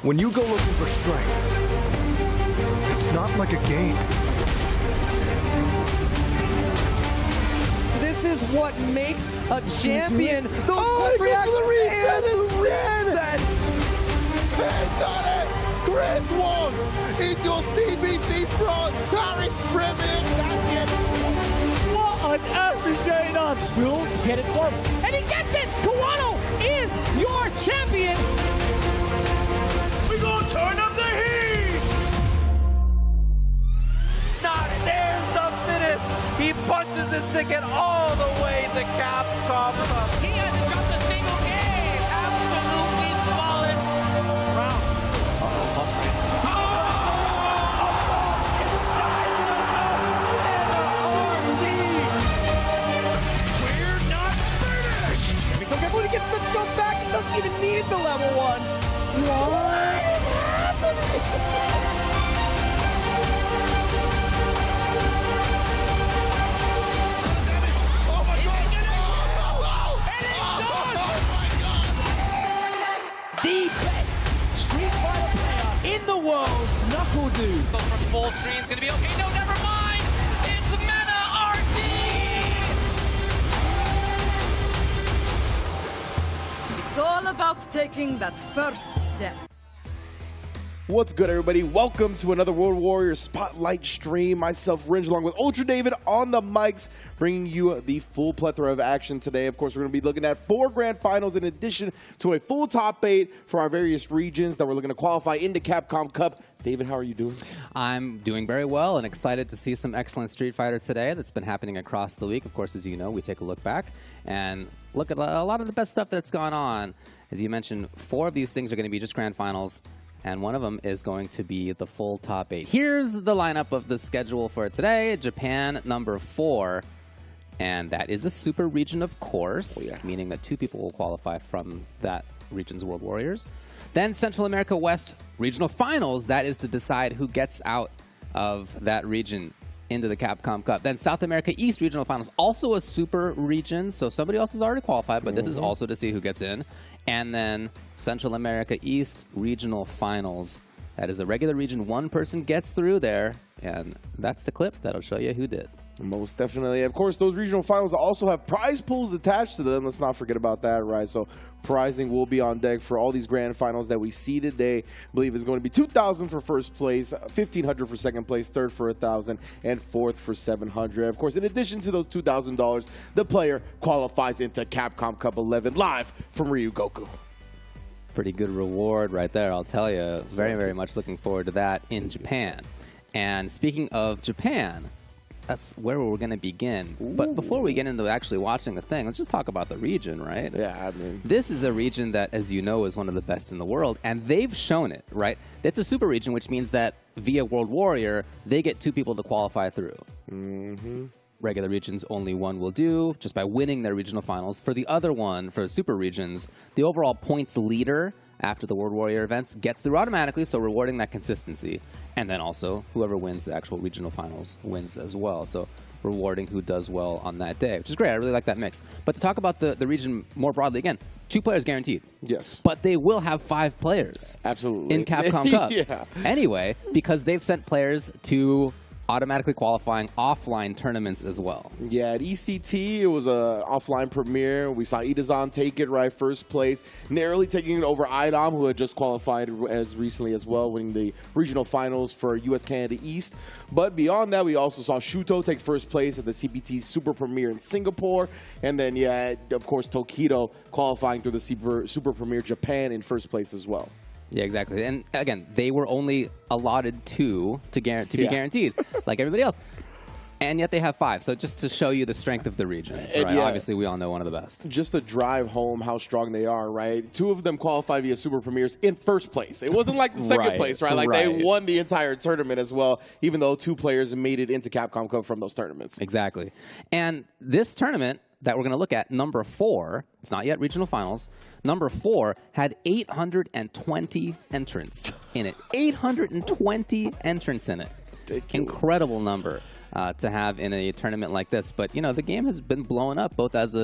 When you go looking for strength, it's not like a game. This is what makes a champion. Those quick reactions and the reset. He's done it! Chris won! It's your CBC front! Paris Premier Champion! What on earth is going on? Will get it for him. And he gets it! Kawano is your champion! We gonna turn up the heat! Not there's the finish! He punches his ticket all the way to Capcom Cup. He hasn't dropped a single game! Absolutely flawless! Round. We're not finished! Be so careful when he gets the jump back. He doesn't even need the level 1. What is happening? Oh my god! The best Street Fighter player in the world, Knuckle Dude. From full screen's gonna be okay. No, never mind. It's Meta RD. It's all about taking that first step. What's good, everybody? Welcome to another World Warriors Spotlight stream. Myself, Rynge, along with Ultra David on the mics, bringing you the full plethora of action today. Of course, we're going to be looking at 4 grand finals in addition to a full top 8 for our various regions that we're looking to qualify into Capcom Cup. David, how are you doing? I'm doing very well and excited to see some excellent Street Fighter today that's been happening across the week. Of course, as you know, we take a look back and look at a lot of the best stuff that's gone on. As you mentioned, 4 of these things are going to be just grand finals, and one of them is going to be the full top 8. Here's the lineup of the schedule for today. Japan, number 4. And that is a super region, of course, meaning that 2 people will qualify from that region's World Warriors. Then Central America West regional finals. That is to decide who gets out of that region into the Capcom Cup. Then South America East regional finals, also a super region. So somebody else has already qualified, but this is also to see who gets in. And then Central America East regional finals. That is a regular region. 1 person gets through there, and that's the clip that'll show you who did. Most definitely. Of course, those regional finals also have prize pools attached to them. Let's not forget about that, right? So prizing will be on deck for all these grand finals that we see today. I believe is going to be $2,000 for first place, $1,500 for second place, third for $1,000, and fourth for $700. Of course, in addition to those $2,000, the player qualifies into Capcom Cup 11 live from Ryugoku. Pretty good reward right there, I'll tell you. Very, very much looking forward to that in Japan. And speaking of Japan, that's where we're going to begin. But before we get into actually watching the thing, let's just talk about the region, right? Yeah, I mean, this is a region that, as you know, is one of the best in the world, and they've shown it, right? It's a super region, which means that via World Warrior, they get 2 people to qualify through. Regular regions, only 1 will do, just by winning their regional finals. For the other one, for super regions, the overall points leader after the World Warrior events gets through automatically, so rewarding that consistency. And then also, whoever wins the actual regional finals wins as well. So rewarding who does well on that day, which is great. I really like that mix. But to talk about the region more broadly, again, 2 players guaranteed. Yes. But they will have 5 players. Absolutely. In Capcom Cup. Yeah. Anyway, because they've sent players to automatically qualifying offline tournaments as well. Yeah, at ECT, it was a offline premiere. We saw Itazan take it, right, first place, narrowly taking it over Idom, who had just qualified as recently as well, winning the regional finals for US Canada East. But beyond that, we also saw Shuto take first place at the CPT Super Premiere in Singapore. And then, yeah, of course, Tokido qualifying through the Super Premiere Japan in first place as well. Yeah, exactly. And again, they were only allotted 2 to be guaranteed, like everybody else. And yet they have 5. So just to show you the strength of the region, right? Yeah, Obviously, we all know one of the best. Just to drive home how strong they are, right? 2 of them qualified via Super Premieres in first place. It wasn't like the second place, right? Like they won the entire tournament as well, even though 2 players made it into Capcom Cup from those tournaments. Exactly. And this tournament that we're going to look at, number 4, it's not yet regional finals, number 4 had 820 entrants in it. 820 entrants in it. Ridiculous. Incredible number to have in a tournament like this. But, you know, the game has been blowing up both as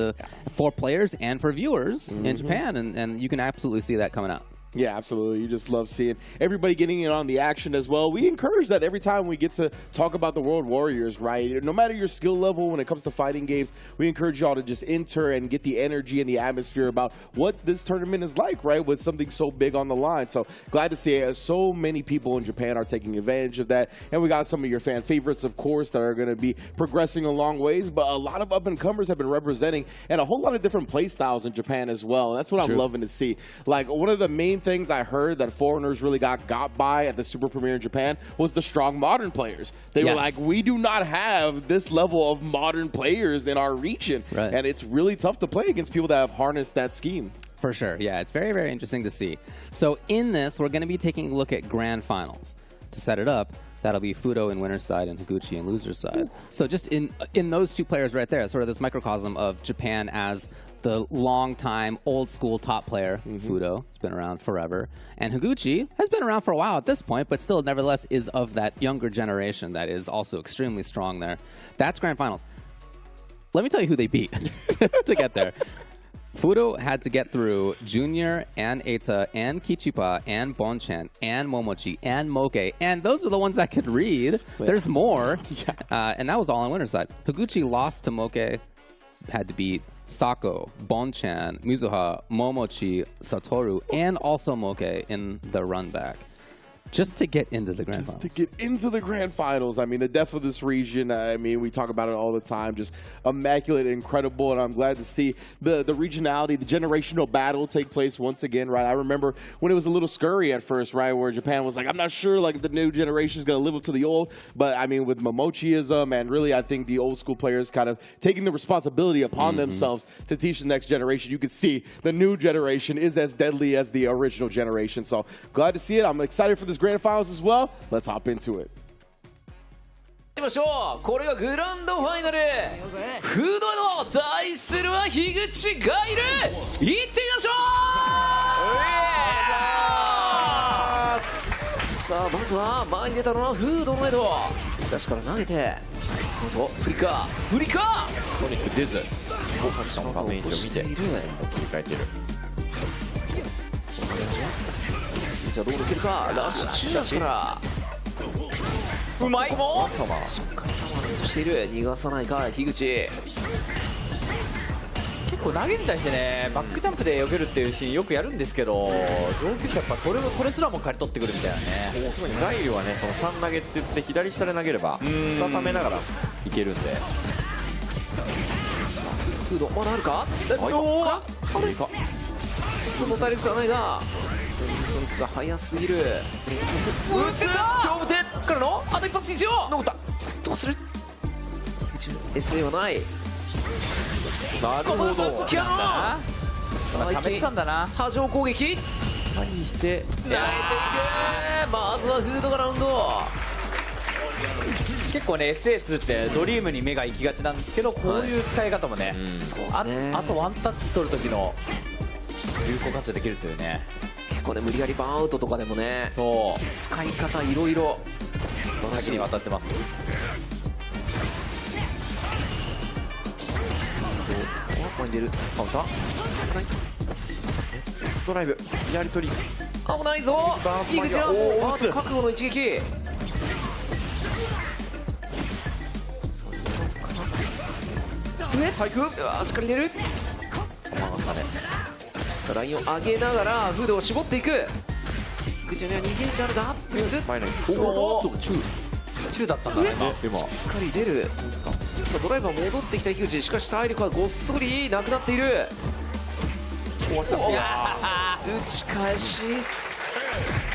for players and for viewers in Japan, and you can absolutely see that coming out. Yeah, absolutely. You just love seeing everybody getting in on the action as well. We encourage that every time we get to talk about the World Warriors, right? No matter your skill level when it comes to fighting games, we encourage y'all to just enter and get the energy and the atmosphere about what this tournament is like, right? With something so big on the line. So glad to see so many people in Japan are taking advantage of that. And we got some of your fan favorites, of course, that are going to be progressing a long ways. But a lot of up-and-comers have been representing and a whole lot of different play styles in Japan as well. That's what I'm loving to see. Like, one of the main things I heard that foreigners really got by at the Super Premiere in Japan was the strong modern players. They were like, we do not have this level of modern players in our region. Right. And it's really tough to play against people that have harnessed that scheme. For sure. Yeah, it's very, very interesting to see. So in this, we're going to be taking a look at grand finals. To set it up, that'll be Fudo in winner's side and Higuchi in loser's side. So just in those 2 players right there, sort of this microcosm of Japan as the long-time, old-school top player, Fudo, has been around forever. And Higuchi has been around for a while at this point, but still, nevertheless, is of that younger generation that is also extremely strong there. That's grand finals. Let me tell you who they beat to get there. Fudo had to get through Junior and Eita and Kichipa and Bonchan and Momochi and Moke. And those are the ones that could read. There's more. And that was all on winner's side. Higuchi lost to Moke, had to beat Sako, Bonchan, Mizuha, Momochi, Satoru, and also Moke in the run back. Just to get into the grand finals. To get into the grand finals. I mean, the depth of this region, I mean, we talk about it all the time. Just immaculate, incredible, and I'm glad to see the regionality, the generational battle take place once again, right? I remember when it was a little scurry at first, right, where Japan was like, I'm not sure, like, if the new generation is going to live up to the old. But, I mean, with Momochiism and really, I think the old school players kind of taking the responsibility upon themselves to teach the next generation, you can see the new generation is as deadly as the original generation. So, glad to see it. I'm excited for this grand finals as well. Let's hop into it. ましょう。これがグランドファイナル。フードの対するは樋口がいる。行ってみましょう。さあまずは前に出たのはフードのエド。昔から投げて、今度フリカー。フリカー。とにかく出ず、しかも画面上見て切り替えてる。じゃあどう抜けるか。ラッシュシュからうまい。しっかりサマーとしている。逃がさないか樋口。結構投げに対してね、バックジャンプで避けるっていうシーンよくやるんですけど、上級者やっぱそれすらも刈り取ってくるみたいなね。ガイルはね、その3投げって言って左下で投げれば下ためながらいけるんで。フードまだあるか。おお軽いか。この体力差ないがソニックが速すぎる。打つ勝負手からのあと一発必要。残った。どうする。SA はない。なるほど。キャノン溜めてたんだな。波状攻撃何して投げていく。まずはフードがラウンド。結構ね SA2 ってドリームに目が行きがちなんですけど、こういう使い方もね、あとワンタッチ取る時の有効活用できるというね。結構ね無理やりバーンアウトとかでもね、そう使い方いろいろ多岐にわたってます。前に出るカウンタードライブやり取り危ないぞ。井口はまず覚悟の一撃。上体育しっかり出る。さあラインを上げながらフードを絞っていく。井口には逃げ道あるが前ない中だったんだね今。しっかり出る。さあドライバー戻ってきた井口、しかし体力はごっそりなくなっている。打ち返し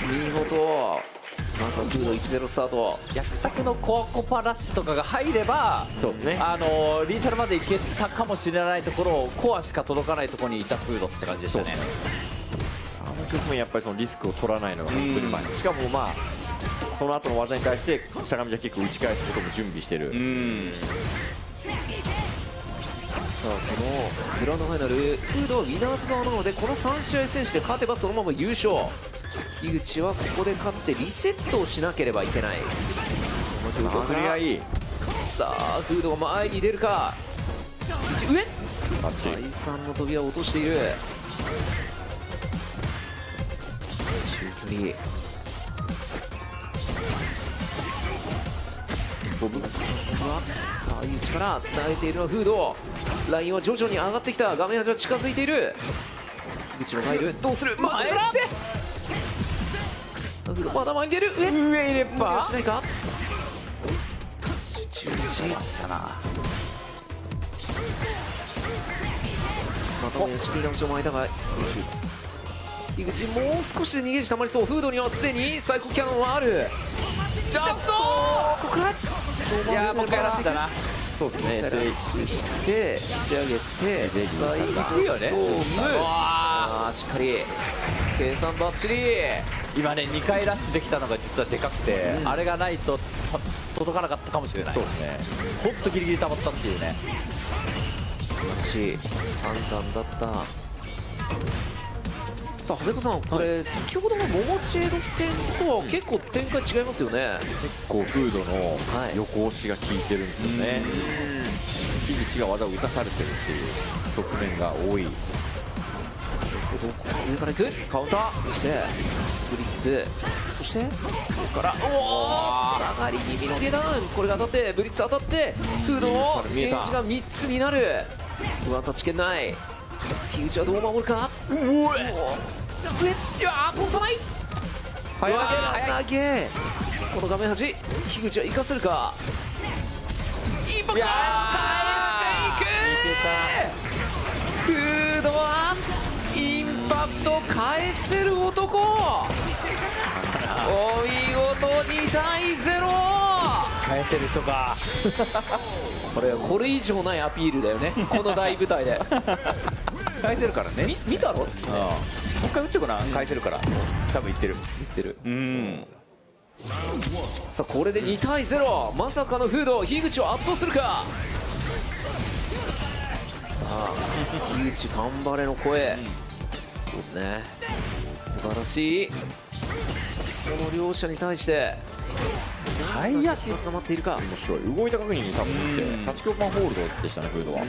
見事。まずはフード 1-0 スタート。逆卓のコアコパラッシュとかが入れば、そうね、リーサルまでいけたかもしれないところをコアしか届かないところにいたフードって感じでしたね。あの局面やっぱりそのリスクを取らないのが本当にうまい。しかもまあその後の技に対してしゃがみじゃ結構打ち返すことも準備してる。さあこのグランドファイナル、フードはウィナーズ側なので、この3試合選手で勝てばそのまま優勝。井口はここで勝ってリセットをしなければいけない。その状況から、さあフードが前に出るか。上再三の飛びは落としている。中距離ボブが井口から投げているのはフード。ラインは徐々に上がってきた。画面端は近づいている。井口も入る。どうする。前からフードまだ前に出る。上入れっぱしないか。集中しましたな。またね仕切り直しを巻いたが井口もう少しで逃げるたまりそう。フードにはすでにサイコキャノンはある。ジャストここからいやもう一回らしいだな。そうですね。で仕上げて最後いくよね。しっかり計算バッチリ。今ね2回ラッシュできたのが実はでかくて、あれがないと届かなかったかもしれない。そうですね。ほんとギリギリ溜まったっていうね。素晴らしい判断だった。さあ羽根さん、これ先ほどの桃地エド戦とは結構展開違いますよね。結構フードの横押しが効いてるんですよね。井口が技を打たされてるっていう局面が多い。上からいくカウンター、そしてブリッツ、そしてここから下がり気味の下段、これが当たってブリッツ当たってフードのゲージが3つになる。ワンタッチ圏内。樋口はどう守るか。上いや通さない。早投げ。この画面端樋口は生かせるか。インパクト返していく。フードはインパクト返せる男。お見事2対0。返せる人か。これ以上ないアピールだよね、この大舞台で。返せるからね。見たろっつって、もう一回打ってごらん。返せるから多分言ってる。さあこれで2対0。まさかのフード樋口を圧倒するか。さあ樋口頑張れの声、そうですね、素晴らしい。この両者に対してはい足捕まっているか。面白い。動いた確認に多分ってタッチ強パンホールドでしたね、フードは。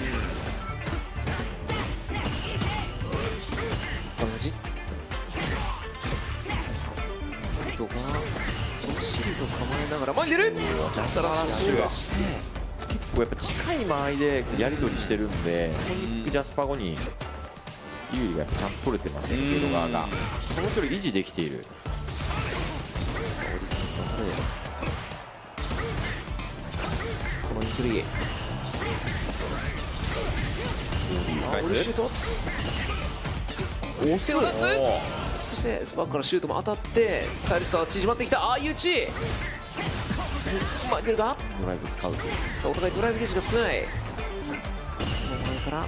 同じフードがどっしりと構えながら前に出る。ジャストラッシュが結構やっぱ近い間合いでやり取りしてるんで、ソニックジャスパ後に有利がちゃんと取れてますね、フード側が。その距離維持できている。このインクリシュート押す。そしてスパークからシュートも当たって体力差は縮まってきた。相打ち。まいけるか。ドライブ使うと。さあお互いドライブゲージが少ない。前から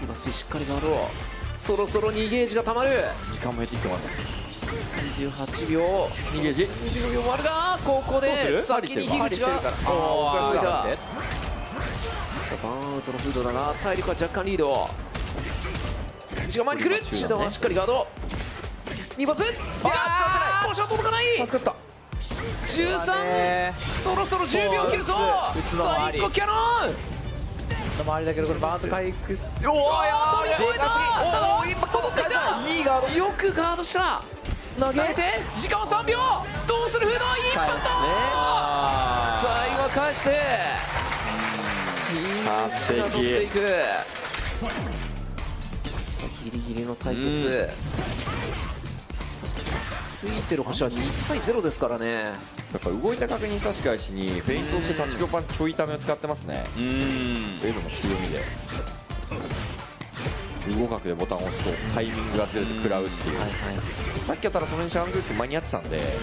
今スピしっかりガード。そろそろ2ゲージがたまる。時間も減ってきてます。28秒2ゲージ。 20秒もあるが、ここで先に樋口が動いた。さあバーンアウトのフードだが体力は若干リード。樋口が前に来る。中段はしっかりガード。2発。ポーション届かない。助かった。13。そろそろ10秒切るぞ。さあ1個キャノン。周りだけどこれバーンと回復す。おお、やべえ、超えた。ただ一発戻ってきた。いいガード。よくガードした。投げて時間は3秒。どうするフード。一発だ。さあ今返して樋口が取っていく。ギリギリの対決。ついてる星は2対0ですからね。やっぱ動いた確認差し返しにフェイントして立ち強パンちょいためを使ってますね。というのも強みで、動角でボタンを押すとタイミングがずれて食らうっていう、さっきやったらそれにしゃがんでるって間に合ってたんで、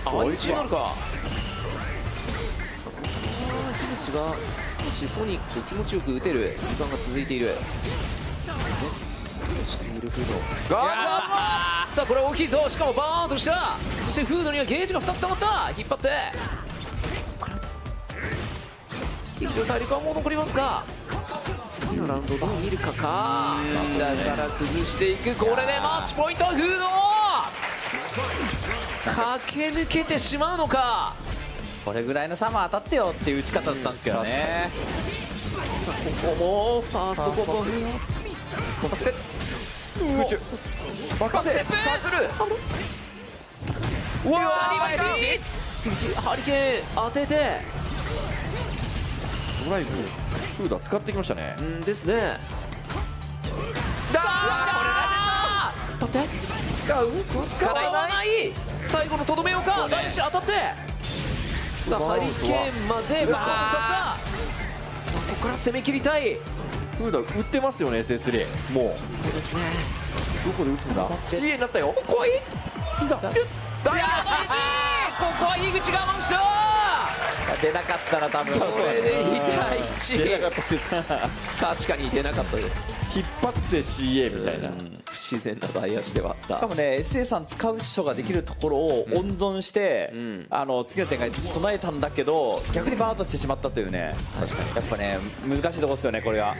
相打ちになるか。樋口が少しソニック気持ちよく打てる時間が続いている。しているフード。さあこれは大きいぞ。しかもバーンとした。そしてフードにはゲージが2つ溜まった。引っ張って樋口の体力はもう残りますか。次のラウンドどう見るかか。下から崩していく。これでマッチポイント。フード駆け抜けてしまうのか。これぐらいのサマー当たってよっていう打ち方だったんですけどね。さあここもファーストコンボ。コンタクセ空中爆発。うわー、樋口ハリケーン当ててドライブフードは使ってきましたね。ですね。待って使わない。最後のとどめようか。大志当たって。さあハリケーンまで爆発させた。さあここから攻め切りたい。フード打ってますよね。 SS3 もうそうですね。どこで打つんだ。 CA になったよ。怖い。膝大志ここは樋口我慢した。出なかったな多分。これで2対1。出なかった説確かに出なかったよ。引っ張って CA みたいな不自然な外足ではあった。しかもね SA さん使う人ができるところを温存して、次の展開に備えたんだけど逆にバーンとしてしまったというね。確かにやっぱね難しいところですよねこれが。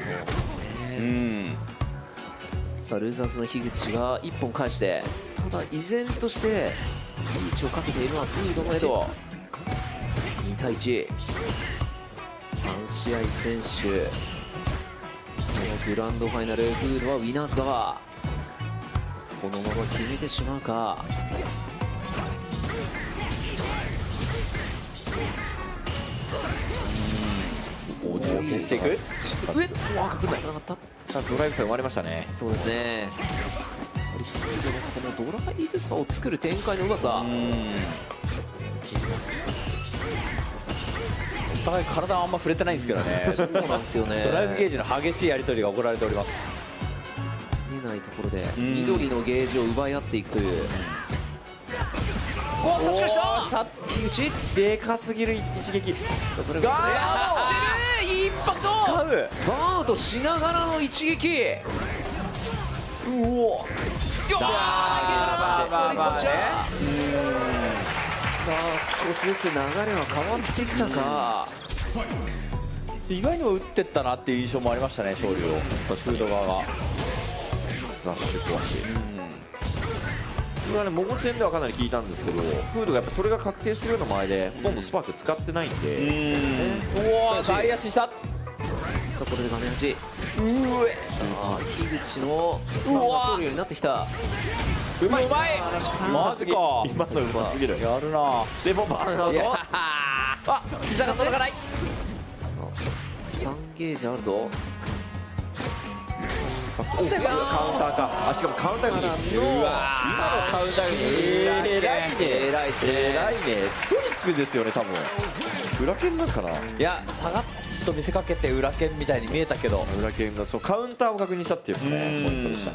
さあルーザーズの樋口が1本返して、ただ依然としてリーチをかけているのはフードのエド。2対1。3試合選手。グランドファイナルフードはウィナーズ側。このまま決めてしまうか。消していく。上わかんないなかった。ドライブ差生まれましたね。そうですね。ドライブ差を作る展開のうまさ。お互い体はあんま触れてないんですけどね。そうなんですよね。ドライブゲージの激しいやり取りが行われております。見えないところで緑のゲージを奪い合っていくという。お、差し返した樋口。でかすぎる一撃。ガードインパクト。使うガードしながらの一撃。うおよっ、さあ少しずつ流れは変わってきたか。意外にも打ってったなっていう印象もありましたね勝利を。フード側がザッシュ壊し、これはねモゴ戦ではかなり効いたんですけど、フードがやっぱそれが確定してるような前でほとんどスパーク使ってないんで、うわ外足した。これで画面端。樋口のスパンが通るようになってきた。うまいマジか。今のうますぎる。やるな。でもバーンアウト。あ、膝が届かない。3ゲージあるぞ。カウンターか。あ、しかもカウンターが今のカウンターが偉いね。ソニックですよね多分。裏剣なんかな。いや下がっと見せかけて裏剣みたいに見えたけど、裏剣のカウンターを確認したっていうねポイントでした。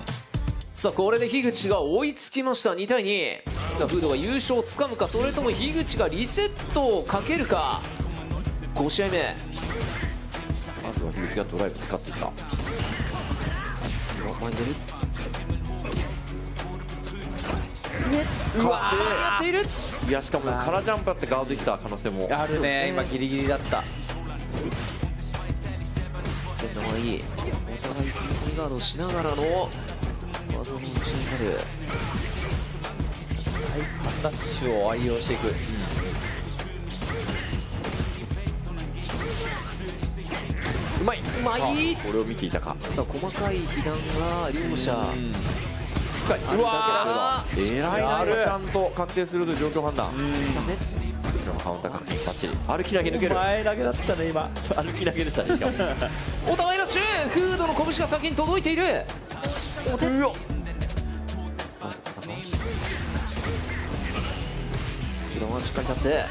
さあこれで樋口が追いつきました。2対2。さあフードが優勝をつかむか、それとも樋口がリセットをかけるか。5試合目。まずは樋口がドライブ使っていった。前に出る。うわーやっている。いやしかもカラジャンプだってガードできた可能性もあるね。今ギリギリだった。お互い踏みガードしながらの技の打ちになる。ダッシュを愛用していく。うまい、うまい。これを見ていたか。さあ細かい被弾が両者深い。うわー、偉いな。ちゃんと確定すると状況判断。カウンター確定バッチリ。歩き投げ抜ける。前投げだったね今。歩き投げでしたねしかも。お互いラッシュ。フードの拳が先に届いている。お手。うわ。フードはしっかり立って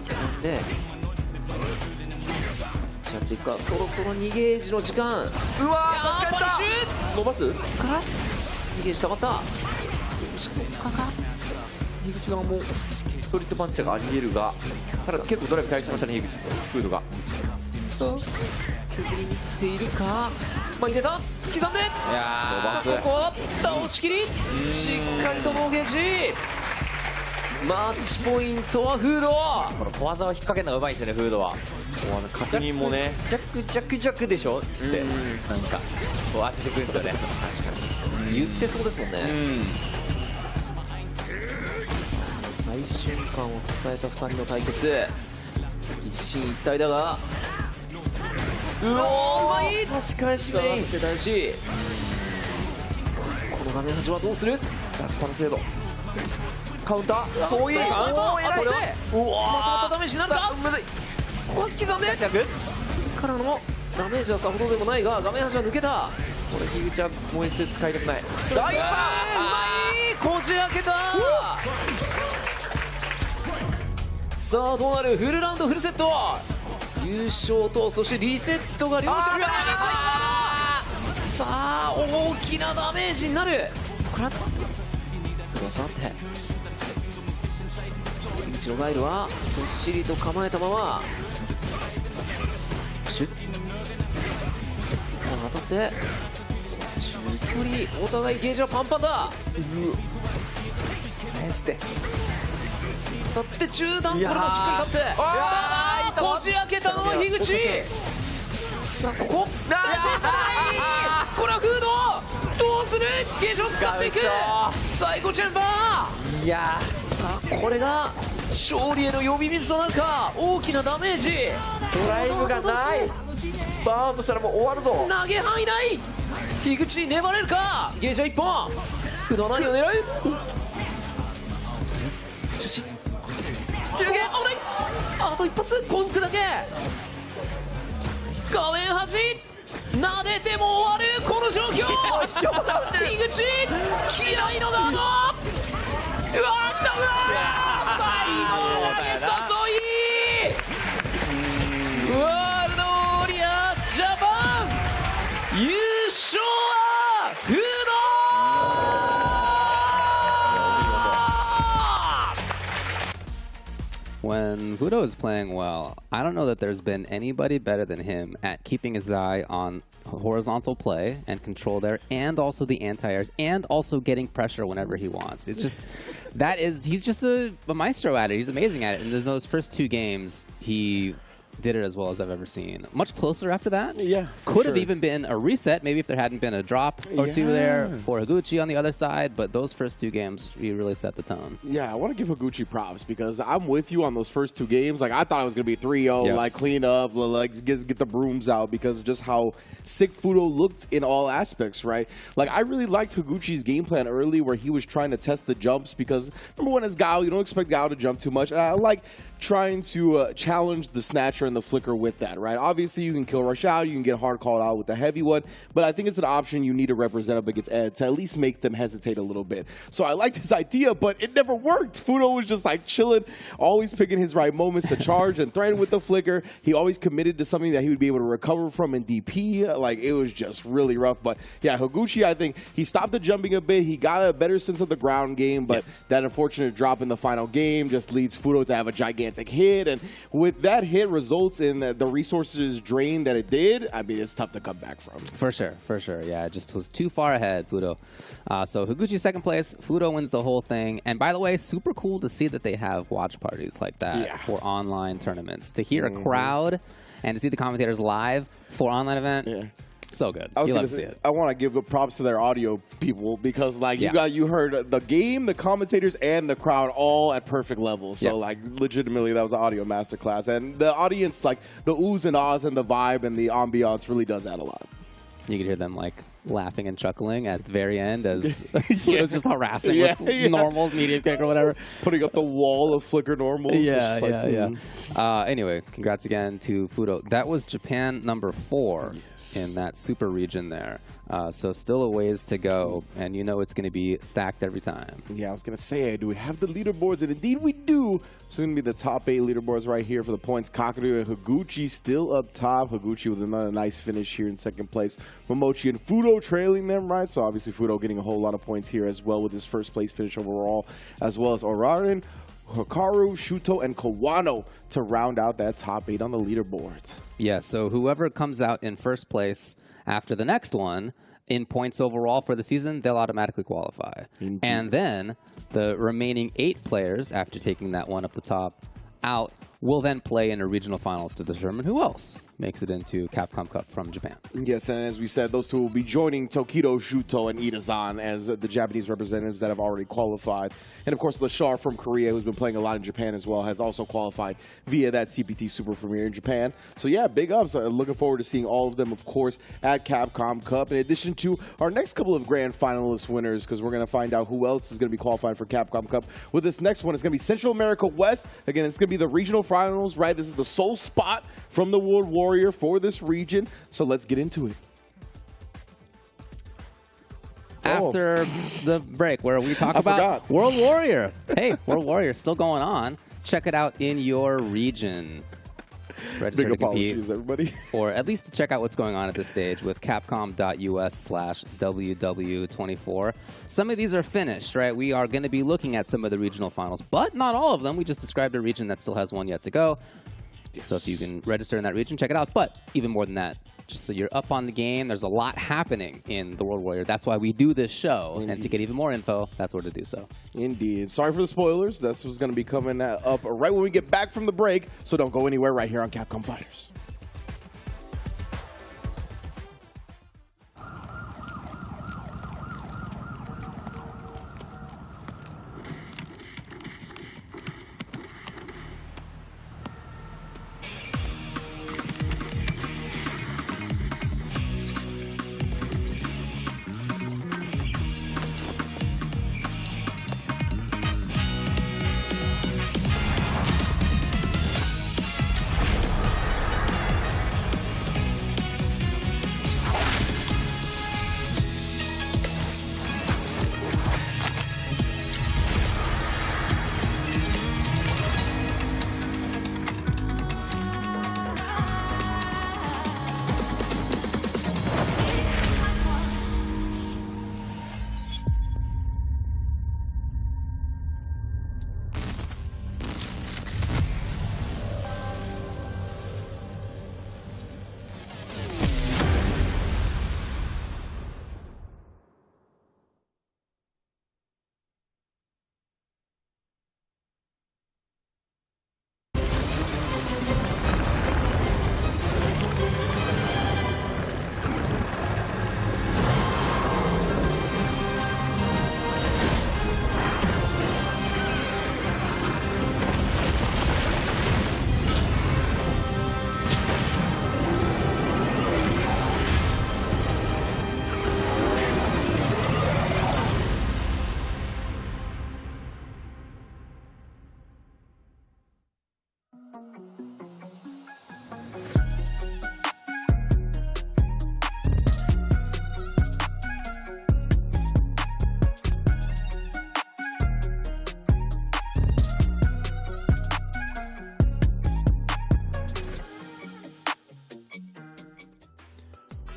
刻んでやっていくか。そろそろ2ゲージの時間。うわー助かった。伸ばすから2ゲージ溜まった。つかか樋口側もストリートパンチャーがありえるが、ただ結構ドライブ返しましたね樋口。フードが削りにいっているか。前に出た。刻んで。いやさあここは倒しきり。しっかりとノーゲージ。マッチポイントはフード。この小技を引っ掛けるのがうまいですよねフードは。確認もねジャックジャックジャックでしょつってなんかこう当ててくるんですよね。言ってそうですもんね。最瞬間を支えた2人の対決。一進一退だが、うおーうまい。差し返しメインって大事。この画面端はどうする。ジャスパの精度。カウンター遠い。当たって、うわまたダメージになるか。むずい。刻んでからのダメージはさほどでもないが、画面端は抜けた。これ樋口はもう一節使いたくない。大パーうまい。こじ開けた。さあどうなる。フルラウンドフルセット。優勝とそしてリセットが両者からさあ大きなダメージになる。これは触って樋口のガイルはずっしりと構えたままシュッ当たって中距離。お互いゲージはパンパンだ。ナイスで当たって中段。これもしっかり立って、こじ開けたのは樋口。さあここ大失敗。これはフードどうする。ゲージを使っていく。最後チェンバー。いやさあこれが勝利への呼び水となるか。大きなダメージ。ドライブがない。バーンとしたらもう終わるぞ。投げ範囲ない。樋口粘れるか。ゲージは1本。フードは何を狙う。中継危ない。あと一発。小づくだけ。画面端撫でても終わるこの状況。樋口気合いのガード。うわー来た。うわー最後の投げ誘い。ワールドウォリアージャパン優勝はフード。When Fudo is playing well, I don't know that there's been anybody better than him at keeping his eye on horizontal play and control there, and also the anti-airs, and also getting pressure whenever he wants. It's just, he's just a maestro at it. He's amazing at it. And in those first 2 games, he did it as well as I've ever seen. Much closer after that. Yeah. Could have even been a reset, maybe if there hadn't been a drop or 2 there for Higuchi on the other side, but those first 2 games, he really set the tone. Yeah, I want to give Higuchi props because I'm with you on those first 2 games. Like, I thought it was going to be 3-0, Yes. like, clean up, like, get the brooms out because of just how sick Fudo looked in all aspects, right? Like, I really liked Higuchi's game plan early where he was trying to test the jumps because, number one, as Gao, you don't expect Gao to jump too much. And I like trying to challenge the snatcher turn the flicker with that, right? Obviously, you can kill rush out, you can get hard called out with the heavy one, but I think it's an option you need to represent up against Ed to at least make them hesitate a little bit. So I liked his idea, but it never worked. Fudo was just like chilling, always picking his right moments to charge and threaten with the flicker. He always committed to something that he would be able to recover from in DP. Like, it was just really rough. But yeah, Higuchi, I think he stopped the jumping a bit. He got a better sense of the ground game, but that unfortunate drop in the final game just leads Fudo to have a gigantic hit. And with that hit results in the resources drain that it did, I mean, it's tough to come back from. For sure. Yeah, it just was too far ahead, Fudo. So Higuchi second place, Fudo wins the whole thing. And by the way, super cool to see that they have watch parties like that for online tournaments. To hear a crowd and to see the commentators live for online event, so good. I was going to say, I want to give props to their audio people because, like, you heard the game, the commentators, and the crowd all at perfect levels. So, like, legitimately, that was an audio masterclass. And the audience, like, the oohs and ahs and the vibe and the ambiance really does add a lot. You could hear them, like, laughing and chuckling at the very end as it was just harassing with normals, medium kick, or whatever. Putting up the wall of flicker normals. Anyway, congrats again to Fudo. That was Japan number 4 in that super region there. So still a ways to go, and you know it's going to be stacked every time. Yeah, I was going to say, do we have the leaderboards? And indeed we do. So it's going to be the top 8 leaderboards right here for the points. Kakaru and Higuchi still up top. Higuchi with another nice finish here in second place. Momochi and Fudo trailing them, right? So obviously Fudo getting a whole lot of points here as well with his first place finish overall, as well as Orarin, Hikaru, Shuto, and Kawano to round out that top 8 on the leaderboards. Yeah, so whoever comes out in first place after the next one in points overall for the season, they'll automatically qualify. Indeed. And then the remaining 8 players, after taking that one up the top out, will then play in a regional finals to determine who else makes it into Capcom Cup from Japan. Yes, and as we said, those two will be joining Tokido, Shuto, and Itazan as the Japanese representatives that have already qualified. And of course, Lashar from Korea, who's been playing a lot in Japan as well, has also qualified via that CPT Super Premiere in Japan. So yeah, big ups. Looking forward to seeing all of them, of course, at Capcom Cup. In addition to our next couple of grand finalist winners, because we're going to find out who else is going to be qualifying for Capcom Cup. With this next one, it's going to be Central America West. Again, it's going to be the regional finals, right? This is the sole spot from the World Warrior for this region. So let's get into it. After the break where we talk about World Warrior. Hey, World Warrior still going on. Check it out in your region. Register Big apologies, everybody. Or at least to check out what's going on at this stage with capcom.us/WW24. Some of these are finished, right? We are going to be looking at some of the regional finals, but not all of them. We just described a region that still has one yet to go. So if you can register in that region, check it out. But even more than that, just so you're up on the game, there's a lot happening in the World Warrior. That's why we do this show. Indeed. And to get even more info, that's where to do so. Indeed. Sorry for the spoilers. This was going to be coming up right when we get back from the break. So don't go anywhere right here on Capcom Fighters.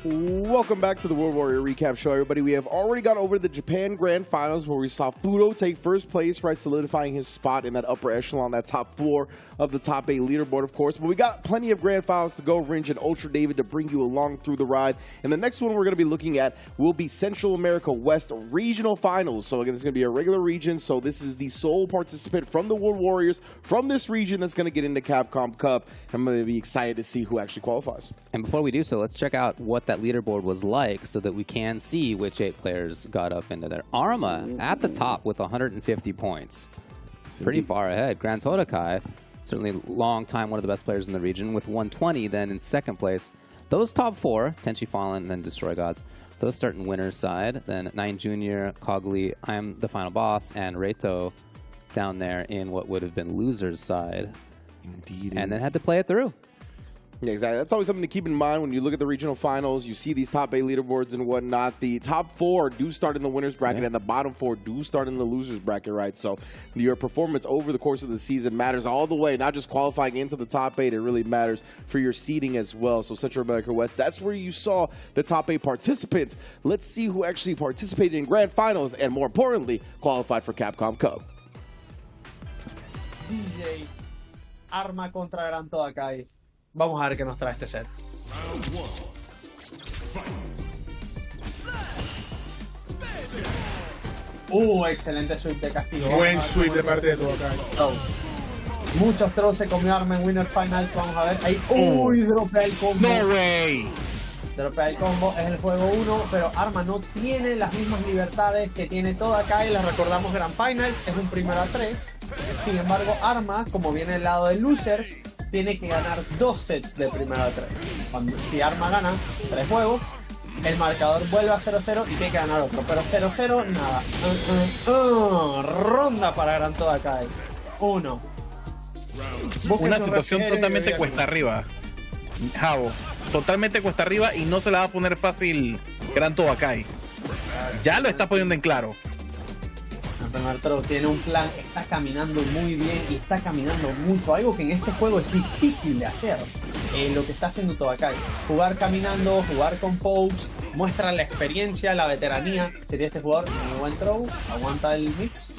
Welcome back to the World Warrior Recap Show, everybody. We have already got over the Japan Grand Finals where we saw Fudo take first place, right, solidifying his spot in that upper echelon, that top floor of the top 8 leaderboard, of course. But we got plenty of Grand Finals to go, Rynge and Ultra David, to bring you along through the ride. And the next one we're going to be looking at will be Central America West Regional Finals. So again, it's going to be a regular region. So this is the sole participant from the World Warriors from this region that's going to get into Capcom Cup. I'm going to be excited to see who actually qualifies. And before we do so, let's check out what that leaderboard was like so that we can see which 8 players got up into there. Arma at the top with 150 points. Pretty far ahead. Grand Todokai, certainly long time one of the best players in the region, with 120 then in second place. Those top 4, Tenchi Fallen and then Destroy Gods, those start in winner's side. Then 9 Junior, Kogli, I'm the Final Boss, and Reito down there in what would have been loser's side. Indeed. And then had to play it through. Yeah, exactly. That's always something to keep in mind when you look at the regional finals. You see these top 8 leaderboards and whatnot. The top 4 do start in the winner's bracket, and the bottom 4 do start in the loser's bracket, right? So your performance over the course of the season matters all the way, not just qualifying into the top 8. It really matters for your seeding as well. So Central America West, that's where you saw the top 8 participants. Let's see who actually participated in grand finals and, more importantly, qualified for Capcom Cup. DJ Arma contra Gran Todokai. Vamos a ver qué nos trae este set. Excelente sweep de castigo. Buen sweep de parte de Todokai. Muchos trolls se comió Arma en Winner Finals. Vamos a ver. Ahí. Dropea el combo. No way. Dropea el combo. Es el juego 1. Pero Arma no tiene las mismas libertades que tiene Todokai. Les recordamos Grand Finals. Es un 1-3. Sin embargo, Arma, como viene del lado de losers, tiene que ganar 2 sets de 1-3. Si Arma gana 3 juegos, el marcador vuelve a 0-0 y tiene que ganar otro. Pero 0-0, nada. Ronda para Gran Todokai. 1. Una situación totalmente cuesta arriba. Javo. Totalmente cuesta arriba y no se la va a poner fácil Gran Todokai. Ya lo está poniendo en claro. El primer troll tiene un plan, está caminando muy bien y está caminando mucho, algo que en este juego es difícil de hacer. Lo que está haciendo Todokai, jugar caminando, jugar con pokes, muestra la experiencia, la veteranía que tiene este jugador. Muy buen throw, aguanta el mix.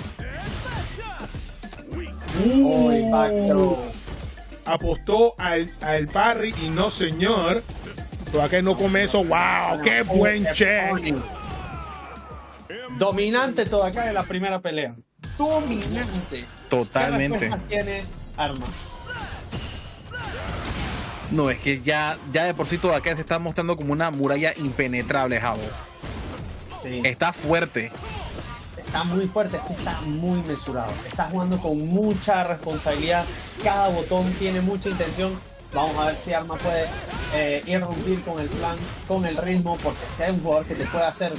Back throw. Apostó al parry y no, señor. Todokai no come eso. ¡Wow! ¡Qué buen check! Dominante Todokai en la primera pelea. Dominante. Totalmente. ¿Qué respuesta tiene Arma? No, es que ya de por sí Todokai se está mostrando como una muralla impenetrable, Javo. Sí. Está fuerte. Está muy fuerte, está muy mesurado. Está jugando con mucha responsabilidad. Cada botón tiene mucha intención. Vamos a ver si Arma puede irrumpir con el plan, con el ritmo, porque si hay un jugador que te puede hacer,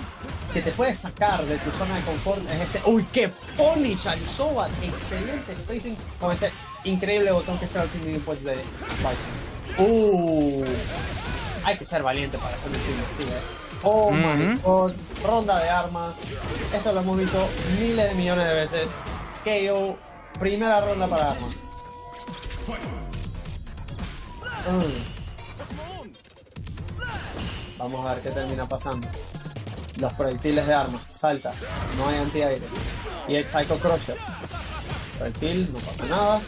que te puede sacar de tu zona de confort, es este. ¡Uy, qué punish al Sobat! Excelente spacing con ese increíble botón que está el input de Bison. Hay que ser valiente para hacerlo así, Oh my god, ronda de Arma. Esto lo hemos visto miles de millones de veces. KO, primera ronda para Arma. Vamos a ver qué termina pasando. Los proyectiles de Arma, salta, no hay antiaire. Y ex Psycho Crusher. Proyectil, no pasa nada.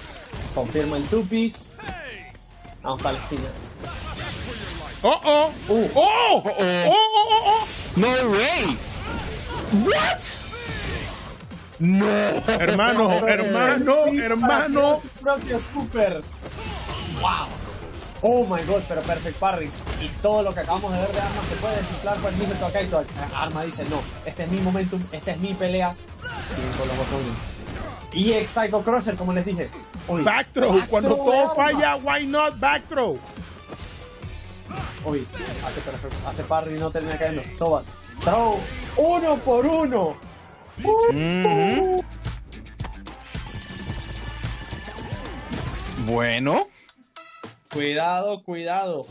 Confirma el 2-piece. Vamos para la esquina. No way. What? No. Hermano. Propio Super. Wow. Oh my god, pero perfect parry. Y todo lo que acabamos de ver de Arma se puede desinflar por el mismo Todokai. Arma dice, no, este es mi momentum, esta es mi pelea. Siguen con los botones. Y ex Psycho Crusher, como les dije. Backthrow. Cuando todo falla, why not backthrow? Hace parry y no termina cayendo. Sobat. Throw. 1 por 1. Bueno. Cuidado.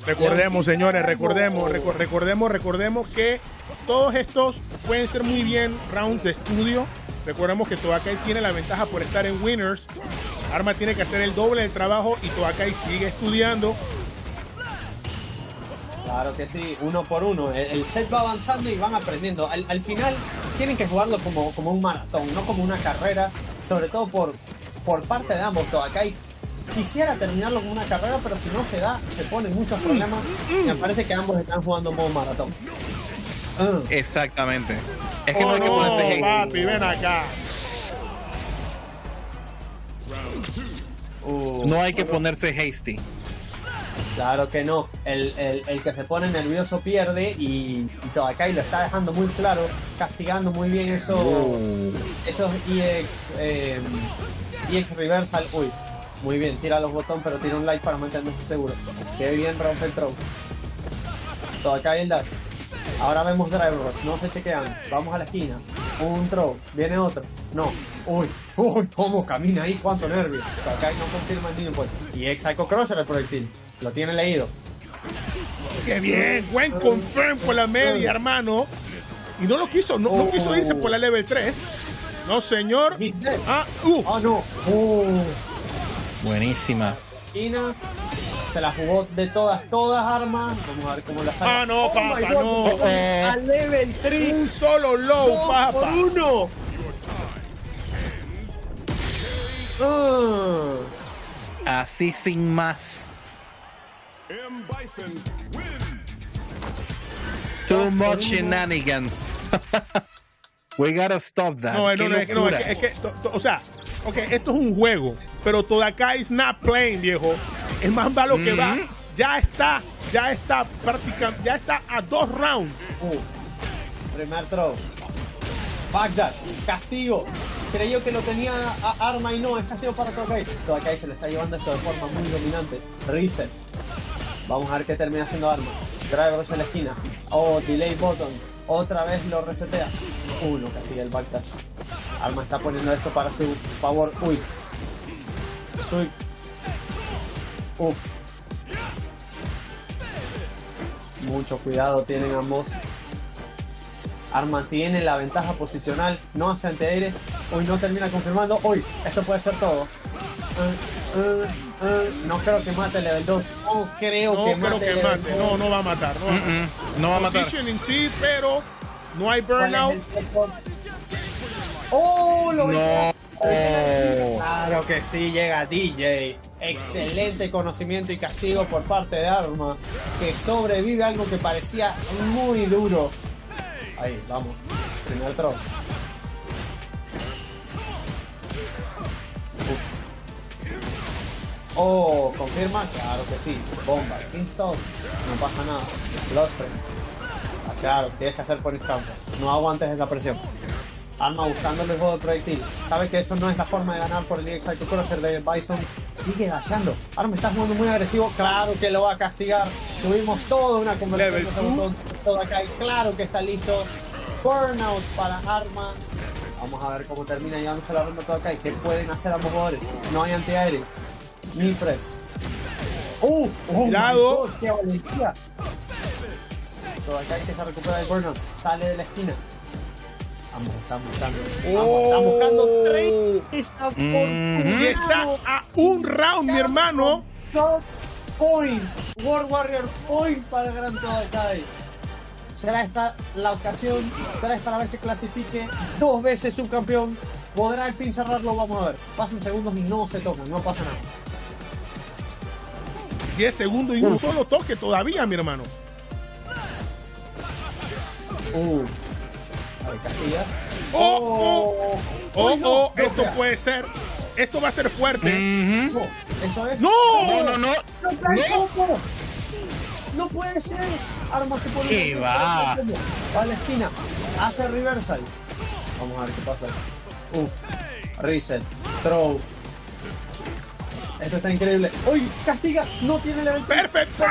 Recordemos, señores, recordemos que todos estos pueden ser muy bien rounds de estudio. Recordemos que Todokai tiene la ventaja por estar en winners. Arma tiene que hacer el doble del trabajo y Todokai sigue estudiando. Claro que sí, uno por uno. El set va avanzando y van aprendiendo. Al final tienen que jugarlo como un maratón, no como una carrera. Sobre todo por parte de ambos. Todakai quisiera terminarlo como una carrera, pero si no se da, se ponen muchos problemas. Y me parece que ambos están jugando en modo maratón. Exactamente. Es que no hay que ponerse hasty. Papi, ven acá. No hay que ponerse hasty. Claro que no. El que se pone nervioso pierde y Todakai lo está dejando muy claro, castigando muy bien esos EX reversal. Uy, muy bien, tira los botones, pero tira un like para mantenerse seguro. Qué bien rompe el throw. Todakai el dash. Ahora vemos drive rush, no se chequean. Vamos a la esquina. Un throw, viene otro. No. Uy, cómo camina ahí, cuánto nervio. Todakai no confirma el niño, pues. Y ex Psycho Crusher el proyectil. Lo tiene leído. ¡Qué bien! Buen confirm por la media, hermano. Y no lo quiso, no quiso irse por la level 3. No, señor. No. Buenísima. Ina se la jugó de todas armas. Vamos a ver cómo la sale. No, papá, no. A level 3. Un solo low, 2 papá. por 1. Así sin más. Too much shenanigans. We gotta stop that. Es que, o sea, esto es un juego, pero Todakai is not playing, viejo. Es más malo que va. Ya está prácticamente, ya está a 2 rounds. Primer throw. Backdash. Castigo. Creyó que lo tenía a arma y no, es castigo para Todakai. Todakai se le está llevando esto de forma muy dominante. Reset. Vamos a ver qué termina haciendo arma. Drive rush en la esquina. Delay button. Otra vez lo resetea. Lo castiga el backdash. Arma está poniendo esto para su favor. Uy. Sweep. Uf. Mucho cuidado tienen ambos. Arma tiene la ventaja posicional. No hace antiaire. Uy, no termina confirmando. Uy, esto puede ser todo. No creo que mate el level 2. No creo que mate. No va a matar. No va a matar. Position en sí, pero no hay burnout. Lo no. Claro que sí, llega DJ. Excelente conocimiento y castigo por parte de Arma, que sobrevive a algo que parecía muy duro. Ahí, vamos. Primer throw. Confirma, claro que sí. Bomba, install, no pasa nada. Lost frame. Claro, tienes que hacer por el campo. No aguantes esa presión. Arma buscándole el juego del proyectil. Sabe que eso no es la forma de ganar por el EX Psycho Crusher de Bison. Sigue dashando. Arma está jugando muy agresivo. Claro que lo va a castigar. Tuvimos toda una conversación de ese botón. Todo acá. Claro que está listo. Burnout para Arma. Vamos a ver cómo termina llevándose la ronda todo acá. ¿Qué pueden hacer ambos jugadores? No hay antiaéreo. Ni press. Cuidado. ¡Qué valentía! Todo acá hay que se recupera el burnout. Sale de la esquina. Ambos están buscando 3 y está a 1 round, mi hermano. Point. World Warrior Point para Gran Todakai. ¿Será esta la ocasión? ¿Será esta la vez que clasifique 2 veces subcampeón? ¿Podrá al fin cerrarlo? Vamos a ver. Pasan segundos y no se tocan, no pasa nada. 10 segundos y un solo toque todavía, mi hermano. A ver, Castilla. Esto puede ser. Esto va a ser fuerte. Eso es. ¡No! No puede ser. Arma se pone. ¿Qué va? Va a la esquina. Hace reversal. Vamos a ver qué pasa. Reset. Throw. Esto está increíble. ¡Uy! Castiga. No tiene level 3. Perfecto.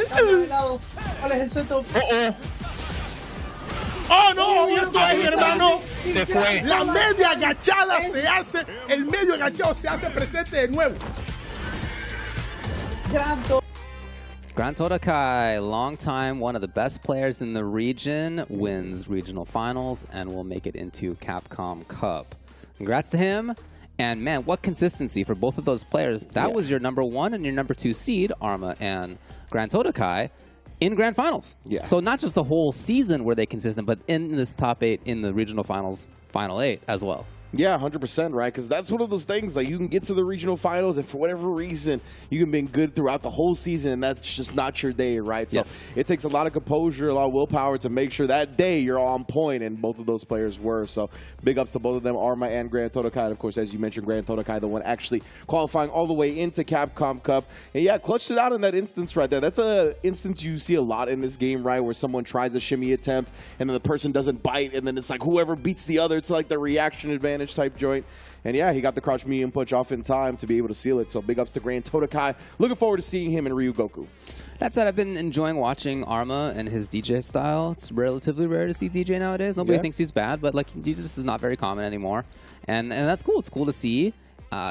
Cambio de lado. ¿Cuál es el setup? ¡Oh, no! Y esto es, mi hermano. Se fue. La media agachada se hace. El medio agachado se hace presente de nuevo. Gran Todakai, long time, one of the best players in the region, wins regional finals and will make it into Capcom Cup. Congrats to him. And man, what consistency for both of those players. That was your number 1 and your number 2 seed, Arma and Grand Todokai in grand finals. Yeah. So not just the whole season were they consistent, but in this top 8 in the regional finals, final 8 as well. Yeah, 100%, right? Because that's one of those things, like you can get to the regional finals and for whatever reason, you can be good throughout the whole season and that's just not your day, right? So Yes. it takes a lot of composure, a lot of willpower to make sure that day you're on point, and both of those players were. So big ups to both of them, Arma and Grand Todokai. And of course, as you mentioned, Grand Todokai, the one actually qualifying all the way into Capcom Cup. And yeah, clutched it out in that instance right there. That's an instance you see a lot in this game, right? Where someone tries a shimmy attempt and then the person doesn't bite, and then it's like whoever beats the other, it's like the reaction advantage type joint. And yeah, he got the crouch medium punch off in time to be able to seal it. So big ups to Grand Todokai. Looking forward to seeing him in Ryugoku. That said, I've been enjoying watching Arma and his DJ style. It's relatively rare to see DJ nowadays. Nobody thinks he's bad, but like he just is not very common anymore. And that's cool. It's cool to see.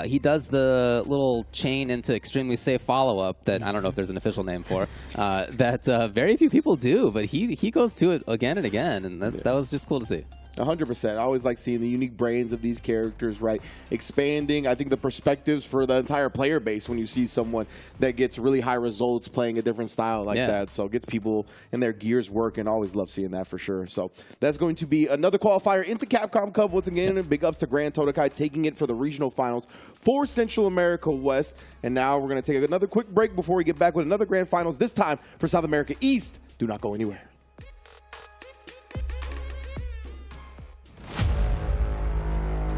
He does the little chain into extremely safe follow-up that I don't know if there's an official name for, that very few people do, but he goes to it again and again, and that was just cool to see. 100%. I always like seeing the unique brains of these characters, right? Expanding, I think, the perspectives for the entire player base when you see someone that gets really high results playing a different style like that. So gets people in their gears working. Always love seeing that for sure. So that's going to be another qualifier into Capcom Cup once again. And big ups to Grand Todokai taking it for the regional finals for Central America West. And now we're going to take another quick break before we get back with another grand finals, this time for South America East. Do not go anywhere.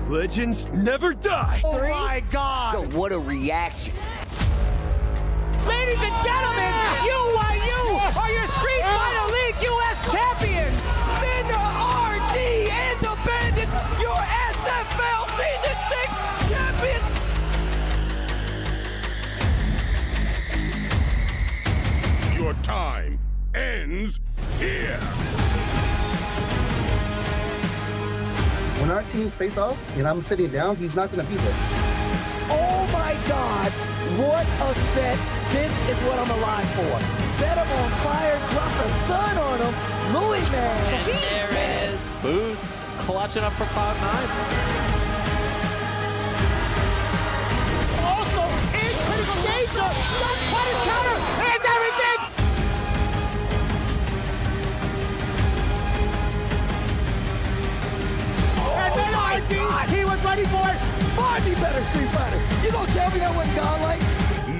Legends never die. Oh my God! Yo, what a reaction. Ladies and gentlemen, UYU are your Street Fighter League US champions. Minna RD and the Bandits, your SFL Season 6 champions. Your time ends here. When our teams face off and I'm sitting down, he's not going to be there. Oh my God, what a set. This is what I'm alive for. Set him on fire, drop the sun on him. Louis, man. And there it is. Boost clutching up for Cloud9. Also in critical danger. Don't put his counter. Is everything. And then RD, he was ready for it. Find me better, Street Fighter. You gonna tell me that wasn't godlike?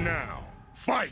Now, fight!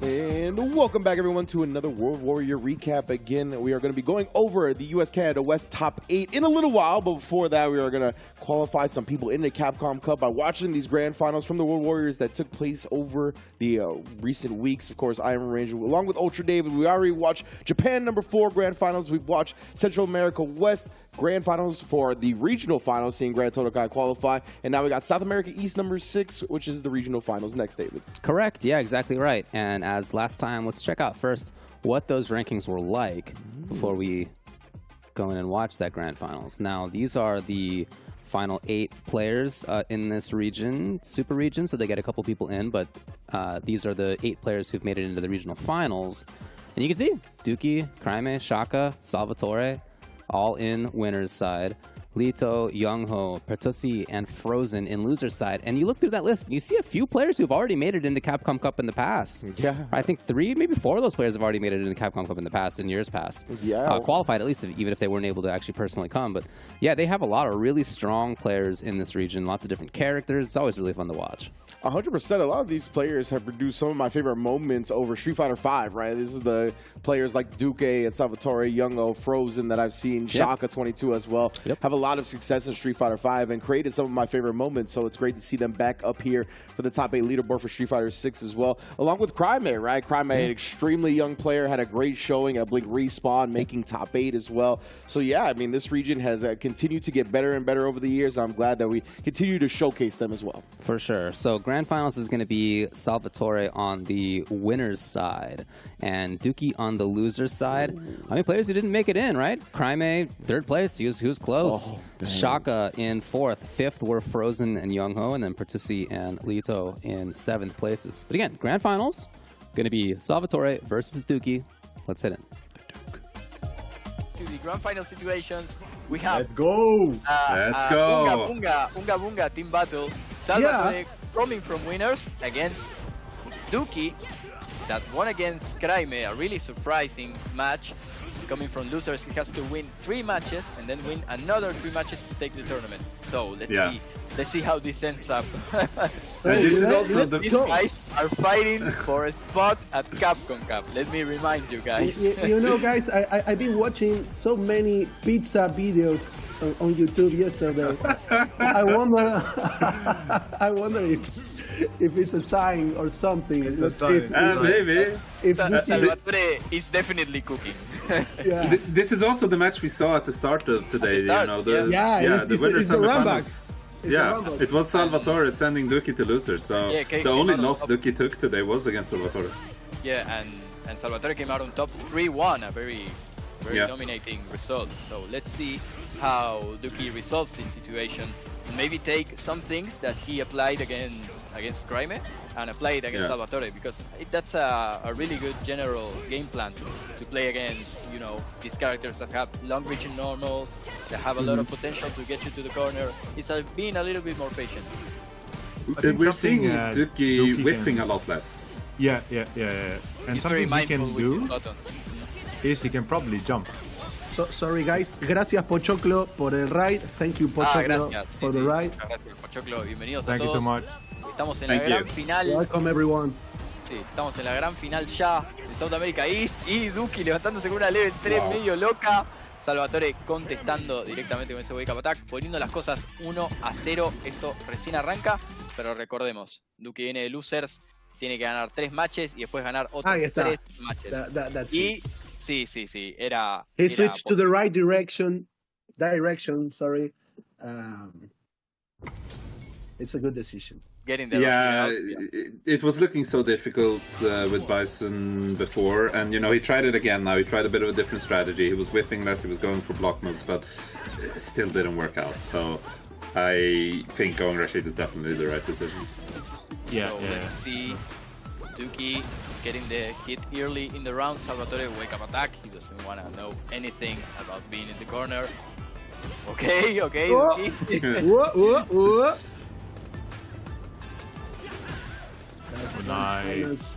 And welcome back, everyone, to another World Warrior recap. Again, we are going to be going over the U.S. Canada West top 8 in a little while, but before that, we are going to qualify some people into Capcom Cup by watching these grand finals from the World Warriors that took place over the recent weeks. Of course, I am Rynge, along with Ultra David. We already watched Japan #4 grand finals. We've watched Central America West grand finals for the regional finals, seeing Grand Todokai qualify. And now we got South America East #6, which is the regional finals next, David. Correct. Yeah, exactly right. And as last time, let's check out first what those rankings were like before we go in and watch that grand finals. Now, these are the final 8 players in this region, super region, so they get a couple people in, but these are the 8 players who've made it into the regional finals. And you can see Duki, Crimea, Shaka, Salvatore, all in winner's side. Lito, Youngho, Pertusi, and Frozen in loser's side. And you look through that list, and you see a few players who've already made it into Capcom Cup in the past. Yeah. I think 3, maybe 4 of those players have already made it into Capcom Cup in the past, in years past. Yeah. Qualified, at least, even if they weren't able to actually personally come. But yeah, they have a lot of really strong players in this region, lots of different characters. It's always really fun to watch. 100%. A lot of these players have produced some of my favorite moments over Street Fighter V, right? This is the players like Duque and Salvatore, Youngo, Frozen that I've seen, Shaka 22 as well. Have a lot of success in Street Fighter V and created some of my favorite moments. So it's great to see them back up here for the top 8 leaderboard for Street Fighter 6 as well, along with Cryme, right? Cryme, an extremely young player, had a great showing at Blink Respawn, making top 8 as well. So yeah, I mean, this region has continued to get better and better over the years. I'm glad that we continue to showcase them as well. For sure. So Grand Finals is going to be Salvatore on the winner's side and Dookie on the loser's side. How many players who didn't make it in, right? Cryme, 3rd place. He was close. Shaka in 4th. 5th were Frozen and Youngho, and then Pertusi and Lito in 7th places. But again, Grand Finals, going to be Salvatore versus Dookie. Let's hit it. To the Grand Final situations, we have... Let's go! Let's go! Unga Bunga team battle. Salvatore coming from winners against Dookie, that won against Cryme, a really surprising match. Coming from losers, he has to win 3 matches and then win another 3 matches to take the tournament. So let's see how this ends up. These guys are fighting for a spot at Capcom Cup. Let me remind you guys. You know, guys, I've been watching so many pizza videos on YouTube yesterday. I wonder if it's a sign or something. It's a sign. Maybe. Salvatore is definitely cooking. This is also the match we saw at the start of today. The winners semifinals. It was Salvatore sending Dookie to losers. So the only loss Dookie took today was against Salvatore. Yeah, and Salvatore came out on top 3-1, a very dominating result. So let's see how Dookie resolves this situation. Maybe take some things that he applied against Cryme and apply it against Salvatore, because that's a really good general game plan to play against, you know, these characters that have long reaching normals, that have a lot of potential to get you to the corner. It's being a little bit more patient. We're seeing Dookie whipping a lot less. Yeah. And something he can do is he can probably jump. So, sorry guys, gracias Pochoclo por el ride. Thank you Pochoclo for the ride. Gracias Pochoclo, bienvenidos Thank a todos. You so much. Estamos en la gran final. Welcome everyone. Sí, estamos en la gran final ya de South America East y Dookie levantándose con una level 3 medio loca. Salvatore contestando directamente con ese wake up attack, poniendo las cosas 1-0. Esto recién arranca, pero recordemos, Dookie viene de losers, tiene que ganar 3 matches y después ganar otros 3 matches. Y sí, era... He switched to the right direction, sorry. It's a good decision. Getting there. It was looking so difficult with Bison before, and you know, he tried it again now. He tried a bit of a different strategy. He was whipping less, he was going for block moves, but it still didn't work out. So I think going Rashid is definitely the right decision. Let's see Dookie getting the hit early in the round. Salvatore wake up attack. He doesn't want to know anything about being in the corner. Okay, Dookie. Nice.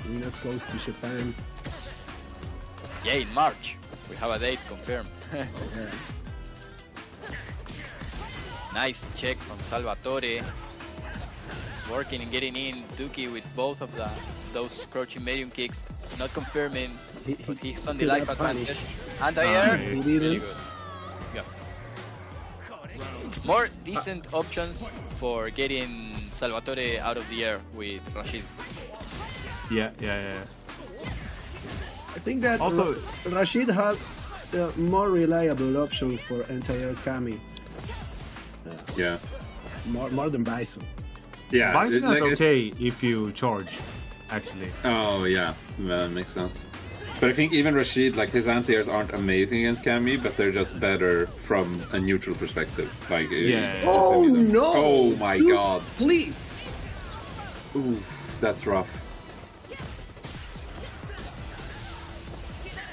Venus goes to Japan. Yeah, in March. We have a date confirmed. Nice check from Salvatore. Working and getting in. Dookie with both of those crouching medium kicks. Not confirming, but he's on the life advantage. Anti-air. Really good. Yeah. More decent options for getting Salvatore out of the air with Rashid. Yeah. I think that also Rashid has more reliable options for anti-air Kami. More than Bison. Yeah, Bison is okay if you charge, actually. Oh yeah, that makes sense. But I think even Rashid, like his anti-airs aren't amazing against Cammy, but they're just better from a neutral perspective. Like, oh no! Oh my god! Please! Ooh, that's rough.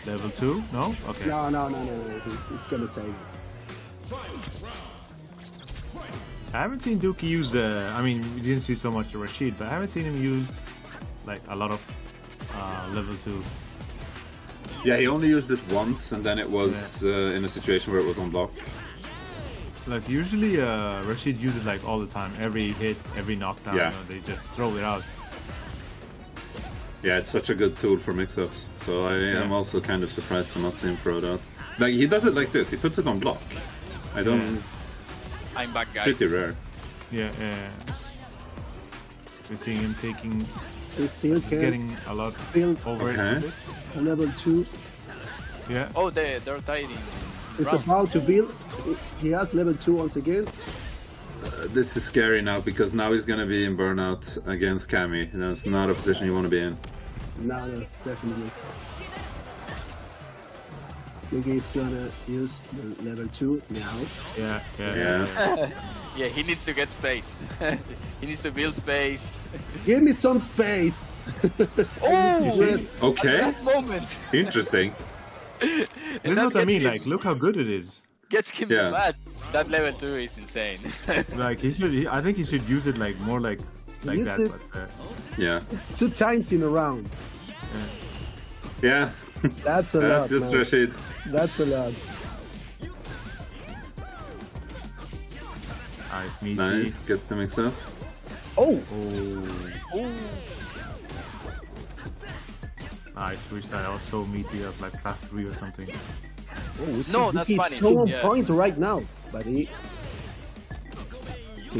Level 2? No? Okay. No. He's gonna save it. I haven't seen Dookie use the. I mean, we didn't see so much of Rashid, but I haven't seen him use like a lot of level 2. Yeah, he only used it once, and then it was in a situation where it was on block. Like usually, Rashid uses like all the time. Every hit, every knockdown, Yeah. you know, they just throw it out. Yeah, it's such a good tool for mix-ups. So I am also kind of surprised to not see him throw it out. Like, he does it like this. He puts it on block. I don't... I'm back, It's guys. pretty rare. Yeah, we're seeing him taking, He still can getting a lot build over it. Okay. a level 2. Yeah. Oh, they're tied in. He's round. about to build. He has level 2 once again. This is scary now, because now he's gonna be in burnout against Cammy. And that's not a position you want to be in. No, definitely. He's gonna use the level 2 now. Yeah. Yeah, he needs to get space. He needs to build space. Give me some space. Oh! Okay. At last moment. Interesting. This is what I mean. Like, look how good it is. Gets him Yeah. mad. That level 2 is insane. Like, he should. I think he should use it like more like Use that. it. But, Yeah. 2 times in a round. Yeah. That's a lot, That's man. Rashid. That's a lot. nice, meaty. Nice. Gets the mix up. Oh! Nice. Wish that also meaty up like class 3 or something. Oh, No, that's he's funny. so on Yeah. point right now, but he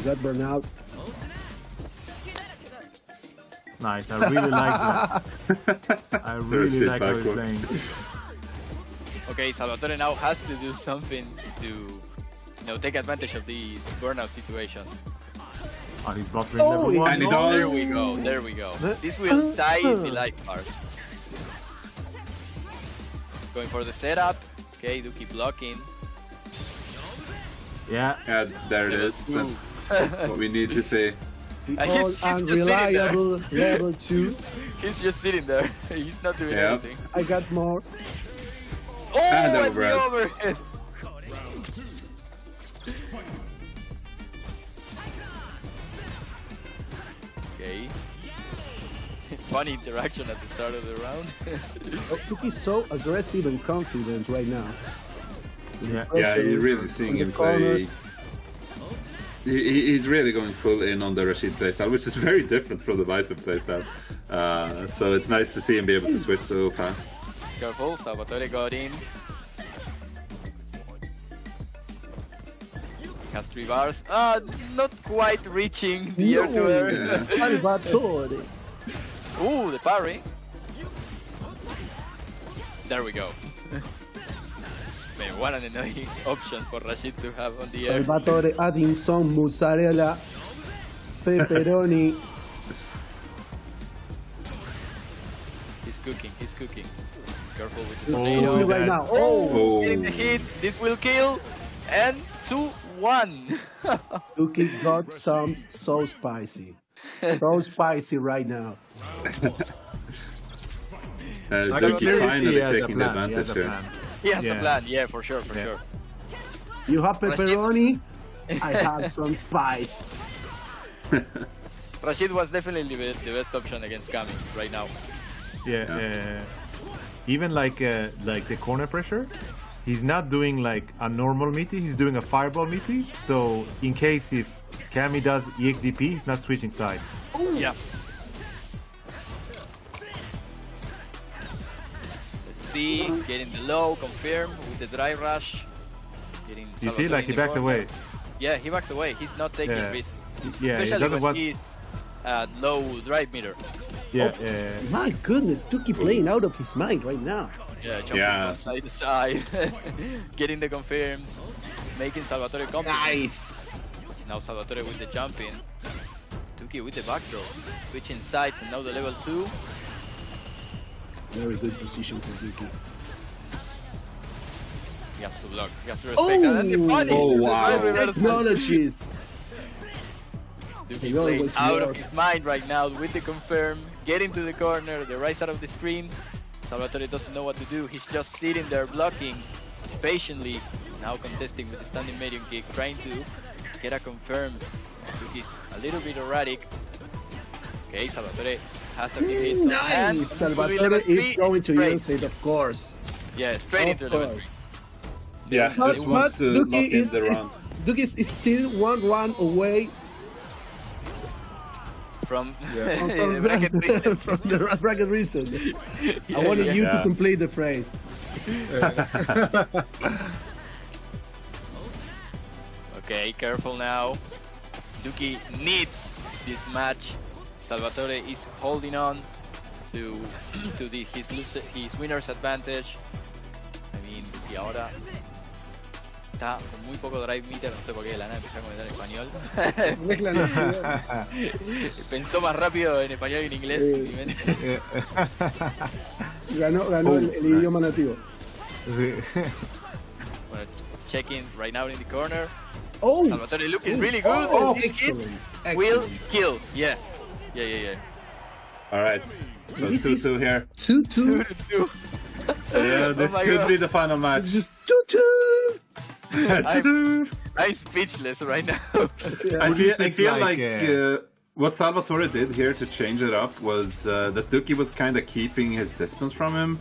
got burned out. Nice. I really like that. I really Rashid like how he's backward. playing. Okay, Salvatore now has to do something to, take advantage of this burnout situation. Oh, he's buffering Oh, level 1. and he Oh, does. there we go, there we go. This will tie the light part. Going for the setup. Okay, Duki blocking. Yeah. Yeah, there it is. That's what we need to see. The And all he's just sitting there. unreliable level 2. He's just sitting there. He's not doing Yeah. anything. I got more. Oh, And and overhead. the overhead. Okay. Funny interaction at the start of the round. He's so aggressive and confident right now. Yeah. Yeah, you're really seeing On the him corner. play. He's really going full in on the Rashid playstyle, which is very different from the Bison playstyle. So it's nice to see him be able to switch so fast. Careful, Salvatore got in. Has 3 bars. Not quite reaching the air to air. Salvatore. Ooh, the parry. There we go. Man, what an annoying option for Rashid to have on the air. Salvatore adding some mozzarella, pepperoni. He's cooking. Careful with the He's potato. cooking right now. Oh, getting the hit. This will kill. And 2-1. Duki got some so spicy. So spicy right now. Duki finally taking the advantage here. He has a plan, yeah, for sure. You have pepperoni? I have some spice. Rashid was definitely the best option against Kami right now. Yeah. Even like the corner pressure, he's not doing like a normal meaty, he's doing a fireball meaty. So in case if Cammy does EXDP, he's not switching sides. Yeah. Let's see, getting the low, confirm with the dry rush. Getting You see, Salvatore like in he the backs corner. away. Yeah, he backs away. He's not taking Yeah. risks. Yeah, he Especially doesn't when want. he's at low drive meter. Yeah, My goodness, Duki playing out of his mind right now. Yeah, jumping from side to side. Getting the confirms. Making Salvatore confident. Nice. Now Salvatore with the jumping. Duki with the back throw. Switching sides and now the level 2. Very good position for Duki. He has to block. He has to respect that. And the punish. Oh, The wow. reverse Technologies. Duki He playing always out of works. his mind right now with the confirm. Getting to the corner, the right side of the screen. Salvatore doesn't know what to do. He's just sitting there blocking patiently. Now contesting with the standing medium kick, trying to get a confirm. Duki's a little bit erratic. Okay, Salvatore has a few hits on hand. Nice. Will be Salvatore level is 3. going to Straight. use it, of course. Yeah, straight Of into level 3. course. Yeah, But, just wants to lock in the round. Duki is still 1 round away. from From bracket reason. from the bracket reason. I wanted you to complete the phrase. Okay, careful now. Duki needs this match. Salvatore is holding on to his winner's advantage. I mean, y ahora está con muy poco drive meter, no sé por qué de la nada empezó a comentar en español. Pensó más rápido en español y en inglés. Ganó el idioma nativo. Bueno, checking right now in the corner. Oh! Salvatore looking really good. This hit will kill. Yeah. All right. So 2-2 here. 2-2. Yeah, this could be the final match. 2-2. I'm speechless right now. I feel like what Salvatore did here to change it up was that Duki was kind of keeping his distance from him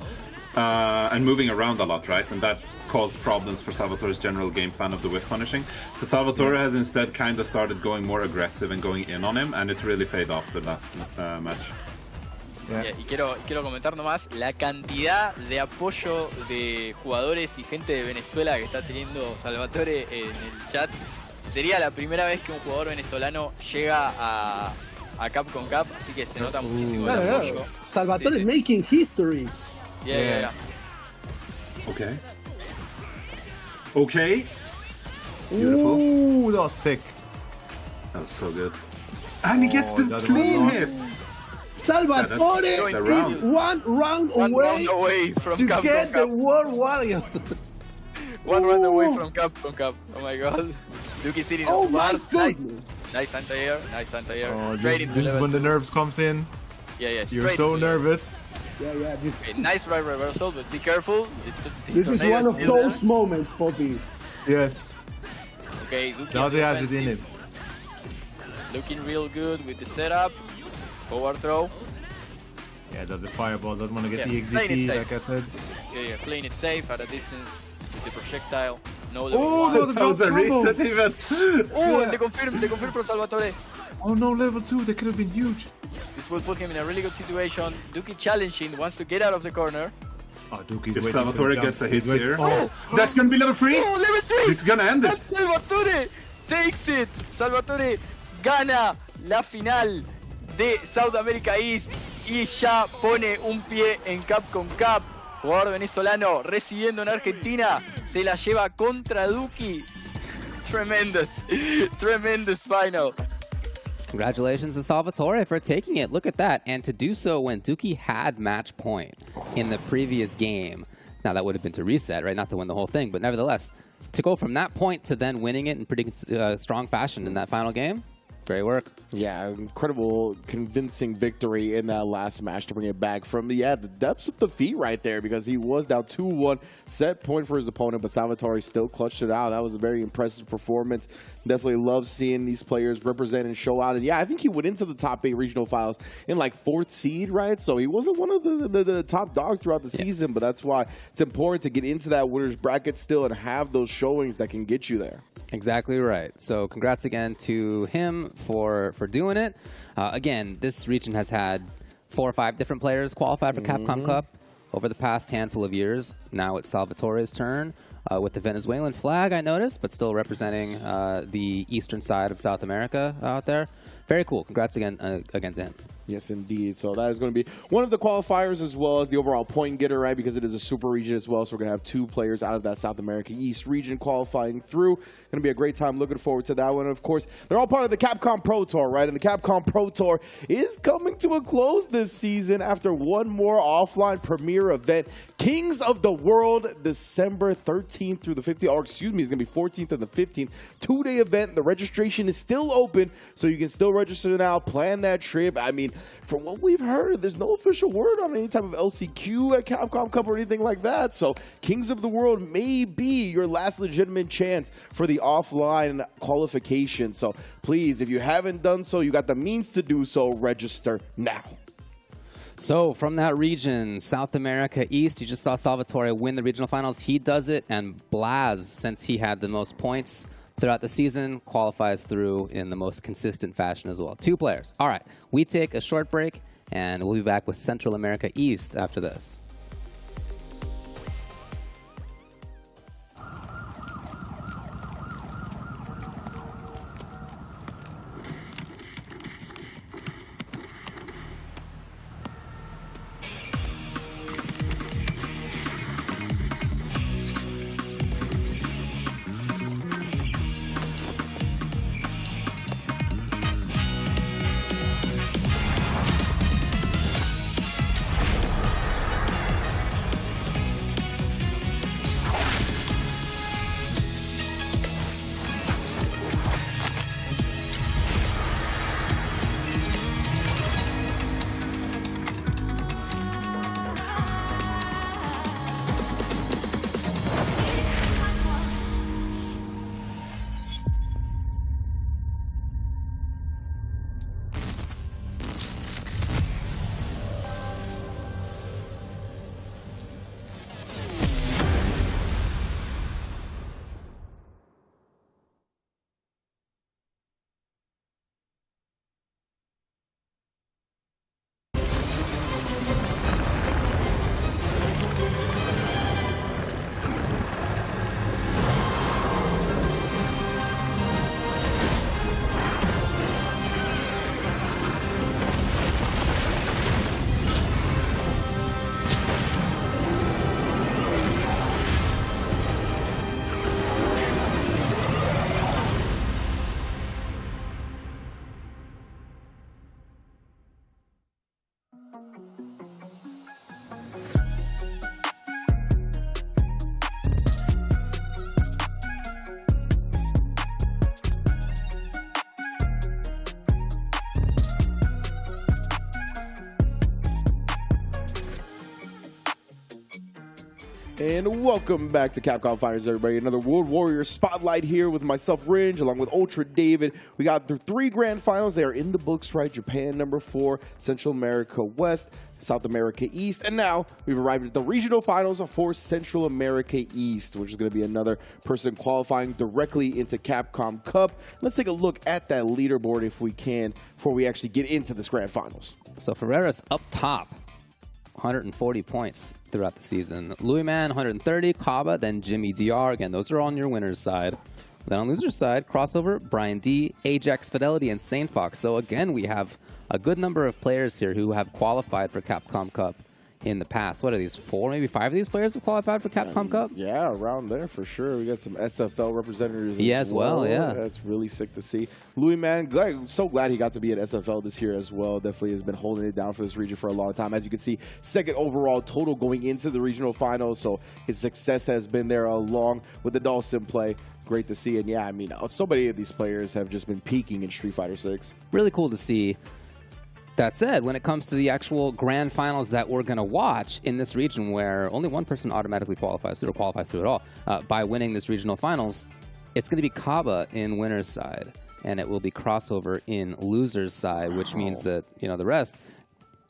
and moving around a lot, right? And that caused problems for Salvatore's general game plan of the whip punishing. So Salvatore has instead kind of started going more aggressive and going in on him, and it's really paid off the last match. Y quiero comentar nomás la cantidad de apoyo de jugadores y gente de Venezuela que está teniendo Salvatore en el chat. Sería la primera vez que un jugador venezolano llega a Capcom Cup, así que se nota muchísimo el apoyo. Salvatore making history. Yeah. Okay. Beautiful. Ooh, that was sick. That was so good. And he gets the clean hit. Salvatore is one round away from to Capcom get Cup. the World Warrior. One round away from Capcom Cup. Oh my god. Duki sitting on the bar. Nice anti-air. Oh, Straight into this is level when the 2. nerves comes in. Yeah. You're so nervous. Yeah. Okay, nice right reversal, but be careful. This is one of those moments, Poppy. Yes. Okay, Duki Now they have it in it. looking real good with the setup. Forward throw. Yeah, does the fireball, doesn't want to get Yeah, the playing it XDP, safe. like I said. Yeah, playing it safe at a distance with the projectile. No Oh, level 1. that was a reset even. Oh, and the confirm for Salvatore. Oh no, level 2, that could have been huge. This will put him in a really good situation. Duki challenging, wants to get out of the corner. Oh, Duki's If waiting Salvatore for the gets a jump. hit He's waiting- here, Oh. that's gonna be level 3. Oh, level 3! He's gonna end it. Salvatore takes it. Salvatore gana la final de South America East y ya pone un pie en Capcom Cup. Jugador venezolano recibiendo en Argentina, se la lleva contra Duki. Tremendous final. Congratulations to Salvatore for taking it. Look at that. And to do so when Duki had match point in the previous game. Now, that would have been to reset, right? Not to win the whole thing. But nevertheless, to go from that point to then winning it in pretty strong fashion in that final game, great work. Yeah, incredible, convincing victory in that last match to bring it back from, the depths of defeat right there, because he was down 2-1, set point for his opponent, but Salvatore still clutched it out. That was a very impressive performance. Definitely love seeing these players represent and show out. And yeah, I think he went into the top 8 regional finals in like 4th seed, right? So he wasn't one of the top dogs throughout the season, but that's why it's important to get into that winner's bracket still and have those showings that can get you there. Exactly right. So congrats again to him for doing it. Again, this region has had 4 or 5 different players qualify for Capcom Cup over the past handful of years. Now it's Salvatore's turn with the Venezuelan flag, I noticed, but still representing the eastern side of South America out there. Very cool. Congrats again to him. Yes, indeed. So that is going to be one of the qualifiers as well as the overall point getter, right? Because it is a super region as well. So we're going to have 2 players out of that South America East region qualifying through. Going to be a great time. Looking forward to that one. Of course, they're all part of the Capcom Pro Tour, right? And the Capcom Pro Tour is coming to a close this season after one more offline premiere event. Kings of the World, December 13th through the 15th. Or excuse me, it's going to be 14th and the 15th. 2-day event. The registration is still open, so you can still register now. Plan that trip. I mean, from what we've heard, there's no official word on any type of LCQ at Capcom Cup or anything like that. So Kings of the World may be your last legitimate chance for the offline qualification. So please, if you haven't done so, you got the means to do so, register now. So from that region, South America East, you just saw Salvatore win the regional finals. He does it, and Blaz, since he had the most points throughout the season, qualifies through in the most consistent fashion as well. 2 players. All right, we take a short break, and we'll be back with Central America East after this. And welcome back to Capcom Fighters, everybody. Another World Warrior Spotlight here with myself, Rynge, along with Ultra David. We got the 3 grand finals. They are in the books, right? Japan number 4, Central America West, South America East, and now we've arrived at the regional finals for Central America East, which is going to be another person qualifying directly into Capcom Cup. Let's take a look at that leaderboard if we can before we actually get into this grand finals. So Ferreira's up top. 140 points throughout the season. Louis Man, 130. Kaba, then Jimmy DR. Again, those are on your winner's side. Then on loser's side, Crossover, Brian D, Ajax Fidelity, and Saint Fox. So again, we have a good number of players here who have qualified for Capcom Cup in the past. What are these, 4, maybe 5 of these players have qualified for Capcom Cup? Yeah, around there for sure. We got some SFL representatives as well. Yeah. That's really sick to see. Louis, man, so glad he got to be at SFL this year as well. Definitely has been holding it down for this region for a long time. As you can see, 2nd overall total going into the regional finals. So his success has been there along with the Dawson play. Great to see. And yeah, I mean, so many of these players have just been peaking in Street Fighter 6. Really cool to see. That said, when it comes to the actual grand finals that we're going to watch in this region where only one person automatically qualifies through or qualifies through at all by winning this regional finals, it's going to be Kaba in winner's side, and it will be Crossover in loser's side, which means that, you know, the rest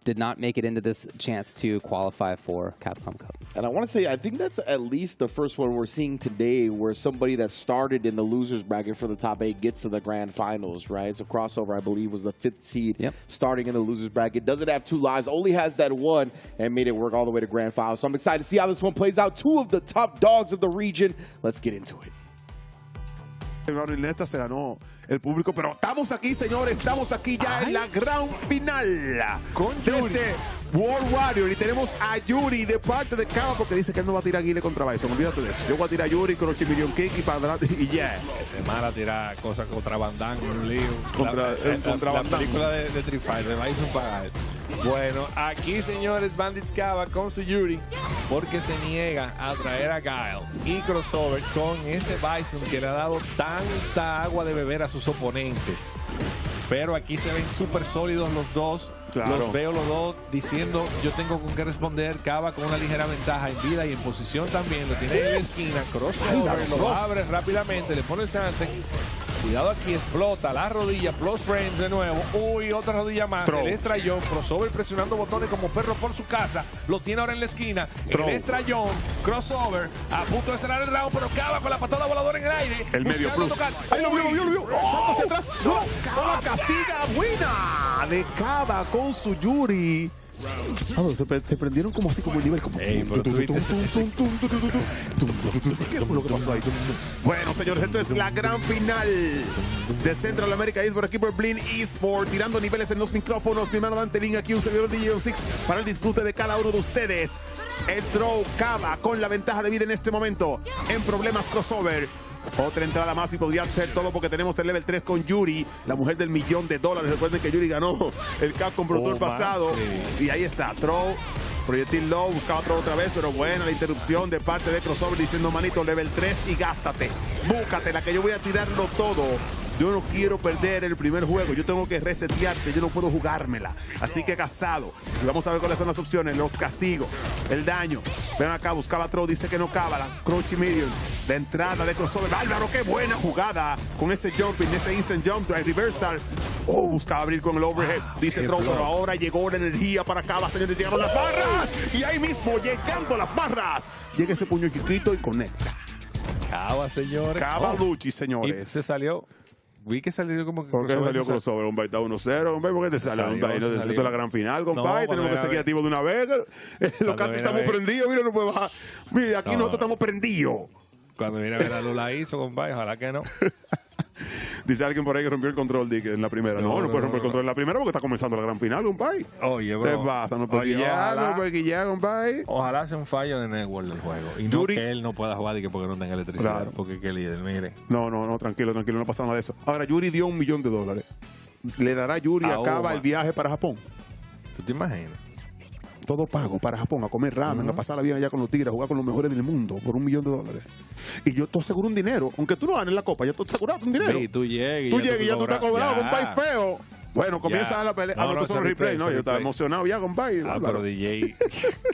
did not make it into this chance to qualify for Capcom Cup. And I want to say, I think that's at least the first one we're seeing today where somebody that started in the losers bracket for the top 8 gets to the grand finals, right? So Crossover, I believe, was the 5th seed starting in the losers bracket. Doesn't have 2 lives, only has that 1 and made it work all the way to grand finals. So I'm excited to see how this one plays out. 2 of the top dogs of the region. Let's get into it. Ernesta se ganó el público, pero estamos aquí, señores, estamos aquí ya en la gran final de este World Warrior y tenemos a Yuri de parte de Kaba porque dice que él no va a tirar Guile contra Bison. Olvídate de eso. Yo voy a tirar a Yuri con los Chimillion King y para adelante y ya. Se mala tirar cosas contra Van Damme, un lío. Contra la película de Street Fighter, de Bison para él. Bueno, aquí, señores, Bandits Kaba con su Yuri porque se niega a traer a Guile y Crossover con ese Bison que le ha dado tanta agua de beber a sus oponentes. Pero aquí se ven súper sólidos los dos. Claro. Los veo los dos diciendo yo tengo con qué responder. Kaba con una ligera ventaja en vida y en posición también. Lo tiene en la esquina. Crossover lo abre rápidamente, le pone el Santex. Cuidado aquí, explota la rodilla, plus frames de nuevo. Uy, otra rodilla más. Throw. El estrellón, crossover presionando botones como perro por su casa. Lo tiene ahora en la esquina. Throw. El estrellón, crossover, a punto de cerrar el round, pero acaba con la patada voladora en el aire. El medio buscando plus. tocar. Ahí lo vio, lo vio. Salta hacia atrás. No, Cava. castiga buena de Cava con su Yuri. Se prendieron como así, como el nivel. Como... ¿Qué fue lo que pasó ahí? Bueno, señores, esto es la gran final de Central America Esports, aquí por Blin Esports, tirando niveles en los micrófonos. Mi hermano Dante Lin, aquí un servidor de DJ6 para el disfrute de cada uno de ustedes. El throw, Cava con la ventaja de vida en este momento. En problemas crossover. Otra entrada más y podría ser todo porque tenemos el level 3 con Yuri, la mujer del $1.000.000. Recuerden que Yuri ganó el Capcom Pro Tour pasado. Y ahí está, throw, proyectil low, buscaba throw otra vez, pero buena la interrupción de parte de Crossover diciendo, manito, level 3 y gástate. Búscate la que yo voy a tirarlo todo. Yo no quiero perder el primer juego. Yo tengo que resetearte. Yo no puedo jugármela. Así que gastado. Y vamos a ver cuáles son las opciones. Los castigos. El daño. Ven acá. Buscaba throw. Dice que no cábala. Crouch medium. De entrada de crossover. ¡Álvaro! ¡Qué buena jugada! Con ese jumping. Ese instant jump drive reversal. Oh, buscaba abrir con el overhead. Dice throw. Pero ahora llegó la energía para acá. Señores, llegaron las barras. Y ahí mismo, llegando las barras. Llega ese puño chiquito y conecta. Cava, señores. Cava Luchi, señores. Y se salió. Vi que salió como que ¿Por qué salió crossover? Un está 1-0, compadre. ¿Por qué te salió? Esto es la gran final, compadre. Tenemos que seguir activos de una vez. Los cantos estamos prendidos. Mira, no puede bajar. Mira, aquí nosotros estamos prendidos. Cuando viene a ver a Lula hizo, compadre. Ojalá que no. Dice alguien por ahí que rompió el control en la primera. No puede romper el control en la primera porque está comenzando la gran final, compadre. Oye, bro. ¿Qué pasa? No puede guillar, compadre. Ojalá sea un fallo de network del juego. Y no que él no pueda jugar porque no tenga electricidad. Claro. Porque qué líder, mire. No, tranquilo, no pasa nada de eso. Ahora, Yuri dio $1 millón. ¿Le dará Yuri a Cava el viaje para Japón? ¿Tú te imaginas? Todo pago para Japón, a comer ramen, a pasar la vida allá con los tigres, a jugar con los mejores del mundo por $1 millón. Y yo estoy seguro un dinero, aunque tú no ganes la copa, ya tú asegurado un dinero. Sí, tú llegues y ya tú estás cobrado, compadre, feo. Bueno, comienza la pelea. No, son los replays, ¿no? Yo estaba emocionado ya, compadre. Pero DJ,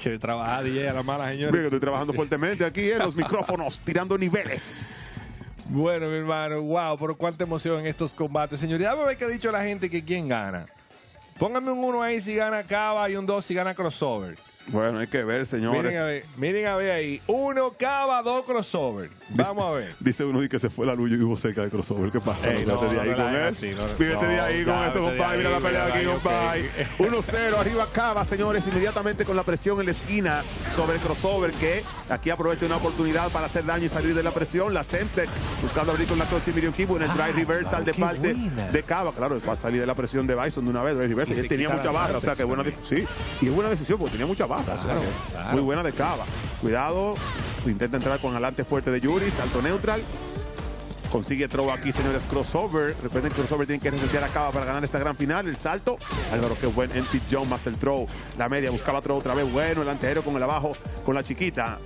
quiere trabajar DJ a la mala, señora. Mira que estoy trabajando fuertemente aquí en los micrófonos, tirando niveles. Bueno, mi hermano, wow, pero cuánta emoción en estos combates, señor. Ya me ve que ha dicho la gente que quién gana. Póngame un 1 ahí si gana Cava y un 2 si gana crossover. Bueno, hay que ver, señores. Miren a ver ahí. 1 Cava, 2 crossover. Vamos a ver. Dice uno que se fue la luz y vivo cerca de crossover. ¿Qué pasa? Vívete de ahí con él. Vívete de ahí con eso, compadre. Mira la pelea aquí, compadre. 1-0, arriba Cava, señores. Inmediatamente con la presión en la esquina sobre el crossover, que aquí aprovecha una oportunidad para hacer daño y salir de la presión. La Semtex buscando abrir con la Clutch y Medium Kibo en el drive reversal de parte de Cava. Claro, es para salir de la presión de Bison de una vez. Drive reversal. Él tenía mucha barra, o sea que buena decisión. Sí, y es buena decisión porque tenía mucha barra. Claro. Muy buena de Cava. Cuidado. Intenta entrar con adelante fuerte de Yuri. Salto neutral. Consigue throw aquí, señores. Crossover. Recuerden que crossover tiene que resetear a Cava para ganar esta gran final. El salto. Álvaro, qué buen empty jump más el throw. La media buscaba throw otra vez. Bueno, el anteaéreo con el abajo. Con la chiquita.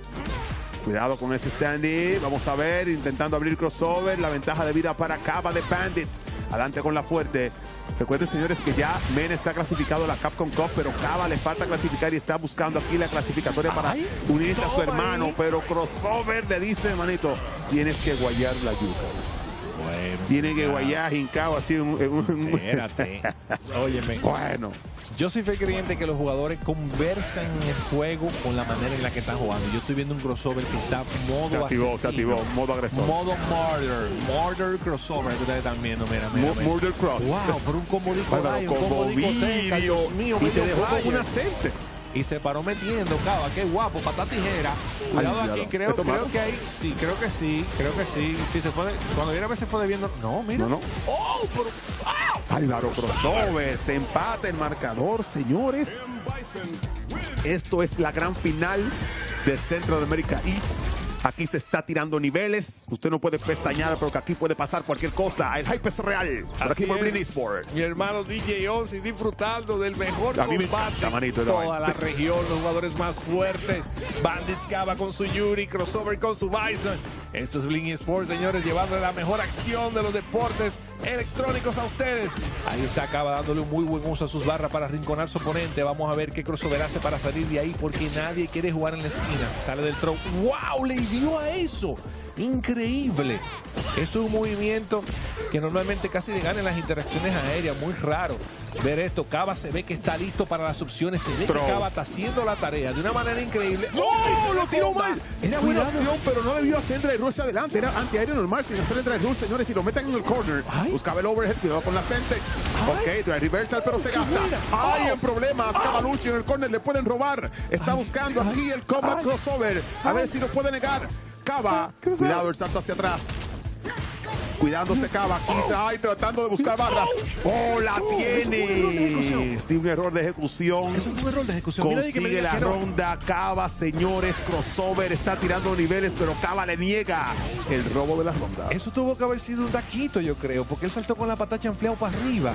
Cuidado con ese standing. Vamos a ver. Intentando abrir crossover. La ventaja de vida para Cava de Bandits. Adelante con la fuerte. Recuerden, señores, que ya Men está clasificado a la Capcom Cup, pero Cava le falta clasificar y está buscando aquí la clasificatoria para unirse a su hermano. Pero Crossover le dice, manito, tienes que guayar la yuca. Bueno, tiene que guayar hincado así. Espérate. Óyeme. Bueno. Yo soy fiel creyente que los jugadores conversan en el juego con la manera en la que están jugando. Yo estoy viendo un crossover que está modo asesino. Se activó, modo agresor. Modo murder crossover que ustedes están viendo, mira. Murder cross. Wow, por un combo dico un combo video. Dios mío, y te dejó con una Celtex. Y se paró metiendo, Cava, qué guapo, patata tijera. Cuidado aquí, creo que ahí, sí, creo que sí. Sí, se fue, cuando viene a ver se fue debiendo. No, mira. No. Oh, pero, Álvaro Crossover, se empata el marcador, señores. Esto es la gran final de Central America East. Aquí se está tirando niveles. Usted no puede pestañear porque aquí puede pasar cualquier cosa. El hype es real. Por aquí por Blin Esports. Mi hermano DJ 11 disfrutando del mejor a mí me combate encanta, manito, de toda la región. Los jugadores más fuertes. Bandits Cava con su Yuri, Crossover con su Bison. Esto es Blin Esports, señores, llevando la mejor acción de los deportes electrónicos a ustedes. Ahí está Cava dándole un muy buen uso a sus barras para rinconar a su oponente. Vamos a ver qué Crossover hace para salir de ahí porque nadie quiere jugar en la esquina. Se sale del throw. ¡Wow! Le dio a eso. increíble. Es un movimiento que normalmente casi le gana en las interacciones aéreas, muy raro ver esto. Cava se ve que está listo para las opciones, se ve que Cava está haciendo la tarea de una manera increíble. ¡No! ¡Lo tiró mal! Era buena Cuidado. opción, pero no debió hacer drive rush adelante. Era antiaéreo normal sin hacer el drive rush, señores. Y lo meten en el corner. Buscaba el overhead, cuidado con la Sentex. Ok, drive reversal, pero se gasta. ¡Ay, en problemas! Cavalucci en el corner, le pueden robar. Está buscando aquí el combat crossover. A ver si lo puede negar. Cava, cuidado el salto hacia atrás. Cuidándose Cava aquí, tratando de buscar barras. ¡Oh, la tiene! Sí, un error de ejecución. Eso fue un error de ejecución. Mira, que me Consigue diga la que no. ronda Cava, señores. Crossover está tirando niveles, pero Cava le niega el robo de la ronda. Eso tuvo que haber sido un taquito, yo creo, porque él saltó con la pata chanfleado para arriba.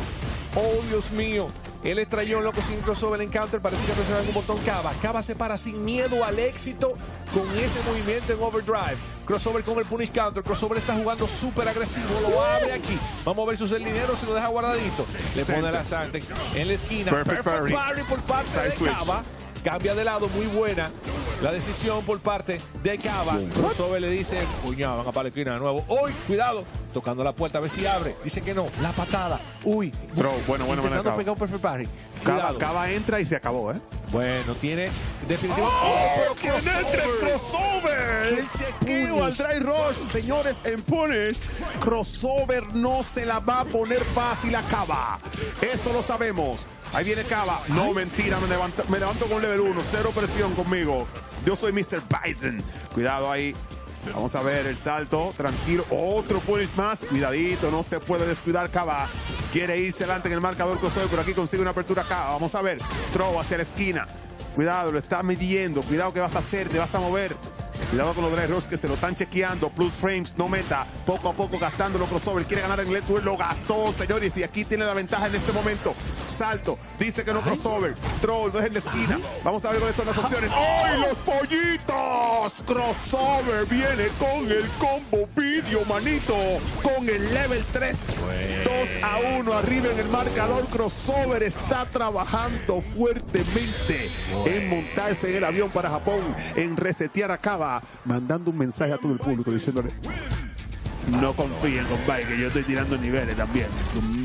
Oh, Dios mío. Él extrayó un loco sin crossover en counter. Parece que presionó algún botón Cava. Cava se para sin miedo al éxito con ese movimiento en overdrive. Crossover con el punish counter. Crossover está jugando súper agresivo. Lo abre aquí. Vamos a ver si el dinero se lo deja guardadito. Le pone la Santex en la esquina. Perfect parry. Parry por parte Side de switch. Cava. Cambia de lado, muy buena la decisión por parte de Cava. Crossover le dice, puñado, van a para la esquina de nuevo. ¡Uy, cuidado! Tocando la puerta, a ver si abre. Dice que no, la patada. ¡Uy! Throw, bueno, intentando Cava. pegar un perfect parry. Cuidado. Cava entra y se acabó, ¿eh? Bueno, tiene definitivamente. ¡Oh, pero quieren el 3 crossover! El chequeo al dry rush, señores, en punish. Crossover no se la va a poner fácil a Cava. Eso lo sabemos. Ahí viene Cava. No, mentira, me levanto con level 1. Cero presión conmigo. Yo soy Mr. Bison. Cuidado ahí. Vamos a ver el salto. Tranquilo. Otro punish más. Cuidadito, no se puede descuidar Cava. Quiere irse adelante en el marcador crossover, pero aquí consigue una apertura Cava. Vamos a ver. Throw hacia la esquina. Cuidado, lo está midiendo. Cuidado, ¿qué vas a hacer? Te vas a mover. Cuidado con los drive rush que se lo están chequeando. Plus frames, no meta. Poco a poco gastando los crossover. Quiere ganar en el tour. Lo gastó, señores. Y aquí tiene la ventaja en este momento. Salto. Dice que no crossover. Troll, no es en la esquina. Vamos a ver cuáles son las opciones. ¡Ay, los pollitos! Crossover viene con el combo video, manito. Con el level 3. 2-1 arriba en el marcador. Crossover está trabajando fuertemente en montarse en el avión para Japón. En resetear a Cava. Mandando un mensaje a todo el público diciéndole: no confíen, compadre, que yo estoy tirando niveles también.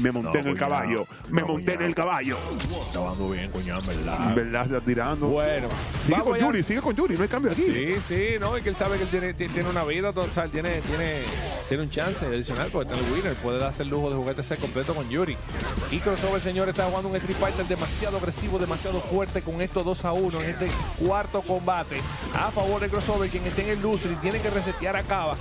Me monté en el caballo. Me monté en el caballo. Está jugando bien, coño, en verdad. En verdad se está tirando. Bueno, sigue con Yuri, sigue con Yuri, no hay cambio aquí. Sí, sí, no, es que él sabe que él tiene una vida, o sea, tiene un chance adicional porque está en el winner. Puede darse el lujo de jugar set completo con Yuri. Y Crossover, señor, está jugando un Street Fighter demasiado agresivo, demasiado fuerte con estos 2-1 en este cuarto combate. A favor de Crossover, quien esté en el loser y tiene que resetear a Cava.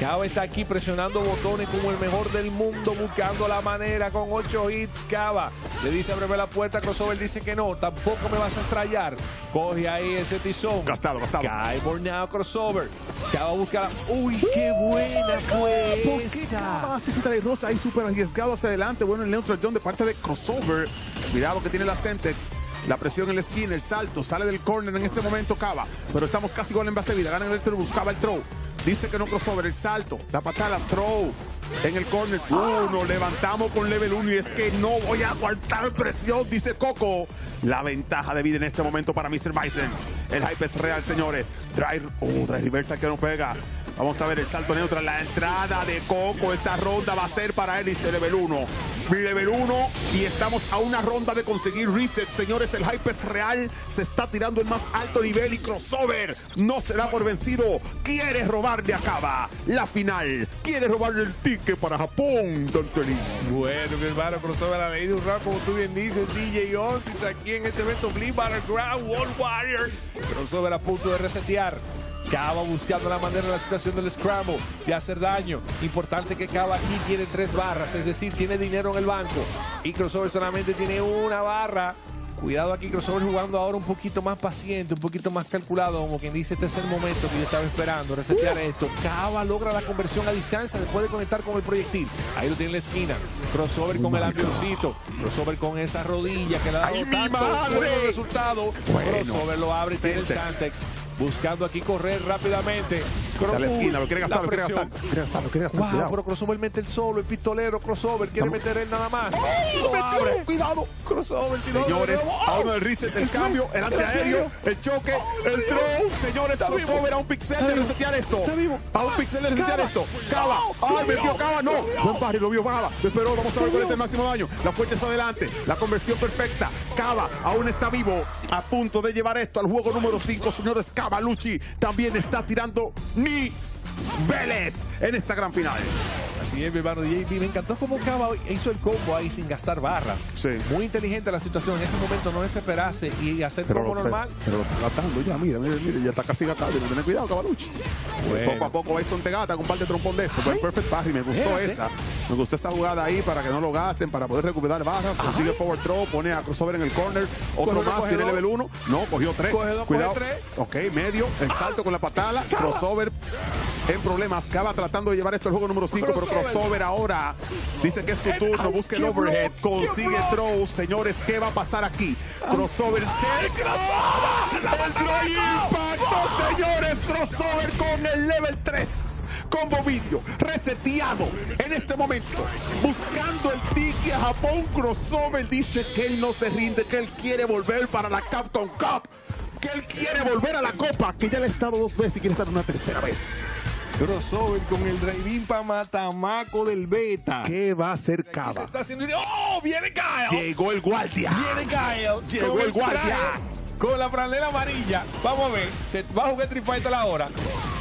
Cava está aquí presionando botones como el mejor del mundo, buscando la manera con 8 hits. Cava le dice abre la puerta, Crossover dice que no, tampoco me vas a estrellar. Coge ahí ese tizón. Gastado. Cae borneado Crossover. Cava busca la... ¡Uy, qué buena fue ¿Por qué esa! Cava hace ese trae rosa ahí súper arriesgado hacia adelante? Bueno, el neutral jump de parte de Crossover. Cuidado que tiene la Sentex. La presión en la esquina, el salto, sale del corner en este momento Cava. Pero estamos casi igual en base de vida. Gana el electro, buscaba el throw. Dice que no Crossover, el salto, la patada, throw. En el corner, nos levantamos con level 1 y es que no voy a aguantar presión, dice Coco. La ventaja de vida en este momento para Mr. Bison. El hype es real, señores. Drive reversal que no pega. Vamos a ver el salto neutral, la entrada de Coco. Esta ronda va a ser para él, dice level 1. Level 1 y estamos a una ronda de conseguir reset, señores. El hype es real, se está tirando el más alto nivel y Crossover no se da por vencido. Quiere robarle a Cava la final, quiere robarle el ticket para Japón, Danteli. Bueno, mi hermano, Crossover ha leído un rap, como tú bien dices, DJ Onsis aquí en este evento Bleed Battleground World Warrior. Crossover a punto de resetear. Cava buscando la manera en la situación del scramble de hacer daño. Importante que Cava aquí tiene 3 barras, es decir, tiene dinero en el banco. Y Crossover solamente tiene una barra. Cuidado aquí, Crossover jugando ahora un poquito más paciente, un poquito más calculado, como quien dice, este es el momento que yo estaba esperando, resetear esto. Cava logra la conversión a distancia después de conectar con el proyectil. Ahí lo tiene en la esquina. Crossover con el avioncito. Crossover con esa rodilla que le ha dado tanto buen resultado. Crossover lo abre y tiene el Santex. Buscando aquí correr rápidamente. A la esquina, lo quiere gastar, lo quiere gastar. Lo quiere gastar, Wow, cuidado. pero Crossover mete el solo, el pistolero, Crossover quiere meter él nada más. Lo abre, cuidado. Crossover, Señores, a uno del reset, el cambio, el antiaéreo, el choque, el throw. Señores, Crossover a un pixel de resetear esto. A un pixel de resetear esto. Cava. ¡Ay, metió Cava! ¡No! Buen parry, lo vio Cava. Esperó, vamos a ver cuál es el máximo daño. La fuerza es adelante. La conversión perfecta. Cava aún está vivo. A punto de llevar esto al juego número 5. Señores, Cavalucci también está tirando ni Vélez en esta gran final. Así es, mi hermano JB. Me encantó cómo Cava hizo el combo ahí sin gastar barras. Sí. Muy inteligente la situación. En ese momento no desesperarse y hacer combo normal. Pero lo está gastando ya, mira, ya está casi gastando. Ten cuidado, Cavalucci. Bueno. Poco a poco Bison te gata con un par de trompón de eso. Buen perfect parry, me gustó esa. Me gustó esa jugada ahí para que no lo gasten, para poder recuperar barras. Consigue forward throw, pone a Crossover en el corner. Otro más, tiene level 1. No, cogió 3. Cuidado. Ok, medio, el salto con la patada. Crossover en problemas. Cava tratando de llevar esto al juego número 5, pero Crossover ahora dice que es su turno. Busca el overhead, consigue throw. Señores, ¿qué va a pasar aquí? Crossover cerca. El throw impacto, señores. Crossover con el level 3. Combo video, reseteado en este momento. Buscando el tiki a Japón. Crossover dice que él no se rinde, que él quiere volver para la Capcom Cup. Que él quiere volver a la Copa, que ya le ha estado 2 veces y quiere estar una tercera vez. Crossover con el drive-in para Matamaco del beta. ¿Qué va a hacer Cava? Está haciendo... ¡Oh! ¡Viene Kyle! Llegó el guardia. ¡Viene Kyle! Llegó el guardia. Con la franela amarilla. Vamos a ver. Se va a jugar Street Fighter ahora.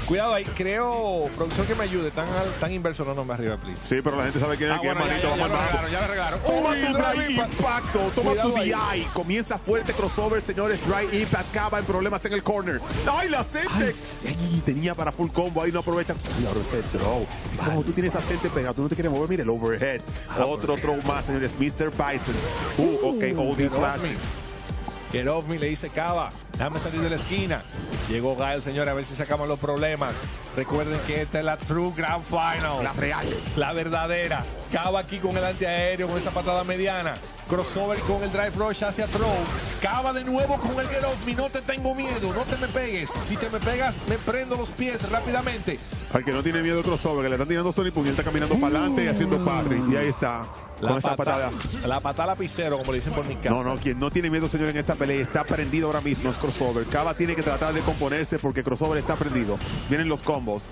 Cuidado ahí. Creo, producción, que me ayude. Tan inverso no me arriba, please. Sí, pero la gente sabe quién es quién, manito. Ya lo arreglaron. Toma Uy, tu Dry Impact. Impacto. Toma Cuidado tu ahí. DI. Comienza fuerte Crossover, señores. Dry Impact. Cava en problemas en el corner. ¡Ay, la Sentex! Ay, tenía para full combo. Ahí no aprovecha. Cuidado ese throw. Como tú tienes a Sentex pegado, tú no te quieres mover. Mire el overhead. Otro throw más, señores. Mr. Bison. Ok, OD Flash. Get off me, le dice Cava. Déjame salir de la esquina. Llegó Gael, señor, a ver si sacamos los problemas. Recuerden que esta es la True Grand Finals. La real. La verdadera. Cava aquí con el antiaéreo, con esa patada mediana. Crossover con el drive rush hacia throw. Cava de nuevo con el get off me. No te tengo miedo, no te me pegues. Si te me pegas, me prendo los pies rápidamente. Al que no tiene miedo Crossover, que le están tirando Sonic Puggy, él está caminando para adelante y haciendo parry. Y ahí está. Con esa patada. La patada lapicero, como le dicen por mi casa. No, quien no tiene miedo, señor, en esta pelea está prendido ahora mismo, es Crossover. Cava tiene que tratar de componerse porque Crossover está prendido. Vienen los combos.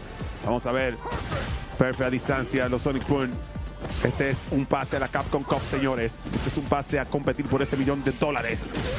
Vamos a ver. Perfect a distancia, los Sonic Boom. Este es un pase a la Capcom Cup, señores. Este es un pase a competir por ese $1 millón.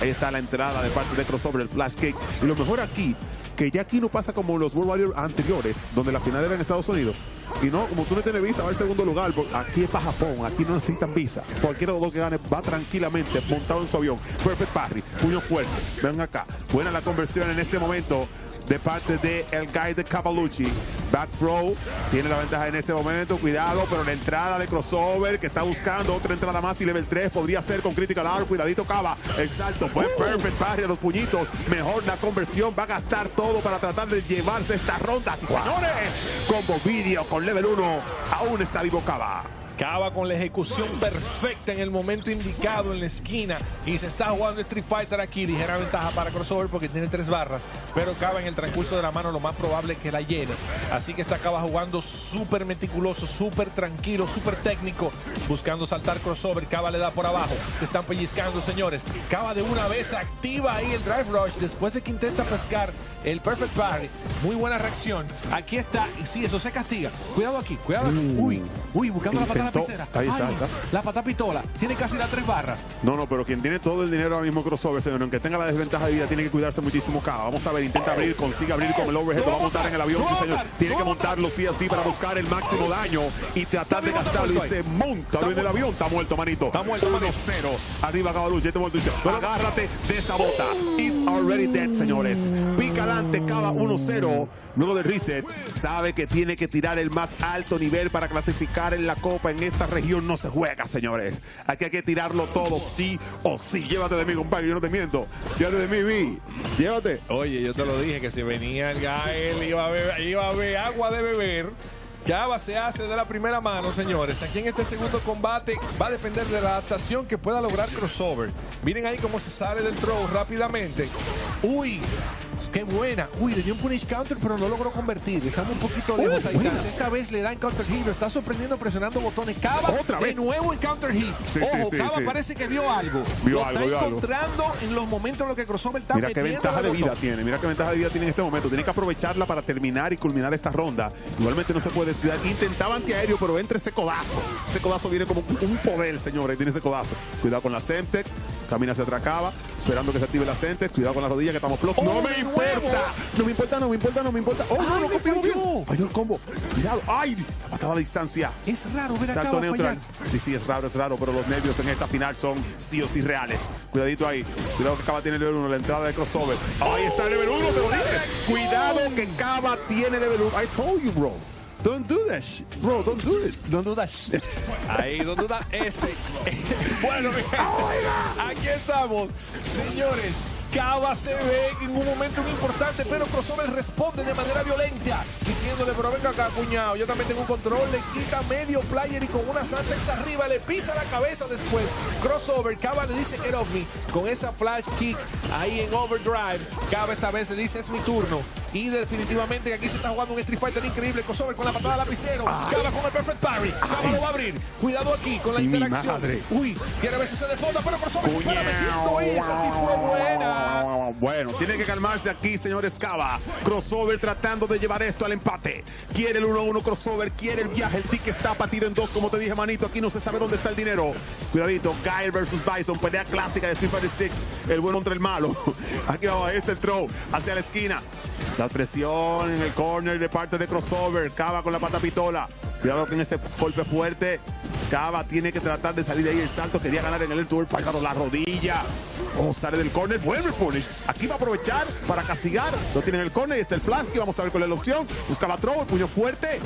Ahí está la entrada de parte de Crossover, el flash kick. Y lo mejor aquí, que ya aquí no pasa como los World Warriors anteriores, donde la final era en Estados Unidos. Y no, como tú no tienes visa, va al segundo lugar. Aquí es para Japón, aquí no necesitan visa. Cualquiera de los dos que gane va tranquilamente montado en su avión. Perfect parry, puño fuerte. Ven acá. Buena la conversión en este momento de parte de el guy de Cavalucci. Back throw, tiene la ventaja en este momento. Cuidado, pero la entrada de Crossover que está buscando otra entrada más y level 3 podría ser con Critical Hour. Cuidadito Cava, el salto, buen perfect parry a los puñitos. Mejor la conversión, va a gastar todo para tratar de llevarse estas rondas. Y señores, combo video con level 1, aún está vivo Cava. Cava con la ejecución perfecta en el momento indicado en la esquina y se está jugando Street Fighter aquí. Ligera ventaja para Crossover porque tiene 3 barras, pero Cava en el transcurso de la mano lo más probable es que la llene. Así que está Cava jugando súper meticuloso, súper tranquilo, súper técnico, buscando saltar Crossover. Cava le da por abajo, se están pellizcando, señores. Cava de una vez activa ahí el drive rush después de que intenta pescar el perfect parry. Muy buena reacción. Aquí está, y sí, eso se castiga. Cuidado aquí, cuidado. Uy, buscando la patada lapicera. Ahí está. La patada pistola. Tiene casi las 3 barras. No, pero quien tiene todo el dinero ahora mismo Crossover, señor, aunque tenga la desventaja de vida, tiene que cuidarse muchísimo Cava. Vamos a ver, intenta abrir, consigue abrir con el overhead, lo va a montar en el avión, sí señor. Tiene que montarlo sí así para buscar el máximo daño y tratar de gastarlo y se monta en el avión. Está muerto, manito. Está muerto, 1-0. Arriba Cavalucci, este muerto dice, agárrate de esa bota. Is already dead, señores. Pica adelante, Cava 1-0. Luego del reset, sabe que tiene que tirar el más alto nivel para clasificar en la Copa. En esta región no se juega, señores. Aquí hay que tirarlo todo, sí o sí. Llévate de mí, compadre, yo no te miento. Llévate de mí, Vi. Llévate. Oye, yo te lo dije que si venía el Gael iba a beber agua de beber. Cava se hace de la primera mano, señores. Aquí en este segundo combate va a depender de la adaptación que pueda lograr Crossover. Miren ahí cómo se sale del throw rápidamente. Uy, ¡Qué buena! Uy, le dio un punish counter, pero no logró convertir. Estamos un poquito lejos a distancia. Esta vez le dan counter hit. Lo está sorprendiendo presionando botones. Cava ¿Otra vez? de nuevo en counter hit. Sí, Ojo, sí, Cava sí. parece que vio algo. Vio lo algo, está vio algo. encontrando en los momentos en los que Crossover está Mira qué metiendo ventaja de el vida botón. tiene, mira qué ventaja de vida tiene en este momento. Tiene que aprovecharla para terminar y culminar esta ronda. Igualmente no se puede descuidar. Intentaba antiaéreo, pero entra ese codazo. Ese codazo viene como un poder, señores. Tiene ese codazo. Cuidado con la Semtex. Camina hacia atrás Cava, esperando que se active la Semtex. Cuidado con la rodilla que estamos plus. No me importa. No me importa, no me importa, no me importa. Oh, no, no, falló el combo. Cuidado. ¡Ay! La patada a distancia. Es raro ver a Salto Cava neutral. fallar. Sí, es raro, pero los nervios en esta final son sí o sí reales. Cuidadito ahí. Cuidado que Cava tiene level 1, la entrada de crossover. Ahí está el level 1, te lo dije. Cuidado que Cava tiene level 1. I told you, bro. Don't do that shit. Bro, don't do it. Don't do that shit. Ahí, don't do that ese. Bueno, mi gente, aquí estamos. Señores, Cava se ve en un momento muy importante, pero Crossover responde de manera violenta, diciéndole, pero venga acá, cuñado, yo también tengo un control, le quita medio player y con una Santex arriba le pisa la cabeza después. Crossover, Cava le dice get off me, con esa flash kick ahí en overdrive. Cava esta vez le dice es mi turno. Y definitivamente aquí se está jugando un Street Fighter increíble. Crossover con la patada de lapicero. Cava con el perfect parry. Cava lo va a abrir. Cuidado aquí con la interacción. Madre. Uy, quiere ver si se defonda, pero Crossover se para metiendo esa. Sí fue buena. Bueno, tiene que calmarse aquí, señores Cava. Crossover tratando de llevar esto al empate. Quiere el 1-1 Crossover, quiere el viaje. El ticket está partido en dos, como te dije, manito. Aquí no se sabe dónde está el dinero. Cuidadito, Guile versus Bison, pelea clásica de Street Fighter 6. El bueno contra el malo. Aquí abajo, ahí está el throw hacia la esquina. La presión en el corner de parte de Crossover. Cava con la pata pistola. Cuidado con ese golpe fuerte. Cava tiene que tratar de salir de ahí el salto. Quería ganar en el tour. Pagado la rodilla. Oh, sale del corner. Vuelve el punish. Aquí va a aprovechar para castigar. Lo tiene en el corner. Y está el flash. Que vamos a ver con la opción. Buscaba throw. El puño fuerte.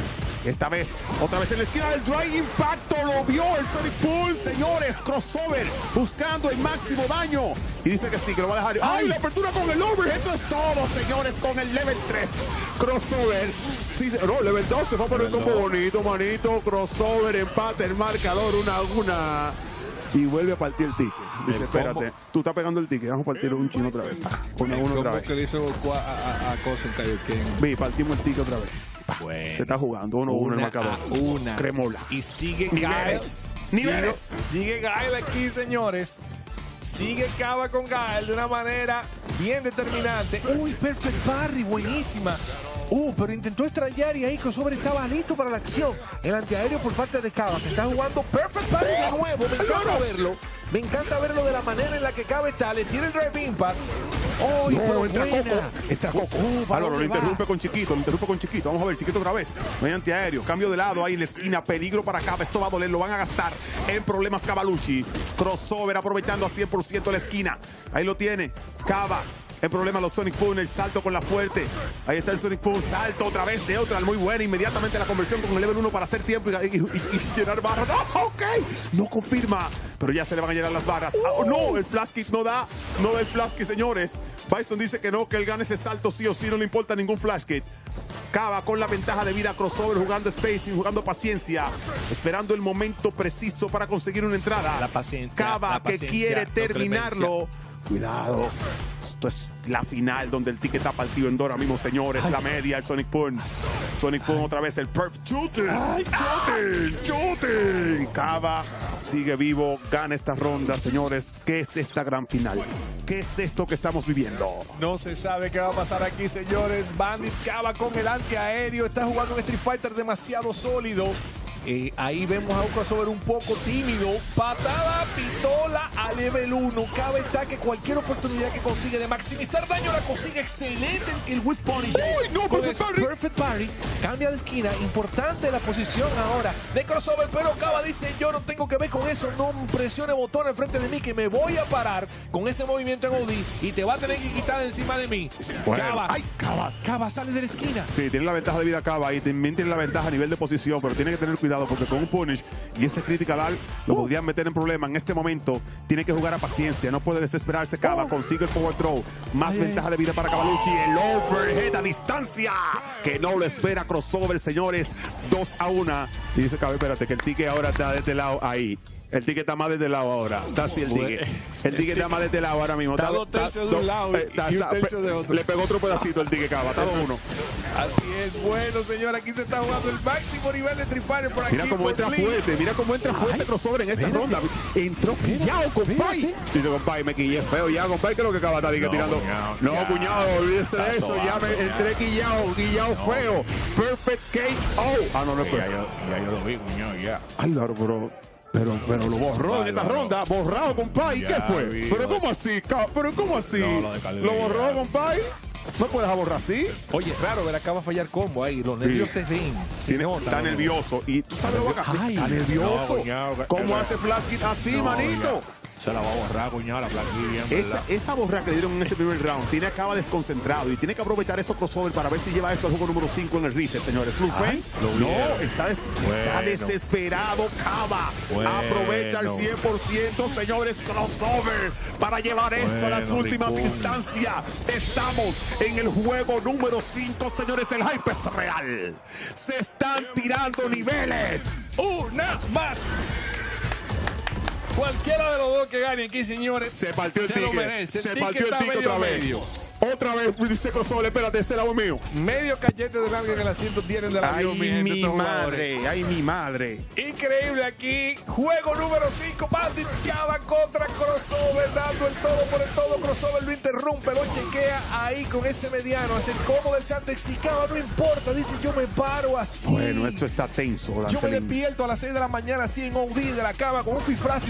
Esta vez. Otra vez en la esquina del dry impacto. Lo vio el Sonic Boom. Señores. Crossover. Buscando el máximo daño. Y dice que sí, que lo va a dejar. ¡Ay! La apertura con el overhead. Esto es todo, señores. Con el level 3. Crossover. Sí, no, level 2 se va a poner un combo bonito, manito. Crossover, empate, el marcador, 1-1. Y vuelve a partir el ticket. Dice, espérate, tú estás pegando el ticket, vamos a partir un chino otra vez. 1-1 otra vez. Que le hizo a Cosa en Kaioken. Vi, partimos el ticket otra vez. Bueno, se está jugando 1-1 el marcador. Cremola. Y sigue niveles. Niveles. Sigue Gael aquí, señores. Sigue Cava con Gael de una manera bien determinante. Uy, perfect parry, buenísima. Pero intentó estrellar y ahí Crossover estaba listo para la acción. El antiaéreo por parte de Cava, que está jugando perfect parry de nuevo. Me encanta verlo. Me encanta verlo de la manera en la que Cava está. Le tiene el drive impact. ¡Oh, no, entra Coco! Entra Coco. Álvaro lo interrumpe con Chiquito, Vamos a ver, Chiquito otra vez. No hay antiaéreo. Cambio de lado ahí en la esquina. Peligro para Cava. Esto va a doler. Lo van a gastar en problemas Cavalucci. Crossover aprovechando a 100% la esquina. Ahí lo tiene. Cava. El problema los Sonic Boom, el salto con la fuerte. Ahí está el Sonic Boom, salto otra vez neutral, muy buena. Inmediatamente la conversión con el level 1 para hacer tiempo y llenar barras. ¡Oh, ok! No confirma, pero ya se le van a llenar las barras. No, el flash kit no da el flash kit, señores. Bison dice que no, que él gane ese salto sí o sí, no le importa ningún flash kit. Cava con la ventaja de vida, Crossover jugando spacing, jugando paciencia, esperando el momento preciso para conseguir una entrada. La paciencia. Cava que quiere terminarlo. Cuidado, esto es la final donde el ticket está partido en dos ahora mismo, señores. La media, el Sonic Boom. Sonic Boom otra vez, el perfect shooting. Shooting. Cava sigue vivo, gana esta ronda, señores. ¿Qué es esta gran final? ¿Qué es esto que estamos viviendo? No se sabe qué va a pasar aquí, señores. Bandits Cava con el antiaéreo. Está jugando un Street Fighter demasiado sólido. Ahí vemos a un Crossover un poco tímido. Patada, pistola a level 1. Cabe está que cualquier oportunidad que consigue de maximizar daño la consigue. Excelente el whip punish. ¡Uy, no! Perfect parry. Cambia de esquina. Importante la posición ahora de Crossover. Pero Cava dice, yo no tengo que ver con eso. No presione botón al frente de mí, que me voy a parar con ese movimiento en OD y te va a tener que quitar encima de mí. Bueno. Cava sale de la esquina. Sí, tiene la ventaja de vida Cava y también tiene la ventaja a nivel de posición, pero tiene que tener cuidado porque con un punish y ese critical art lo podrían meter en problema. En este momento tiene que jugar a paciencia, no puede desesperarse. Cava consigue el power throw, más ventaja de vida para Cavalucci. El overhead a distancia que no lo espera Crossover, señores. 2-1 y dice Cava, espérate que el ticket ahora está de este lado ahí. El ticket está más de este lado ahora. Está así el ticket. El ticket está más de este lado ahora mismo. Está 2 tercios de un lado y 1 tercio de otro. Le pegó otro pedacito el ticket, Cava. Está 2-1. Así es. Bueno, señor, aquí se está jugando el máximo nivel de Street Fighter por aquí. Mira cómo entra fuerte. Mira cómo entra fuerte Crossover en esta ronda. Entró quillao, compadre. Dice, compadre, me quillé feo ya, compadre. ¿Qué es lo que Cava está tirando? No, cuñado, olvídese de eso. Ya me entré quillao feo. Perfect KO. Ah, no es feo. Ya yo lo vi, cuñado, ya. Álvaro, pero lo borró en esta ronda. Borrado, compadre. ¿Qué fue? ¿Pero cómo así? ¿Pero cómo así? ¿Lo borró, compadde? ¿No puedes borrar así? Oye, raro, ver acaba de fallar combo ahí. Los nervios se ven. Está nervioso. Y tú sabes lo que está nervioso. ¿Cómo hace Flash Kid así, manito? Se la va a borrar, cuñado, la plaquilla. Esa borra que le dieron en ese primer round tiene acaba desconcentrado y tiene que aprovechar esos crossover para ver si lleva esto al juego número 5 en el reset, señores. Blue Flame, no, está desesperado, Cava. Aprovecha al 100%, señores, crossover para llevar esto a las últimas instancias. Estamos en el juego número 5, señores. El hype es real. Se están tirando niveles. Una más. Cualquiera de los dos que gane aquí, señores, se partió el ticket. Lo merece. Se partió el ticket otra vez. Otra vez dice crossover, espérate, ese lado mío. Medio cachete de larga en el asiento tienen del avión. Ay, mi madre, ay, mi madre. Increíble aquí. Juego número 5. Bandits Cava contra Crossover, dando el todo por el todo. Crossover lo interrumpe, lo chequea ahí con ese mediano. Hace el combo del Chantex y Cava no importa. Dice, yo me paro así. Bueno, esto está tenso. Yo me despierto a las 6 de la mañana así en OD de la Cava con un fifraz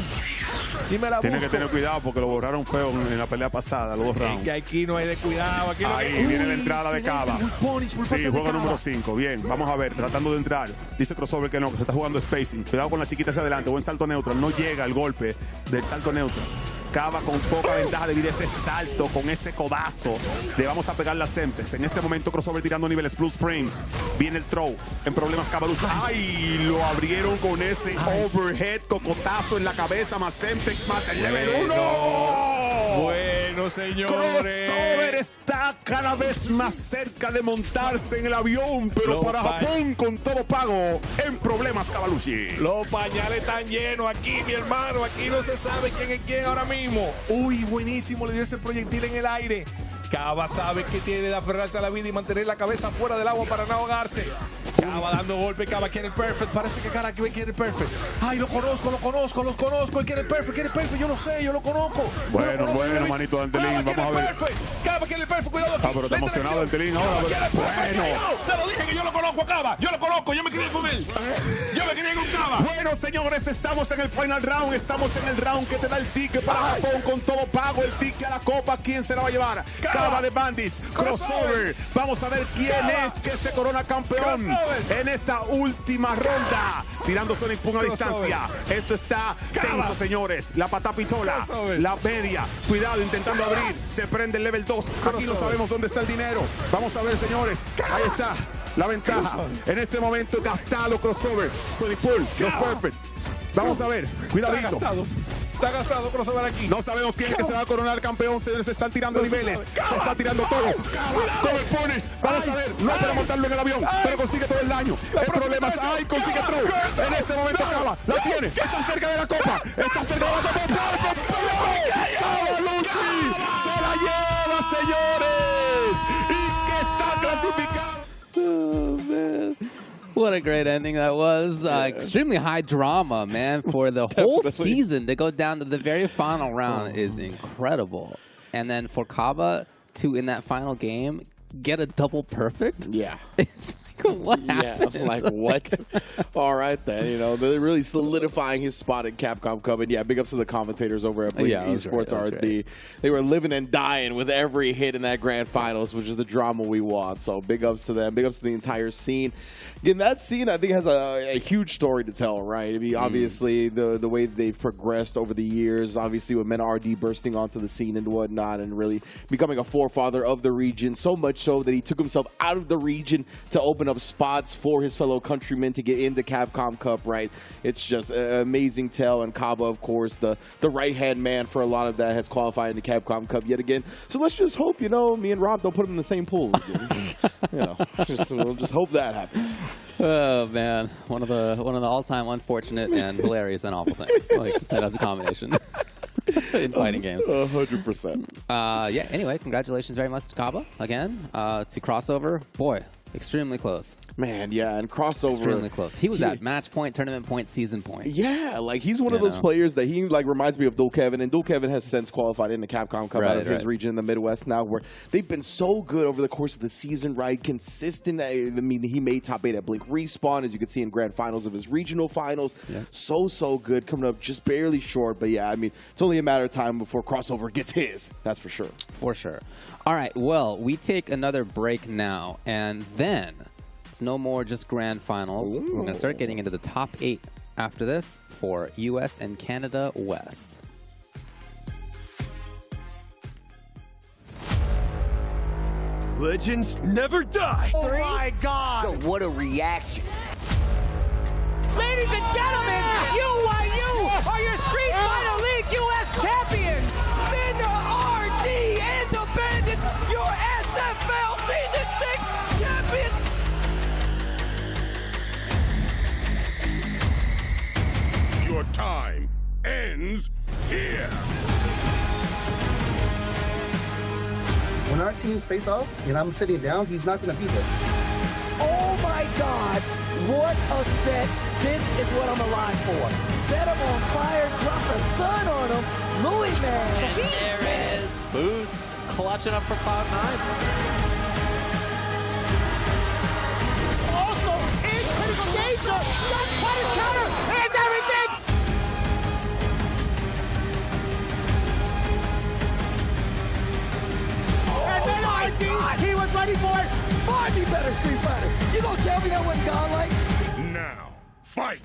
y me la busco. Tiene que tener cuidado porque lo borraron feo en la pelea pasada, los 2 rounds. Que aquí no hay de cuidado. Aquí ahí viene la entrada de Cava. Sí, juego número 5. Bien, vamos a ver, tratando de entrar. Dice Crossover que no, que se está jugando spacing. Cuidado con la chiquita hacia adelante. Buen salto neutral. No llega el golpe del salto neutral. Cava con poca ventaja debido a ese salto, con ese codazo. Le vamos a pegar las Semtex. En este momento Crossover tirando niveles plus frames. Viene el throw. En problemas Cavalucha. ¡Ay! Lo abrieron con ese overhead, cocotazo en la cabeza, más Semtex, más el level 1. Bueno, señores. Crossover está cada vez más cerca de montarse en el avión, pero para Japón con todo pago. En problemas Cavalucci. Los pañales están llenos aquí, mi hermano. Aquí no se sabe quién es quién ahora mismo. Uy, buenísimo, le dio ese proyectil en el aire. Cava sabe que tiene de aferrarse a la vida y mantener la cabeza fuera del agua para no ahogarse. Cava dando golpe, Cava quiere el perfect. Parece que cara que quiere el perfect. Ay, los conozco. Él quiere el perfect, yo lo sé, yo lo conozco. Bueno, manito de Antelín, vamos a ver. Cava quiere el perfect, cuidado aquí. Pero está emocionado Antelín ahora. Bueno. Te lo dije que yo lo conozco a Cava. Yo lo conozco, yo me crié con él. Yo me crié con Cava. Bueno, señores, estamos en el final round. Estamos en el round que te da el ticket para Japón con todo pago. El ticket a la copa. ¿Quién se la va a llevar? Cava de Bandits, Crossover. Vamos a ver quién es que se corona campeón en esta última ronda. Tirando Sonic Pum a distancia. Esto está tenso, señores. La patá pistola, la media. Cuidado, intentando abrir. Se prende el level 2. Aquí no sabemos dónde está el dinero. Vamos a ver, señores. Ahí está la ventaja. En este momento gastado Crossover. Sonic Pum, los perfect. Vamos a ver. Cuidadito. Está gastado Crossover aquí. No sabemos quién es que se va a coronar campeón, señores. Se están tirando niveles. Se está tirando todo. Con el punish. Vamos a ver. No para montarlo en el avión, pero consigue todo el daño. El problema es, ¡ay! Consigue throw. En este momento Cava la tiene. Está cerca de la copa. Está cerca de la copa. Cavalucci se la lleva, señores. Y que está clasificado. Oh, man. What a great ending that was. Extremely high drama, man. For the whole season to go down to the very final round is incredible. And then for Cava to, in that final game, get a double perfect? Yeah. It's like, what happened? Yeah, I'm like, what? All right, then. You know, they're really solidifying his spot at Capcom Cup. And yeah, big ups to the commentators over at Blink Esports RD. They were living and dying with every hit in that grand finals, which is the drama we want. So big ups to them. Big ups to the entire scene. Again, that scene, I think, has a huge story to tell, right? I mean, obviously, the way they've progressed over the years, obviously, with Men RD bursting onto the scene and whatnot, and really becoming a forefather of the region, so much so that he took himself out of the region to open up spots for his fellow countrymen to get into Capcom Cup, right? It's just an amazing tale. And Kaba, of course, the right-hand man for a lot of that, has qualified into Capcom Cup yet again. So let's just hope, me and Rob don't put him in the same pool. We'll just hope that happens. Oh man, one of the all-time unfortunate and hilarious and awful things. Like just that as a combination in fighting games. 100%. Yeah. Anyway, congratulations very much to Kaba again. To Crossover, boy, extremely close. Man, yeah, and Crossover. Extremely close. He was at match point, tournament point, season point. Yeah, like he's one of those players that he reminds me of Dual Kevin, and Dual Kevin has since qualified into Capcom Cup out of his region in the Midwest now, where they've been so good over the course of the season, right? Consistent. I mean, he made top 8 at Blink Respawn, as you can see in grand finals of his regional finals. Yeah. So good, coming up just barely short, but yeah, I mean, it's only a matter of time before Crossover gets his. That's for sure. For sure. All right, well, we take another break now, and then it's no more just grand finals. Ooh. We're going to start getting into the top 8 after this for US and Canada West. Legends never die. Oh my God! Yo, what a reaction. Ladies and gentlemen, UYU are your Street Fighter League US champions. Minna RD and the Bandits, your SFL Season 6 champions. Your time ends here. When our teams face off and I'm sitting down, he's not going to be there. Oh my God, what a set. This is what I'm alive for. Set him on fire, drop the sun on him. Louis, man. And there it is. Boost clutching up for Cloud9. Also, in critical danger, that's Punish counter, and everything. And then RD, he was ready for it. Find me better, Street Fighter. You gonna tell me that wasn't godlike? Now, fight!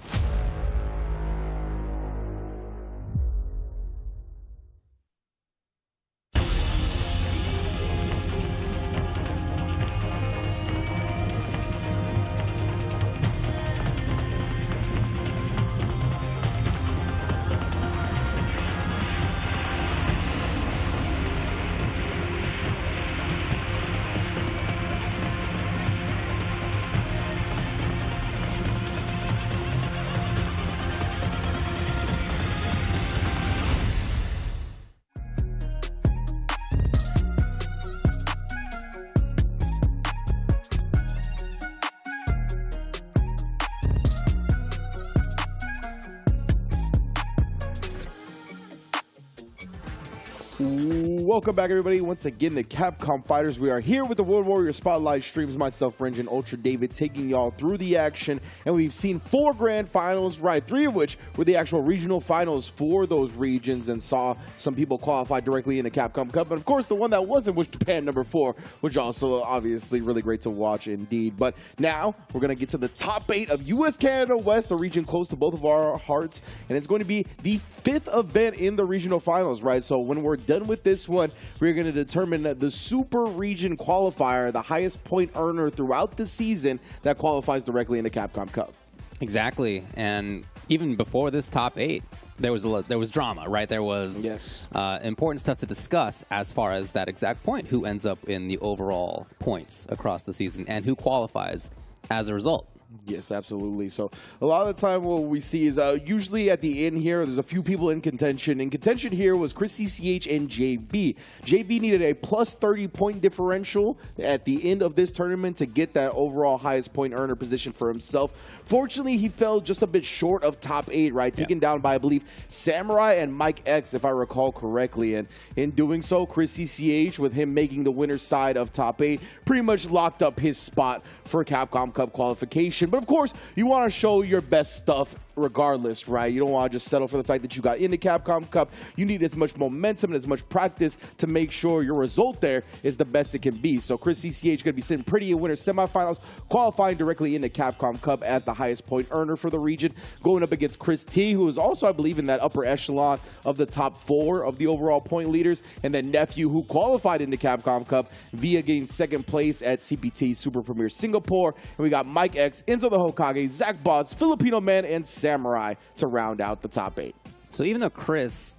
Welcome back, everybody. Once again, the Capcom Fighters. We are here with the World Warrior Spotlight streams. Myself, Rynge, and Ultra David taking y'all through the action. And we've seen 4 grand finals, right? 3 of which were the actual regional finals for those regions, and saw some people qualify directly in the Capcom Cup. And of course, the one that wasn't was Japan number 4, which also obviously really great to watch indeed. But now we're going to get to the top 8 of US Canada West, a region close to both of our hearts. And it's going to be the 5th event in the regional finals, right? So when we're done with this one, we're going to determine the Super Region Qualifier, the highest point earner throughout the season that qualifies directly into Capcom Cup. Exactly, and even before this top 8, there was drama, right? There was important stuff to discuss as far as that exact point, who ends up in the overall points across the season and who qualifies as a result. Yes, absolutely. So a lot of the time what we see is usually at the end here, there's a few people in contention. In contention here was Chris CCH and JB. JB needed a plus 30 point differential at the end of this tournament to get that overall highest point earner position for himself. Fortunately, he fell just a bit short of top 8, right? Taken down by, I believe, Samurai and Mike X, if I recall correctly. And in doing so, Chris CCH, with him making the winner's side of top 8, pretty much locked up his spot for Capcom Cup qualification. But of course, you want to show your best stuff regardless, right? You don't want to just settle for the fact that you got into Capcom Cup. You need as much momentum and as much practice to make sure your result there is the best it can be. So Chris CCH going to be sitting pretty in winter semifinals, qualifying directly into Capcom Cup as the highest point earner for the region, going up against Chris T, who is also, I believe, in that upper echelon of the top 4 of the overall point leaders, and then Nephew, who qualified into Capcom Cup via getting second place at CPT Super Premier Singapore. And we got Mike X, Enzo the Hokage, Zach Bots, Filipino Man, and Samurai to round out the top 8. So even though Chris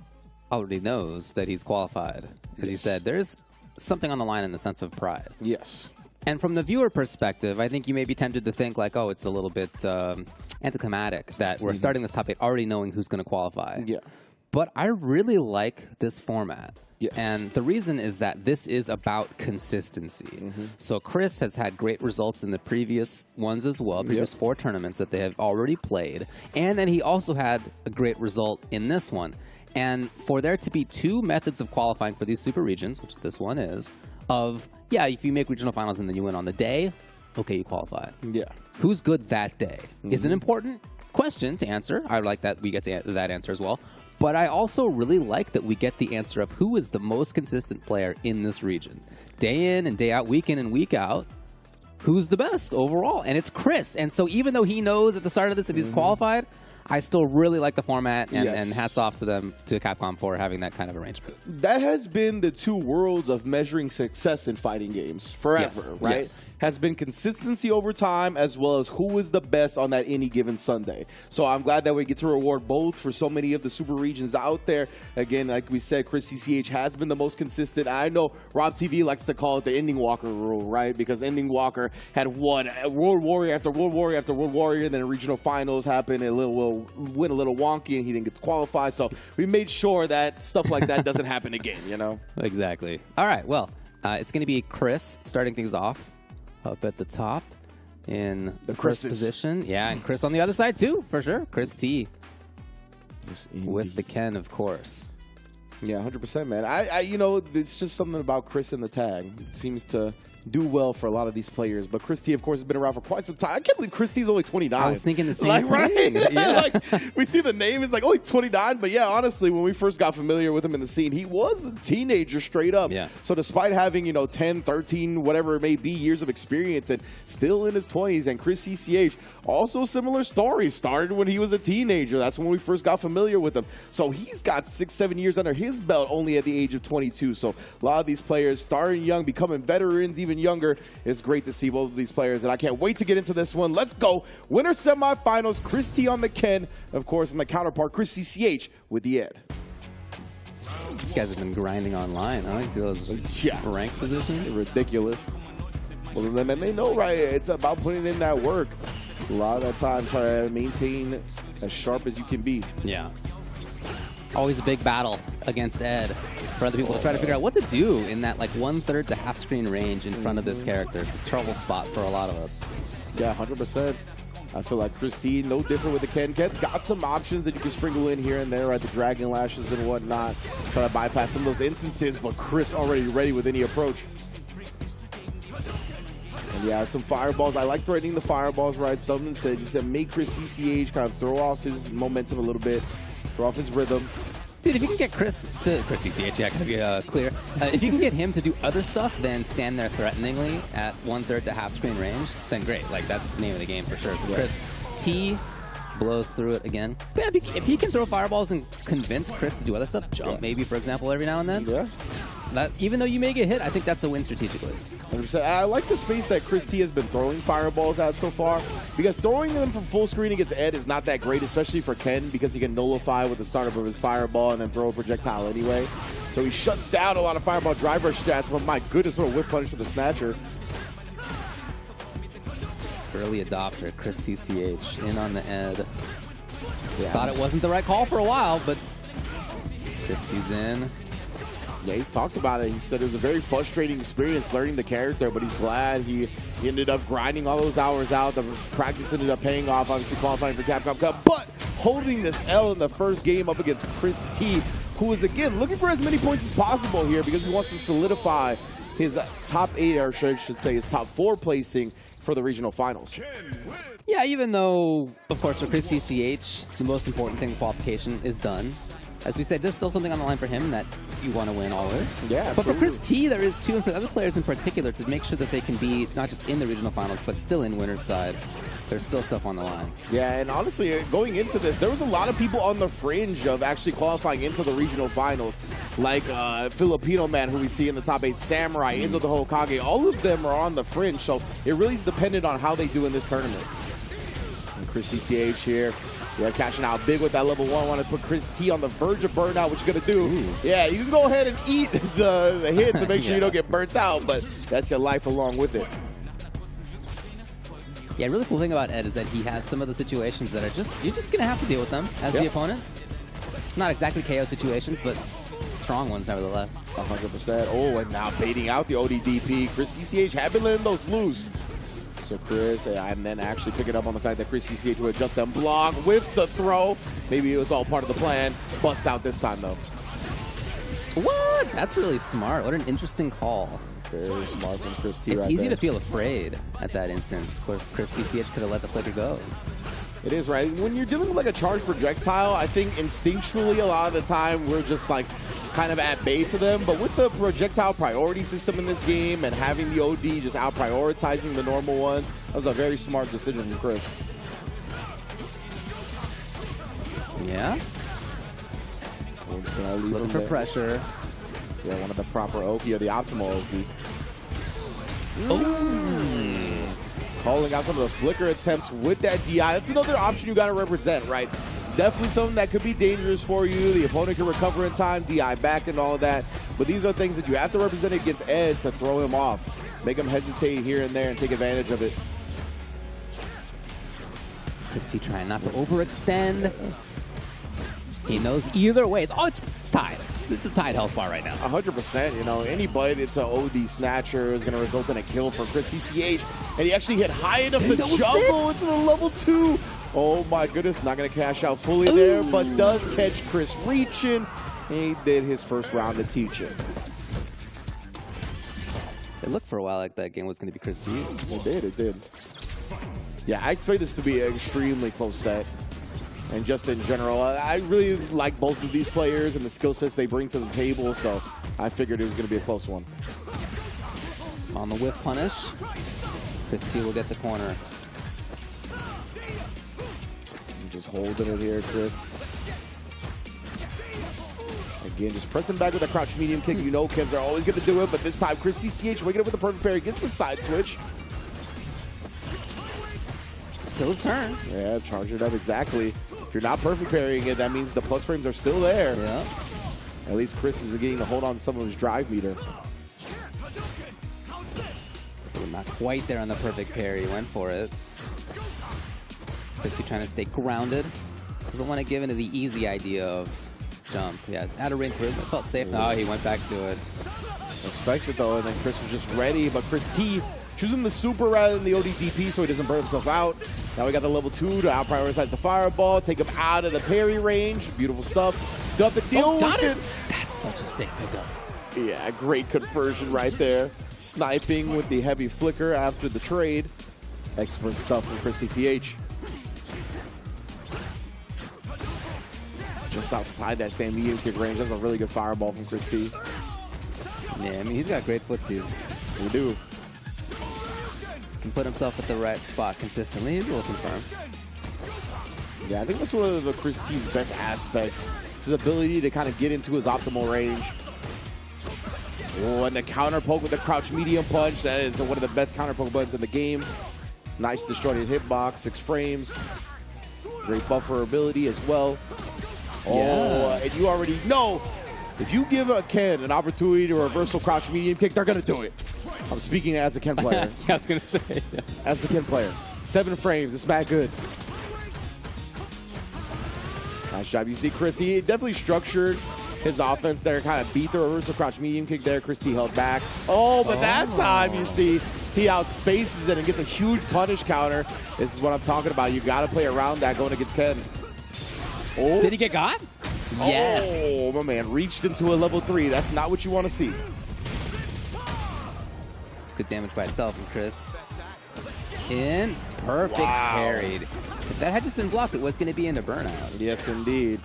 already knows that he's qualified, as you said, there's something on the line in the sense of pride. Yes. And from the viewer perspective, I think you may be tempted to think like, oh, it's a little bit anticlimactic that we're starting this top 8 already knowing who's going to qualify. Yeah. But I really like this format. Yes. And the reason is that this is about consistency. So Chris has had great results in the previous ones as well, previous 4 tournaments that they have already played. And then he also had a great result in this one. And for there to be 2 methods of qualifying for these super regions, which this one is, of, yeah, if you make regional finals and then you win on the day, okay, you qualify. Yeah. Who's good that day is an important question to answer. I like that we get to that answer as well. But I also really like that we get the answer of who is the most consistent player in this region. Day in and day out, week in and week out, who's the best overall? And it's Chris. And so even though he knows at the start of this that he's qualified, I still really like the format, and hats off to them, to Capcom, for having that kind of arrangement. That has been the 2 worlds of measuring success in fighting games forever, right? Yes. Has been consistency over time, as well as who is the best on that any given Sunday. So I'm glad that we get to reward both for so many of the super regions out there. Again, like we said, Chris CCH has been the most consistent. I know Rob TV likes to call it the Ending Walker rule, right? Because Ending Walker had won World Warrior after World Warrior after World Warrior, and then regional finals happened, and went a little wonky, and he didn't get to qualify. So we made sure that stuff like that doesn't happen again, you know? Exactly. All right, well, it's going to be Chris starting things off up at the top in the first position. Yeah, and Chris on the other side too, for sure. Chris T with the Ken, of course. Yeah, 100%, man. I you know, it's just something about Chris in the tag. It seems to do well for a lot of these players. But Chris T, of course, has been around for quite some time. I can't believe Chris T's only 29. I was thinking the same thing. Right? Yeah. Like, we see the name, it's like, only 29. But yeah, honestly, when we first got familiar with him in the scene, he was a teenager straight up. Yeah. So despite having, 10, 13, whatever it may be, years of experience, and still in his 20s, and Chris CCH, also similar story. Started when he was a teenager. That's when we first got familiar with him. So he's got 6-7 years under his belt only at the age of 22. So a lot of these players starting young, becoming veterans even younger. It's great to see both of these players, and I can't wait to get into this one. Let's go. Winner semifinals, Chris T on the Ken, of course, and the counterpart, Chris CCH with the Ed. You guys have been grinding online, huh? You see those rank positions? Ridiculous. Well, then they know, right? It's about putting in that work. A lot of that time, try to maintain as sharp as you can be. Yeah. Always a big battle against Ed for other people to try to figure out what to do in that like 1/3 to half screen range in front of this character. It's a trouble spot for a lot of us. Yeah, 100%. I feel like Chris T, no different with the Ken. Ken's got some options that you can sprinkle in here and there, right? The Dragon Lashes and whatnot. Try to bypass some of those instances, but Chris already ready with any approach. And yeah, some fireballs. I like threatening the fireballs, right? Something to just make Chris CCH kind of throw off his momentum a little bit, throw off his rhythm. Dude, if you can get Chris CCH, yeah, gotta be clear. If you can get him to do other stuff than stand there threateningly at 1/3 to half screen range, then great. Like, that's the name of the game for sure. So Chris T blows through it again. But yeah, if he can throw fireballs and convince Chris to do other stuff, jump maybe, for example, every now and then. Yeah. That, even though you may get hit, I think that's a win strategically. 100%. I like the space that Chris T has been throwing fireballs at so far, because throwing them from full screen against Ed is not that great, especially for Ken, because he can nullify with the startup of his fireball and then throw a projectile anyway. So he shuts down a lot of fireball driver stats, but my goodness, what a whip punish for the Snatcher. Early adopter, Chris CCH, in on the Ed. Yeah. Thought it wasn't the right call for a while, but Chris T's in. Yeah, he's talked about it. He said it was a very frustrating experience learning the character, but he's glad he ended up grinding all those hours out. The practice ended up paying off, obviously qualifying for Capcom Cup, but holding this L in the first game up against Chris T, who is, again, looking for as many points as possible here because he wants to solidify his top 8, or I should say his top 4 placing for the regional finals. Yeah, even though, of course, for Chris CCH, the most important thing, qualification, is done. As we said, there's still something on the line for him that you want to win always. Yeah, but for Chris T, there is too, and for the other players in particular, to make sure that they can be not just in the regional finals, but still in winner's side. There's still stuff on the line. Yeah, and honestly, going into this, there was a lot of people on the fringe of actually qualifying into the regional finals, like Filipino man who we see in the top 8, Samurai, Enzo the Hokage. All of them are on the fringe, so it really is dependent on how they do in this tournament. And Chris CCH here. Yeah, cashing out big with that level 1. Want to put Chris T on the verge of burnout, what you going to do. Ooh. Yeah, you can go ahead and eat the hit to make sure you don't get burnt out, but that's your life along with it. Yeah, really cool thing about Ed is that he has some of the situations that are just, you're just going to have to deal with them as the opponent. Not exactly KO situations, but strong ones nevertheless. 100%. Oh, and now baiting out the ODDP. Chris CCH had been letting those loose. So Chris, and then actually picking up on the fact that Chris CCH would adjust them block, whiffs the throw. Maybe it was all part of the plan. Busts out this time, though. What? That's really smart. What an interesting call. Very smart from Chris T. It's easy to feel afraid at that instance. Of course, Chris CCH could have let the flicker go. It is, right? When you're dealing with like a charged projectile, I think instinctually a lot of the time we're just like kind of at bay to them. But with the projectile priority system in this game and having the OD just out prioritizing the normal ones, that was a very smart decision from Chris. Yeah. We're just gonna leave looking for pressure. Yeah, one of the proper Oki or the optimal Oki. Calling out some of the flicker attempts with that DI. That's another option you got to represent, right? Definitely something that could be dangerous for you. The opponent can recover in time, DI back and all of that. But these are things that you have to represent against Ed to throw him off. Make him hesitate here and there and take advantage of it. Chris T trying not to overextend. He knows either way. It's tied. It's a tied health bar right now. 100%. You know, any bite, it's an OD snatcher is going to result in a kill for Chris CCH. And he actually hit high enough to juggle into the level 2. Oh my goodness, not going to cash out fully there, but does catch Chris reaching. He did his first round of teaching. It looked for a while like that game was going to be Chris T's. It did. Yeah, I expect this to be an extremely close set. And just in general, I really like both of these players and the skill sets they bring to the table, so I figured it was going to be a close one. On the whiff punish, Chris T will get the corner. Just holding it here, Chris. Again, just pressing back with a crouch medium kick. You know Kevs are always going to do it, but this time Chris CCH waking up with the perfect parry, gets the side switch. Still his turn. Yeah, charge it up exactly. If you're not perfect parrying it, that means the plus frames are still there. Yeah. At least Chris is getting to hold on to some of his drive meter. Not quite there on the perfect parry. He went for it. Chris trying to stay grounded. Doesn't want to give into the easy idea of jump. Yeah, out of range, but it felt safe. No, he went back to it. Respect it though, and then Chris was just ready, but Chris T choosing the super rather than the ODDP so he doesn't burn himself out. Now we got the level 2 to out-prioritize the fireball, take him out of the parry range. Beautiful stuff. Still have to deal with it. That's such a sick pickup. Yeah, great conversion right there. Sniping with the heavy flicker after the trade. Excellent stuff from Chris CCH. Just outside that stand medium kick range. That's a really good fireball from Chris T. Yeah, I mean, he's got great footsies. We do. Can put himself at the right spot consistently. He's a little confirmed. Yeah, I think that's one of the Chris T's best aspects. It's his ability to kind of get into his optimal range. Oh, and the counter poke with the crouch medium punch. That is one of the best counter poke buttons in the game. Nice distorted hitbox, 6 frames. Great buffer ability as well. Oh, and you already know, if you give a Ken an opportunity to reversal crouch medium kick, they're going to do it. I'm speaking as a Ken player. Yeah, I was going to say. As the Ken player. 7 frames, it's back good. Nice job. You see Chris, he definitely structured his offense there, kind of beat the reversal crouch medium kick there. Chris T held back. Oh, but that time, you see, he outspaces it and gets a huge punish counter. This is what I'm talking about. You got to play around that going against Ken. Oh. Did he get got? Yes. Oh, my man reached into a level 3. That's not what you want to see. Good damage by itself from Chris. In. Perfect parried. If that had just been blocked, it was going to be into burnout. Yes, indeed.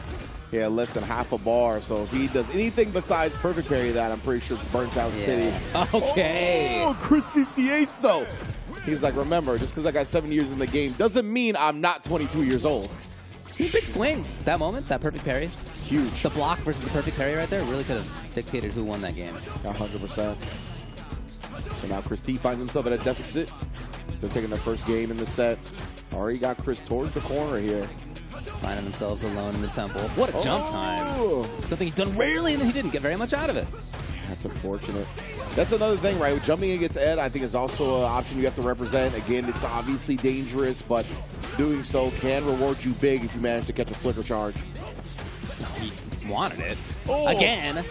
Yeah, less than half a bar. So if he does anything besides perfect parry that, I'm pretty sure it's burnt out city. Okay. Oh, Chris CCH, though. He's like, remember, just because I got 7 years in the game doesn't mean I'm not 22 years old. Big swing. That moment, that perfect parry. Huge. The block versus the perfect parry right there really could have dictated who won that game. 100%. So now Chris T finds himself at a deficit. They're taking their first game in the set. Already got Chris towards the corner here. Finding themselves alone in the temple. What a jump time. Something he's done rarely, and he didn't get very much out of it. That's unfortunate. That's another thing, right? Jumping against Ed, I think, is also an option you have to represent. Again, it's obviously dangerous, but doing so can reward you big if you manage to catch a flicker charge. He wanted it. Again.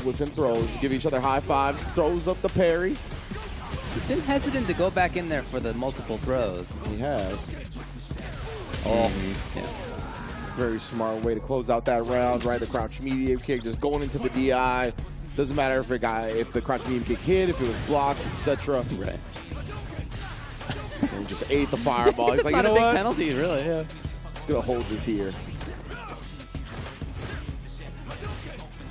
Whip and throws. Give each other high fives. Throws up the parry. He's been hesitant to go back in there for the multiple throws. He has. Oh, yeah. Very smart way to close out that round, right? The crouch medium kick, just going into the DI. Doesn't matter if the crouch medium kick hit, if it was blocked, etc. Right. And he just ate the fireball. He's like, you know what? what? Penalty, really. Yeah. Just gonna hold this here.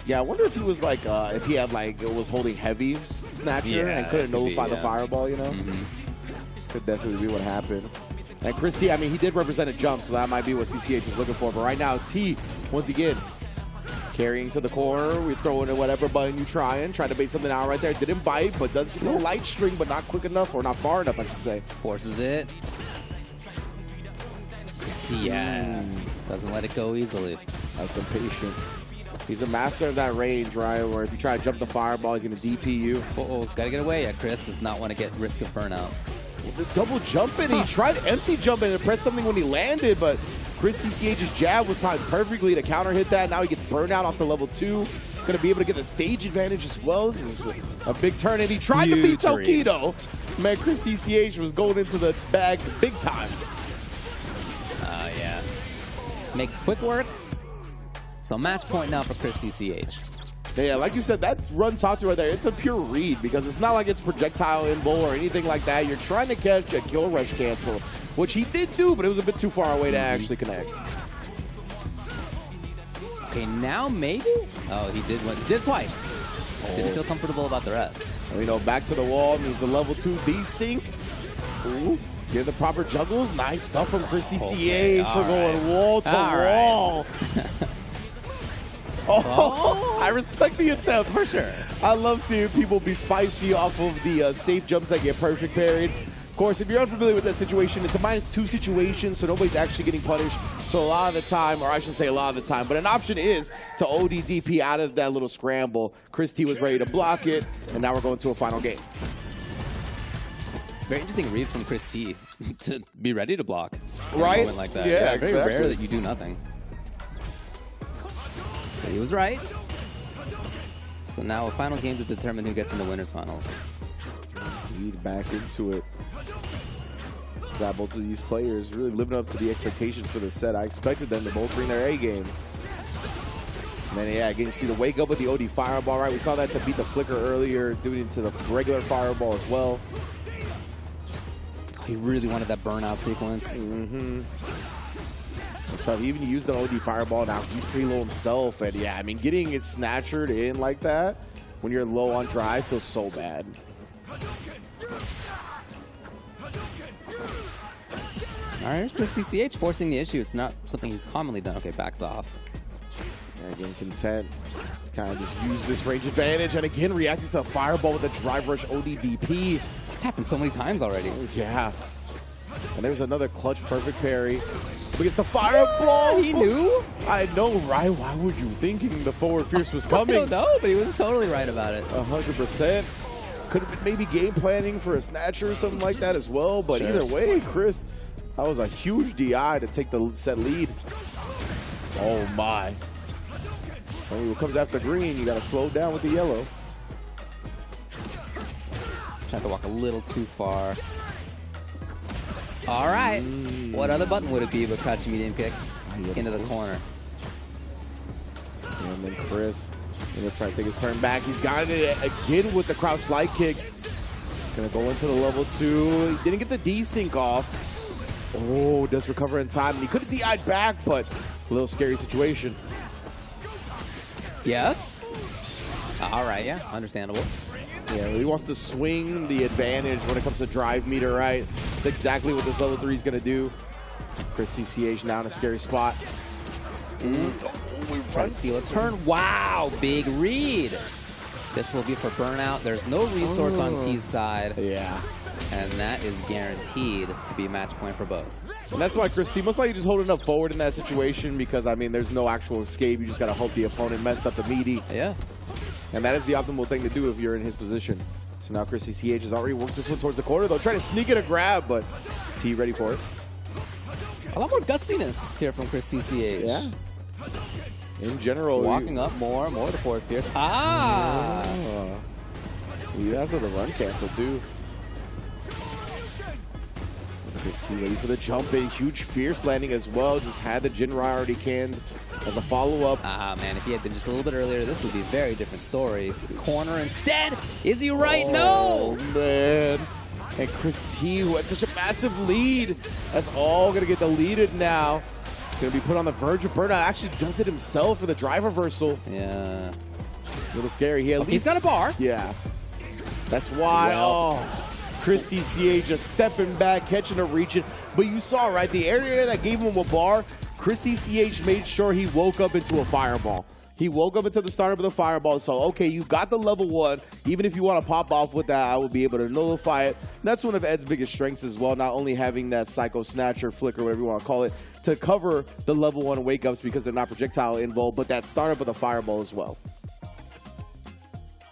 Yeah, I wonder if he was like, if he had like, was holding heavy snatcher and couldn't nullify the fireball, you know? Could definitely be what happened. And Chris T, I mean, he did represent a jump, so that might be what CCH was looking for. But right now, T, once again, carrying to the corner. We're throwing in whatever button you trying to bait something out right there. Didn't bite, but does get a little light string, but not quick enough, or not far enough, I should say. Forces it. Chris T, doesn't let it go easily. That's impatient. He's a master of that range, right? Where if you try to jump the fireball, he's going to DP you. Gotta get away. Yeah, Chris does not want to get risk of burnout. The double jumping, he tried empty jumping and pressed something when he landed, but Chris CCH's jab was timed perfectly to counter hit that. Now he gets burnout off the level 2. Going to be able to get the stage advantage as well. This is a big turn, and he tried to beat Tokido. Man, Chris CCH was going into the bag big time. Yeah. Makes quick work. So match point now for Chris CCH. Yeah, like you said, that's run Tatsu right there. It's a pure read because it's not like it's projectile in bowl or anything like that. You're trying to catch a kill rush cancel, which he did do, but it was a bit too far away to actually connect. Okay, now maybe? Oh, he did it twice. Didn't feel comfortable about the rest. And, you know, back to the wall means the level 2 desync. Ooh, get the proper juggles. Nice stuff from Chris CCH. We're going wall to wall. Oh, I respect the attempt for sure. I love seeing people be spicy off of the safe jumps that get perfect parried. Of course, if you're unfamiliar with that situation, it's a -2 situation, so nobody's actually getting punished. So a lot of the time, or I should say a lot of the time, but an option is to ODDP out of that little scramble. Chris T was ready to block it, and now we're going to a final game. Very interesting read from Chris T to be ready to block. Right? A moment like that. Yeah, very exactly. rare that you do nothing. But he was right. So now a final game to determine who gets in the winners finals. Lead back into it. Got both of these players really living up to the expectations for this set. I expected them to both bring their A game. And then, yeah, again, you see the wake up with the OD fireball, right? We saw that to beat the flicker earlier, doing it to the regular fireball as well. He really wanted that burnout sequence. Stuff. He even used the OD fireball. Now he's pretty low himself, and yeah, I mean, getting it snatchered in like that when you're low on drive feels so bad. All right, Chris CCH forcing the issue. It's not something he's commonly done. Okay, backs off. And again, content. Kind of just use this range advantage, and again reacting to the fireball with the drive rush ODDP. It's happened so many times already. Yeah. And there's another clutch perfect parry. Because the fireball, he knew. I know, right? Why would you thinking the forward fierce was coming? I don't know, but he was totally right about it. 100%. Could have been maybe game planning for a snatcher or something like that as well. But either way, Chris, that was a huge DI to take the set lead. Oh my. So when it comes after green, you got to slow down with the yellow. Trying to walk a little too far. All right. What other button would it be but crouch medium kick into the corner? And then Chris gonna try to take his turn back. He's got it again with the crouch light kicks. Gonna go into the level 2. He didn't get the desync off. Oh, does recover in time. He could have DI'd back, but a little scary situation. Yes. All right, yeah, understandable. Yeah, he wants to swing the advantage when it comes to drive meter, right? That's exactly what this level 3 is going to do. Chris CCH now in a scary spot. Try to steal a turn. Wow, big read. This will be for burnout. There's no resource on T's side. Yeah. And that is guaranteed to be match point for both. And that's why Chris T most likely just holding up forward in that situation because, I mean, there's no actual escape. You just got to hope the opponent messed up the meaty. Yeah. And that is the optimal thing to do if you're in his position. So now Chris CCH has already worked this one towards the corner, though. Trying to sneak it a grab, but T ready for it. A lot more gutsiness here from Chris CCH. Yeah. In general. Walking up more to forward fierce. Ah! You have to the run cancel, too. Chris T ready for the jump in. Huge fierce landing as well. Just had the Jinrai already canned as a follow-up. Ah, man, if he had been just a little bit earlier, this would be a very different story. It's a corner instead. Is he right? No! Man. And Chris T, who had such a massive lead, that's all going to get deleted now. Going to be put on the verge of burnout. Actually does it himself for the drive reversal. Yeah. A little scary. He's got a bar. Yeah. That's why. Well. Oh. Chris CCH just stepping back, catching it, reaching. But you saw, right, the area that gave him a bar, Chris CCH made sure he woke up into a fireball. He woke up into the startup of the fireball. So, okay, you got the level 1. Even if you want to pop off with that, I will be able to nullify it. And that's one of Ed's biggest strengths as well, not only having that Psycho Snatch or Flicker, whatever you want to call it, to cover the level 1 wake-ups because they're not projectile involved, but that startup of the fireball as well.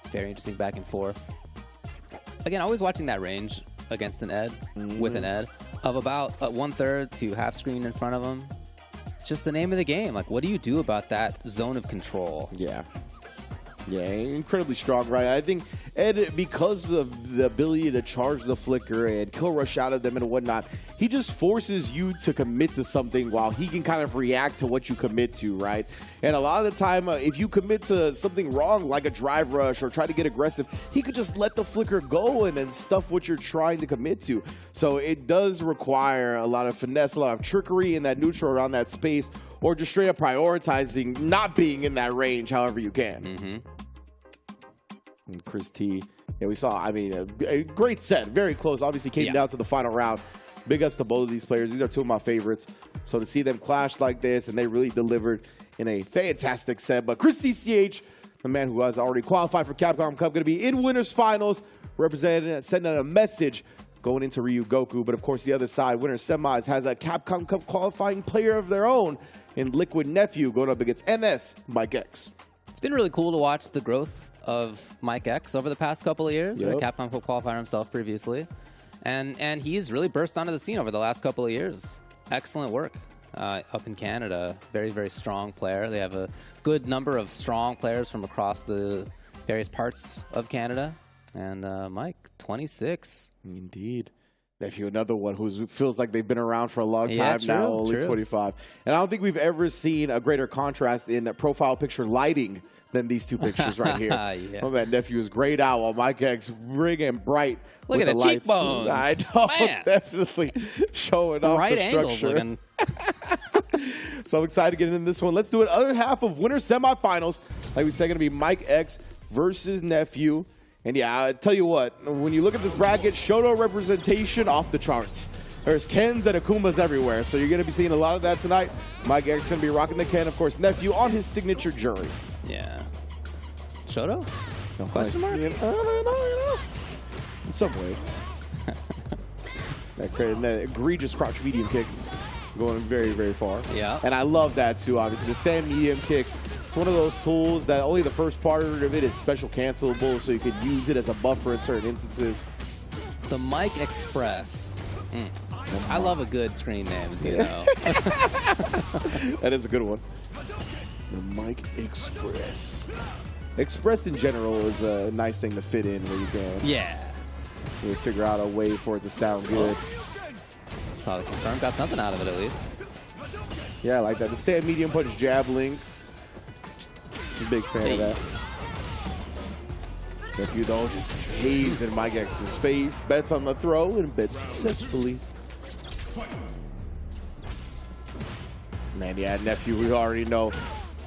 Very interesting back and forth. Again, always watching that range against an Ed, with an Ed, of about 1/3 to half screen in front of him. It's just the name of the game. Like, what do you do about that zone of control? Yeah. Yeah, incredibly strong, right? I think Ed, because of the ability to charge the flicker and kill rush out of them and whatnot, he just forces you to commit to something while he can kind of react to what you commit to, right? And a lot of the time, if you commit to something wrong, like a drive rush or try to get aggressive, he could just let the flicker go and then stuff what you're trying to commit to. So it does require a lot of finesse, a lot of trickery in that neutral around that space, or just straight up prioritizing not being in that range however you can. And Chris T, yeah, we saw, I mean, a great set, very close. Obviously came down to the final round. Big ups to both of these players. These are two of my favorites. So to see them clash like this, and they really delivered in a fantastic set. But Chris CCH, the man who has already qualified for Capcom Cup, going to be in winners finals, representing, sending out a message going into Ryu Goku. But of course, the other side, winners semis, has a Capcom Cup qualifying player of their own in Liquid Nephew, going up against NS Mike X. It's been really cool to watch the growth of Mike X over the past couple of years. Yep. Capcom Cup qualifier himself previously. And he's really burst onto the scene over the last couple of years. Excellent work up in Canada. Very, very strong player. They have a good number of strong players from across the various parts of Canada. And Mike, 26. Indeed. Nephew, another one who feels like they've been around for a long time Yeah, now, true, only true. 25. And I don't think we've ever seen a greater contrast in profile picture lighting than these two pictures right here. Yeah. Oh, man, Nephew is grayed out while Mike X ring and bright. Look with at the lights. cheekbones. I know, Man. Definitely showing off Right the angles structure. looking. So I'm excited to get into this one. Let's do it. Other half of winner semifinals. Like we said, going to be Mike X versus Nephew. And yeah, I tell you what, when you look at this bracket, Shoto representation off the charts. There's Kens and Akumas everywhere, so you're going to be seeing a lot of that tonight. Mike X is going to be rocking the Ken, of course, Nephew on his signature jury. Yeah. Shoto? No Question mark? You know, in some ways. that egregious crouch medium kick going very, very far. Yeah. And I love that too, obviously. The stand medium kick, it's one of those tools that only the first part of it is special cancelable, so you can use it as a buffer in certain instances. The Mike Express. I love a good screen names, you know. That is a good one. The Mike Express. Express in general is a nice thing to fit in where you can. Yeah. You figure out a way for it to sound good. Solid confirm. Got something out of it at least. Yeah, I like that. The stand medium punch jab link. Big fan of that. Nephew though just tased in Mike X's face, bets on the throw, and bets successfully. Man, yeah, Nephew, we already know,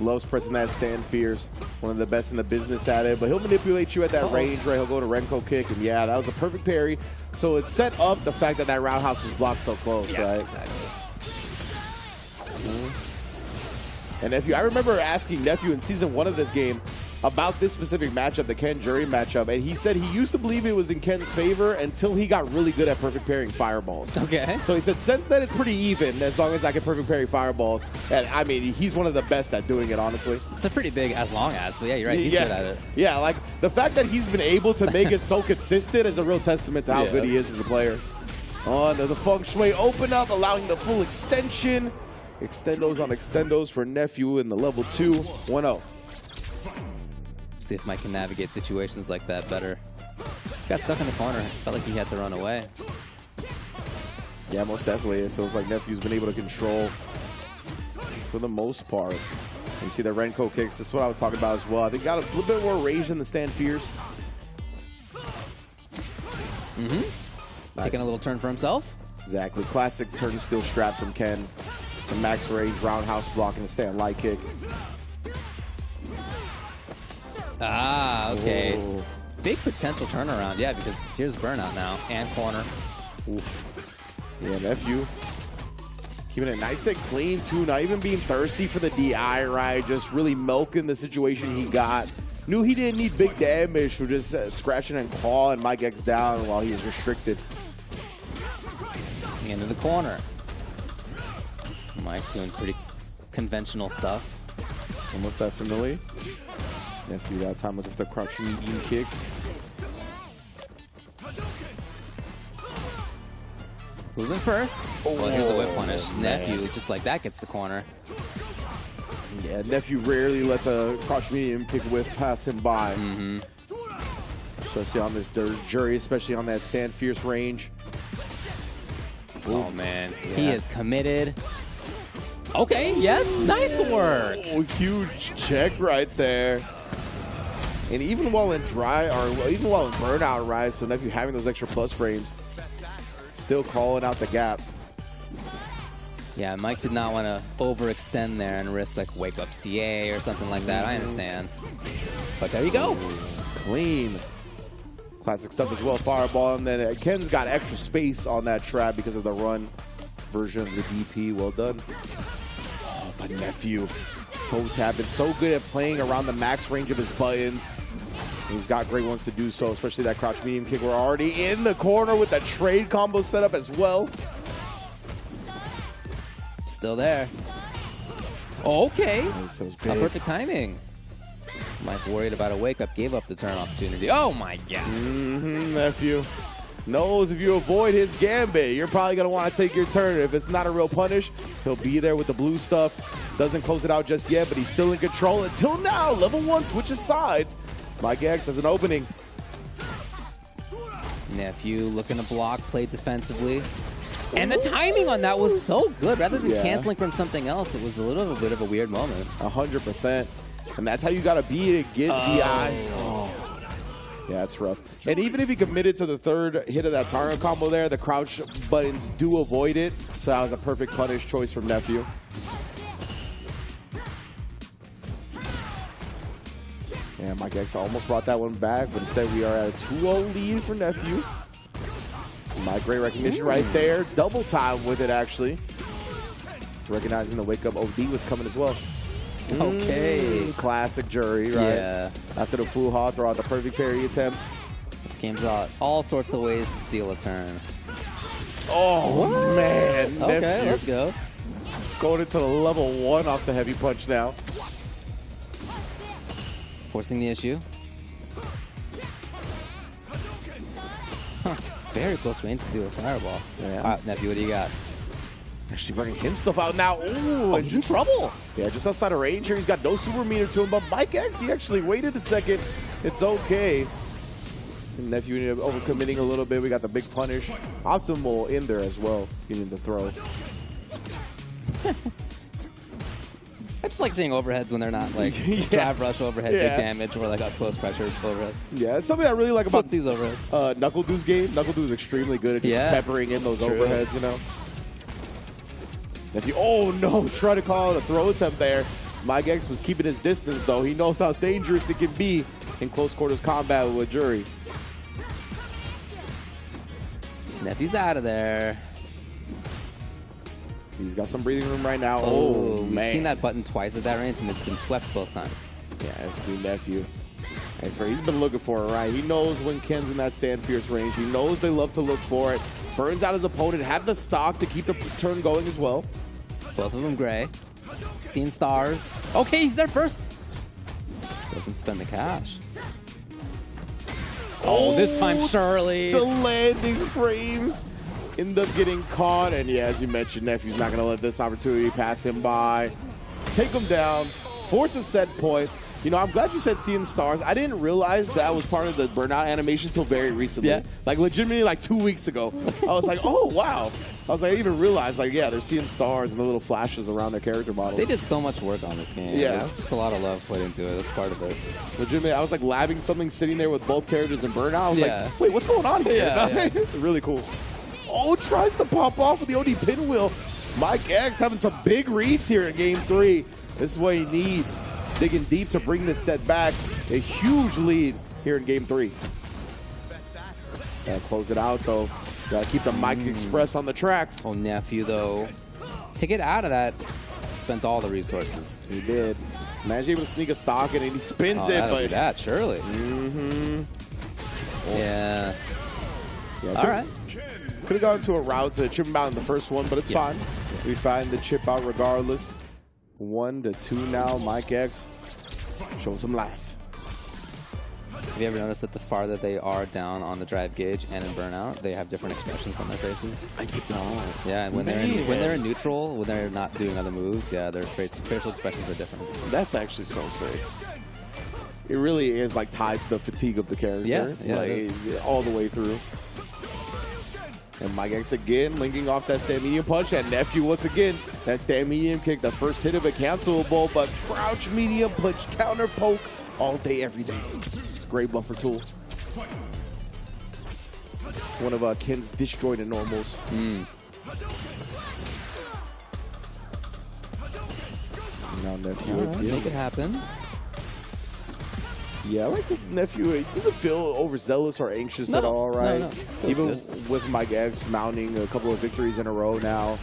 loves pressing that stand fierce. One of the best in the business at it, but he'll manipulate you at that range, right? He'll go to Renko kick, and yeah, that was a perfect parry. So it set up the fact that that roundhouse was blocked so close, right? Exactly. And Nephew, I remember asking Nephew in season 1 of this game about this specific matchup, the Ken Jury matchup, and he said he used to believe it was in Ken's favor until he got really good at perfect parrying fireballs. Okay. So he said since then it's pretty even as long as I can perfect parry fireballs. And I mean, he's one of the best at doing it, honestly. It's a pretty big as long as, but yeah, you're right. He's good at it. Yeah, like the fact that he's been able to make it so consistent is a real testament to how good he is as a player. On to the feng shui open up, allowing the full extension. Extendos on extendos for Nephew in the level 2, 1-0. See if Mike can navigate situations like that better. Got stuck in the corner. Felt like he had to run away. Yeah, most definitely. It feels like Nephew's been able to control for the most part. You see the Renko kicks. This is what I was talking about as well. I think got a little bit more range than the stand fierce. Nice. Taking a little turn for himself. Exactly. Classic turn steel strap from Ken. The max range roundhouse block and a stand light kick. Ah, okay. Whoa. Big potential turnaround, yeah, because here's burnout now and corner. Oof. Yeah, Nephew keeping it nice and clean too, not even being thirsty for the DI, right? Just really milking the situation he got. Knew he didn't need big damage, so just scratching and clawing Mike X down while he was restricted. Into the corner. Mike doing pretty conventional stuff. Almost definitely. Nephew that time was with the crouch medium kick. Who's in first? Well, here's a whip punish. Man. Nephew, just like that, gets the corner. Yeah, Nephew rarely lets a crouch medium kick whip pass him by. Especially on this jury, especially on that stand fierce range. Oh, man. Yeah. He is committed. Okay, yes, nice work. Oh, huge check right there. And even while in burnout, right? So Nephew having those extra plus frames, still calling out the gap. Yeah, Mike did not want to overextend there and risk like wake up CA or something like that. I understand. But there you go. Clean. Classic stuff as well. Fireball. And then Ken's got extra space on that trap because of the run version of the DP. Well done. Oh, but Nephew. Toe tapping. So good at playing around the max range of his buttons. He's got great ones to do so, especially that crouch medium kick. We're already in the corner with the trade combo set up as well. Still there. Okay. Nice, that was big. Perfect timing. Mike worried about a wake up, gave up the turn opportunity. Oh my god. Nephew knows if you avoid his gambit, you're probably going to want to take your turn. If it's not a real punish, he'll be there with the blue stuff. Doesn't close it out just yet, but he's still in control until now. Level 1 switches sides. Mike X has an opening. Nephew looking to block, play defensively. And the timing on that was so good. Rather than canceling from something else, it was a little bit of a weird moment. 100%. And that's how you got to be to get DIs. Oh. Yeah, that's rough. And even if he committed to the third hit of that Taro combo there, the crouch buttons do avoid it. So that was a perfect punish choice from Nephew. Yeah, Mike X almost brought that one back, but instead we are at a 2-0 lead for Nephew. My great recognition right there. Double time with it, actually. Recognizing the wake-up OD was coming as well. Okay. Classic jury, right? Yeah. After the full haw, throw out the perfect parry attempt. This game's out all sorts of ways to steal a turn. Oh, man. Okay, Nephew. let's go. Going into the level 1 off the heavy punch now. Forcing the issue. Huh. Very close range to steal a fireball. Yeah. All right, Nephew, what do you got? Actually bringing himself out now. Ooh, Oh, he's in trouble. Yeah, just outside of range here. He's got no super meter to him, but Mike X, he actually waited a second. It's okay. And Nephew ended up overcommitting a little bit. We got the big punish. Optimal in there as well, getting the throw. I just like seeing overheads when they're not like drive rush overhead, big damage, or like up close pressure overhead. Yeah, it's something I really like about Footsie's overhead. Knuckle Doo's game. Knuckle Doo is extremely good at just peppering in those overheads, you know. If you, oh no, try to call out a throw attempt there. Mike X was keeping his distance though. He knows how dangerous it can be in close quarters combat with Jury. Nephew's out of there. He's got some breathing room right now. Oh, we've man. seen that button twice at that range, and it's been swept both times. Yeah, I've seen Nephew. He's been looking for it, right? He knows when Ken's in that stand fierce range. He knows they love to look for it. Burns out his opponent. Had the stock to keep the turn going as well. Both of them gray. Seeing stars. Okay, he's there first. Doesn't spend the cash. Oh, this time Shirley. The landing frames end up getting caught. And yeah, as you mentioned, Nephew's not going to let this opportunity pass him by. Take him down. Force a set point. You know, I'm glad you said seeing stars. I didn't realize that was part of the burnout animation until very recently. Yeah. Like legitimately like 2 weeks ago. I was like, oh, wow. I was like, I didn't even realize, like, yeah, they're seeing stars and the little flashes around their character models. They did so much work on this game. Yeah. There's just a lot of love put into it. That's part of it. Legitimately, I was like labbing something sitting there with both characters in burnout. I was like, wait, what's going on here? Yeah. Really cool. Oh, tries to pop off with the OD pinwheel. Mike X having some big reads here in game 3. This is what he needs. Digging deep to bring this set back. A huge lead here in game 3. Gotta close it out though. Gotta keep the Mike Express on the tracks. Oh, Nephew though. To get out of that, spent all the resources. He did. Managed able to sneak a stock in and he spins it. That'll But do that, surely. Yeah. All right. Could have gone to a route to chip him out in the first one, but it's fine. We find the chip out regardless. 1-2 now. Mike X shows some life. Have you ever noticed that the farther they are down on the drive gauge and in burnout, they have different expressions on their faces? I did not. Yeah, and when they're in neutral, when they're not doing other moves, yeah, their facial expressions are different. That's actually so sick. It really is like tied to the fatigue of the character. Yeah, like, all the way through. And Mike X again linking off that stand medium punch. And Nephew once again, that stand medium kick, the first hit of it cancelable, but crouch medium punch, counter poke all day, every day. It's a great buffer tool. One of Ken's disjointed normals. Now Nephew again. Make it happen. Yeah, I like the Nephew. He doesn't feel overzealous or anxious at all, right? No. Even with Mike X mounting a couple of victories in a row now,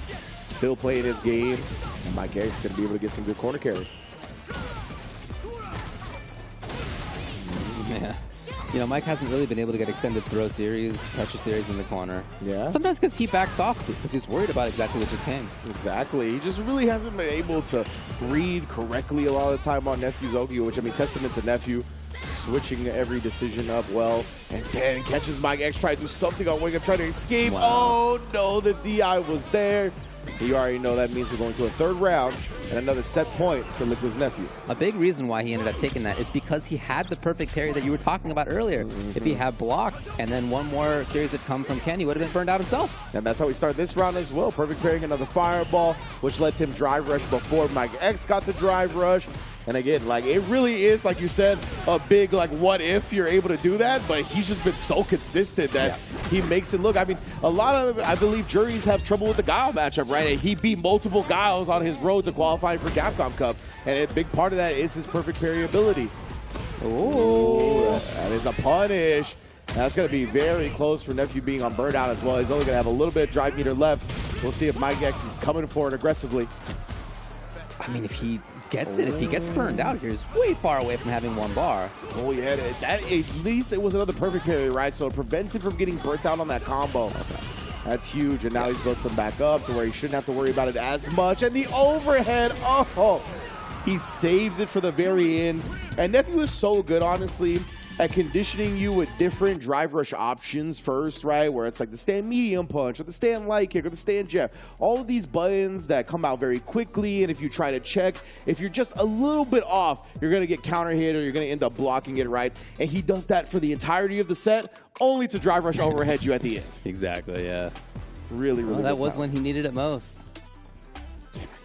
still playing his game, and Mike X is going to be able to get some good corner carry. Yeah. You know, Mike hasn't really been able to get extended throw series, pressure series in the corner. Yeah. Sometimes because he backs off because he's worried about exactly what just came. Exactly. He just really hasn't been able to read correctly a lot of the time on Nephew's Okio, which, I mean, testament to Nephew. Switching every decision up well, and then catches Mike X, trying to do something on Wing Up, trying to escape. Wow. Oh no, the DI was there. You already know that means we're going to a third round and another set point for Liquid's Nephew. A big reason why he ended up taking that is because he had the perfect parry that you were talking about earlier. If he had blocked and then one more series had come from Ken, he would have been burned out himself. And that's how we start this round as well. Perfect parrying another fireball, which lets him drive rush before Mike X got the drive rush. And again, like, it really is, like you said, a big, like, what if you're able to do that? But he's just been so consistent that he makes it look. I mean, a lot of, I believe, juries have trouble with the Guile matchup, right? And he beat multiple Guiles on his road to qualifying for Capcom Cup. And a big part of that is his perfect parry ability. Ooh. That is a punish. That's going to be very close for Nephew being on burnout as well. He's only going to have a little bit of drive meter left. We'll see if Mike X is coming for it aggressively. I mean, if he gets it, if he gets burned out here, he's way far away from having one bar. Oh, yeah, that at least it was another perfect parry, right? So it prevents him from getting burnt out on that combo. That's huge, and now he's built some back up to where he shouldn't have to worry about it as much. And the overhead, oh, he saves it for the very end. And Nephew is so good, honestly, at conditioning you with different drive rush options first, right? Where it's like the stand medium punch or the stand light kick or the stand jab. All of these buttons that come out very quickly, and if you try to check, if you're just a little bit off, you're going to get counter hit or you're going to end up blocking it, right? And he does that for the entirety of the set, only to drive rush overhead you at the end. Exactly, yeah. Really, really That good was power. when he needed it most.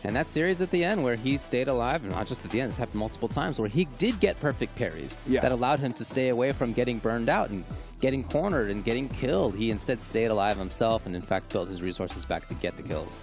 And that series at the end where he stayed alive, and not just at the end, it's happened multiple times, where he did get perfect parries that allowed him to stay away from getting burned out and getting cornered and getting killed. He instead stayed alive himself and in fact built his resources back to get the kills.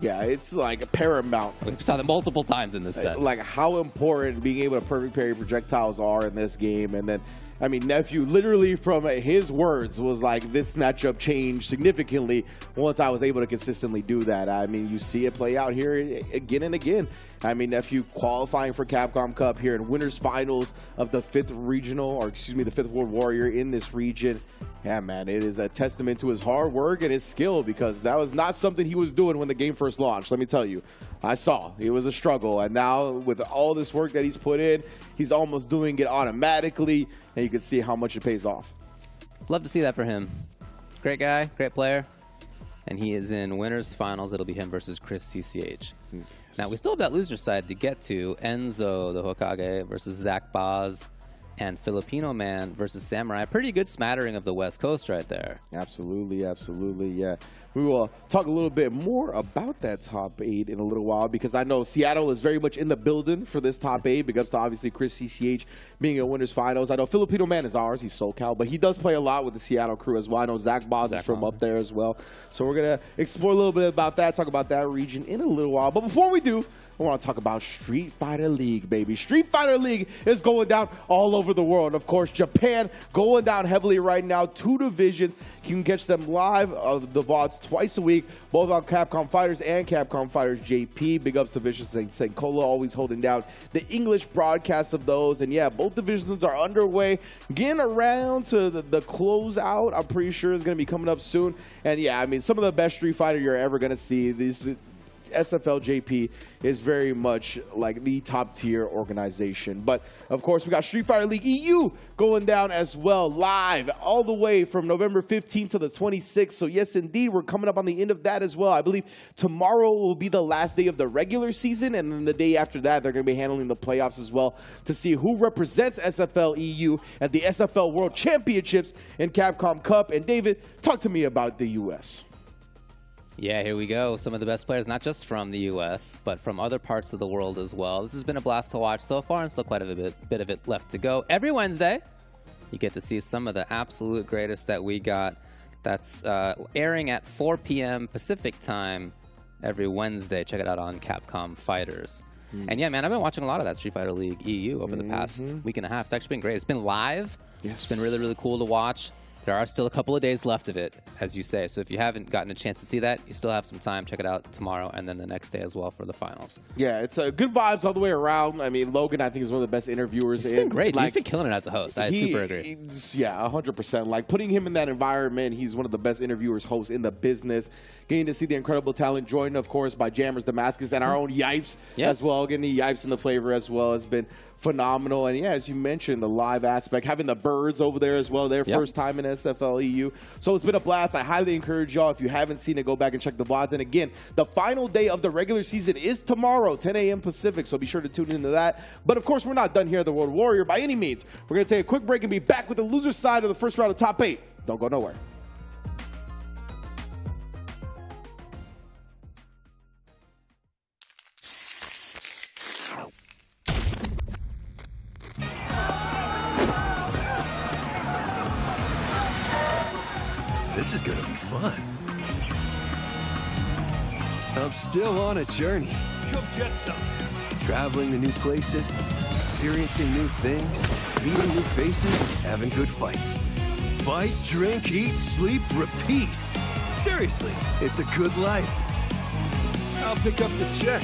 Yeah, it's like paramount. We saw that multiple times in this set. Like how important being able to perfect parry projectiles are in this game. And then, I mean, Nephew literally from his words was like, this matchup changed significantly once I was able to consistently do that. I mean, you see it play out here again and again. I mean, Nephew qualifying for Capcom Cup here in winners finals of the 5th regional, or excuse me, the 5th World Warrior in this region. Yeah, man, it is a testament to his hard work and his skill, because that was not something he was doing when the game first launched. Let me tell you, I saw it was a struggle, and now with all this work that he's put in, he's almost doing it automatically, and you can see how much it pays off. Love to see that for him. Great guy, great player, and he is in winners finals. It'll be him versus Chris CCH. Now we still have that loser side to get to. Enzo the Hokage versus Zach Boz, and Filipino Man versus Samurai. Pretty good smattering of the West Coast right there. Absolutely, absolutely, yeah. We will talk a little bit more about that top 8 in a little while, because I know Seattle is very much in the building for this top 8. Big ups to obviously Chris CCH being in winners finals. I know Filipino Man is ours. He's SoCal, but he does play a lot with the Seattle crew as well. I know Zach Boz is from up there as well. So we're going to explore a little bit about that, talk about that region in a little while. But before we do, I want to talk about Street Fighter League, baby. Street Fighter League is going down all over the world. Of course, Japan going down heavily right now. 2 divisions. You can catch them live of the VODs twice a week, both on Capcom Fighters and Capcom Fighters JP. Big ups to Vicious and Senkola, always holding down the English broadcast of those. And yeah, both divisions are underway. Getting around to the closeout, I'm pretty sure is going to be coming up soon. And yeah, I mean, some of the best Street Fighter you're ever going to see. These SFL JP is very much like the top tier organization. But of course, we got Street Fighter League EU going down as well, live all the way from November 15th to the 26th. So yes, indeed, we're coming up on the end of that as well. I believe tomorrow will be the last day of the regular season, and then the day after that, they're going to be handling the playoffs as well to see who represents SFL EU at the SFL World Championships in Capcom Cup. And David, talk to me about the US. Yeah, here we go. Some of the best players, not just from the U.S., but from other parts of the world as well. This has been a blast to watch so far, and still quite a bit of it left to go. Every Wednesday, you get to see some of the absolute greatest that we got. That's airing at 4 p.m. Pacific time every Wednesday. Check it out on Capcom Fighters. And yeah, man, I've been watching a lot of that Street Fighter League EU over the past week and a half. It's actually been great. It's been live. It's been really, really cool to watch. There are still a couple of days left of it, as you say. So if you haven't gotten a chance to see that, you still have some time. Check it out tomorrow and then the next day as well for the finals. Yeah, it's good vibes all the way around. I mean, Logan, I think, is one of the best interviewers. He's been great. Like, he's been killing it as a host. I super agree. Yeah, 100%. Like, putting him in that environment, he's one of the best interviewers, hosts in the business. Getting to see the incredible talent joined, of course, by Jammers Damascus and our own Yipes as well. Getting the Yipes in the flavor as well has been phenomenal. And yeah, as you mentioned, the live aspect, having the birds over there as well, their first time in SFL EU. So it's been a blast. I highly encourage y'all, if you haven't seen it, go back and check the VODs. And again, the final day of the regular season is tomorrow, 10 a.m. Pacific, so be sure to tune into that. But of course, we're not done here at the World Warrior by any means. We're going to take a quick break and be back with the loser side of the first round of top 8. Don't go nowhere. This is gonna be fun. I'm still on a journey. Come get some. Traveling to new places, experiencing new things, meeting new faces, having good fights. Fight, drink, eat, sleep, repeat. Seriously, it's a good life. I'll pick up the check.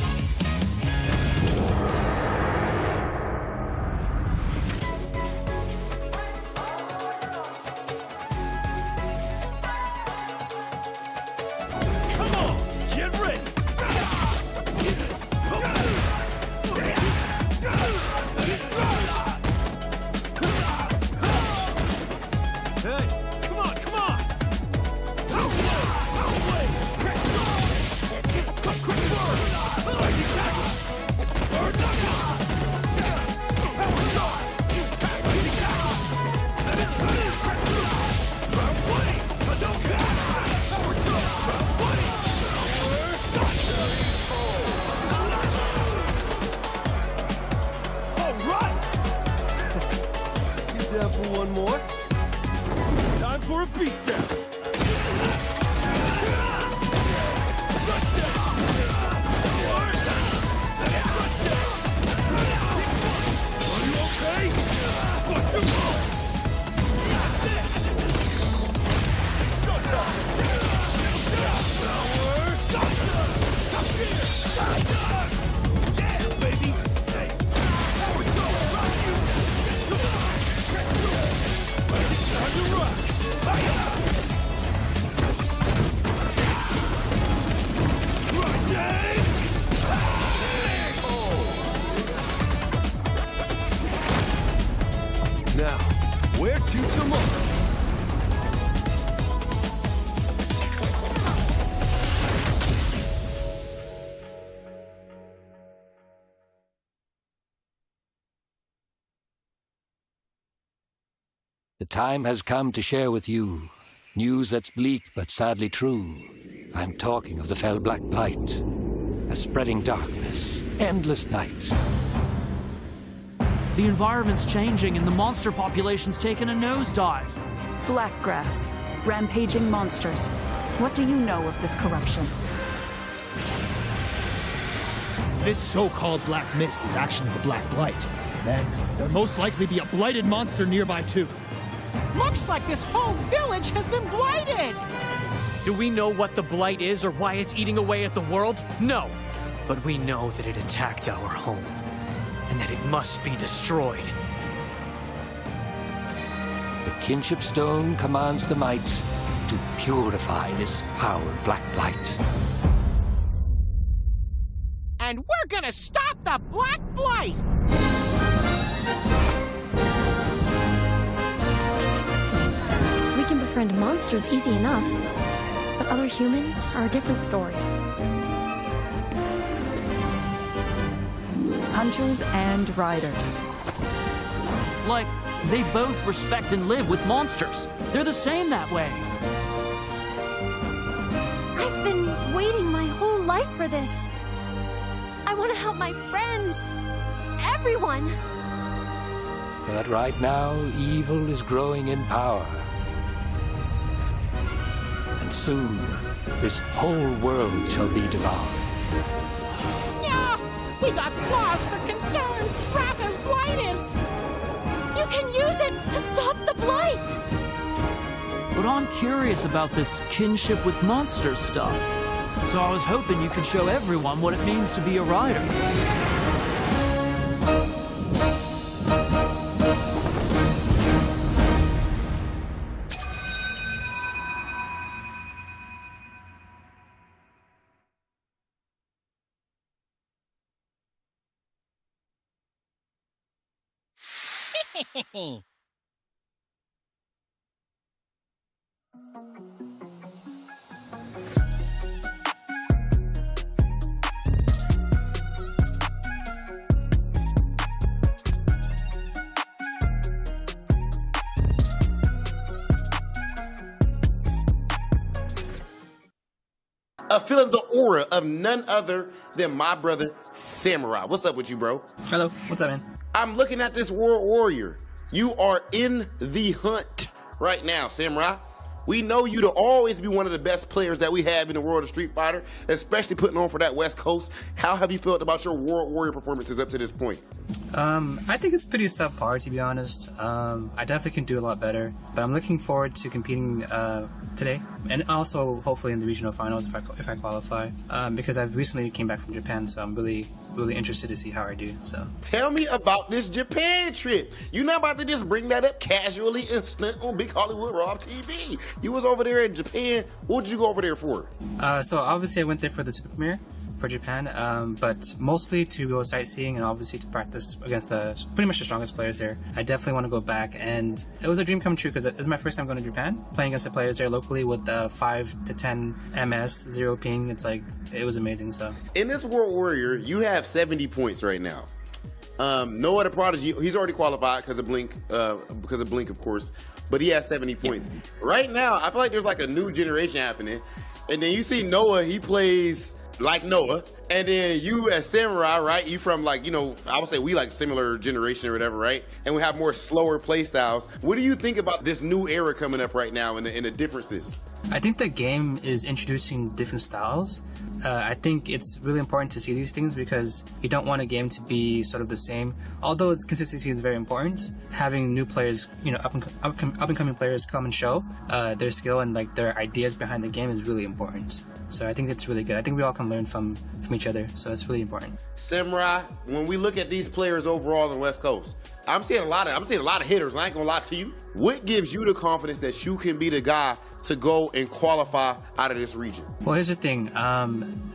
Time for one more. Time for a beatdown. Are you okay? Watch your move. Yeah, baby. Hey. How we go? Time to rock. Now, where to tomorrow? The time has come to share with you news that's bleak but sadly true. I'm talking of the fell black blight, a spreading darkness, endless nights. The environment's changing and the monster population's taken a nosedive. Blackgrass, rampaging monsters. What do you know of this corruption? This so-called black mist is actually the black blight. Then there'll most likely be a blighted monster nearby too. Looks like this whole village has been blighted! Do we know what the blight is or why it's eating away at the world? No. But we know that it attacked our home, and that it must be destroyed. The kinship stone commands the might to purify this foul black blight. And we're gonna stop the Black Blight! We can befriend monsters easy enough, but other humans are a different story. Hunters and riders. Like, they both respect and live with monsters. They're the same that way. I've been waiting my whole life for this. I want to help my friends. Everyone. But right now, evil is growing in power. And soon, this whole world shall be devoured. Yeah, we got claws for concern. Wrath is blighted. You can use it to stop the blight. But I'm curious about this kinship with monsters stuff. So I was hoping you could show everyone what it means to be a rider. Feeling the aura of none other than my brother Samurai. What's up with you, bro? Hello, what's up, man? I'm looking at this World Warrior. You are in the hunt right now, Samurai. We know you to always be one of the best players that we have in the world of Street Fighter, especially putting on for that West Coast. How have you felt about your World Warrior performances up to this point? I think it's pretty subpar, to be honest. I definitely can do a lot better, but I'm looking forward to competing today, and also hopefully in the regional finals if I qualify, because I've recently came back from Japan, so I'm really interested to see how I do. So tell me about this Japan trip. You're not about to just bring that up casually instant on Big Hollywood Raw TV. You was over there in Japan. What did you go over there for? So obviously I went there for the Super Premiere for Japan, but mostly to go sightseeing and obviously to practice against pretty much the strongest players there. I definitely want to go back, and it was a dream come true because it was my first time going to Japan, playing against the players there locally with 5 to 10 MS, 0 ping. It's like, it was amazing. So in this World Warrior, you have 70 points right now. No other prodigy. He's already qualified because of Blink, of course, but he has 70 points. Right now, I feel like there's like a new generation happening. And then you see Noah, he plays like Noah, and then you as Samurai, right? You from like, you know, I would say we like similar generation or whatever, right? And we have more slower play styles. What do you think about this new era coming up right now and the differences? I think the game is introducing different styles. I think it's really important to see these things because you don't want a game to be sort of the same. Although its consistency is very important, having new players, you know, up and coming players come and show their skill and like their ideas behind the game is really important. So I think it's really good. I think we all can learn from each other. So it's really important. Samurai, when we look at these players overall on the West Coast, I'm seeing a lot of hitters. I ain't gonna lie to you. What gives you the confidence that you can be the guy to go and qualify out of this region? Well, here's the thing.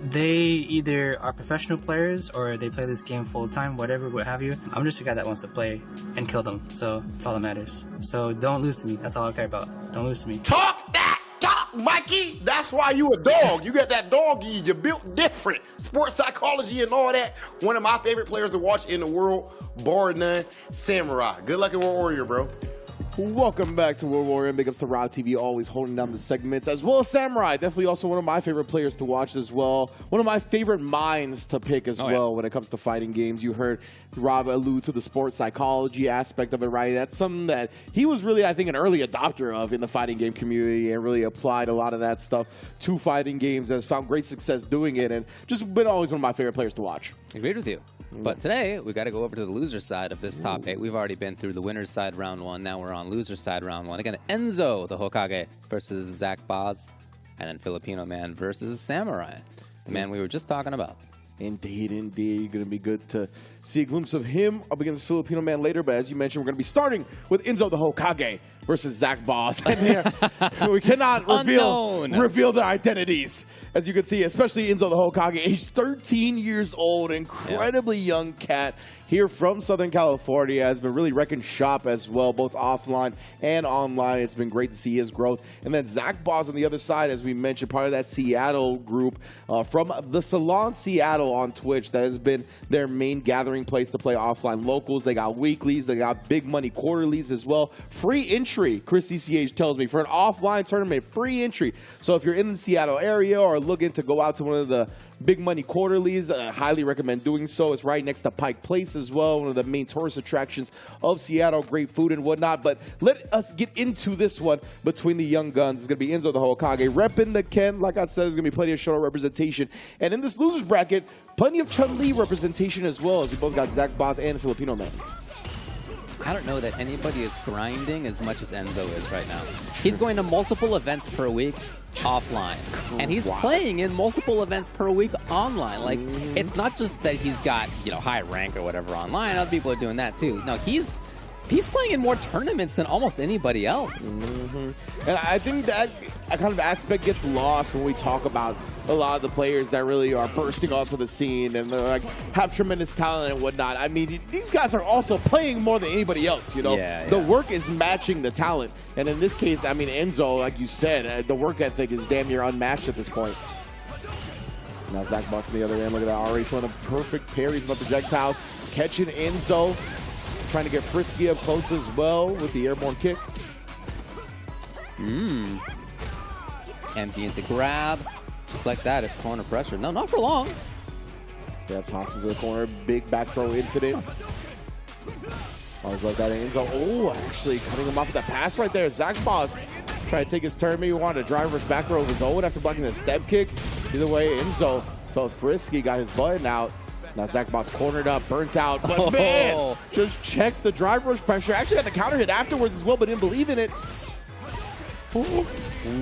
They either are professional players or they play this game full time, whatever, what have you. I'm just a guy that wants to play and kill them. So that's all that matters. So don't lose to me. That's all I care about. Don't lose to me. Talk that talk, Mikey. That's why you a dog. You got that dog. You're built different. Sports psychology and all that. One of my favorite players to watch in the world, bar none, Samurai. Good luck in World Warrior, bro. Welcome back to World Warrior. Big ups to Rod TV, always holding down the segments, as well as Samurai. Definitely also one of my favorite players to watch as well. One of my favorite minds to pick as well when it comes to fighting games. You heard Rob allude to the sports psychology aspect of it, right? That's something that he was really, I think, an early adopter of in the fighting game community and really applied a lot of that stuff to fighting games, has found great success doing it, and just been always one of my favorite players to watch. Agreed with you. But today, we got to go over to the loser side of this top 8. We've already been through the winner's side round 1. Now we're on loser side round 1. Again, Enzo, the Hokage, versus Zach Boz, and then Filipino Man versus Samurai, the man we were just talking about. Indeed, indeed. Going to be good to see a glimpse of him up against Filipino Man later. But as you mentioned, we're going to be starting with Enzo the Hokage versus Zach Boz. And we cannot reveal their identities. As you can see, especially Enzo the Hokage, age 13 years old, incredibly young cat here from Southern California, has been really wrecking shop as well, both offline and online. It's been great to see his growth. And then Zach Boz on the other side, as we mentioned, part of that Seattle group from the Salon Seattle on Twitch. That has been their main gathering place to play offline locals. They got weeklies, they got big money quarterlies as well. Free entry, Chris CCH tells me, for an offline tournament, free entry. So if you're in the Seattle area or looking to go out to one of the big money quarterlies, I highly recommend doing so. It's right next to Pike Place as well, one of the main tourist attractions of Seattle. Great food and whatnot. But let us get into this one between the young guns. It's going to be Enzo the Hokage repping the Ken. Like I said, there's going to be plenty of Shoto representation. And in this losers bracket, plenty of Chun-Li representation as well, as we both got Zach Boz and Filipino Man. I don't know that anybody is grinding as much as Enzo is right now. He's going to multiple events per week offline, and he's playing in multiple events per week online. Like, it's not just that he's got, you know, high rank or whatever online. Other people are doing that too. No, he's playing in more tournaments than almost anybody else. And I think that kind of aspect gets lost when we talk about a lot of the players that really are bursting onto the scene and like have tremendous talent and whatnot. I mean, these guys are also playing more than anybody else, you know? The work is matching the talent. And in this case, I mean, Enzo, like you said, the work ethic is damn near unmatched at this point. Now Zach Boz on the other end. Look at that, already showing the perfect parries and the projectiles. Catching Enzo. Trying to get frisky up close as well with the airborne kick. Empty into grab. Just like that, it's corner pressure. No, not for long. Yeah, toss into the corner. Big back throw incident. Always like that Enzo. Oh, actually cutting him off with that pass right there. Zach Boz trying to take his turn. Maybe wanted a driver's back throw of his own after blocking the step kick. Either way, Enzo felt frisky, got his button out. Now Zach Boz cornered up, burnt out, but man, just checks the drive rush pressure. Actually got the counter hit afterwards as well, but didn't believe in it.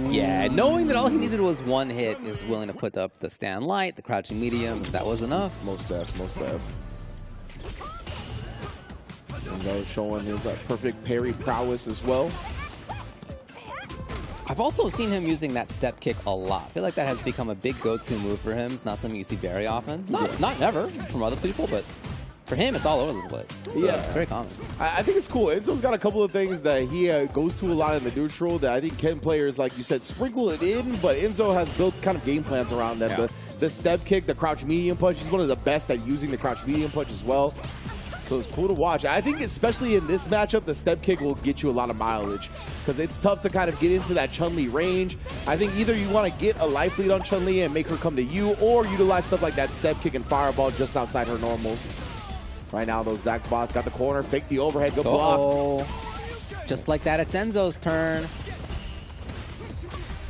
Yeah, knowing that all he needed was one hit, is willing to put up the stand light, the crouching medium, if that was enough. Most def. Enzo showing his perfect parry prowess as well. I've also seen him using that step kick a lot. I feel like that has become a big go-to move for him. It's not something you see very often. Not never from other people, but for him, it's all over the place. It's very common. I think it's cool. Enzo's got a couple of things that he goes to a lot in the neutral that I think Ken players, like you said, sprinkle it in, but Enzo has built kind of game plans around that. The step kick, the crouch medium punch, he's one of the best at using the crouch medium punch as well. So it's cool to watch. I think especially in this matchup, the step kick will get you a lot of mileage because it's tough to kind of get into that Chun-Li range. I think either you want to get a life lead on Chun-Li and make her come to you, or utilize stuff like that step kick and fireball just outside her normals. Right now, though, Zach Boss got the corner, fake the overhead, good block. Just like that, it's Enzo's turn.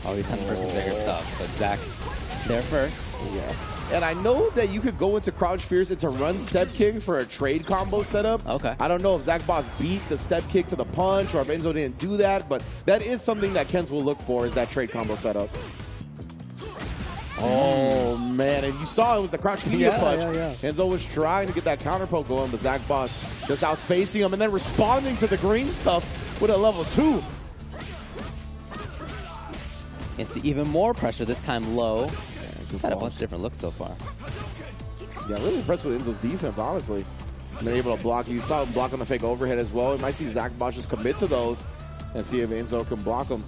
Oh, he's hunting for some bigger stuff, but Zach there first. Yeah. And I know that you could go into crouch fierce into run step kick for a trade combo setup. Okay. I don't know if Zach Boss beat the step kick to the punch or if Enzo didn't do that, but that is something that Kens will look for, is that trade combo setup. Oh, man. And you saw it was the crouch media punch. Enzo was trying to get that counter poke going, but Zach Boss just outspacing him and then responding to the green stuff with a level 2. Into even more pressure, this time low. We've had a bunch of different looks so far. Yeah, really impressed with Enzo's defense, honestly. Been able to block. You saw him block on the fake overhead as well. You might see Zach Boss just commit to those and see if Enzo can block him.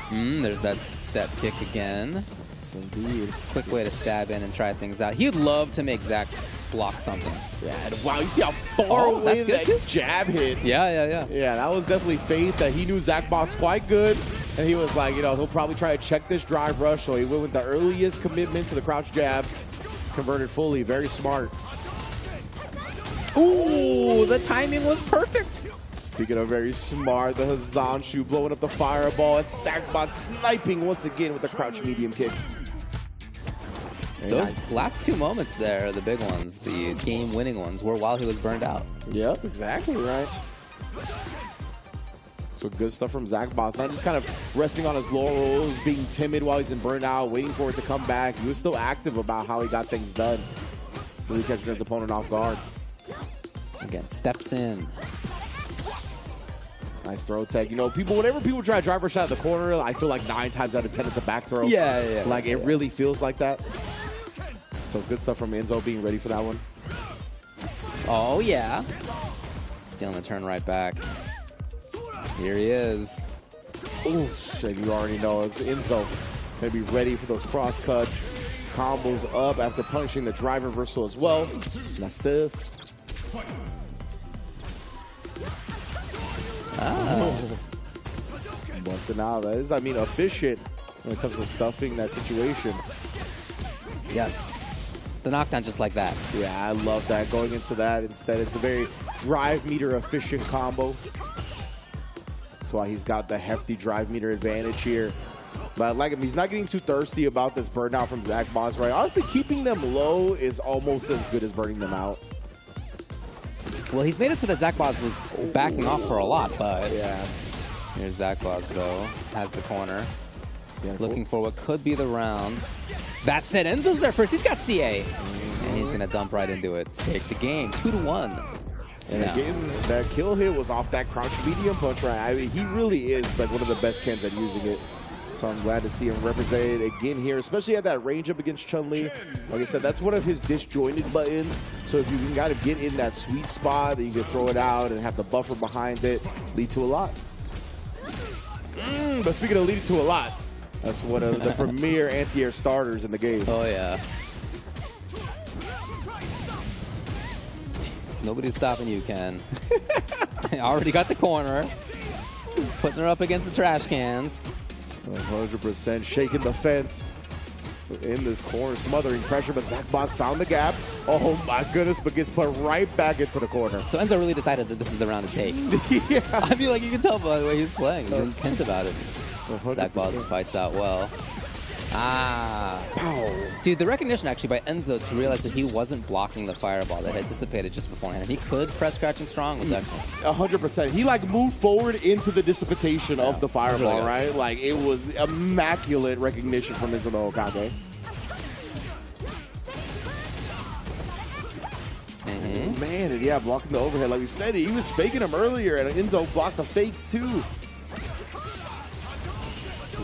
There's that step kick again. Yes, indeed. Quick way to stab in and try things out. He'd love to make Zach block something. Yeah, and wow, you see how far away that jab hit. Yeah. Yeah, that was definitely faith that he knew Zach Boss quite good. And he was like, you know, he'll probably try to check this drive rush. So he went with the earliest commitment to the crouch jab. Converted fully. Very smart. Ooh, the timing was perfect. Speaking of very smart, the Hazanshu blowing up the fireball. And Zach Boss sniping once again with the crouch medium kick. Those last two moments there, the big ones, the game-winning ones, were while he was burned out. Yep, exactly right. So good stuff from Zach Boss. Not just kind of resting on his laurels, being timid while he's in burnout, waiting for it to come back. He was still active about how he got things done. Really catching his opponent off guard. Again, steps in. Nice throw tech. You know, whenever people try to drive rush out of the corner, I feel like 9 times out of 10 it's a back throw. Yeah. Like it really feels like that. So good stuff from Enzo being ready for that one. Oh, yeah. Stealing the turn right back. Here he is. Oof, and you already know it's Enzo. Gonna be ready for those cross cuts. Combos up after punishing the drive reversal as well. That's stiff. Busting out. That is, I mean, efficient when it comes to stuffing that situation. Yes. The knockdown just like that. Yeah, I love that. Going into that instead, it's a very drive meter efficient combo. That's why he's got the hefty drive meter advantage here. But I like him. He's not getting too thirsty about this burnout from Zach Boss, right? Honestly, keeping them low is almost as good as burning them out. Well, he's made it so that Zach Boss was backing off for a lot, but yeah. Here's Zach Boss, though. Has the corner. Looking for what could be the round. That said, Enzo's there first. He's got CA. And he's going to dump right into it to take the game. 2-1. And again, that kill hit was off that crouch medium punch, right? I mean, he really is like one of the best Kens at using it. So I'm glad to see him represented again here, especially at that range up against Chun-Li. Like I said, that's one of his disjointed buttons. So if you can kind of get in that sweet spot, that you can throw it out and have the buffer behind it, lead to a lot. But speaking of leading to a lot, that's one of the premier anti-air starters in the game. Oh, yeah. Nobody's stopping you, Ken. Already got the corner. Putting her up against the trash cans. 100% shaking the fence in this corner, smothering pressure, but Zach Boss found the gap. Oh my goodness, but gets put right back into the corner. So Enzo really decided that this is the round to take. Yeah. I feel like you can tell by the way he's playing. He's intent about it. 100%. Zach Boss fights out well. Dude, the recognition actually by Enzo to realize that he wasn't blocking the fireball that had dissipated just beforehand. And he could press crouching strong was excellent. 100%. He like moved forward into the dissipation of the fireball, really right? Like it was immaculate recognition from Enzo Okage. Man, and yeah, blocking the overhead. Like we said, he was faking him earlier, and Enzo blocked the fakes too.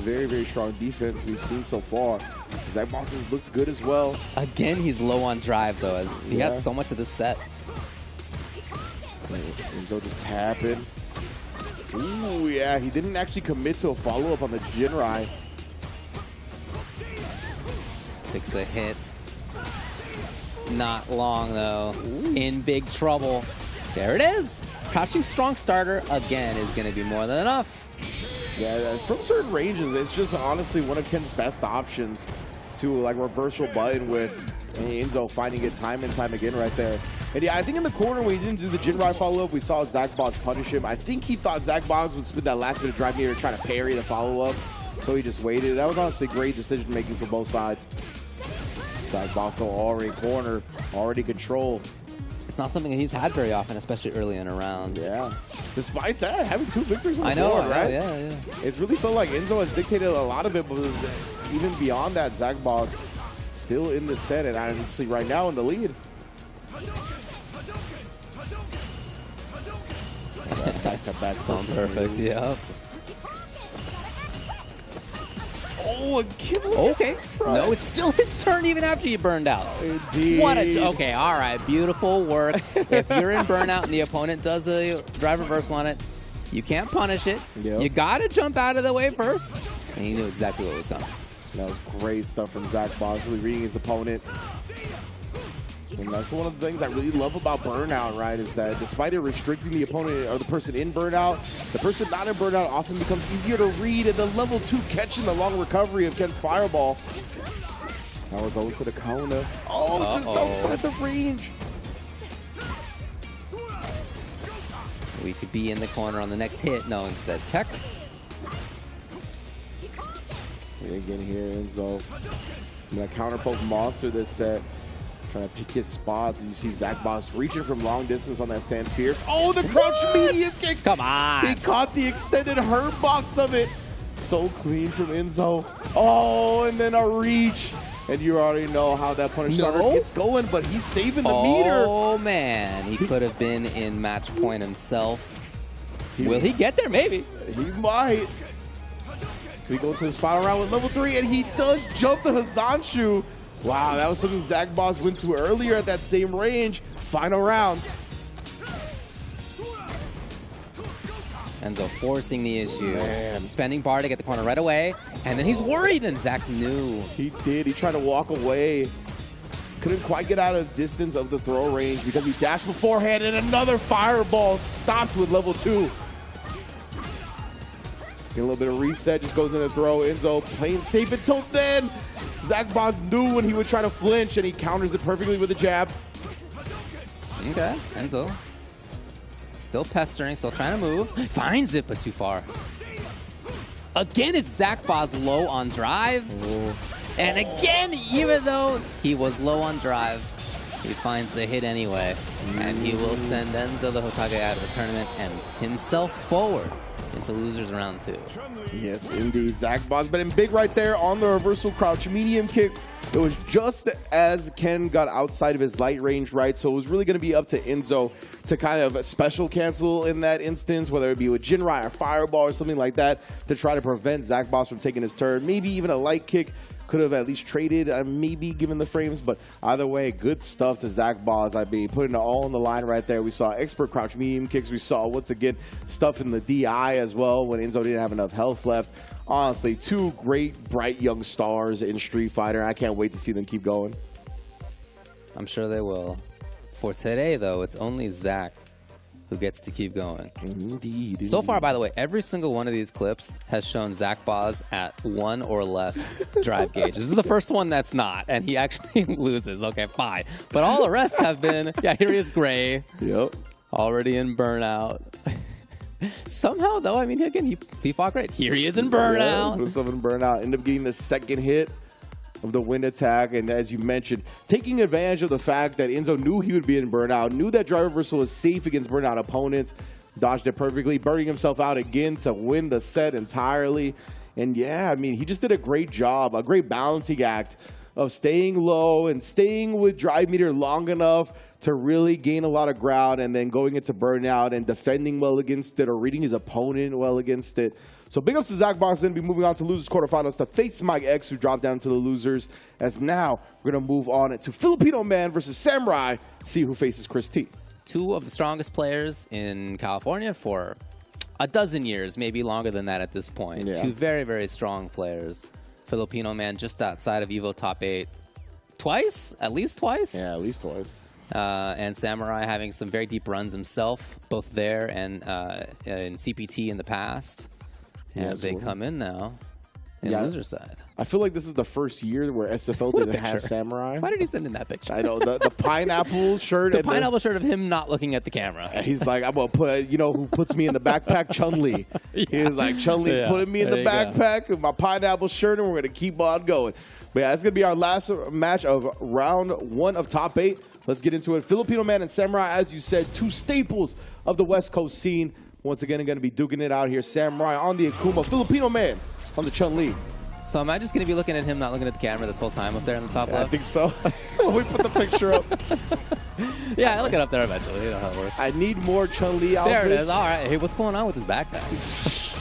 Very, very strong defense we've seen so far. Zach Boss has looked good as well. Again, he's low on drive, though, as he has so much of this set. Enzo just tapping. Ooh, yeah, he didn't actually commit to a follow-up on the Jinrai. Takes the hit. Not long, though. In big trouble. There it is. Crouching strong starter, again, is going to be more than enough. Yeah, from certain ranges, it's just honestly one of Ken's best options to like reversal button with Enzo finding it time and time again right there. And yeah, I think in the corner when he didn't do the Jinrai follow-up, we saw Zach Boss punish him. I think he thought Zach Boss would spin that last bit of drive meter trying to parry the follow-up, so he just waited. That was honestly great decision-making for both sides. Zach Boss though already corner, already control. It's not something that he's had very often, especially early in a round. Yeah. Despite that, having 2 victories on the board, right? Yeah. It's really felt like Enzo has dictated a lot of it, but even beyond that, Zach Boss still in the set, and honestly right now in the lead. Back-to-back perfect, yeah. Oh, a kill. Okay. No, it's still his turn even after you burned out. Indeed. Okay, all right. Beautiful work. If you're in burnout and the opponent does a drive reversal on it, you can't punish it. Yep. You got to jump out of the way first. And he knew exactly what was coming. That was great stuff from Zach Boss, really reading his opponent. And that's one of the things I really love about Burnout, right, is that despite it restricting the opponent or the person in Burnout, the person not in Burnout often becomes easier to read, and the level 2 catching the long recovery of Ken's Fireball. Now we're going to the corner. Oh, just outside the range. We could be in the corner on the next hit. No, instead tech. Again here, Enzo. I'm going to counter poke Monster this set. Trying to pick his spots. You see Zach Boss reaching from long distance on that stand fierce. Oh, the crouch medium kick. Come on. He caught the extended hurt box of it. So clean from Enzo. Oh, and then a reach. And you already know how that punish starter gets going, but he's saving the meter. Oh, man. He could have been in match point himself. Will he get there? Maybe. He might. We go to this final round with level 3, and he does jump the Hazanshu. Wow, that was something Zach Boss went to earlier at that same range. Final round. Enzo forcing the issue. Spending bar to get the corner right away. And then he's worried, and Zach knew. He did. He tried to walk away. Couldn't quite get out of distance of the throw range because he dashed beforehand, and another fireball stopped with level 2. Get a little bit of reset, just goes in the throw. Enzo playing safe until then. Zach Boss knew when he would try to flinch, and he counters it perfectly with a jab. Okay, Enzo. Still pestering, still trying to move. Finds it, but too far. Again, it's Zach Boss low on drive. And again, even though he was low on drive, he finds the hit anyway. And he will send Enzo the Hokage out of the tournament and himself forward into losers round 2. Yes, indeed. Zach Boss betting big right there on the reversal crouch medium kick. It was just as Ken got outside of his light range, right? So it was really going to be up to Enzo to kind of special cancel in that instance, whether it be with Jinrai or Fireball or something like that, to try to prevent Zach Boss from taking his turn. Maybe even a light kick. Could have at least traded, maybe given the frames, but either way, good stuff to Zach Boss. I'd be putting it all on the line right there. We saw expert crouch medium kicks. We saw, once again, stuff in the DI as well when Enzo didn't have enough health left. Honestly, 2 great, bright young stars in Street Fighter. I can't wait to see them keep going. I'm sure they will. For today, though, it's only Zach who gets to keep going. Indeed. So far, by the way, every single one of these clips has shown Zach Boss at 1 or less drive gauge. This is the first one that's not, and he actually loses. Okay, fine. But all the rest have been, yeah, here he is, Gray. Yep. Already in burnout. Somehow, though, I mean, again, he fought great. Here he is in burnout. Yeah, put himself in burnout. Ended up getting the second hit of the wind attack, and as you mentioned, taking advantage of the fact that Enzo knew he would be in burnout, knew that drive reversal was safe against burnout opponents, dodged it perfectly, burning himself out again to win the set entirely. And yeah, I mean, he just did a great job, a great balancing act of staying low and staying with drive meter long enough to really gain a lot of ground, and then going into burnout and defending well against it, or reading his opponent well against it. So big ups to Zach Boss. Going to be moving on to losers quarterfinals to face Mike X, who dropped down to the losers. As now we're going to move on to Filipino Man versus Samurai. See who faces Chris T. 2 of the strongest players in California for a dozen years, maybe longer than that at this point. Yeah. 2 very, very strong players. Filipino Man just outside of Evo top 8. twice, at least twice. Yeah, at least twice. And Samurai having some very deep runs himself, both there and in CPT in the past. And they come in now in loser side. I feel like this is the first year where SFL didn't have Samurai. Why did he send in that picture? I know, the pineapple shirt. The pineapple shirt of him not looking at the camera. He's like, I'm going to put, who puts me in the backpack? Chun-Li. He was like, Chun-Li's putting me in the backpack with my pineapple shirt, and we're going to keep on going. But yeah, that's going to be our last match of round 1 of top 8. Let's get into it. Filipino Man and Samurai, as you said, 2 staples of the West Coast scene. Once again, going to be duking it out here. Samurai on the Akuma. Filipino Man on the Chun-Li. So am I just going to be looking at him, not looking at the camera this whole time up there in the top left? I think so. We put the picture up. Yeah, I'll look it up there eventually. You know how it works. I need more Chun-Li outfits. There it is. All right. Hey, what's going on with his backpack?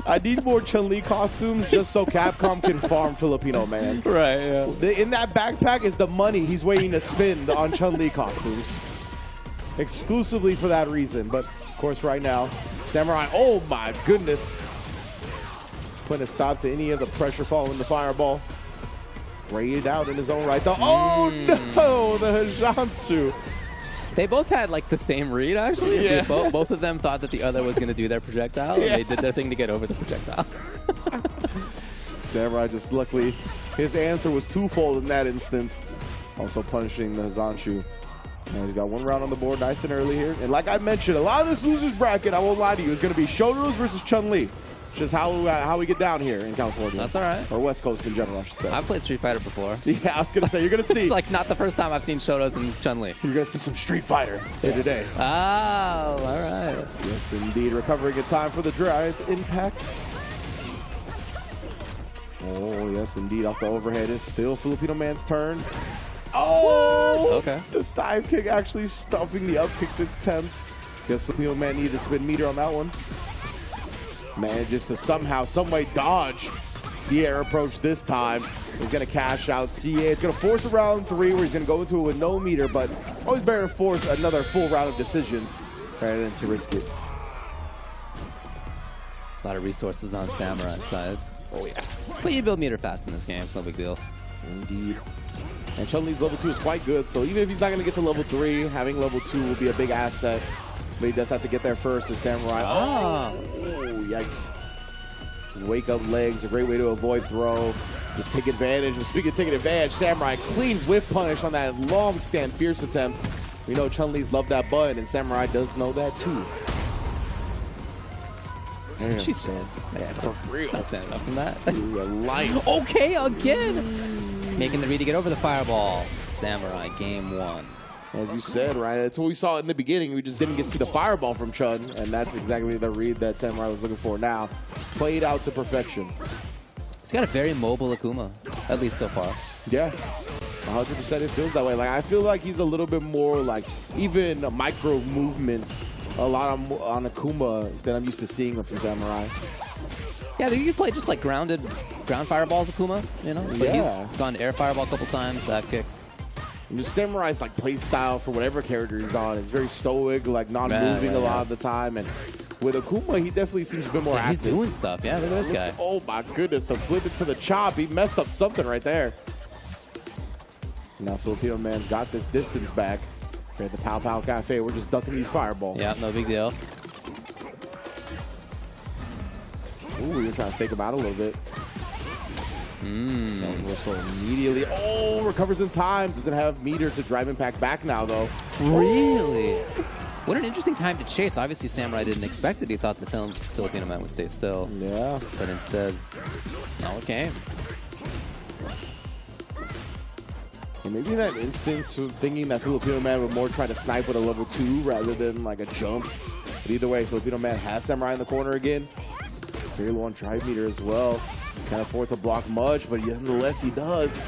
I need more Chun-Li costumes just so Capcom can farm Filipino Man. Right, yeah. In that backpack is the money he's waiting to spend on Chun-Li costumes. Exclusively for that reason. But, of course, right now, Samurai, oh my goodness. Putting a stop to any of the pressure following the fireball. Raided out in his own right. Oh no, the Hajantsu. They both had like the same read, actually. Yeah. Both of them thought that the other was going to do their projectile, and they did their thing to get over the projectile. Samurai just luckily, his answer was twofold in that instance. Also punishing the Hajantsu. Now he's got 1 round on the board nice and early here. And like I mentioned, a lot of this loser's bracket, I won't lie to you, is going to be Shotaros versus Chun-Li. Just how we get down here in California. That's all right. Or West Coast in general, I should say. I've played Street Fighter before. Yeah, I was going to say, you're going to see. It's like not the first time I've seen Shotos and Chun-Li. You're going to see some Street Fighter here today. Oh, all right. Yes, indeed. Recovering in time for the drive impact. Oh, yes, indeed. Off the overhead. It's still Filipino Man's turn. Oh! Okay. The dive kick actually stuffing the up kick attempt. Guess Filipino Man needed to spin meter on that one. Manages to somehow, someway dodge the air approach this time. He's going to cash out CA. It's going to force a round 3 where he's going to go into it with no meter, but always better to force another full round of decisions rather than to risk it. A lot of resources on Samurai's side. Oh, yeah. But you build meter fast in this game. It's no big deal. Indeed. And Chun-Li's level 2 is quite good, so even if he's not going to get to level 3, having level 2 will be a big asset. But he does have to get there first as Samurai. Oh, yikes. Wake up legs, a great way to avoid throw. Just take advantage. And speaking of taking advantage, Samurai clean whiff punish on that long stand fierce attempt. We know Chun-Li's love that button, and Samurai does know that too. She's dead. Yeah, for real. That's not enough from that. Your life. Okay, again. Making the read to get over the fireball. Samurai, game 1. As you said, right? That's what we saw in the beginning. We just didn't get to see the fireball from Chun, and that's exactly the read that Samurai was looking for now. Played out to perfection. He's got a very mobile Akuma, at least so far. Yeah, 100% it feels that way. Like I feel like he's a little bit more like even micro movements, a lot on Akuma than I'm used to seeing from Samurai. Yeah, you can play just like ground fireballs Akuma, you know? But yeah. He's gone to air fireball a couple times, back kick. And just Samurai's like play style for whatever character he's on. It's very stoic, like non-moving a lot of the time. And with Akuma, he definitely seems a bit more active. He's doing stuff. Yeah, look at this guy. Oh my goodness, the flip it to the chop. He messed up something right there. Now Filipino Man's got this distance back. We're at the Pow Pow Cafe. We're just ducking these fireballs. Yeah, no big deal. Ooh, you're trying to fake him out a little bit. Whistle immediately. Oh, recovers in time. Doesn't have meter to drive impact back now, though. Really? What an interesting time to chase. Obviously, Samurai didn't expect it. He thought the Filipino Man would stay still. Yeah. But instead, now it came. And maybe in that instance, thinking that Filipino Man would more try to snipe with a level 2 rather than like a jump. But either way, Filipino Man has Samurai in the corner again. Very low on drive meter as well. Can't afford to block much, but nonetheless he does.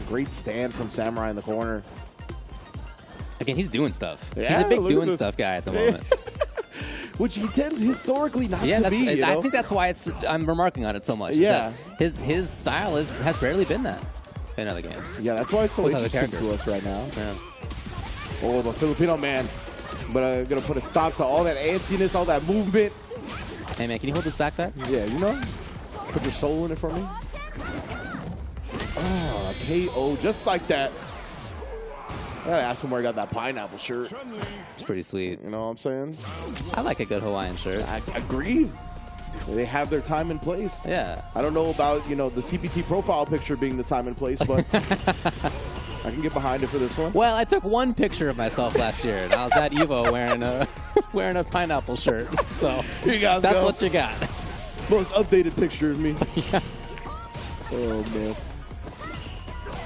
Great stand from Samurai in the corner. Again, he's doing stuff. Yeah, he's a big doing stuff guy at the moment. Which he tends historically not to be. I think that's why I'm remarking on it so much. Yeah. His style has rarely been that in other games. Yeah, that's why it's so interesting to us right now. Yeah. Oh, the Filipino Man. But I'm going to put a stop to all that antsiness, all that movement. Hey, man, can you hold this backpack? Yeah, you know. Put your soul in it for me. Oh, KO just like that. I gotta ask him where he got that pineapple shirt. It's pretty sweet. You know what I'm saying? I like a good Hawaiian shirt. I agreed. They have their time and place. Yeah. I don't know about, you know, the CPT profile picture being the time and place, but I can get behind it for this one. Well, I took one picture of myself last year, and I was at Evo wearing a pineapple shirt. So here you guys that's go. what you got. Most updated picture of me. Yeah. Oh, man.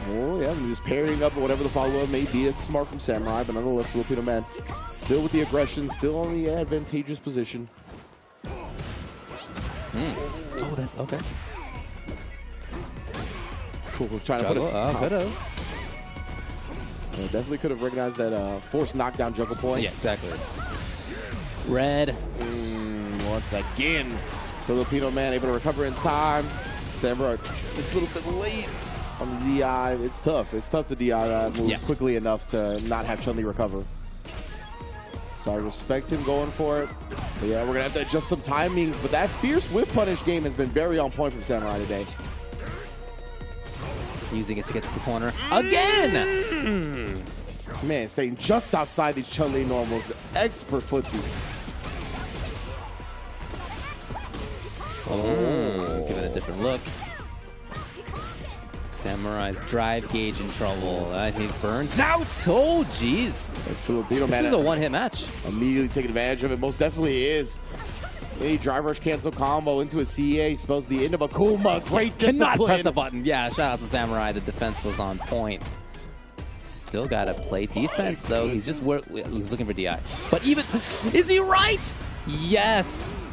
Oh, yeah, I'm just parrying up whatever the follow-up may be. It's smart from Samurai, but nonetheless, Filipino Man still with the aggression, still on the advantageous position. Oh, that's okay. We're trying to put a could have. Yeah, definitely could have recognized that forced knockdown juggle point. Yeah, exactly. Red. Once again, Filipino Man able to recover in time. Samurai just a little bit late on the DI. It's tough. It's tough to DI that move quickly enough to not have Chun-Li recover. So I respect him going for it. But yeah, we're going to have to adjust some timings. But that fierce whip punish game has been very on point from Samurai today. Using it to get to the corner again. Man, staying just outside these Chun-Li normals. Expert footsies. Oh, give it a different look. Samurai's drive gauge in trouble. I think burns out. Oh, jeez. Filipino This Man is a one-hit match. Immediately taking advantage of it. Most definitely is. A drive rush cancel combo into a CA spells the end of Akuma. Great discipline. Cannot press a button. Yeah, shout out to Samurai. The defense was on point. Still got to play defense, though. He's just he's looking for DI. But even... Is he right? Yes.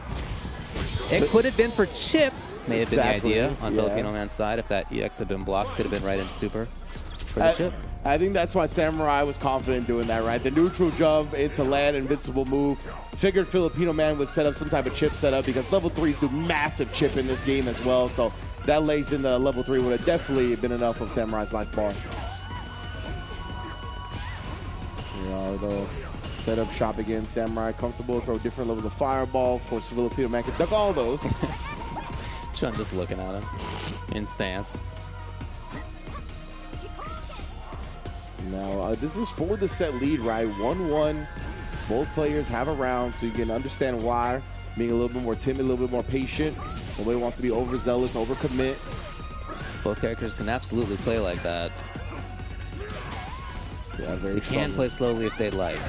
It could have been for Chip. May have been the idea on Filipino Man's side. If that EX had been blocked, could have been right into super for the Chip. I think that's why Samurai was confident doing that, right? The neutral jump into land, invincible move. Figured Filipino Man would set up some type of chip setup because level 3s do massive chip in this game as well. So that lays in the level 3 would have definitely been enough of Samurai's life bar. The setup shop again. Samurai comfortable, throw different levels of fireball. Of course, Filipino Man can duck all those. Chun just looking at him in stance. Now, this is for the set lead, right? 1-1. Both players have a round, so you can understand why. Being a little bit more timid, a little bit more patient. Nobody wants to be overzealous, overcommit. Both characters can absolutely play like that. Yeah, they can play slowly if they'd like.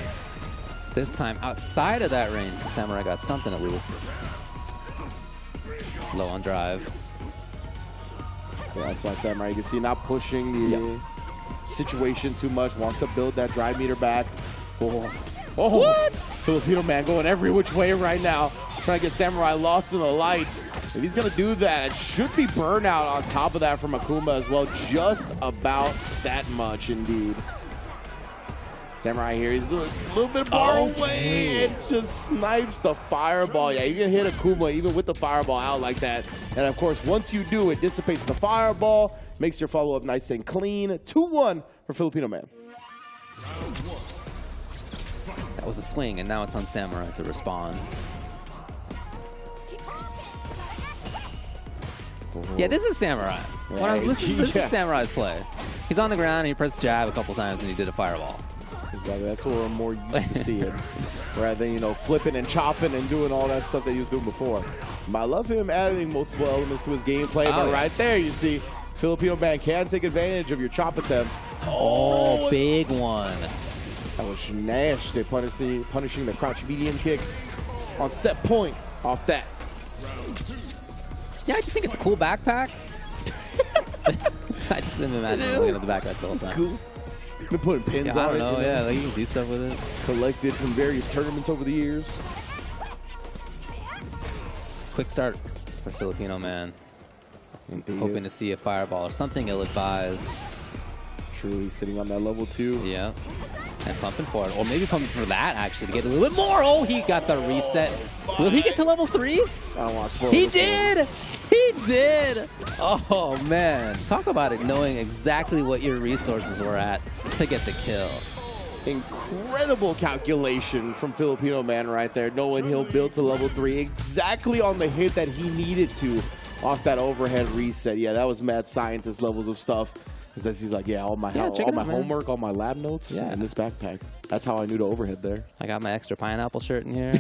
This time, outside of that range, the Samurai got something at least. Low on drive. Yeah, that's why Samurai, you can see, not pushing the situation too much. Wants to build that drive meter back. Oh, what? Filipino Man going every which way right now. Trying to get Samurai lost in the lights. If he's going to do that, it should be burnout on top of that from Akuma as well. Just about that much, indeed. Samurai here, he's a little bit far away and just snipes the fireball. Yeah, you can hit Akuma even with the fireball out like that. And of course, once you do, it dissipates the fireball, makes your follow-up nice and clean. 2-1 for Filipino Man. That was a swing, and now it's on Samurai to respond. Yeah, this is Samurai. This is Samurai's play. He's on the ground, and he pressed jab a couple times, and he did a fireball. Exactly. That's what we're more used to seeing, rather than, you know, flipping and chopping and doing all that stuff that he was doing before. But I love him adding multiple elements to his gameplay. But right there, you see, Filipino Man can take advantage of your chop attempts. Oh, big one. That was nasty, punishing the crouch medium kick on set point off that. Yeah, I just think it's a cool backpack. I just didn't imagine looking at the backpack the whole time. Cool. Been putting pins on it. I don't know, yeah, like you can do stuff with it. Collected from various tournaments over the years. Quick start for Filipino Man. Hoping to see a fireball or something ill-advised. True, he's sitting on that level 2. Yeah, and pumping for it. Or maybe pumping for that, actually, to get a little bit more. Oh, he got the reset. Will he get to level 3? I don't want to spoil He did! He did! Oh, man. Talk about it, knowing exactly what your resources were at to get the kill. Incredible calculation from Filipino Man right there, knowing he'll build to level 3 exactly on the hit that he needed to off that overhead reset. Yeah, that was mad scientist levels of stuff. Because he's like, yeah, all my homework, all my lab notes in this backpack. That's how I knew to overhead there. I got my extra pineapple shirt in here.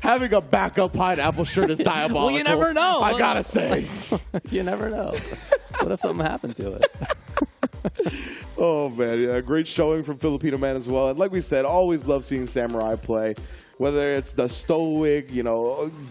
Having a backup pineapple shirt is diabolical. Well, you never know. I gotta say. You never know. What if something happened to it? Oh, man. Yeah, great showing from Filipino Man as well. And like we said, always love seeing Samurai play. Whether it's the stoic,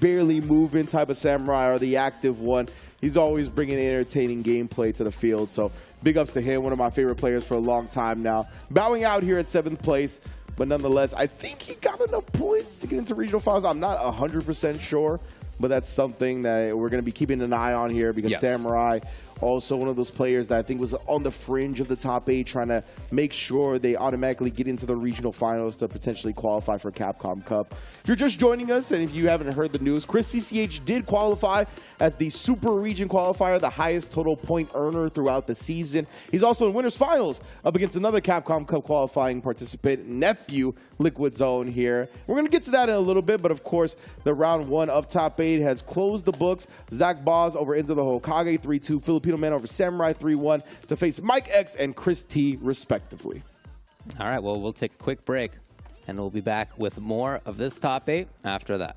barely moving type of Samurai or the active one, he's always bringing entertaining gameplay to the field. So big ups to him, one of my favorite players for a long time now. Bowing out here at 7th place, but nonetheless, I think he got enough points to get into regional finals. I'm not 100% sure, but that's something that we're going to be keeping an eye on here because Samurai, also one of those players that I think was on the fringe of the top 8, trying to make sure they automatically get into the regional finals to potentially qualify for Capcom Cup. If you're just joining us and if you haven't heard the news, Chris CCH did qualify as the Super Region qualifier, the highest total point earner throughout the season. He's also in winners finals up against another Capcom Cup qualifying participant, nephew Liquid Zone here. We're going to get to that in a little bit, but of course, the round 1 of top 8 has closed the books. Zach Boz over Enzo the Hokage 3-2, Filipino Man over Samurai 3-1 to face Mike X and Chris T respectively. All right, well, we'll take a quick break, and we'll be back with more of this top 8 after that.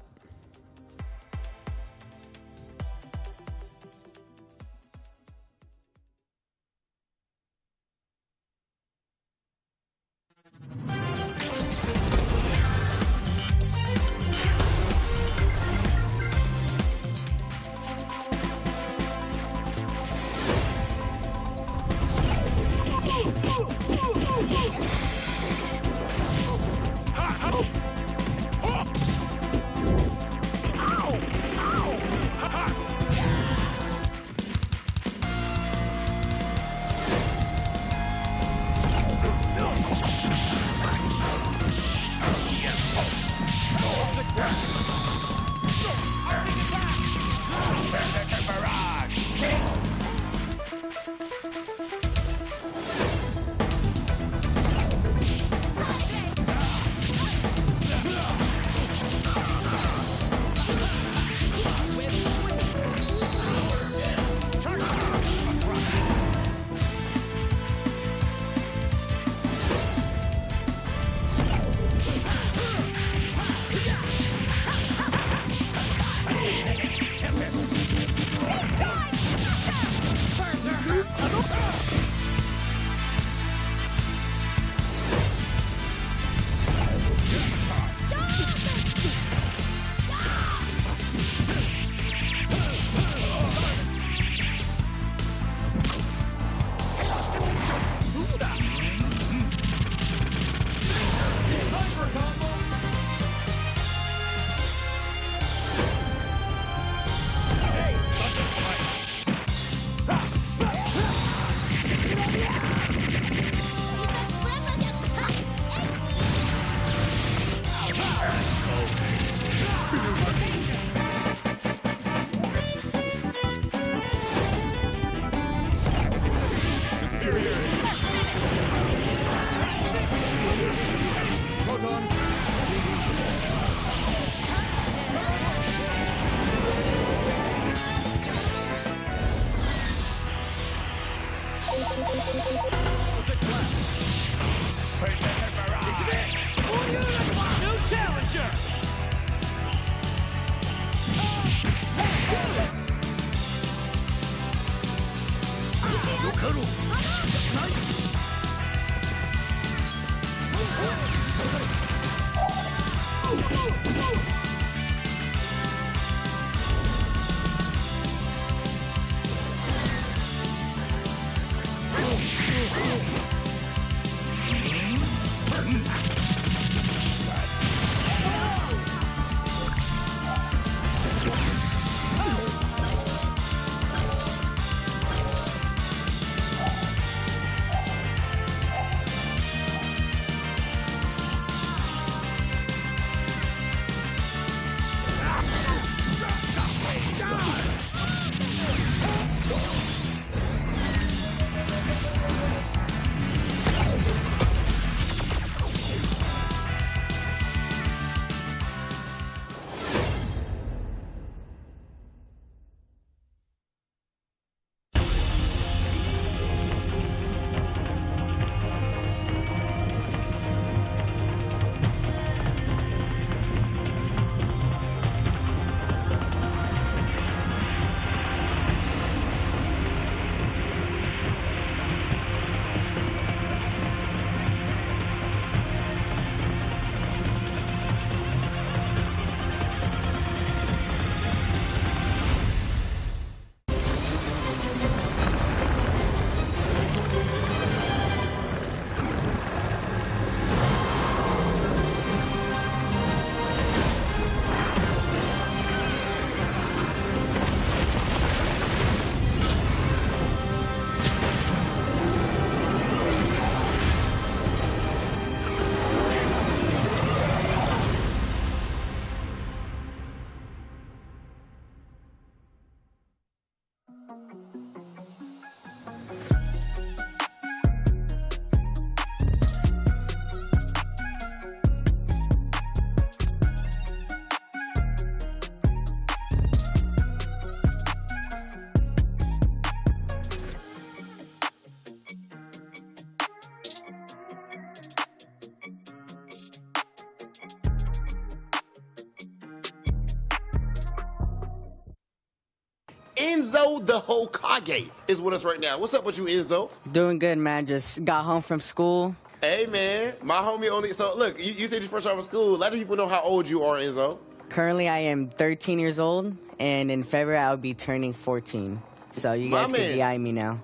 Enzo the Hokage is with us right now. What's up with you, Enzo? Doing good, man. Just got home from school. Hey, man. My homie only... So, look, you said you first out of school. Let people know how old you are, Enzo. Currently, I am 13 years old, and in February, I'll be turning 14. So you guys can DI me now.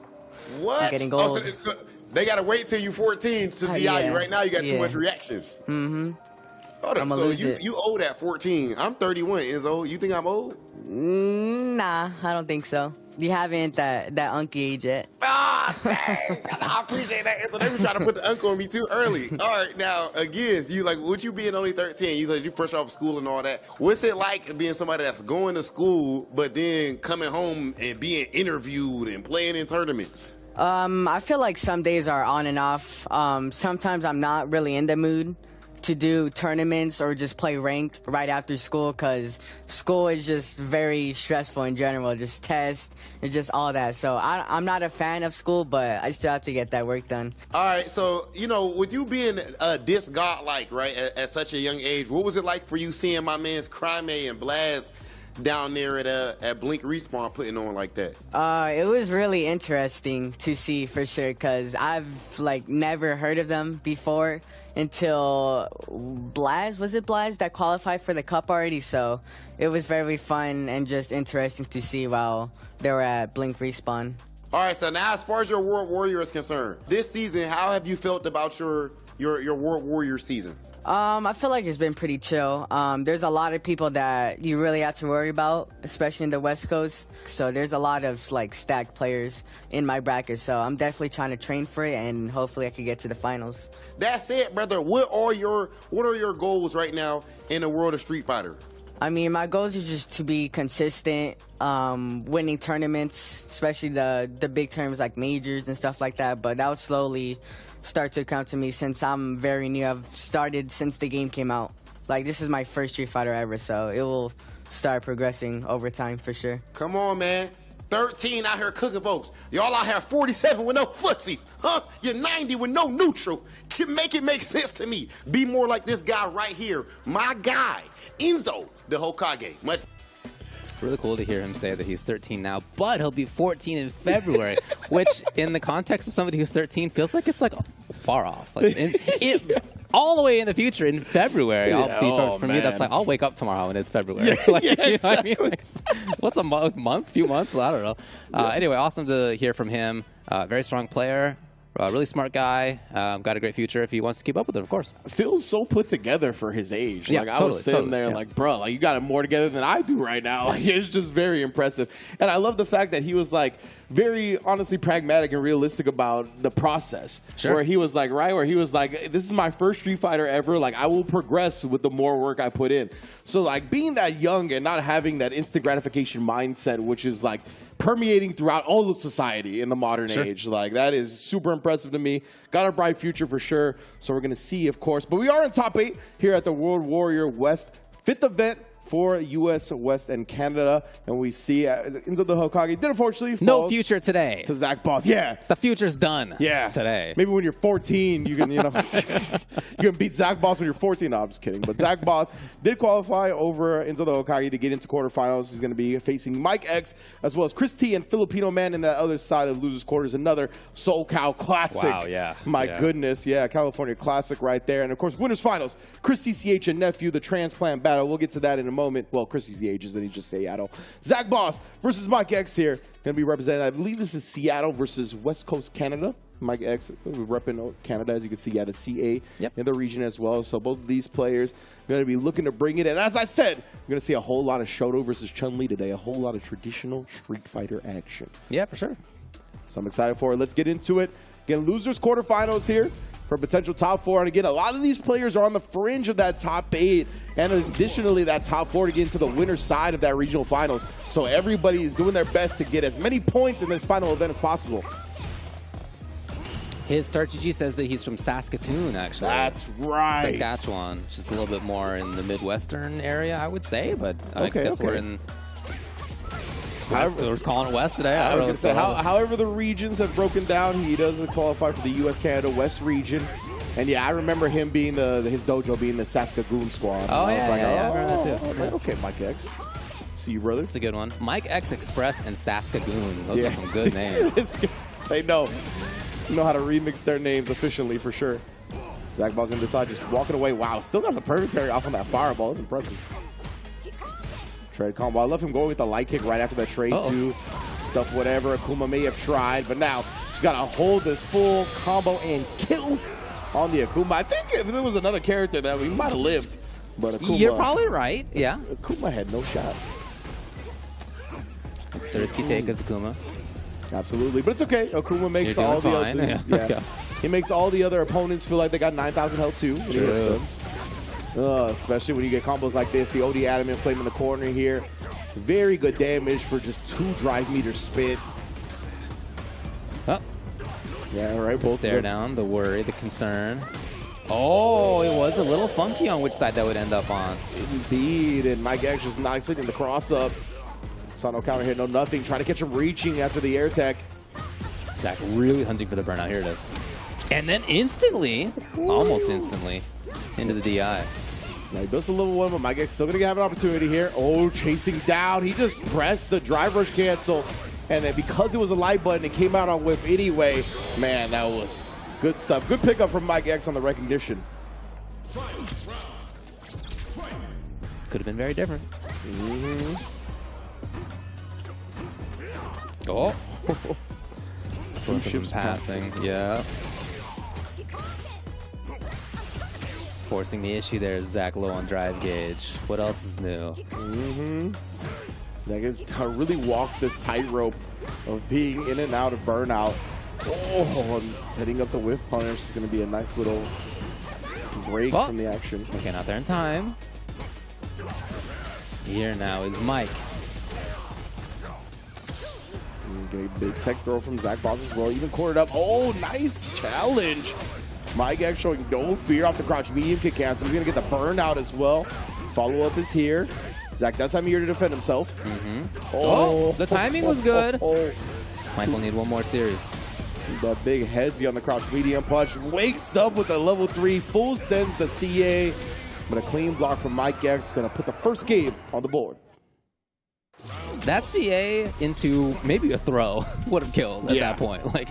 What? I'm getting old. Oh, so they got to wait till you're 14 to DI you. Right now, you got too much reactions. Mm-hmm. Hold up. So you old at 14. I'm 31, Enzo. You think I'm old? Nah, I don't think so. You haven't that unky age yet. Ah, dang. I appreciate that. So they were trying to put the uncle on me too early. All right, now, again, you like, with you being only 13, you like you fresh off school and all that. What's it like being somebody that's going to school, but then coming home and being interviewed and playing in tournaments? I feel like some days are on and off. Sometimes I'm not really in the mood to do tournaments or just play ranked right after school, because school is just very stressful in general, just tests and just all that. So I'm not a fan of school, but I still have to get that work done. All right, so, you know, with you being this godlike, right, at such a young age, what was it like for you seeing my man's Crime and Blast down there at Blink Respawn putting on like that? It was really interesting to see, for sure, because I've like never heard of them before until Blaz, was it Blaz that qualified for the cup already? So it was very fun and just interesting to see while they were at Blink Respawn. All right, so now as far as your World Warrior is concerned, this season, how have you felt about your World Warrior season? I feel like it's been pretty chill. There's a lot of people that you really have to worry about, especially in the West Coast. So there's a lot of like stacked players in my bracket. So I'm definitely trying to train for it, and hopefully I can get to the finals. That's it, brother. What are your goals right now in the world of Street Fighter? I mean, my goals are just to be consistent, winning tournaments, especially the big tournaments like majors and stuff like that. But that will slowly start to come to me since I'm very new. I've started since the game came out. Like, this is my first Street Fighter ever, so it will start progressing over time for sure. Come on, man. 13 out here cooking folks. Y'all out here 47 with no footsies. Huh? You're 90 with no neutral. Make it make sense to me. Be more like this guy right here. My guy, Enzo the Hokage. Much. Really cool to hear him say that he's 13 now, but he'll be 14 in February, which in the context of somebody who's 13 feels like it's like far off. Like all the way in the future in February. For me, that's like I'll wake up tomorrow and it's February. Like, you know what I mean? Like, what's a month? Few months? I don't know. Anyway, awesome to hear from him. Very strong player. Really smart guy, got a great future if he wants to keep up with it, of course. Feels so put together for his age. Yeah, like I was sitting there like, bro, like you got it more together than I do right now. Like, it's just very impressive. And I love the fact that he was like very honestly pragmatic and realistic about the process. Sure. Where he was like, this is my first Street Fighter ever. Like, I will progress with the more work I put in. So like being that young and not having that instant gratification mindset, which is like permeating throughout all of society in the modern age. Like, that is super impressive to me. Got a bright future for sure. So we're going to see, of course. But we are in top 8 here at the World Warrior West 5th event for U.S. West and Canada. And we see Enzo the Hokage did unfortunately fall no future today to Zach Boss. Yeah. The future's done today. Maybe when you're 14, you can, you can beat Zach Boss when you're 14. No, I'm just kidding. But Zach Boss did qualify over Enzo the Hokage to get into quarterfinals. He's going to be facing Mike X as well as Chris T and Filipino Man in that other side of losers quarters. Another SoCal classic. Wow, yeah. My goodness. Yeah, California classic right there. And of course, winners finals. Chris CCH and Nephew, the transplant battle. We'll get to that in a moment. Well, Chris CCH is, and he's just Seattle. Zach Boss versus Mike X here. Going to be represented. I believe this is Seattle versus West Coast Canada. Mike X repping Canada, as you can see, at a CA in the region as well. So both of these players going to be looking to bring it in. As I said, we're going to see a whole lot of Shoto versus Chun-Li today. A whole lot of traditional Street Fighter action. Yeah, for sure. So I'm excited for it. Let's get into it. Again, losers quarterfinals here for potential top 4. And again, a lot of these players are on the fringe of that top 8. And additionally, that top 4 to get into the winner's side of that regional finals. So everybody is doing their best to get as many points in this final event as possible. His Start GG says that he's from Saskatoon, actually. That's right. Saskatchewan. Just a little bit more in the Midwestern area, I would say. But I guess we're in... We're calling it West today. I was going to say, however the regions have broken down, he does qualify for the U.S.-Canada West region. And yeah, I remember him being his dojo being the Saskatoon squad. Oh, yeah, I remember that too. I was like, okay, Mike X. See you, brother. That's a good one. Mike X Express and Saskagoon. Those are some good names. They know how to remix their names efficiently for sure. Zach Ball's going to decide just walking away. Wow, still got the perfect parry off on that fireball. That's impressive. Trade combo. I love him going with the light kick right after that trade too. Stuff whatever Akuma may have tried, but now she's got to hold this full combo and kill on the Akuma. I think if there was another character that we might have lived, but Akuma. You're probably right. Yeah. Akuma had no shot. It's the risky take as Akuma. Absolutely, but it's okay. Akuma makes all the other, he makes all the other opponents feel like they got 9,000 health too. When he hits them. Especially when you get combos like this, the OD Adamant Flame in the corner here. Very good damage for just 2 drive meters spent. Oh. Yeah, right. The stare down, the worry, the concern. Oh, it was a little funky on which side that would end up on. Indeed, and Mike X just not expecting the cross up. Saw no counter hit, no nothing. Trying to catch him reaching after the air tech. Zach really hunting for the burnout. Here it is. And then instantly, almost instantly, into the DI. Now he does a little one, but Mike X still going to have an opportunity here. Oh, chasing down. He just pressed the drive rush cancel. And then because it was a light button, it came out on whiff anyway. Man, that was good stuff. Good pickup from Mike X on the recognition. Could have been very different. Oh. Two ships passing. Yeah. Forcing the issue there is Zach low on drive gauge. What else is new? Zach has to really walk this tightrope of being in and out of burnout. Oh, and setting up the whiff punish is going to be a nice little break from the action. Okay, not there in time. Here now is Mike. Getting a big tech throw from Zach Boss as well. Even cornered up. Oh, nice challenge. Mike X showing no fear off the crouch medium kick cancel. He's going to get the burnout as well. Follow-up is here. Zach does have a year to defend himself. The timing was good. Mike will need one more series. The big hezzy on the crouch medium punch. Wakes up with a level 3. Full sends the CA. But a clean block from Mike X is going to put the first game on the board. That CA into maybe a throw would have killed at that point. Like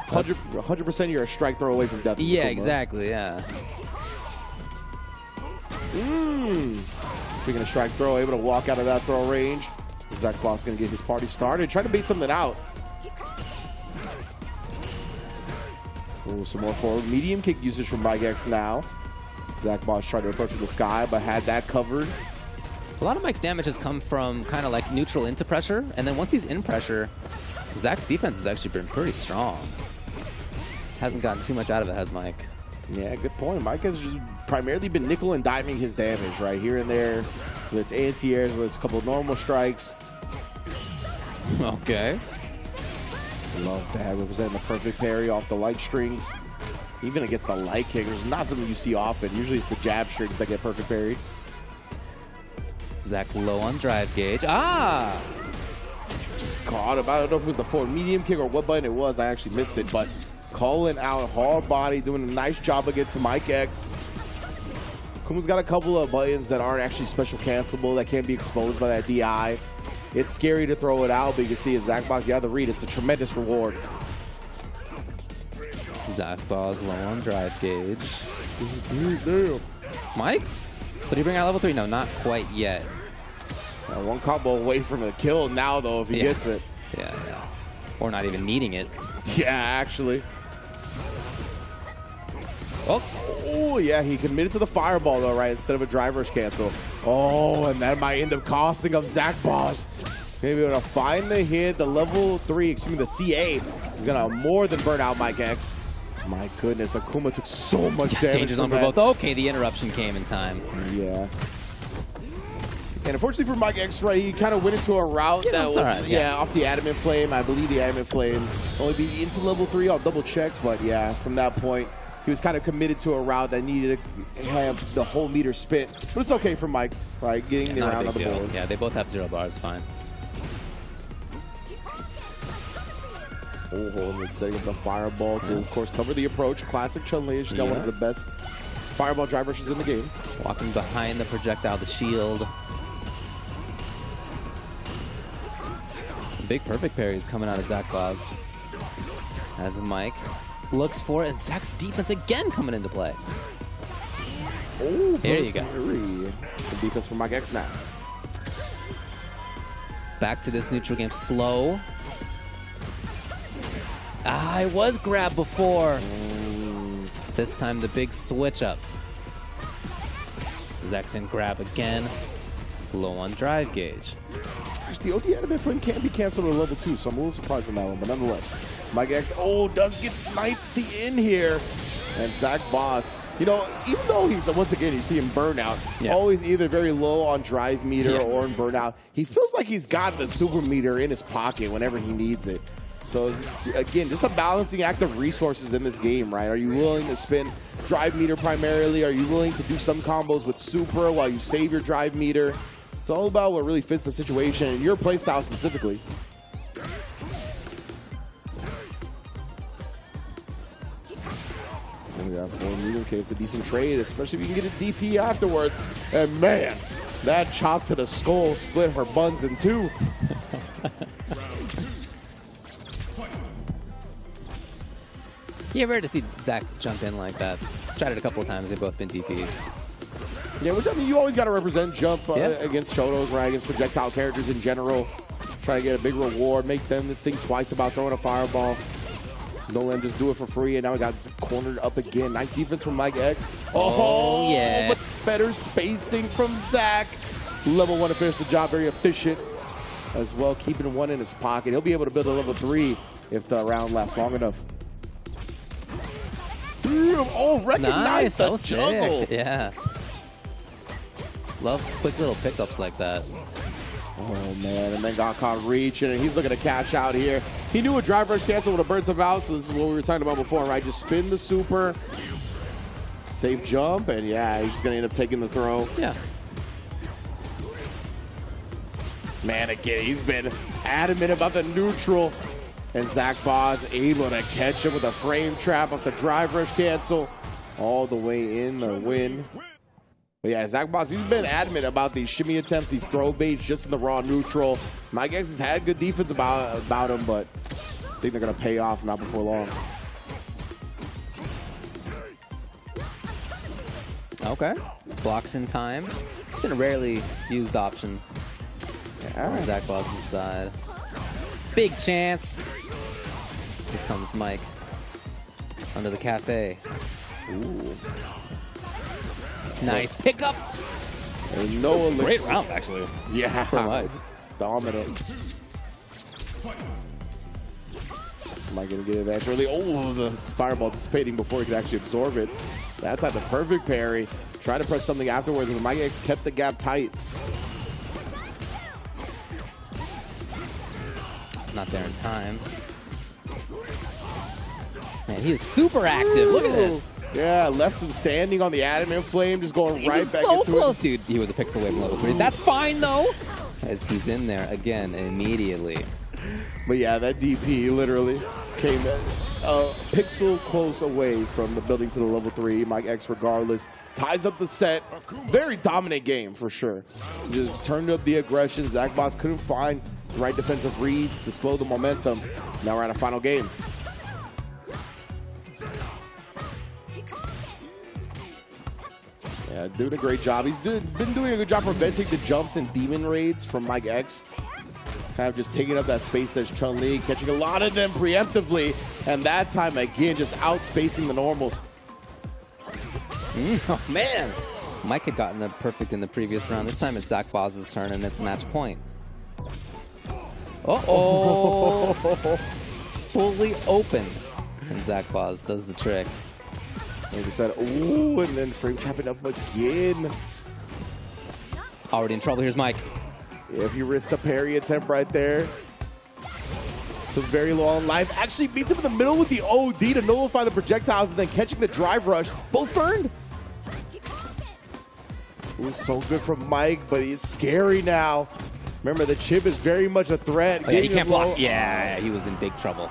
100% you're a strike throw away from death. Yeah, exactly. Yeah. Speaking of strike throw, able to walk out of that throw range. Zach Boss going to get his party started. Trying to bait something out. Ooh, some more forward medium kick usage from Mike X now. Zach Boss tried to approach from the sky, but had that covered. A lot of Mike's damage has come from kind of like neutral into pressure, and then once he's in pressure, Zach's defense has actually been pretty strong. Hasn't gotten too much out of it, has Mike? Yeah, good point. Mike has just primarily been nickel and diming his damage, right? Here and there, whether it's anti-airs, whether it's a couple of normal strikes. Okay. Love that, representing the perfect parry off the light strings. Even against the light kick, it's not something you see often. Usually it's the jab strings that get perfect parry. Zach low on drive gauge. Just caught him. I don't know if it was the forward medium kick or what button it was. I actually missed it, but calling out hard body, doing a nice job again to Mike X. Kuma's got a couple of buttons that aren't actually special cancelable that can't be exposed by that DI. It's scary to throw it out, but you can see if Zach Boss, you have to read, it's a tremendous reward. Zach Boss low on drive gauge. Damn. Mike? Did he bring out level 3? No, not quite yet. One combo away from a kill now, though, if he gets it. Yeah. Or not even needing it. Yeah, actually. Oh, yeah, he committed to the fireball, though, right, instead of a drive rush cancel. Oh, and that might end up costing him Zach Boss. He's going to be able to find the hit. The level 3, excuse me, the CA is going to more than burn out Mike X. My goodness, Akuma took so much damage. Danger zone for both. Okay, the interruption came in time. Yeah. And unfortunately for Mike X, right, he kind of went into a route that was, off the Adamant Flame. I believe the Adamant Flame only be into level 3. I'll double check, but yeah, from that point, he was kind of committed to a route that needed to have the whole meter spent. But it's okay for Mike, right, getting the round on the board. Yeah, they both have 0 bars, fine. Oh, and then setting up the fireball to, of course, cover the approach. Classic Chun-Li. She's got one of the best fireball drive rushes in the game. Walking behind the projectile, the shield. Big perfect parries coming out of Zach Boz. As Mike looks for it, and Zach's defense again coming into play. Oh, there you go. Some defense from Mike X now. Back to this neutral game. Slow. Ah, I was grabbed before. This time the big switch up. Zach's in grab again. Low on drive gauge. The OD Adamant Flame can't be canceled at level 2, so I'm a little surprised on that one, but nonetheless. Mike X, does get sniped the in here. And Zach Boz, you know, even though he's, once again, you see him burnout, always either very low on drive meter or in burnout, he feels like he's got the super meter in his pocket whenever he needs it. So, again, just a balancing act of resources in this game, right? Are you willing to spend drive meter primarily? Are you willing to do some combos with super while you save your drive meter? It's all about what really fits the situation and your playstyle specifically. Yeah, okay, it's a decent trade, especially if you can get a DP afterwards. And man, that chop to the skull split her buns in two. You ever to see Zach jump in like that? He's tried it a couple of times. They've both been DP'd. Yeah, which I mean, you always got to represent jump against Shotos, right? Against projectile characters in general. Try to get a big reward, make them think twice about throwing a fireball. Don't let him just do it for free, and now we got cornered up again. Nice defense from Mike X. Oh yeah. But better spacing from Zach. Level 1 to finish the job, very efficient as well, keeping one in his pocket. He'll be able to build a level 3 if the round lasts long enough. Oh, recognize the juggle. Sick. Yeah. Love quick little pickups like that. Oh, man, and then got caught reaching, and he's looking to cash out here. He knew a drive rush cancel would have burnt him out, so this is what we were talking about before, right? Just spin the super, safe jump, and yeah, he's just going to end up taking the throw. Yeah. Man, again, he's been adamant about the neutral, and Zach Boz able to catch him with a frame trap off the drive rush cancel all the way in the win. But yeah, Zach Boz, he's been adamant about these shimmy attempts, these throw baits just in the raw neutral. Mike X has had good defense about him, but I think they're going to pay off not before long. Okay. Blocks in time. It's been a rarely used option on Zach Boz's side. Big chance. Here comes Mike. Under the cafe. Ooh. Nice pickup. And no great round, actually. Yeah. For Mike. Dominant. Am I going to get advantage early? Oh, the fireball dissipating before he could actually absorb it. That's like the perfect parry. Try to press something afterwards, but Mike X kept the gap tight. Not there in time. Man, he is super active. Look at this. Yeah, left him standing on the adamant flame, just going right back so into close, it. dude. He was a pixel away from level 3. That's fine, though, as he's in there again immediately. But yeah, that DP literally came a pixel close away from the building to the level 3. Mike X, regardless, ties up the set. Very dominant game, for sure. Just turned up the aggression. Zach Boz couldn't find the right defensive reads to slow the momentum. Now we're at a final game. Yeah, doing a great job. He's been doing a good job preventing the jumps and demon raids from Mike X. Kind of just taking up that space as Chun-Li, catching a lot of them preemptively, and that time again just outspacing the normals. Oh man, Mike had gotten a perfect in the previous round. This time it's Zach Boz's turn and it's match point. Uh-oh. Fully open, and Zach Boz does the trick. Like we said, ooh, and then frame trapping up again. Already in trouble. Here's Mike. If you risk the parry attempt right there. So very low on life. Actually beats him in the middle with the OD to nullify the projectiles and then catching the drive rush. Both burned. It was so good from Mike, but it's scary now. Remember, the chip is very much a threat. Oh, yeah, he can't block. Yeah, he was in big trouble.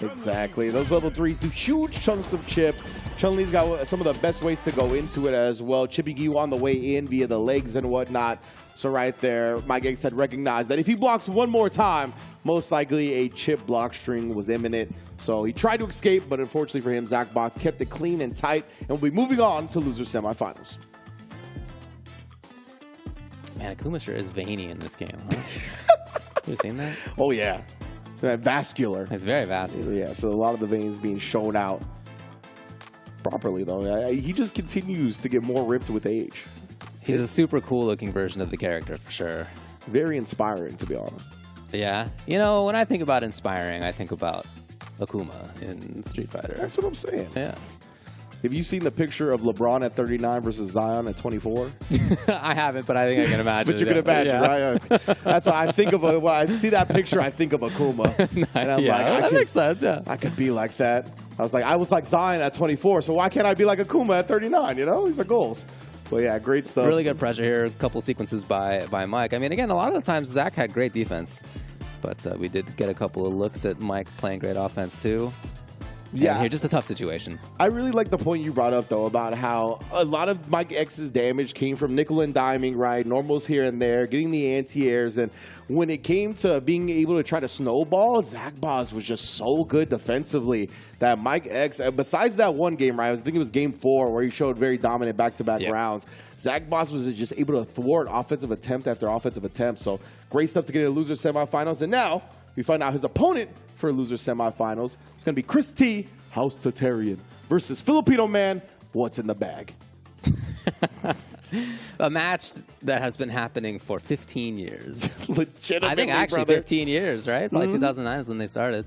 Exactly. Those level 3s do huge chunks of chip. Chun-Li's got some of the best ways to go into it as well. Chippy Gyu on the way in via the legs and whatnot. So right there, Mike X had recognized that if he blocks one more time, most likely a chip block string was imminent. So he tried to escape, but unfortunately for him, Zach Boss kept it clean and tight, and we'll be moving on to loser semifinals. Man, Akuma sure is veiny in this game, huh? You seen that? Oh, yeah. Vascular. It's very vascular. Yeah, so a lot of the veins being shown out properly, though. He just continues to get more ripped with age. He's a super cool looking version of the character, for sure. Very inspiring, to be honest. Yeah. You know, when I think about inspiring, I think about Akuma in Street Fighter. That's what I'm saying. Yeah. Have you seen the picture of LeBron at 39 versus Zion at 24? I haven't, but I think I can imagine. But you can imagine, right? That's why I think of when I see that picture, I think of Akuma. And I'm like, that makes sense, yeah. I could be like that. I was like Zion at 24, so why can't I be like Akuma at 39, you know? These are goals. But yeah, great stuff. Really good pressure here. A couple sequences by Mike. I mean, again, a lot of the times Zach had great defense, but we did get a couple of looks at Mike playing great offense too. Yeah, here, just a tough situation. I really like the point you brought up, though, about how a lot of Mike X's damage came from nickel and diming, right? Normals here and there, getting the anti-airs. And when it came to being able to try to snowball, Zach Boss was just so good defensively that Mike X, besides that one game, right? I think it was game 4 where he showed very dominant back-to-back rounds. Zach Boss was just able to thwart offensive attempt after offensive attempt. So great stuff to get in loser semifinals. And now we find out his opponent for loser semifinals. It's going to be Chris T, House Tatarian, versus Filipino Man, What's in the Bag? A match that has been happening for 15 years. Legitimately, I think actually brother. 15 years, right? Probably 2009 is when they started.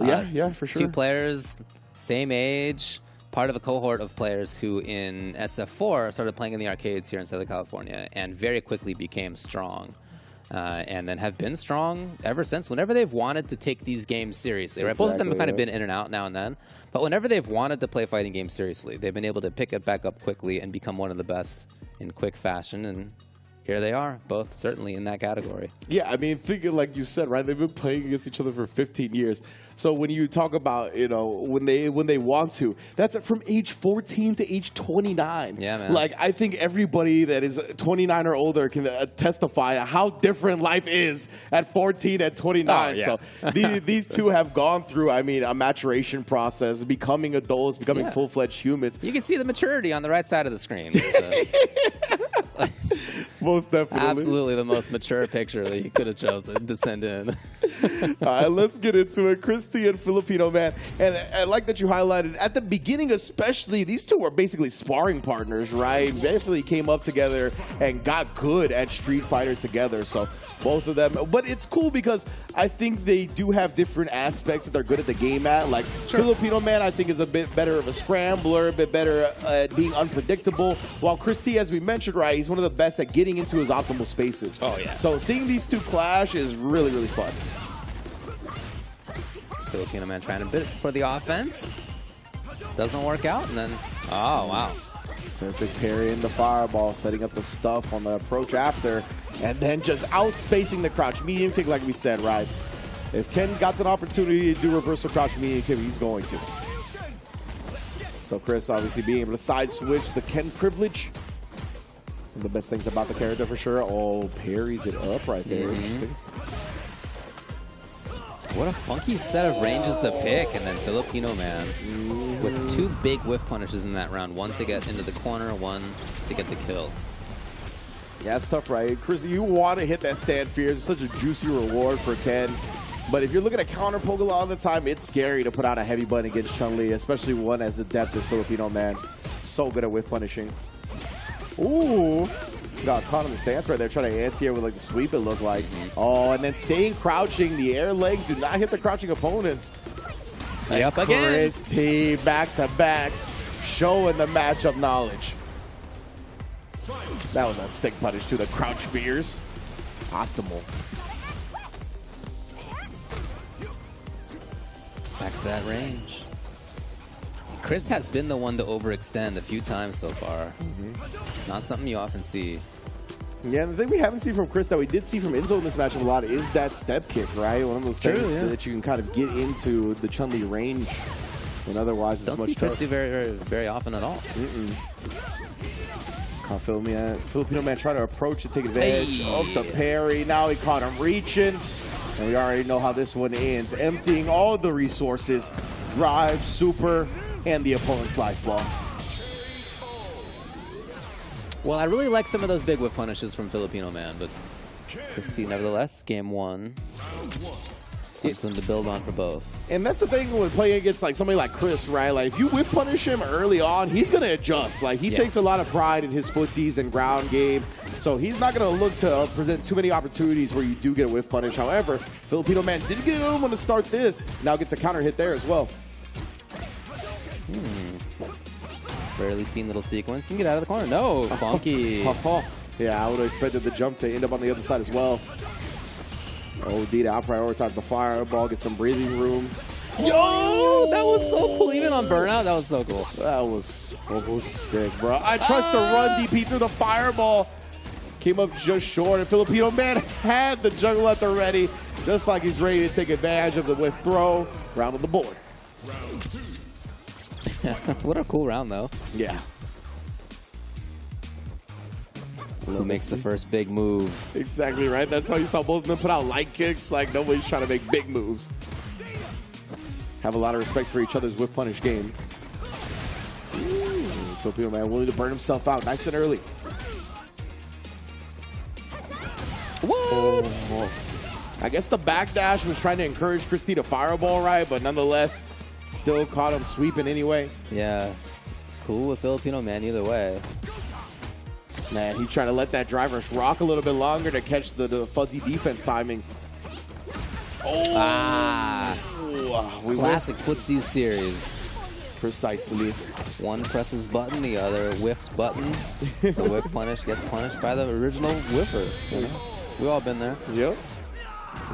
Yeah, for sure. 2 players, same age, part of a cohort of players who in SF4 started playing in the arcades here in Southern California and very quickly became strong. And then have been strong ever since. Whenever they've wanted to take these games seriously, right? Both of them have kind of been in and out now and then. But whenever they've wanted to play fighting games seriously, they've been able to pick it back up quickly and become one of the best in quick fashion. And here they are, both certainly in that category. Yeah, I mean, thinking like you said, right? They've been playing against each other for 15 years. So when you talk about, you know, when they want to, that's from age 14 to age 29. Yeah, man. Like, I think everybody that is 29 or older can testify how different life is at 14 and 29. Oh, yeah. So these two have gone through, I mean, a maturation process, becoming adults, becoming full-fledged humans. You can see the maturity on the right side of the screen. Most definitely. Absolutely the most mature picture that you could have chosen to send in. All right, let's get into it. Christy and Filipino Man. And I like that you highlighted at the beginning, especially, these two were basically sparring partners, right? Basically came up together and got good at Street Fighter together. So both of them. But it's cool because I think they do have different aspects that they're good at the game at. Like Filipino Man, I think, is a bit better of a scrambler, a bit better at being unpredictable. While Christy, as we mentioned, right, he's one of the best at getting into his optimal spaces. Oh, yeah. So seeing these two clash is really, really fun. Filipino Man trying to bid for the offense. Doesn't work out, and then, oh, wow. Perfect parry in the fireball, setting up the stuff on the approach after, and then just outspacing the crouch medium kick, like we said, right? If Ken got an opportunity to do reversal crouch medium kick, he's going to. So Chris obviously being able to side switch the Ken privilege. One of the best things about the character for sure. Oh, parries it up right there. Interesting. What a funky set of ranges to pick, and then Filipino Man with 2 big whiff punishes in that round. One to get into the corner, one to get the kill. Yeah, it's tough, right? Chris, you want to hit that stand fears. It's such a juicy reward for Ken. But if you're looking at counter poke a lot of the time, it's scary to put out a heavy button against Chun-Li, especially one as adept as Filipino Man. So good at whiff punishing. Ooh. Got caught in the stance right there, trying to anti-air with like the sweep, it looked like. Oh, and then staying crouching. The air legs do not hit the crouching opponents. Up again. Chris T back to back, showing the matchup knowledge. That was a sick punish to the crouch fears. Optimal. Back to that range. Chris has been the one to overextend a few times so far. Not something you often see. Yeah, the thing we haven't seen from Chris that we did see from Enzo in this matchup a lot is that step kick, right? One of those things that you can kind of get into the Chun-Li range when otherwise it's Don't much see Chris do tougher. very often at all. Filipino man trying to approach and take advantage of the parry. Now he caught him reaching. And we already know how this one ends. Emptying all the resources. Drive, super, and the opponent's life ball. Well, I really like some of those big whip punishes from Filipino man, but Christie, nevertheless, game one. Something to build on for both. And that's the thing when playing against like somebody like Chris, right? Like if you whip punish him early on, he's gonna adjust. Like he takes a lot of pride in his footies and ground game. So he's not gonna look to present too many opportunities where you do get a whip punish. However, Filipino man did get another one to start this. Now gets a counter hit there as well. Barely seen little sequence. You can get out of the corner. No, funky. Yeah, I would have expected the jump to end up on the other side as well. OD to out-prioritize the fireball, get some breathing room. Yo, that was so cool. Even on burnout, that was so cool. That was so sick, bro. I trust the run DP through the fireball. Came up just short, and Filipino man had the juggle at the ready, just like he's ready to take advantage of the whiff throw. Round on the board. What a cool round, though. Yeah. Who makes the first big move? Exactly right. That's why you saw both of them put out light kicks. Like nobody's trying to make big moves. Have a lot of respect for each other's whip punish game. Filipino man willing to burn himself out nice and early. What? I guess the backdash was trying to encourage Christie to fireball, right? But nonetheless, still caught him sweeping anyway. Yeah. Cool with Filipino man either way. Man, he's trying to let that driver rock a little bit longer to catch the fuzzy defense timing. Classic footsie series. Precisely. One presses button, the other whiffs button. The whip punish gets punished by the original whipper. You know, we've all been there. Yep.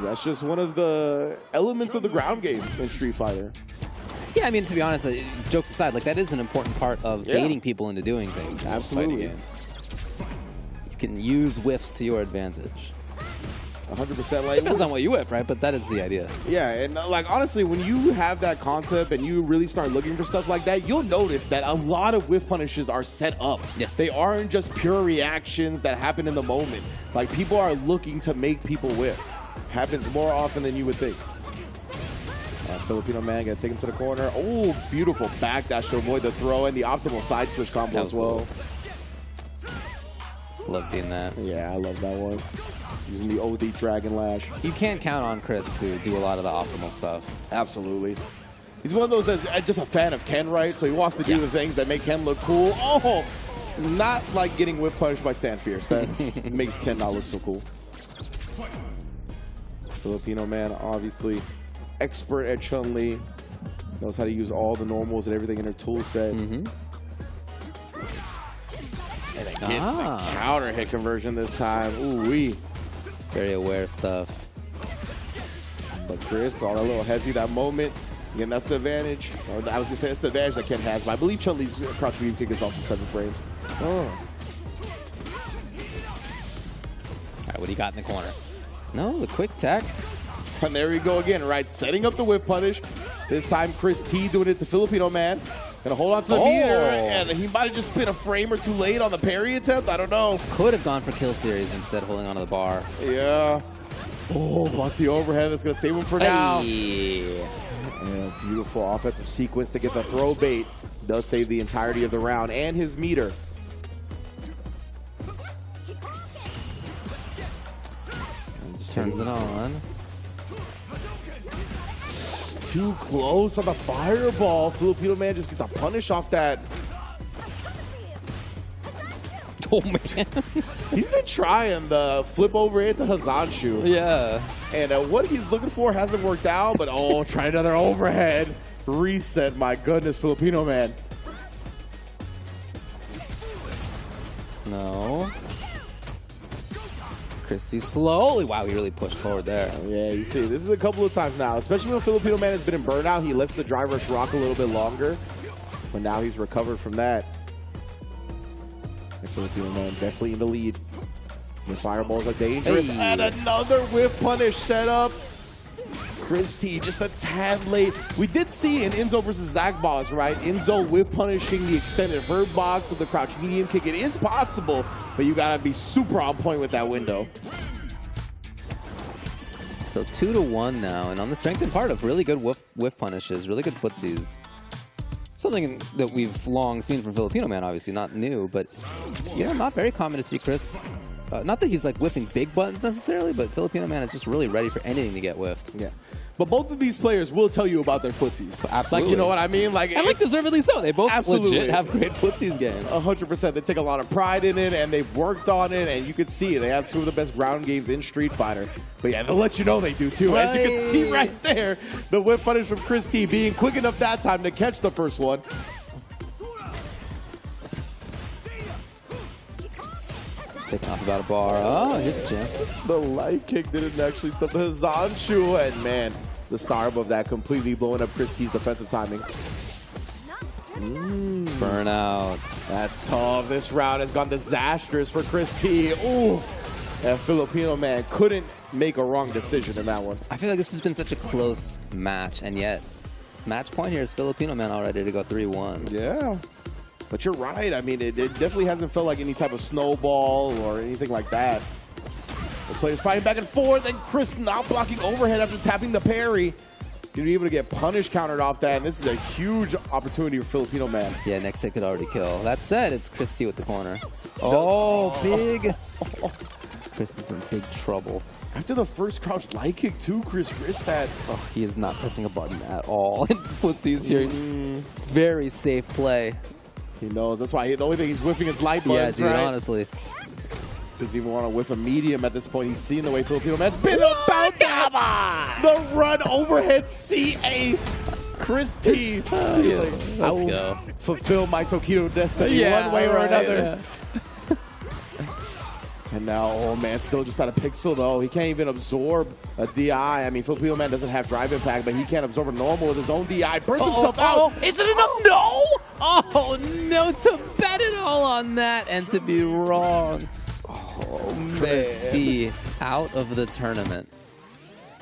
That's just one of the elements of the ground game in Street Fighter. Yeah, I mean, to be honest, jokes aside, like that is an important part of baiting people into doing things. Absolutely. Games. You can use whiffs to your advantage. 100%. Like, depends on what you whip, right? But that is the idea. Yeah, and like honestly, when you have that concept and you really start looking for stuff like that, you'll notice that a lot of whiff punishes are set up. Yes. They aren't just pure reactions that happen in the moment. Like people are looking to make people whiff. Happens more often than you would think. Filipino man gonna take him to the corner. Oh, beautiful backdash to avoid the throw and the optimal side switch combo as well. Cool. Love seeing that. Yeah, I love that one. Using the OD Dragon Lash. You can't count on Chris to do a lot of the optimal stuff. Absolutely. He's one of those that's just a fan of Ken, right? So he wants to do the things that make Ken look cool. Oh, not like getting whip punished by Stan Fierce. That makes Ken not look so cool. Filipino man, obviously expert at Chun-Li. Knows how to use all the normals and everything in her tool set. And again, the counter hit conversion this time. Ooh-wee. Very aware stuff. But Chris saw that little hezzy that moment. Again, that's the advantage. I was going to say that's the advantage that Ken has, but I believe Chun-Li's crouch weave kick is also 7 frames. All right, what do you got in the corner? No, the quick tech. And there we go again, right? Setting up the whip punish. This time, Chris T doing it to Filipino man. Gonna hold on to the meter, and he might have just been a frame or two late on the parry attempt. I don't know. Could have gone for kill series instead of holding onto the bar. Yeah. Oh, but the overhead that's gonna save him for now. Yeah, beautiful offensive sequence to get the throw bait. Does save the entirety of the round and his meter. And just turns it on. Too close on the fireball. Filipino man just gets a punish off that. Oh, man. He's been trying the flip over into Hazanshu. Yeah. And what he's looking for hasn't worked out, but try another overhead. Reset, my goodness, Filipino man. No. Christie slowly. Wow, he really pushed forward there. Yeah, you see, this is a couple of times now, especially when Filipino man has been in burnout. He lets the drive rush rock a little bit longer, but now he's recovered from that. And Filipino man definitely in the lead. The fireballs are dangerous. And another whiff punish set up. Chris T just a tad late. We did see in Enzo versus Zach Boss, right? Enzo whiff punishing the extended vert box of the crouch medium kick. It is possible, but you gotta be super on point with that window. So 2-1 now, and on the strengthened part of really good whiff punishes, really good footsies. Something that we've long seen from Filipino Man, obviously not new, but yeah, not very common to see Chris. Not that he's like whiffing big buttons necessarily, but Filipino Man is just really ready for anything to get whiffed. Yeah. But both of these players will tell you about their footsies. Absolutely. Like, you know what I mean? Like, and like deservedly so. They both legit have great footsies games. 100%. They take a lot of pride in it, and they've worked on it, and you can see it. They have two of the best ground games in Street Fighter. But yeah, they'll let you know they do too. As you can see right there, the whip punish from Chris T being quick enough that time to catch the first one. Taking off about a bar. Oh, here's a chance. The light kick didn't actually stop the Zanchu, and man, the star above that completely blowing up Chris T's defensive timing. Burnout. That's tough. This round has gone disastrous for Chris T. Ooh. And Filipino Man couldn't make a wrong decision in that one. I feel like this has been such a close match, and yet match point here is Filipino Man all ready to go 3-1. Yeah. But you're right. I mean, it definitely hasn't felt like any type of snowball or anything like that. The players fighting back and forth, and Chris not blocking overhead after tapping the parry. You're able to get punish countered off that, and this is a huge opportunity for Filipino Man. Yeah, next hit could already kill. That said, it's Chris T with the corner. Oh, big. Chris is in big trouble. After the first crouch light kick, too, Chris risked that. Oh, he is not pressing a button at all. Footsies here. Very safe play. He knows. That's why the only thing he's whiffing is light buttons, yeah, dude, right? Honestly. Doesn't even want to whiff a medium at this point. He's seen the way Filipino Man's been about that. The run overhead CA. Chris T. He's like, I will fulfill my Tokido destiny one way or another. Yeah. And now, oh man, still just out of pixel though. He can't even absorb a DI. I mean, Filipino Man doesn't have drive impact, but he can't absorb a normal with his own DI. Burns himself out. Is it enough? No! Oh, no, to bet it all on that and to be wrong. Oh, Chris T out of the tournament.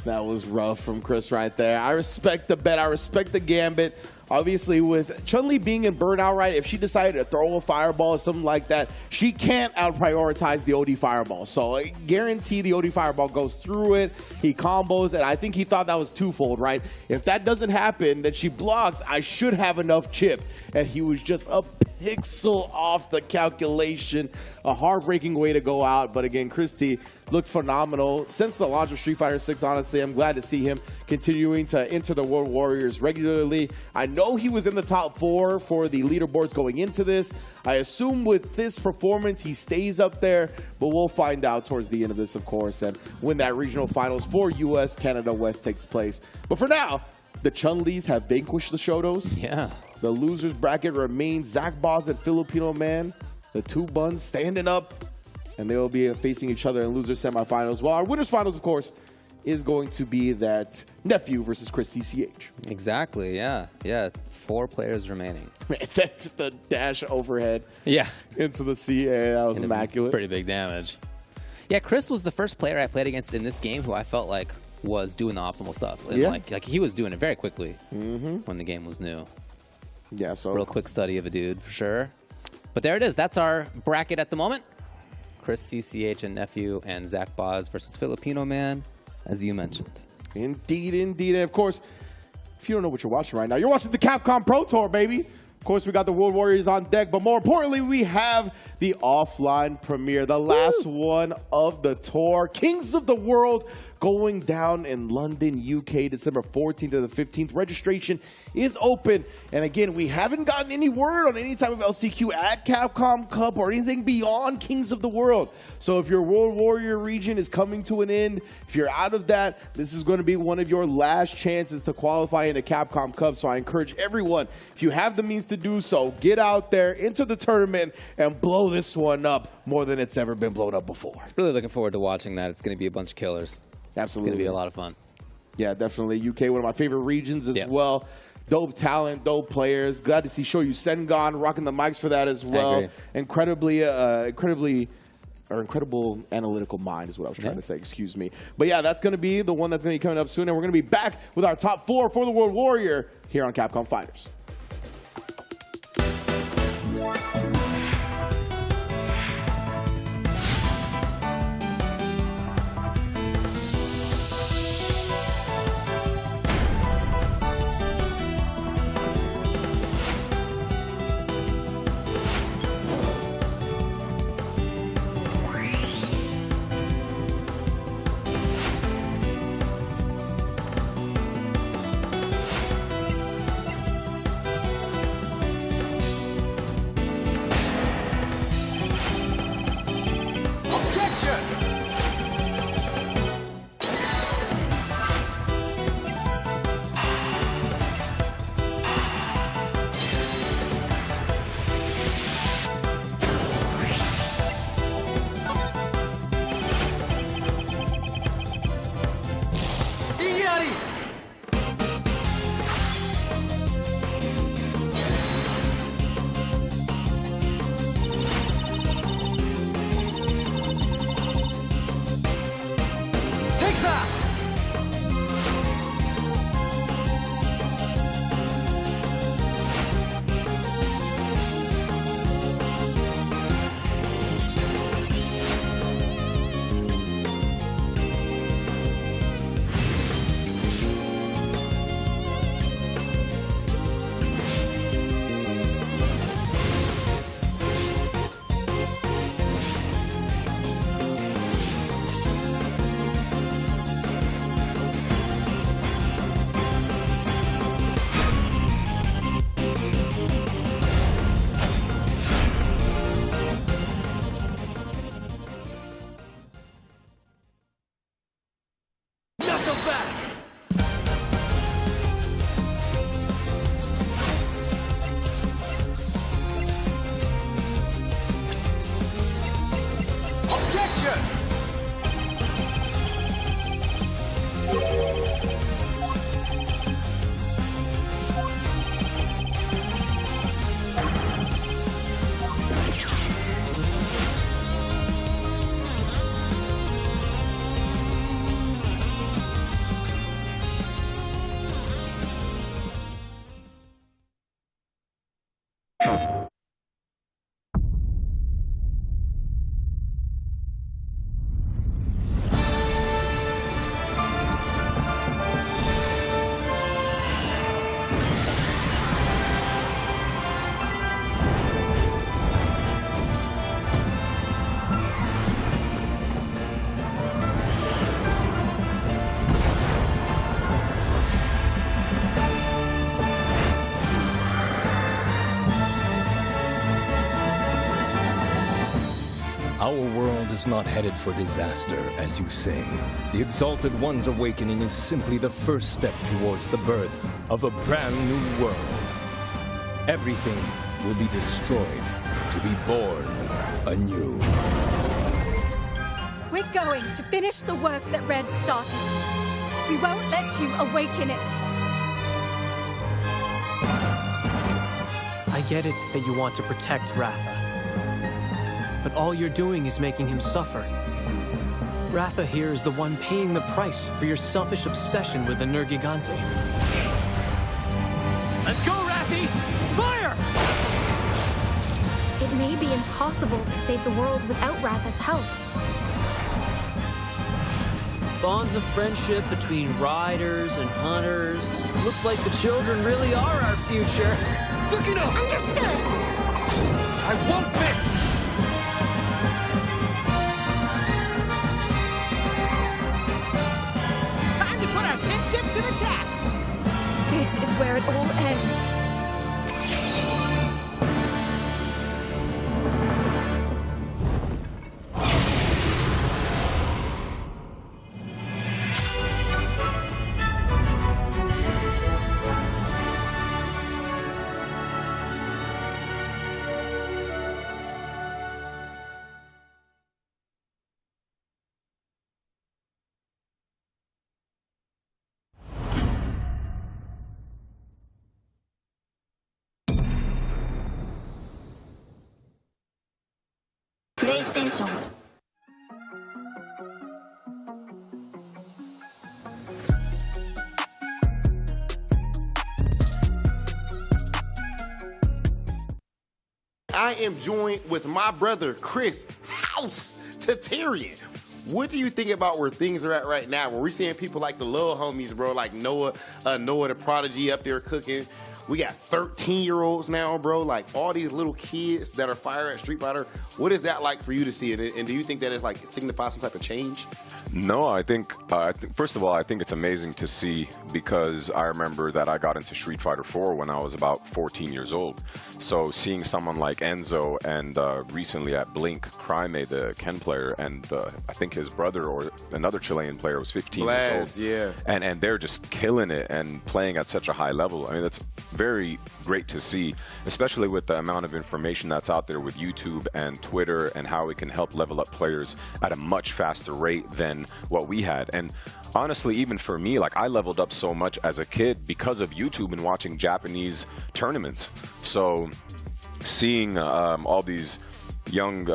That was rough from Chris right there. I respect the bet. I respect the gambit. Obviously, with Chun-Li being in burnout, right, if she decided to throw a fireball or something like that, she can't out-prioritize the OD fireball. So I guarantee the OD fireball goes through it. He combos, and I think he thought that was twofold, right? If that doesn't happen, then she blocks, I should have enough chip. And he was just a pixel off the calculation. A heartbreaking way to go out. But again, Chris T looked phenomenal. Since the launch of Street Fighter 6, honestly, I'm glad to see him continuing to enter the World Warriors regularly. I know he was in the top 4 for the leaderboards going into this. I assume with this performance, he stays up there, but we'll find out towards the end of this, of course, and when that regional finals for US, Canada, West takes place. But for now, the Chun-Lis have vanquished the Shotos. Yeah. The losers bracket remains Zach Boss and Filipino Man. The two buns standing up, and they will be facing each other in loser semifinals. Well, our winners finals, of course, is going to be that Nephew versus Chris CCH. Exactly, yeah. Yeah, 4 players remaining. Man, that's the dash overhead. Yeah. Into the CA. That was immaculate. Pretty big damage. Yeah, Chris was the first player I played against in this game who I felt like was doing the optimal stuff. And Yeah. like he was doing it very quickly when the game was new. Yeah, so real quick study of a dude for sure. But there it is. That's our bracket at the moment. Chris CCH and Nephew and Zach Boz versus Filipino Man, as you mentioned. Indeed, indeed. And of course, if you don't know what you're watching right now, you're watching the Capcom Pro Tour, baby. Of course, we got the World Warriors on deck, but more importantly, we have the offline premiere, the last one of the tour. Kings of the World going down in London, UK, December 14th to the 15th. Registration is open. And again, we haven't gotten any word on any type of LCQ at Capcom Cup or anything beyond Kings of the World. So if your World Warrior region is coming to an end, if you're out of that, this is going to be one of your last chances to qualify into Capcom Cup. So I encourage everyone, if you have the means to do so, get out there, enter the tournament, and blow this one up more than it's ever been blown up before. Really looking forward to watching that. It's going to be a bunch of killers. Absolutely. It's going to be a lot of fun. Yeah, definitely. UK, one of my favorite regions as well. Dope talent, dope players. Glad to see Shoyu Sengon rocking the mics for that as well. Incredibly or incredible analytical mind is what I was trying to say, excuse me. But yeah, that's going to be the one that's going to be coming up soon, and we're going to be back with our top 4 for the World Warrior here on Capcom Fighters. Our world is not headed for disaster, as you say. The Exalted One's awakening is simply the first step towards the birth of a brand new world. Everything will be destroyed to be born anew. We're going to finish the work that Red started. We won't let you awaken it. I get it that you want to protect Ratha. But all you're doing is making him suffer. Ratha here is the one paying the price for your selfish obsession with the Nergigante. Let's go, Rathi! Fire! It may be impossible to save the world without Ratha's help. Bonds of friendship between riders and hunters. Looks like the children really are our future. Sukino! Understood! I won't miss! To the test! This is where it all ends. I am joined with my brother, Chris House Tatarian. What do you think about where things are at right now? Where we're seeing people like the little homies, bro, like Noah the Prodigy up there cooking. We got 13-year-olds now, bro. Like all these little kids that are fire at Street Fighter. What is that like for you to see? And do you think that is like signifies some type of change? No, I think first of all, I think it's amazing to see, because I remember that I got into Street Fighter 4 when I was about 14 years old. So seeing someone like Enzo and recently at Blink, Cryme, the Ken player, and I think his brother or another Chilean player was 15 years old. Yeah. And they're just killing it and playing at such a high level. I mean, that's very great to see, especially with the amount of information that's out there with YouTube and Twitter and how it can help level up players at a much faster rate than what we had. And honestly, even for me, like I leveled up so much as a kid because of YouTube and watching Japanese tournaments. So seeing all these young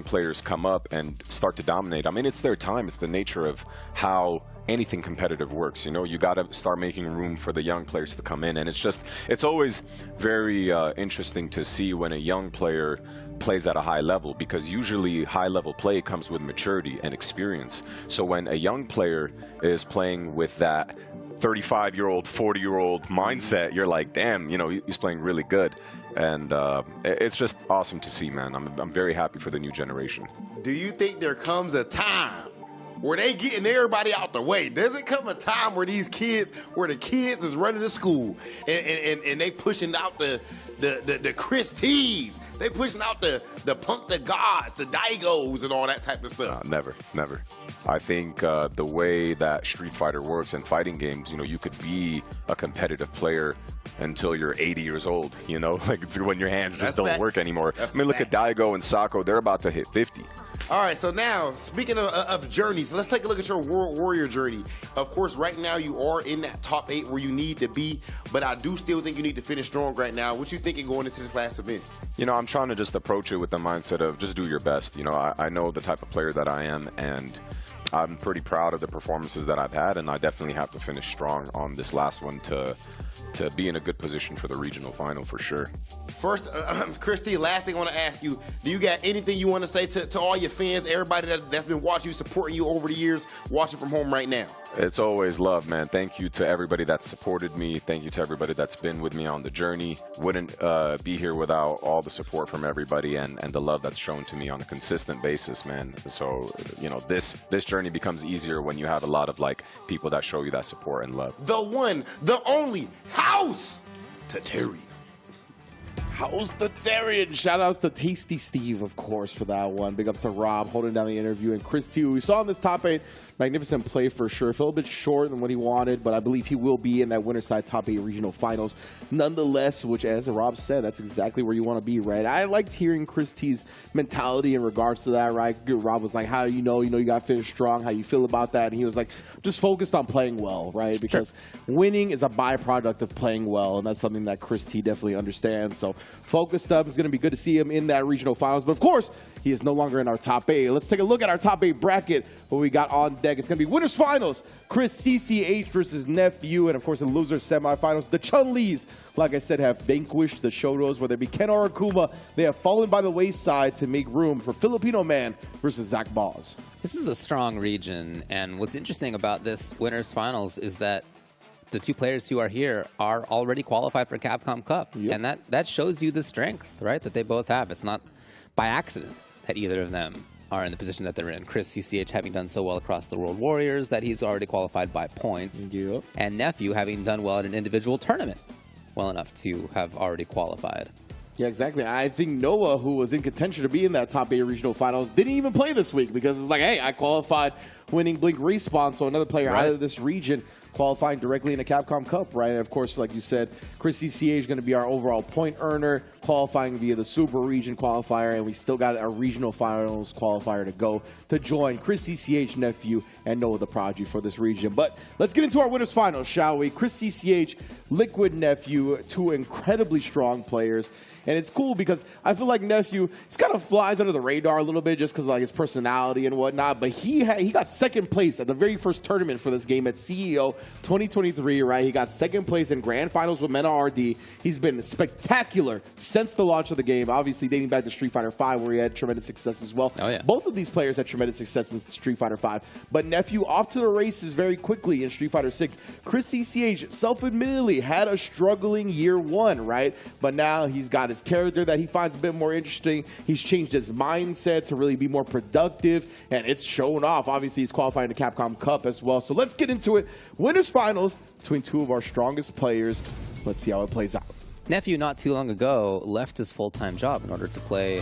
players come up and start to dominate, I mean, it's their time. It's the nature of how anything competitive works. You know, you got to start making room for the young players to come in, and it's always very interesting to see when a young player plays at a high level, because usually high level play comes with maturity and experience. So when a young player is playing with that 35-year-old, 40-year-old mindset, you're like, damn, you know, he's playing really good. And it's just awesome to see, man. I'm very happy for the new generation. Do you think there comes a time where they getting everybody out the way? Does it come a time where the kids is running to school and they pushing out the Chris T's, they pushing out the Punk the Gods, the Daigos, and all that type of stuff? Never. I think the way that Street Fighter works and fighting games, you know, you could be a competitive player until you're 80 years old, you know, like it's when your hands just don't work anymore. I mean, look at Daigo and Sako, they're about to hit 50. All right, so now, speaking of journeys, let's take a look at your World Warrior journey. Of course, right now you are in that top 8 where you need to be, but I do still think you need to finish strong right now. What you thinking going into this last event? You know, I'm trying to just approach it with the mindset of just do your best. You know, I know the type of player that I am, and I'm pretty proud of the performances that I've had, and I definitely have to finish strong on this last one to be in a good position for the regional final for sure. First, Christy, last thing I want to ask you, do you got anything you want to say to all your fans, everybody that's been watching you, supporting you over the years, watching from home right now? It's always love, man. Thank you to everybody that supported me. Thank you to everybody that's been with me on the journey. Wouldn't be here without all the support from everybody and the love that's shown to me on a consistent basis, man. So, you know, this journey becomes easier when you have a lot of like people that show you that support and love. The one, the only, House Tatarian. House Tatarian. Shout outs to Tasty Steve, of course, for that one. Big ups to Rob holding down the interview, and Chris T, who we saw in this top 8. Magnificent play for sure. Fell a bit short than what he wanted, but I believe he will be in that winner's side top 8 regional finals nonetheless, which, as Rob said, that's exactly where you want to be, right? I liked hearing Chris T's mentality in regards to that, right? Rob was like, how you know you got to finish strong, how you feel about that, and he was like, just focused on playing well, right? Because winning is a byproduct of playing well, and that's something that Chris T definitely understands. So focused up. It's going to be good to see him in that regional finals, but of course, he is no longer in our top 8. Let's take a look at our top 8 bracket, what we got on deck. It's going to be winners finals, Chris CCH versus Nephew, and of course the losers semifinals. The Chun-Lis, like I said, have vanquished the Shotos, whether it be Ken or Akuma. They have fallen by the wayside to make room for Filipino Man versus Zach Boz. This is a strong region, and what's interesting about this winners finals is that the two players who are here are already qualified for Capcom Cup, and that shows you the strength, right, that they both have. It's not by accident that either of them are in the position that they're in. Chris CCH having done so well across the World Warriors that he's already qualified by points, and Nephew having done well at an individual tournament well enough to have already qualified. Yeah, exactly. I think Noah, who was in contention to be in that top 8 regional finals, didn't even play this week because it's like, hey, I qualified winning Blink Respawn, so another player out of this region qualifying directly in the Capcom Cup, right? And of course, like you said, Chris CCA is going to be our overall point earner, qualifying via the Super Region qualifier, and we still got a regional finals qualifier to go to join Chris CCH, Nephew, and Noah the Prodigy for this region. But let's get into our winners finals, shall we? Chris CCH, Liquid Nephew, two incredibly strong players. And it's cool because I feel like Nephew, he kind of flies under the radar a little bit just because like his personality and whatnot. But he got second place at the very first tournament for this game at CEO 2023, right? He got second place in grand finals with Mena RD. He's been spectacular since the launch of the game, obviously dating back to Street Fighter V, where he had tremendous success as well. Oh, yeah. Both of these players had tremendous success in Street Fighter V, but Nephew off to the races very quickly in Street Fighter VI. Chris CCH self-admittedly had a struggling year one, right? But now he's got his character that he finds a bit more interesting. He's changed his mindset to really be more productive, and it's shown off. Obviously, he's qualifying to Capcom Cup as well. So let's get into it. Winners finals between two of our strongest players. Let's see how it plays out. Nephew, not too long ago, left his full-time job in order to play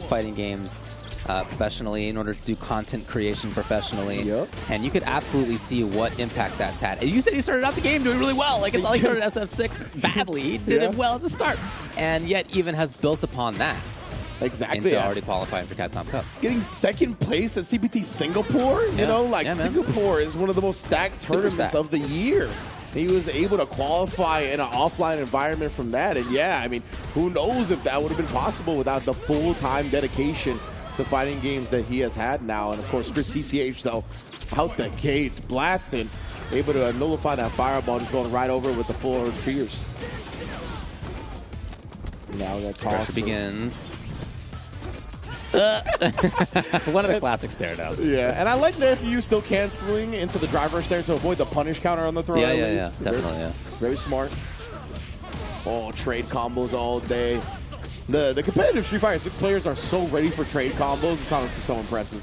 fighting games professionally, in order to do content creation professionally. Yep. And you could absolutely see what impact that's had. And you said he started out the game doing really well. Like, it's not like he started SF6 badly. He did it well at the start. And yet even has built upon that. Exactly. Into already qualifying for Capcom Cup. Getting second place at CPT Singapore, you know, like Singapore is one of the most stacked tournaments of the year. He was able to qualify in an offline environment from that. And yeah, I mean, who knows if that would have been possible without the full-time dedication to fighting games that he has had now. And of course, Chris CCH, though, out the gates, blasting, able to nullify that fireball, just going right over with the full fierce. Now that toss begins. One of the classic stare downs. Yeah, and I like that if you still canceling into the driver stare to avoid the punish counter on the throw. Yeah, definitely, Very smart. Oh, trade combos all day. The competitive Street Fighter 6 players are so ready for trade combos. It's honestly so impressive.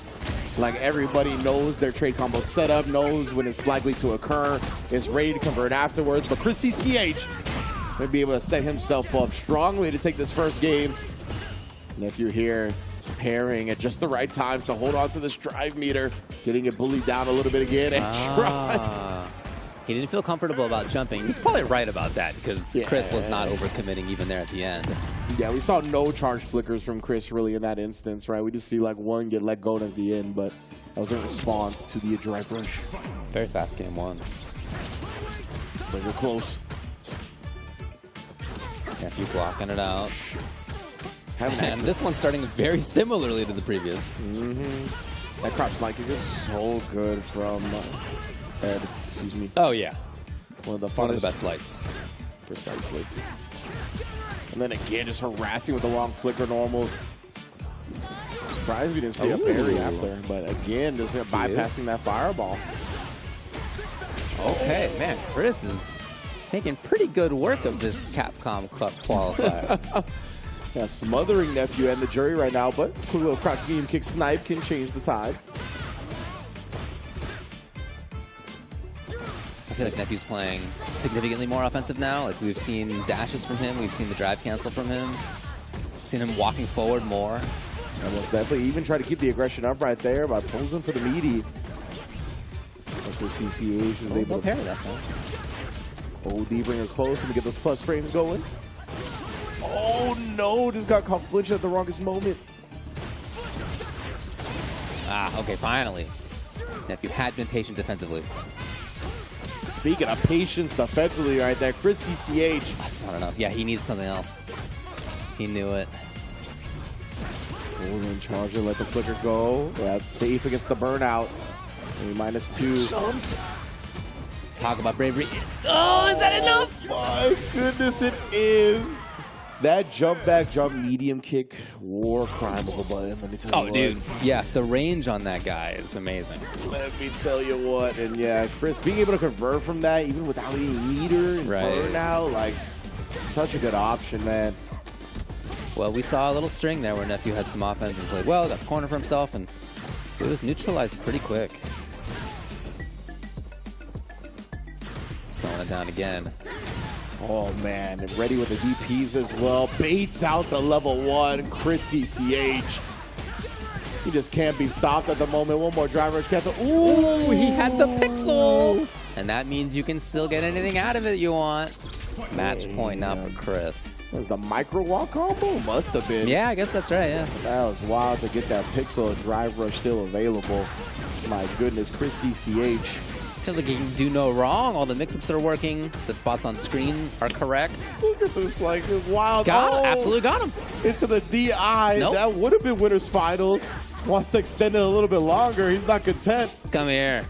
Like, everybody knows their trade combo setup, knows when it's likely to occur, is ready to convert afterwards. But Chris CCH may be able to set himself up strongly to take this first game. And if you're here, pairing at just the right times to hold on to this drive meter, getting it bullied down a little bit again, and try. He didn't feel comfortable about jumping. He's probably right about that, because Chris was not overcommitting even there at the end. Yeah, we saw no charge flickers from Chris really in that instance, right? We just see like one get let go at the end, but that was in response to the drive rush. Very fast game one. But you're close. Nephew blocking it out. And this one's starting very similarly to the previous. That crouch light kick is so good from Ed. Excuse me. Oh, yeah. One of the best lights. Precisely. And then again, just harassing with the long flicker normals. Surprised we didn't see a parry after, but again, just bypassing that fireball. Okay, man, Chris is making pretty good work of this Capcom Cup qualifier. Yeah, smothering Nephew and the jury right now, but quick little crouch medium kick snipe can change the tide. I feel like Nephew's playing significantly more offensive now. Like, we've seen dashes from him, we've seen the drive cancel from him, we've seen him walking forward more. And most definitely even try to keep the aggression up right there by posing for the meaty. CCH is able to parry that time. OD bring her close and get those plus frames going. Oh no, just got caught flinching at the wrongest moment. Okay, finally. Nephew had been patient defensively. Speaking of patience defensively right there, Chris CCH. That's not enough. Yeah, he needs something else. He knew it. Golden charger, let the flicker go. That's safe against the burnout. -2. Jumped. Talk about bravery. Oh, is that enough? My goodness, it is. That jump back, jump medium kick, war crime of a button. Let me tell you what. Dude. Yeah, the range on that guy is amazing. Let me tell you what. And yeah, Chris being able to convert from that, even without any meter and burnout, like, such a good option, man. Well, we saw a little string there where Nephew had some offense and played well, got the corner for himself, and it was neutralized pretty quick. Slowing it down again. Oh, man. And ready with the DPs as well. Baits out the level 1. Chris CCH. He just can't be stopped at the moment. One more driver rush cancel. Ooh, he had the pixel. And that means you can still get anything out of it you want. Match point now for Chris. That was the micro walk combo? Must have been. Yeah, I guess that's right, yeah. That was wild to get that pixel and drive rush still available. My goodness, Chris CCH. Feels like he can do no wrong. All the mix-ups are working. The spots on screen are correct. Look at this, like, it's wild. Absolutely got him. Into the DI. Nope. That would have been winners finals. Wants to extend it a little bit longer. He's not content. Come here.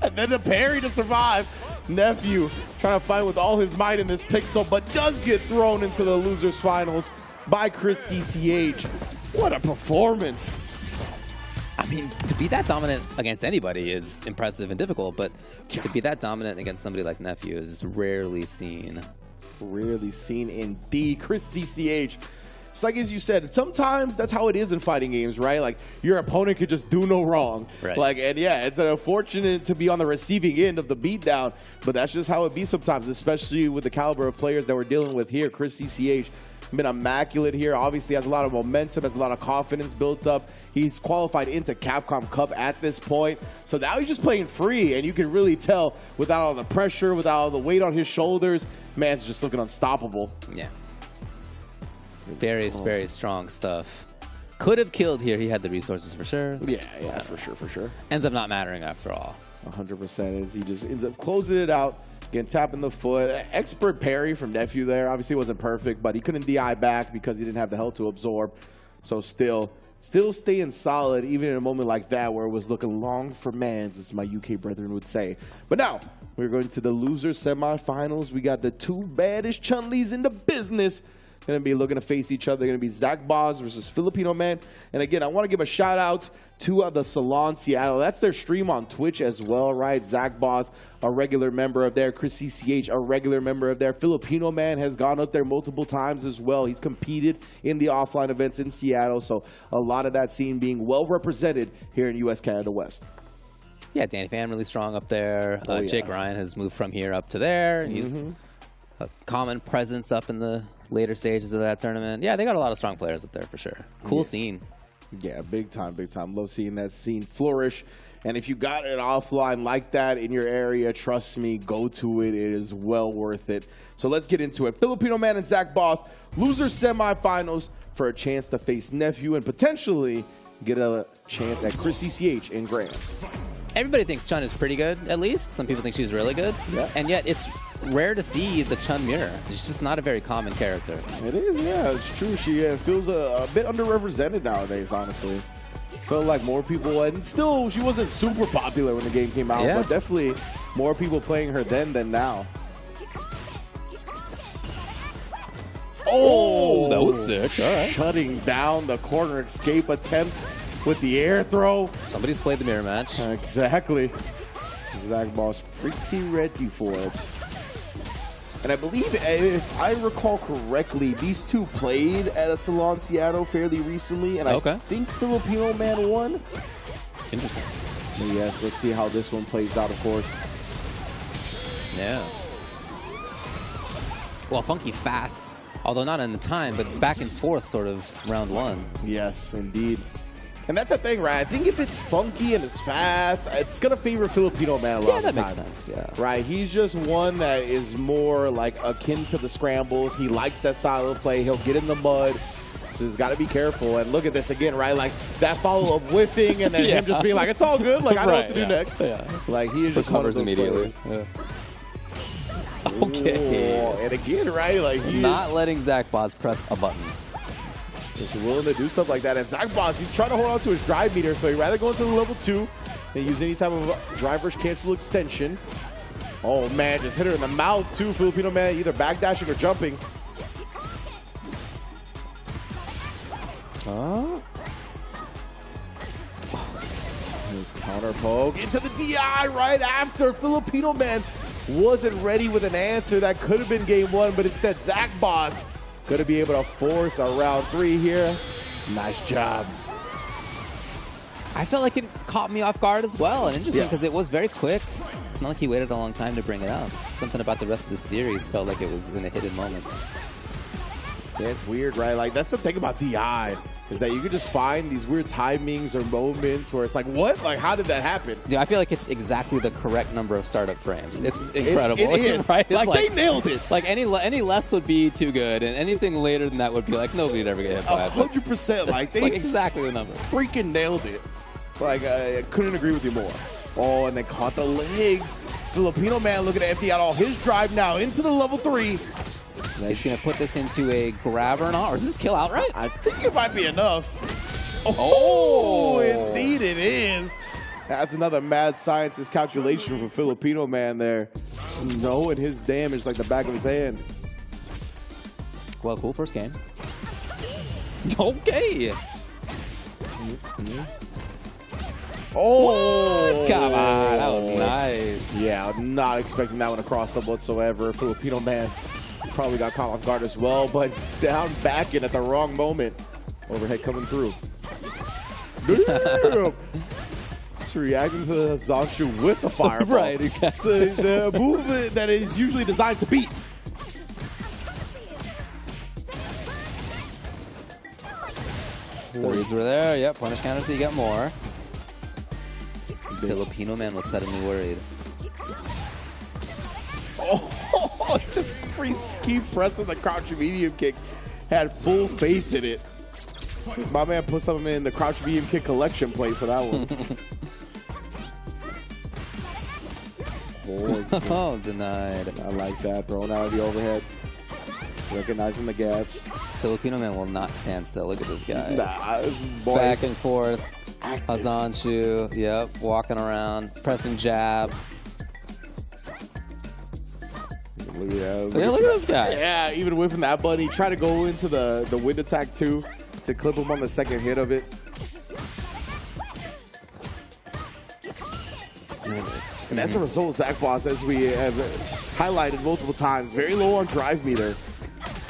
And then the parry to survive. Nephew trying to fight with all his might in this pixel, but does get thrown into the losers finals by Chris CCH. What a performance. I mean, to be that dominant against anybody is impressive and difficult, but to be that dominant against somebody like Nephew is rarely seen. Rarely seen indeed. Chris CCH. Just like as you said, sometimes that's how it is in fighting games, right? Like your opponent could just do no wrong. Right. Like, and yeah, it's unfortunate to be on the receiving end of the beatdown, but that's just how it be sometimes, especially with the caliber of players that we're dealing with here. Chris CCH been immaculate here. Obviously has a lot of momentum, has a lot of confidence built up. He's qualified into Capcom Cup at this point. So now he's just playing free, and you can really tell without all the pressure, without all the weight on his shoulders, man's just looking unstoppable. Yeah. Very, very strong stuff. Could have killed here. He had the resources for sure. Yeah, for sure. Ends up not mattering after all. 100% is he just ends up closing it out. Again, tapping the foot. Expert parry from Nephew there. Obviously, it wasn't perfect, but he couldn't DI back because he didn't have the health to absorb. So still staying solid, even in a moment like that where it was looking long for mans, as my UK brethren would say. But now, we're going to the loser semifinals. We got the two baddest Chun-Lis in the business. Going to be looking to face each other. They're going to be Zach Boz versus Filipino Man. And again, I want to give a shout out to the Salon Seattle. That's their stream on Twitch as well, right? Zach Boz, a regular member of there. Chris CCH, a regular member of there. Filipino Man has gone up there multiple times as well. He's competed in the offline events in Seattle. So a lot of that scene being well represented here in US, Canada West. Yeah, Danny Fan really strong up there. Jake Ryan has moved from here up to there. He's a common presence up in the later stages of that tournament. Yeah, they got a lot of strong players up there for sure. Cool scene. Yeah, big time. Love seeing that scene flourish. And if you got an offline like that in your area, trust me, go to it. It is well worth it. So let's get into it. Filipino Man and Zach Boz, losers semifinals for a chance to face Nephew and potentially get a chance at Chris CCH in Grands. Everybody thinks Chun is pretty good, at least. Some people think she's really good. Yeah. And yet it's rare to see the Chun mirror. She's just not a very common character. It is, yeah, it's true. She feels a bit underrepresented nowadays, honestly. Felt like more people, and still, she wasn't super popular when the game came out, but definitely more people playing her then than now. Oh, that was sick. All right. Shutting down the corner escape attempt with the air throw. Somebody's played the mirror match. Exactly. Zach Boz pretty ready for it. And I believe, if I recall correctly, these two played at a Salon Seattle fairly recently, and I think Filipino Man won. Interesting. But yes, let's see how this one plays out, of course. Yeah. Well, funky fast, although not in the time, but back and forth sort of round one. Yes, indeed. And that's the thing, right? I think if it's funky and it's fast, it's going to favor Filipino Man a lot of the time. Yeah, that makes sense, yeah. Right? He's just one that is more like akin to the scrambles. He likes that style of play. He'll get in the mud. So he's got to be careful. And look at this again, right? Like that follow-up whiffing and then him just being like, it's all good. Like, I know what to do next. Yeah. Like, he is just one of those immediately. Yeah. Okay. Ooh, and again, right? Like he not letting Zach Boz press a button. Just willing to do stuff like that. And Zach Boz, he's trying to hold on to his drive meter, so he'd rather go into the level 2 than use any type of driver's cancel extension. Oh, man, just hit her in the mouth, too. Filipino Man either backdashing or jumping. His counter poke into the DI right after. Filipino Man wasn't ready with an answer. That could have been game 1, but instead Zach Boz going to be able to force a round 3 here. Nice job. I felt like it caught me off guard as well, and interesting because it was very quick. It's not like he waited a long time to bring it out. It's just something about the rest of the series felt like it was in a hidden moment. Yeah, it's weird, right? Like, that's the thing about DI, is that you can just find these weird timings or moments where it's like, what? Like, how did that happen? Dude, I feel like it's exactly the correct number of startup frames. It's incredible. It is. Right? Like, they nailed it. Like, any less would be too good, and anything later than that would be like, nobody'd ever get hit by it. 100%. Like, they like exactly the number. Freaking nailed it. Like, I couldn't agree with you more. Oh, and they caught the legs. Filipino Man looking to empty out all his drive now into the level 3. He's going to put this into a grabber or not, or is this kill outright? I think it might be enough. Oh, indeed it is. That's another mad scientist calculation for Filipino man there. Knowing his damage like the back of his hand. Well, cool first game. Okay. Oh, what? Come on, that was nice. Yeah, not expecting that one to cross up whatsoever. Filipino man probably got caught off guard as well, but down back in at the wrong moment. Overhead coming through. Damn. It's reacting to the Zanshu with the fireball. Right, exactly. So the move that is usually designed to beat. The reads were there. Yep, punish counter, so you got more. Filipino man was suddenly worried. Oh, just keep pressing the crouch medium kick. Had full faith in it. My man put something in the crouch medium kick collection plate for that one. Oh, denied. I like that. Throwing out of the overhead. Recognizing the gaps. Filipino man will not stand still. Look at this guy. Nah, this boy back and forth. Hazanshu, yep, walking around, pressing jab. Yeah, look at this guy. Yeah, even whiffing that button. He tried to go into the wind attack too to clip him on the second hit of it. And as a result, Zach Boss, as we have highlighted multiple times, very low on drive meter.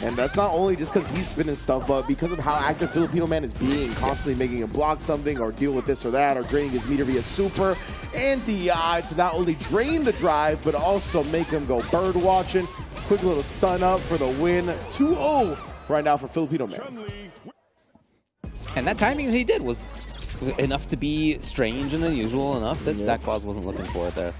And that's not only just because he's spinning stuff, but because of how active Filipino man is being, constantly making him block something or deal with this or that, or draining his meter via super and DI to not only drain the drive, but also make him go bird watching. Quick little stun up for the win. 2-0 right now for Filipino man. And that timing he did was enough to be strange and unusual enough that Zach Boz wasn't looking for it there.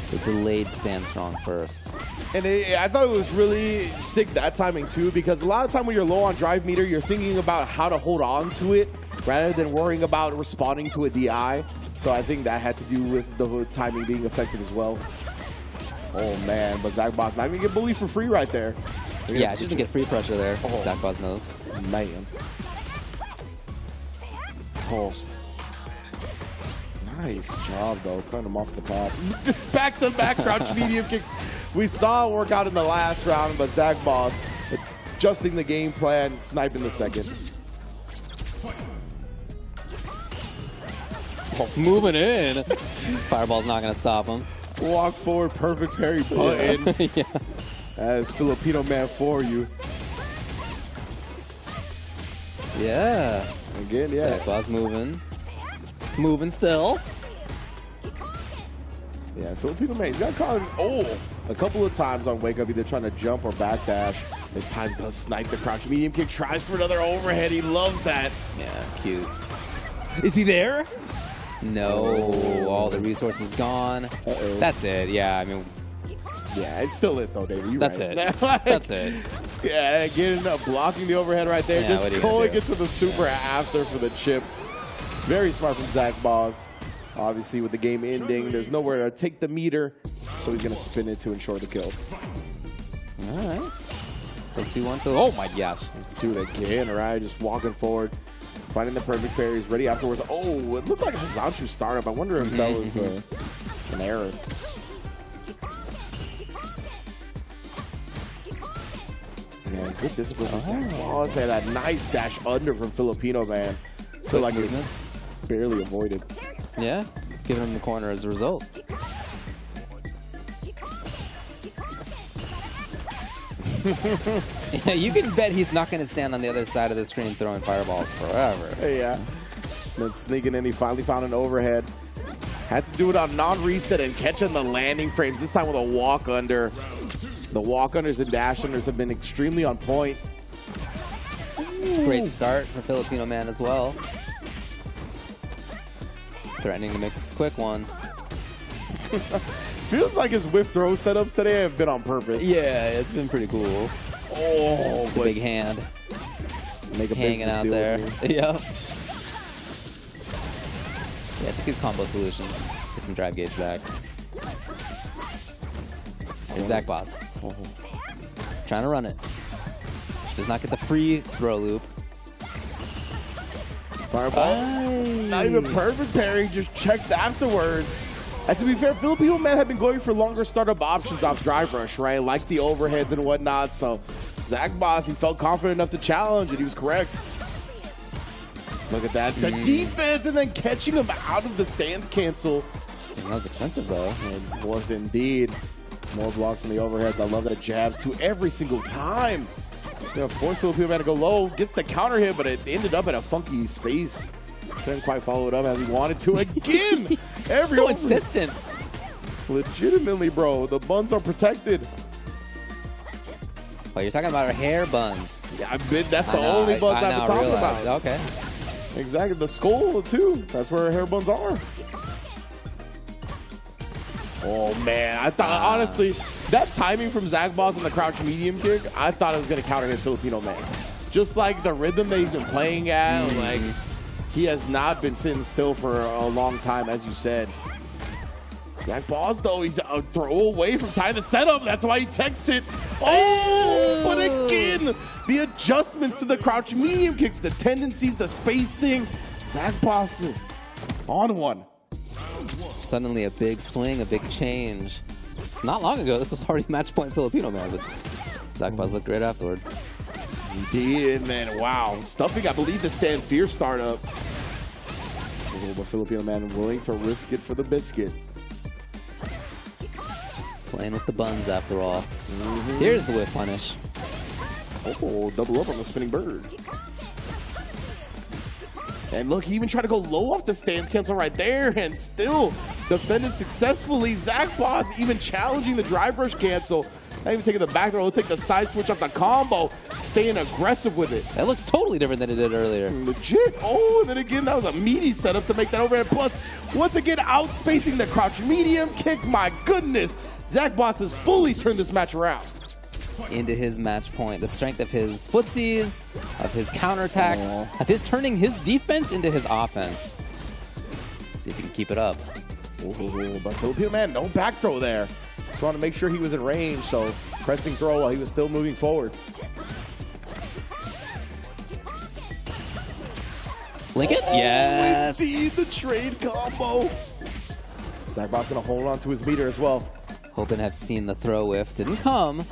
The delayed stand strong first. And I thought it was really sick that timing too, because a lot of time when you're low on drive meter, you're thinking about how to hold on to it rather than worrying about responding to a DI. So I think that had to do with the timing being effective as well. Oh man, but Zach Boss not even get bullied for free right there. Yeah, I shouldn't get free pressure there. Oh. Zach Boss knows. Man. Toast. Nice job, though, cutting him off the pass. Back-to-back crouch medium kicks. We saw it work out in the last round, but Zach Boss adjusting the game plan, sniping the second. Moving in. Fireball's not going to stop him. Walk forward, perfect parry button. Yeah. That is Filipino man for you. Yeah. Again, yeah. Zach Boss moving. Moving still. Yeah, Filipino man, he's got caught a couple of times on wake up, either trying to jump or backdash. This time does snipe the crouch medium kick, tries for another overhead. He loves that. Yeah, cute. Is he there? No, all the resources gone. That's it. Yeah, I mean, yeah, it's still it though, David. You're that's right. it. That's it. Yeah, getting blocking the overhead right there. Yeah, just going into the super after for the chip. Very smart from Zach Boss. Obviously, with the game ending, there's nowhere to take the meter, so he's going to spin it to ensure the kill. All right. Still 2-1. Oh, my gosh. Do it again, right? Just walking forward, finding the perfect parries, ready afterwards. Oh, it looked like a Hazanshu startup. I wonder if that was an error. Yeah, good discipline from Zach Boss. And a nice dash under from Filipino man. I feel like it barely avoided. Yeah, giving him the corner as a result. Yeah, you can bet he's not going to stand on the other side of the screen throwing fireballs forever. Yeah. Then sneaking in, he finally found an overhead. Had to do it on non-reset and catching the landing frames, this time with a walk under. The walk unders and dash unders have been extremely on point. Great start for Filipino man as well. Threatening to make this a quick one. Feels like his whiff throw setups today have been on purpose. Yeah, it's been pretty cool. Oh, the big hand. Make a hanging out there. Yep. Yeah, it's a good combo solution. Get some drive gauge back. Here's Zach Boss. Trying to run it. Does not get the free throw loop. Fireball. Not even perfect parry, just checked afterwards. And to be fair, Filipino Man had been going for longer startup options off Drive Rush, right? Like the overheads and whatnot. So Zach Boss, he felt confident enough to challenge, and he was correct. Look at that. The defense, and then catching him out of the stance cancel. That was expensive, though. It was indeed. More blocks on the overheads. I love that jabs to every single time. You know, forced Filipino Man to go low. Gets the counter hit, but it ended up in a funky space. Couldn't quite follow it up as he wanted to again. So insistent. Legitimately, bro. The buns are protected. Oh, you're talking about our hair buns. Yeah, that's the only buns I've been talking about. Okay. Exactly. The skull, too. That's where our hair buns are. Oh, man. I thought, honestly, that timing from Zach Boss on the crouch medium kick, I thought it was going to counter hit Filipino Man. Just like the rhythm that he's been playing at, like, he has not been sitting still for a long time, as you said. Zach Boss, though, he's a throw away from tying the setup. That's why he texts it. Oh, but again, the adjustments to the crouch medium kicks, the tendencies, the spacing. Zach Boss on one. Suddenly a big swing, a big change. Not long ago, this was already match point Filipino Man, but Zach Boss looked great afterward. He did, man. Wow. Stuffing, I believe, the Stand Fear startup. But Filipino Man willing to risk it for the biscuit. Playing with the buns, after all. Here's the whip punish. Oh, double up on the spinning bird. And look, he even tried to go low off the stance cancel right there and still defended successfully. Zach Boss even challenging the drive rush cancel. Not even taking the back throw, he'll take the side switch off the combo, staying aggressive with it. That looks totally different than it did earlier. Legit. Oh, and then again, that was a meaty setup to make that overhead. Plus, once again, outspacing the crouch medium kick. My goodness. Zach Boss has fully turned this match around. Into his match point. The strength of his footsies, of his counterattacks, of his turning his defense into his offense. See if he can keep it up. Ooh, but Filipino Man, no back throw there. Just want to make sure he was in range, so pressing throw while he was still moving forward. Link it? Yes. Indeed, the trade combo. Zach Boss going to hold on to his meter as well. Hoping to have seen the throw whiff. Didn't come.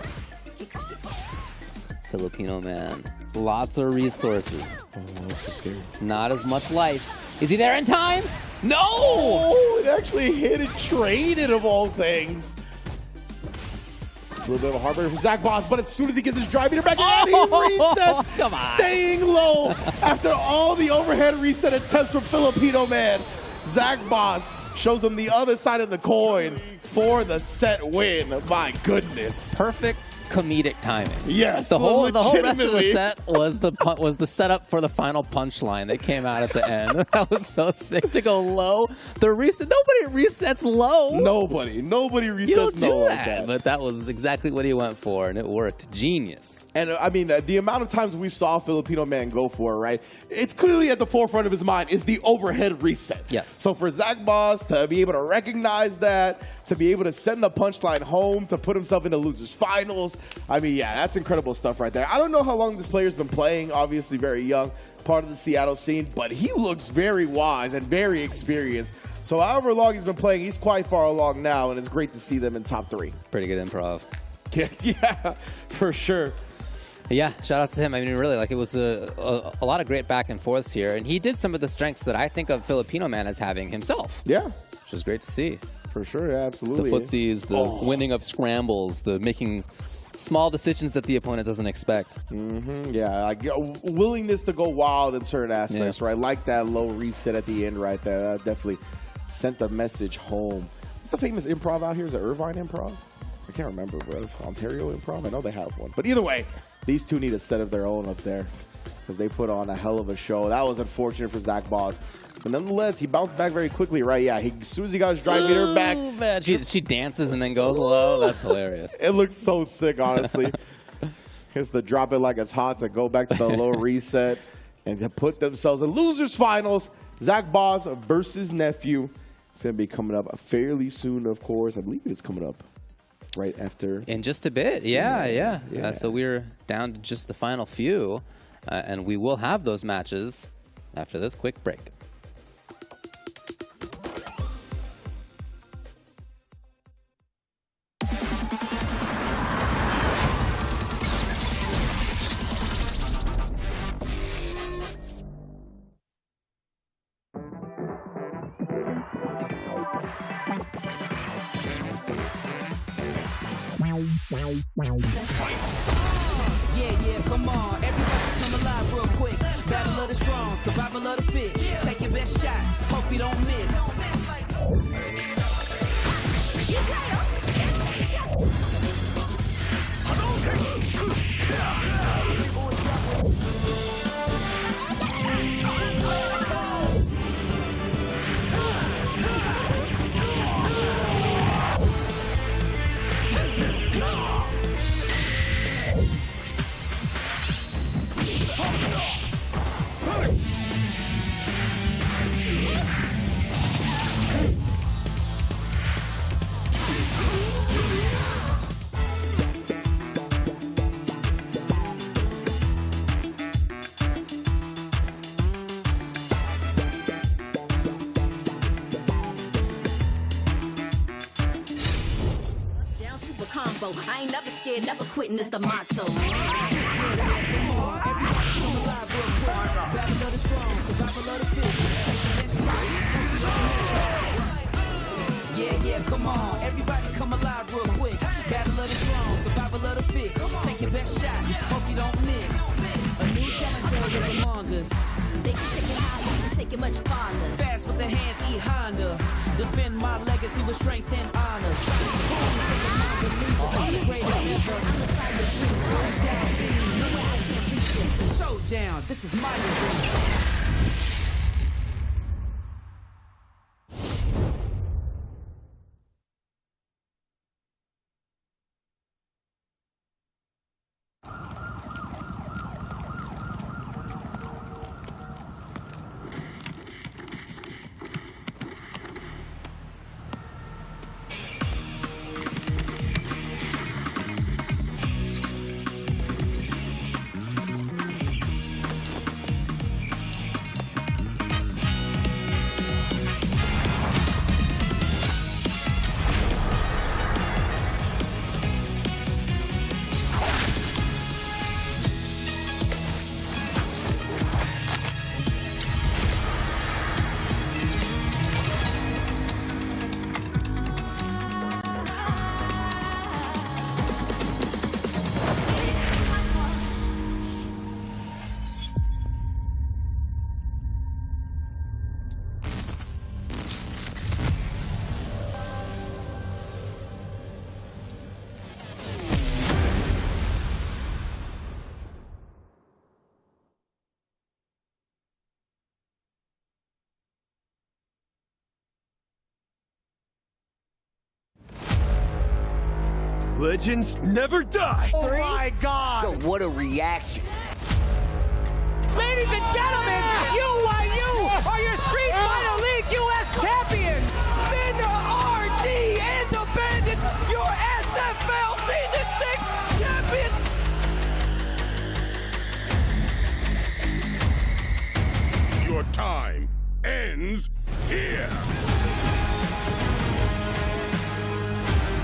Filipino Man. Lots of resources. Oh, that's so scary. Not as much life. Is he there in time? No! Oh, it actually hit and traded of all things. A little bit of a heartbreaker for Zach Boss, but as soon as he gets his drive meter back in, he resets, come on. Staying low after all the overhead reset attempts from Filipino Man. Zach Boss shows him the other side of the coin for the set win. My goodness. Perfect comedic timing. Yes, the whole rest of the set was the setup for the final punchline that came out at the end. That was so sick to go low. The reset, nobody resets low. Nobody resets you don't do low that. like that. But that was exactly what he went for, and it worked. Genius. And I mean, the amount of times we saw Filipino Man go for it, right? It's clearly at the forefront of his mind is the overhead reset. Yes. So for Zach Boss to be able to recognize that, to be able to send the punchline home, to put himself in the losers finals, I mean, yeah, that's incredible stuff right there. I don't know how long this player's been playing, obviously very young, part of the Seattle scene, but he looks very wise and very experienced. So however long he's been playing, he's quite far along now, and it's great to see them in top 3. Pretty good improv. Yeah, for sure. Yeah, shout out to him. I mean, really, like, it was a lot of great back and forths here, and he did some of the strengths that I think of Filipino Man as having himself. Yeah. Which is great to see. For sure, yeah, absolutely. The footsies, the winning of scrambles, the making small decisions that the opponent doesn't expect. Yeah, like willingness to go wild in certain aspects, right? Like that low reset at the end right there. That definitely sent the message home. What's the famous improv out here? Is it Irvine Improv? I can't remember, bro. Ontario Improv? I know they have one. But either way, these two need a set of their own up there because they put on a hell of a show. That was unfortunate for Zach Boss. But nonetheless, he bounced back very quickly, right? Yeah, as soon as he got his drive meter back. Man. She dances and then goes low. That's hilarious. It looks so sick, honestly. Here's the drop it like it's hot to go back to the low reset and to put themselves in losers finals. Zach Boss versus Nephew. It's going to be coming up fairly soon, of course. I believe it's coming up right after. In just a bit, yeah. So we're down to just the final few, and we will have those matches after this quick break. Yeah, come on. Everybody come alive real quick. Battle of the strong, survival of the fit. Take your best shot, hope you don't miss. Combo. I ain't never scared, never quitting is the motto. Yeah, come on. Everybody come alive real quick. Battle of the strong, survival of the fit. Take your best shot, hope you don't miss. A new challenger is among us. They can take it high, you can take it much farther. Fast with the hands, eat Honda. Defend my legacy with strength and honor. I'm the greatest ever. Come down, see. No way I can't beat this. Showdown, this is my arena. Legends never die! Oh my God! Yo, what a reaction! Ladies and gentlemen, UYU are your Street Fighter League US champions! Vendor RD and the Bandits, your SFL Season 6 champions! Your time ends here!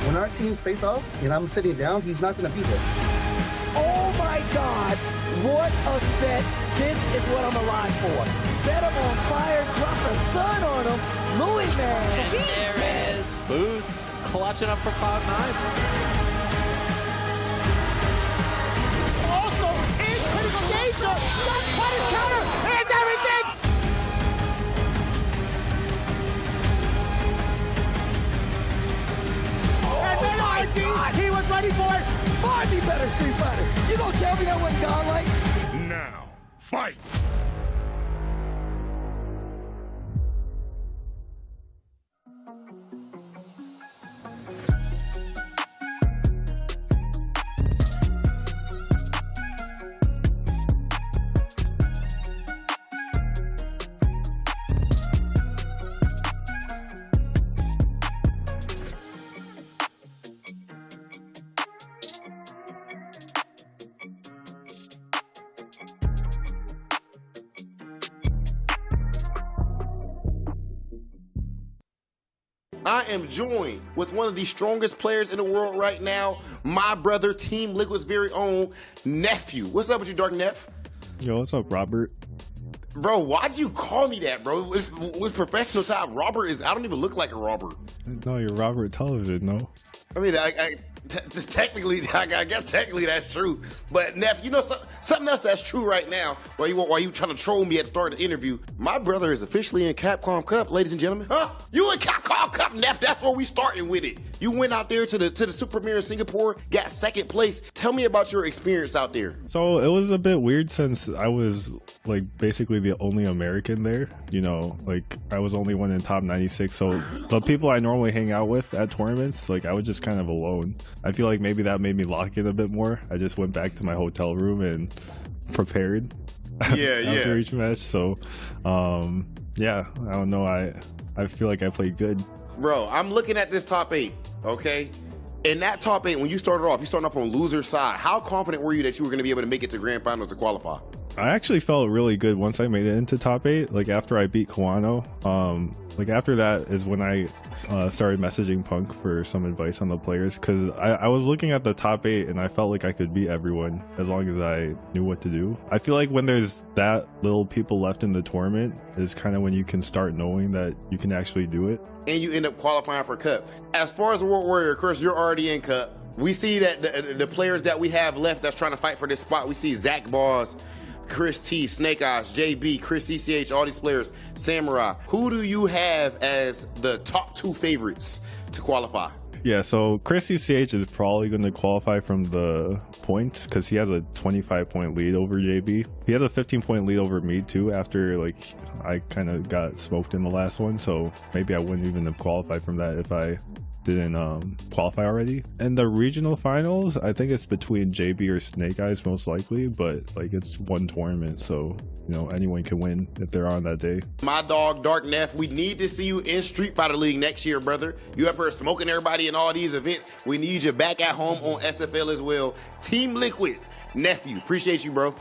When our teams face off and I'm sitting down, he's not going to be there. Oh my God! What a set! This is what I'm alive for. Set him on fire, drop the sun on him. Louis, man. And there it is. Boost clutching up for Cloud9. Also, in critical danger, not quite a counter, and everything! And then RD, he was ready for it! Far be better, Street Fighter. You gonna tell me that wasn't godlike? Now, fight! I am joined with one of the strongest players in the world right now, my brother, Team Liquid's very own Nephew. What's up with you, Dark Neff? Yo, what's up, Robert? Bro, why'd you call me that, bro? With professional time, Robert is, I don't even look like a Robert. No, you're Robert Television, no? I mean, technically, I guess technically that's true. But Neff, you know something else that's true right now. While you trying to troll me at the start of the interview, my brother is officially in Capcom Cup, ladies and gentlemen. Huh? You in Capcom Cup, Neff? That's where we starting with it. You went out there to the Super Premiere in Singapore, got second place. Tell me about your experience out there. So it was a bit weird since I was like basically the only American there. You know, like I was only one in top 96. So the people I normally hang out with at tournaments, like I was just kind of alone. I feel like maybe that made me lock in a bit more. I just went back to my hotel room and prepared after each match. So yeah, I don't know. I feel like I played good. Bro, I'm looking at this top 8, okay? In that top 8, when you started off on loser side. How confident were you that you were going to be able to make it to grand finals to qualify? I actually felt really good once I made it into top 8. Like after I beat Kawano, like after that is when I started messaging Punk for some advice on the players, because I was looking at the top 8 and I felt like I could beat everyone as long as I knew what to do. I feel like when there's that little people left in the tournament is kind of when you can start knowing that you can actually do it. And you end up qualifying for Cup. As far as the World Warrior, of course, you're already in Cup. We see that the players that we have left that's trying to fight for this spot, we see Zach Boss, Chris T, Snake Eyes, JB, Chris CCH, all these players, Samurai. Who do you have as the top 2 favorites to qualify? Yeah, so Chris CCH is probably going to qualify from the points because he has a 25-point lead over JB. He has a 15-point lead over me too after like I kind of got smoked in the last one, so maybe I wouldn't even have qualified from that if I didn't qualify already. In the regional finals, I think it's between JB or Snake Eyes most likely, but like it's one tournament, so you know anyone can win if they're on that day. My dog Dark Neff, we need to see you in Street Fighter League next year, brother. You up here smoking everybody in all these events. We need you back at home on SFL as well. Team Liquid, Nephew, appreciate you, bro.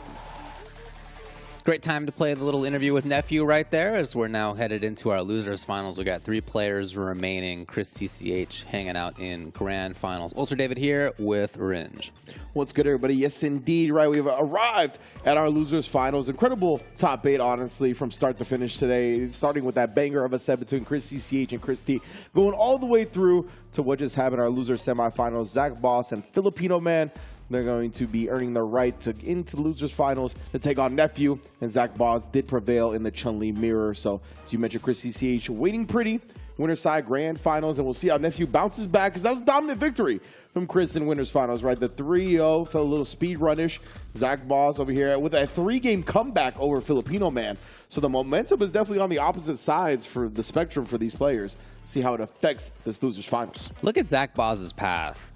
Great time to play the little interview with Nephew right there, as we're now headed into our losers finals. We got 3 players remaining. Chris TCH hanging out in grand finals. Ultra David here with Rynge. What's good, everybody? Yes, indeed, right. We've arrived at our losers finals. Incredible top 8, honestly, from start to finish today. Starting with that banger of a set between Chris CCH and Chris T, going all the way through to what just happened, our losers semifinals. Zach Boss and Filipino Man. They're going to be earning the right to into the losers finals to take on Nephew, and Zach Boss did prevail in the Chun-Li mirror. So as you mentioned, Chris CCH waiting pretty, winner side grand finals, and we'll see how Nephew bounces back, because that was a dominant victory from Chris in winners finals, right? The 3-0 felt a little speed runish. Zach Boss over here with a 3-game comeback over Filipino Man. So the momentum is definitely on the opposite sides for the spectrum for these players. See how it affects this losers finals. Look at Zach Boss's path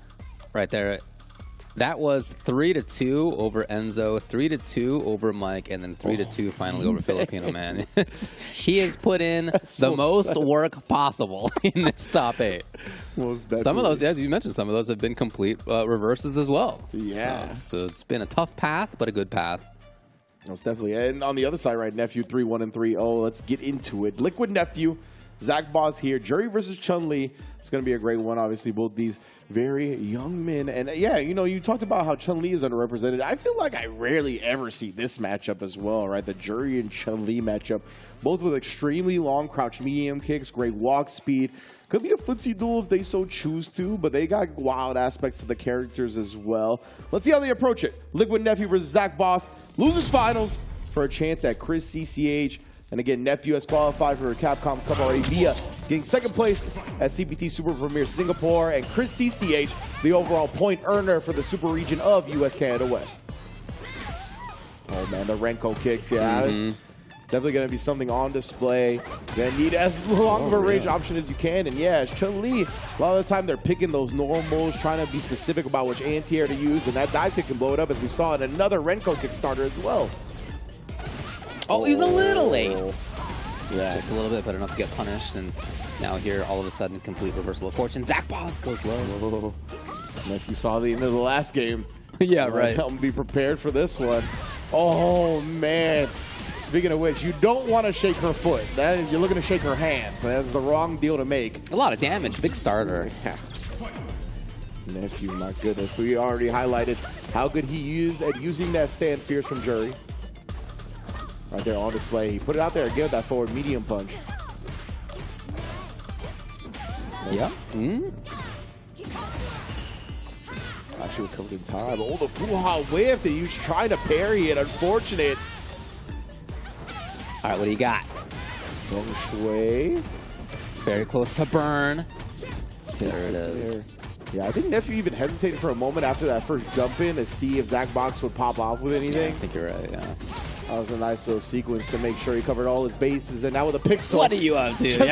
right there. That was 3-2 over Enzo, 3-2 over Mike, and then 3-2 finally over Filipino Man. He has put in the most work possible in this top 8. Some of those, as you mentioned, some of those have been complete reverses as well. Yeah. So it's been a tough path, but a good path. Most definitely. And on the other side, right, Nephew 3-1 and 3-0. Let's get into it. Liquid Nephew, Zach Boss here. Jury versus Chun-Li. It's going to be a great one. Obviously, both these very young men. And yeah, you know, you talked about how Chun-Li is underrepresented. I feel like I rarely ever see this matchup as well, right? The Jury and Chun-Li matchup, both with extremely long crouch medium kicks, great walk speed. Could be a footsie duel if they so choose to, but they got wild aspects to the characters as well. Let's see how they approach it. Liquid Nephew versus Zach Boss. Losers finals for a chance at Chris CCH. And again, Nephew has qualified for Capcom Cup already via getting second place at CPT Super Premier Singapore. And Chris CCH, the overall point earner for the super region of US Canada West. Oh man, the Renko kicks, yeah. Definitely going to be something on display. You're going to need as long of a range option as you can. And yeah, Chun-Li, a lot of the time they're picking those normals, trying to be specific about which anti-air to use. And that dive kick can blow it up, as we saw in another Renko Kickstarter as well. Oh, he was a little late. Yeah. Just a little bit, but enough to get punished. And now here, all of a sudden, complete reversal of fortune. Zach Boss goes low. And if you saw the end of the last game. Yeah, right. Help him be prepared for this one. Oh, man. Speaking of which, you don't want to shake her foot. You're looking to shake her hand. That's the wrong deal to make. A lot of damage. Big starter. Yeah. Nephew, my goodness. We already highlighted how good he is at using that stand fierce from Jury. Right there on display. He put it out there again with that forward medium punch. Yeah. Actually recovered in time. Oh, the Fuha whiff that he was trying to parry it. Unfortunate. All right, what do you got? Feng Shui. Very close to burn. There it There. is. Yeah, I think Nephew even hesitated for a moment after that first jump in to see if Zach Box would pop off with anything. I think you're right, yeah. That was a nice little sequence to make sure he covered all his bases. And now with a pixel. What are you up to? Is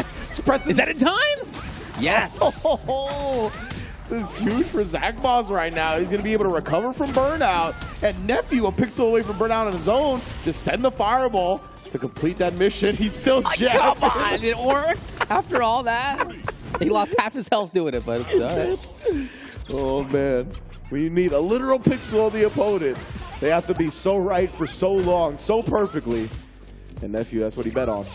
that in time? Yes. This is huge for Zach Boss right now. He's going to be able to recover from burnout. And Nephew, a pixel away from burnout on his own, just send the fireball to complete that mission. He's still jacked. Come on, it worked. After all that, he lost half his health doing it, but it's all right. Oh, man. We need a literal pixel of the opponent. They have to be so right for so long, so perfectly. And Nephew, that's what he bet on.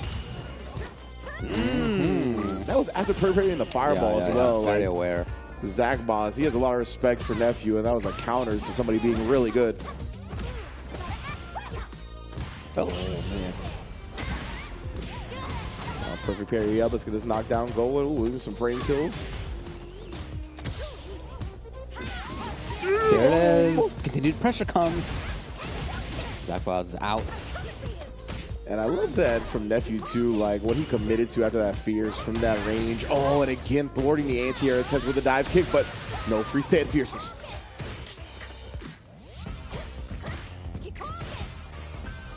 That was after parrying the fireball as well. Very like, aware. Zach Boss, he has a lot of respect for Nephew, and that was a counter to somebody being really good. Oh, man. Perfect parry. Yeah, let's get this knockdown going. Ooh, some frame kills. There it is. Continued pressure comes. Zach Boss is out. And I love that from Nephew, too, like what he committed to after that fierce from that range. Oh, and again, thwarting the anti-air attempt with a dive kick, but no freestand fierces.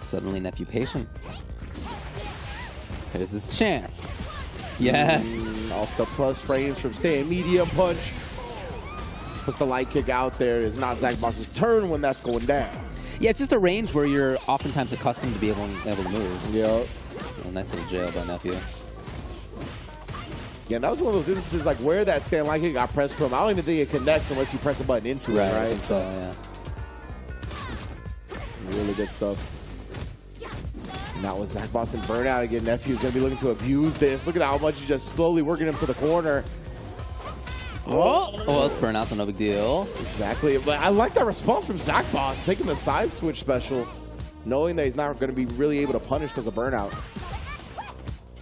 Suddenly, Nephew patient. Here's his chance. Yes. Off the plus frames from staying medium punch. Puts the light kick out there. It's not Zach Boss's turn when that's going down. Yeah, it's just a range where you're oftentimes accustomed to be able to move. Yep. A nice little jail by Nephew. Yeah, that was one of those instances like where that stand light kick got pressed from. I don't even think it connects unless you press a button into it, right? So, yeah. Really good stuff. Now with Zach Boss and burnout again, Nephew's going to be looking to abuse this. Look at how much he's just slowly working him to the corner. Oh, well, it's burnout, so no big deal. Exactly. But I like that response from Zach Boss, taking the side switch special, knowing that he's not going to be really able to punish because of burnout.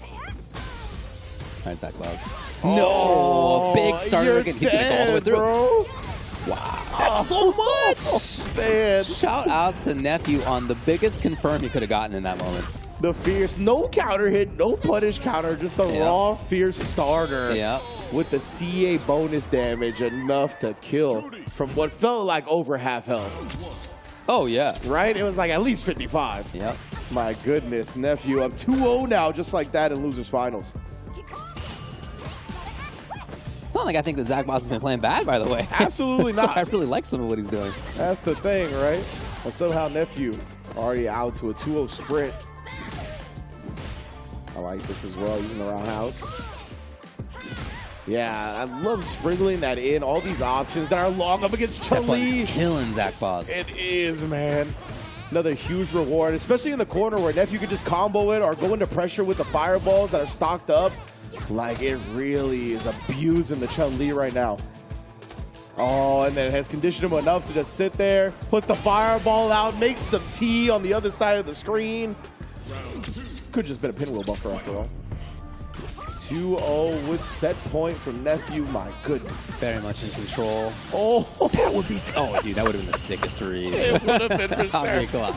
All right, Zach Boss. Oh, no, big starter. He's going to go all the way through. Bro. Wow, that's so much. Oh, man. Shout outs to Nephew on the biggest confirm he could have gotten in that moment. The fierce, no counter hit, no punish counter, just a raw fierce starter. Yeah. With the CA bonus damage enough to kill from what felt like over half health. Oh, yeah. Right? It was like at least 55. Yep. My goodness, Nephew. I'm 2-0 now, just like that in Losers Finals. It's not like I think that Zach Boss has been playing bad, by the way. Absolutely not. I really like some of what he's doing. That's the thing, right? And somehow Nephew already out to a 2-0 sprint. I like this as well, using the roundhouse. Yeah, I love sprinkling that in. All these options that are long up against Chun-Li. Killing Zach Boss. It is, man. Another huge reward, especially in the corner where Nephew could just combo it or go into pressure with the fireballs that are stocked up. Like, it really is abusing the Chun-Li right now. Oh, and then has conditioned him enough to just sit there, puts the fireball out, makes some tea on the other side of the screen. Could just been a pinwheel buffer after all. 2-0 with set point from Nephew. My goodness. Very much in control. Oh, that would be. Oh, dude, that would have been the sickest read. It would have been for sure.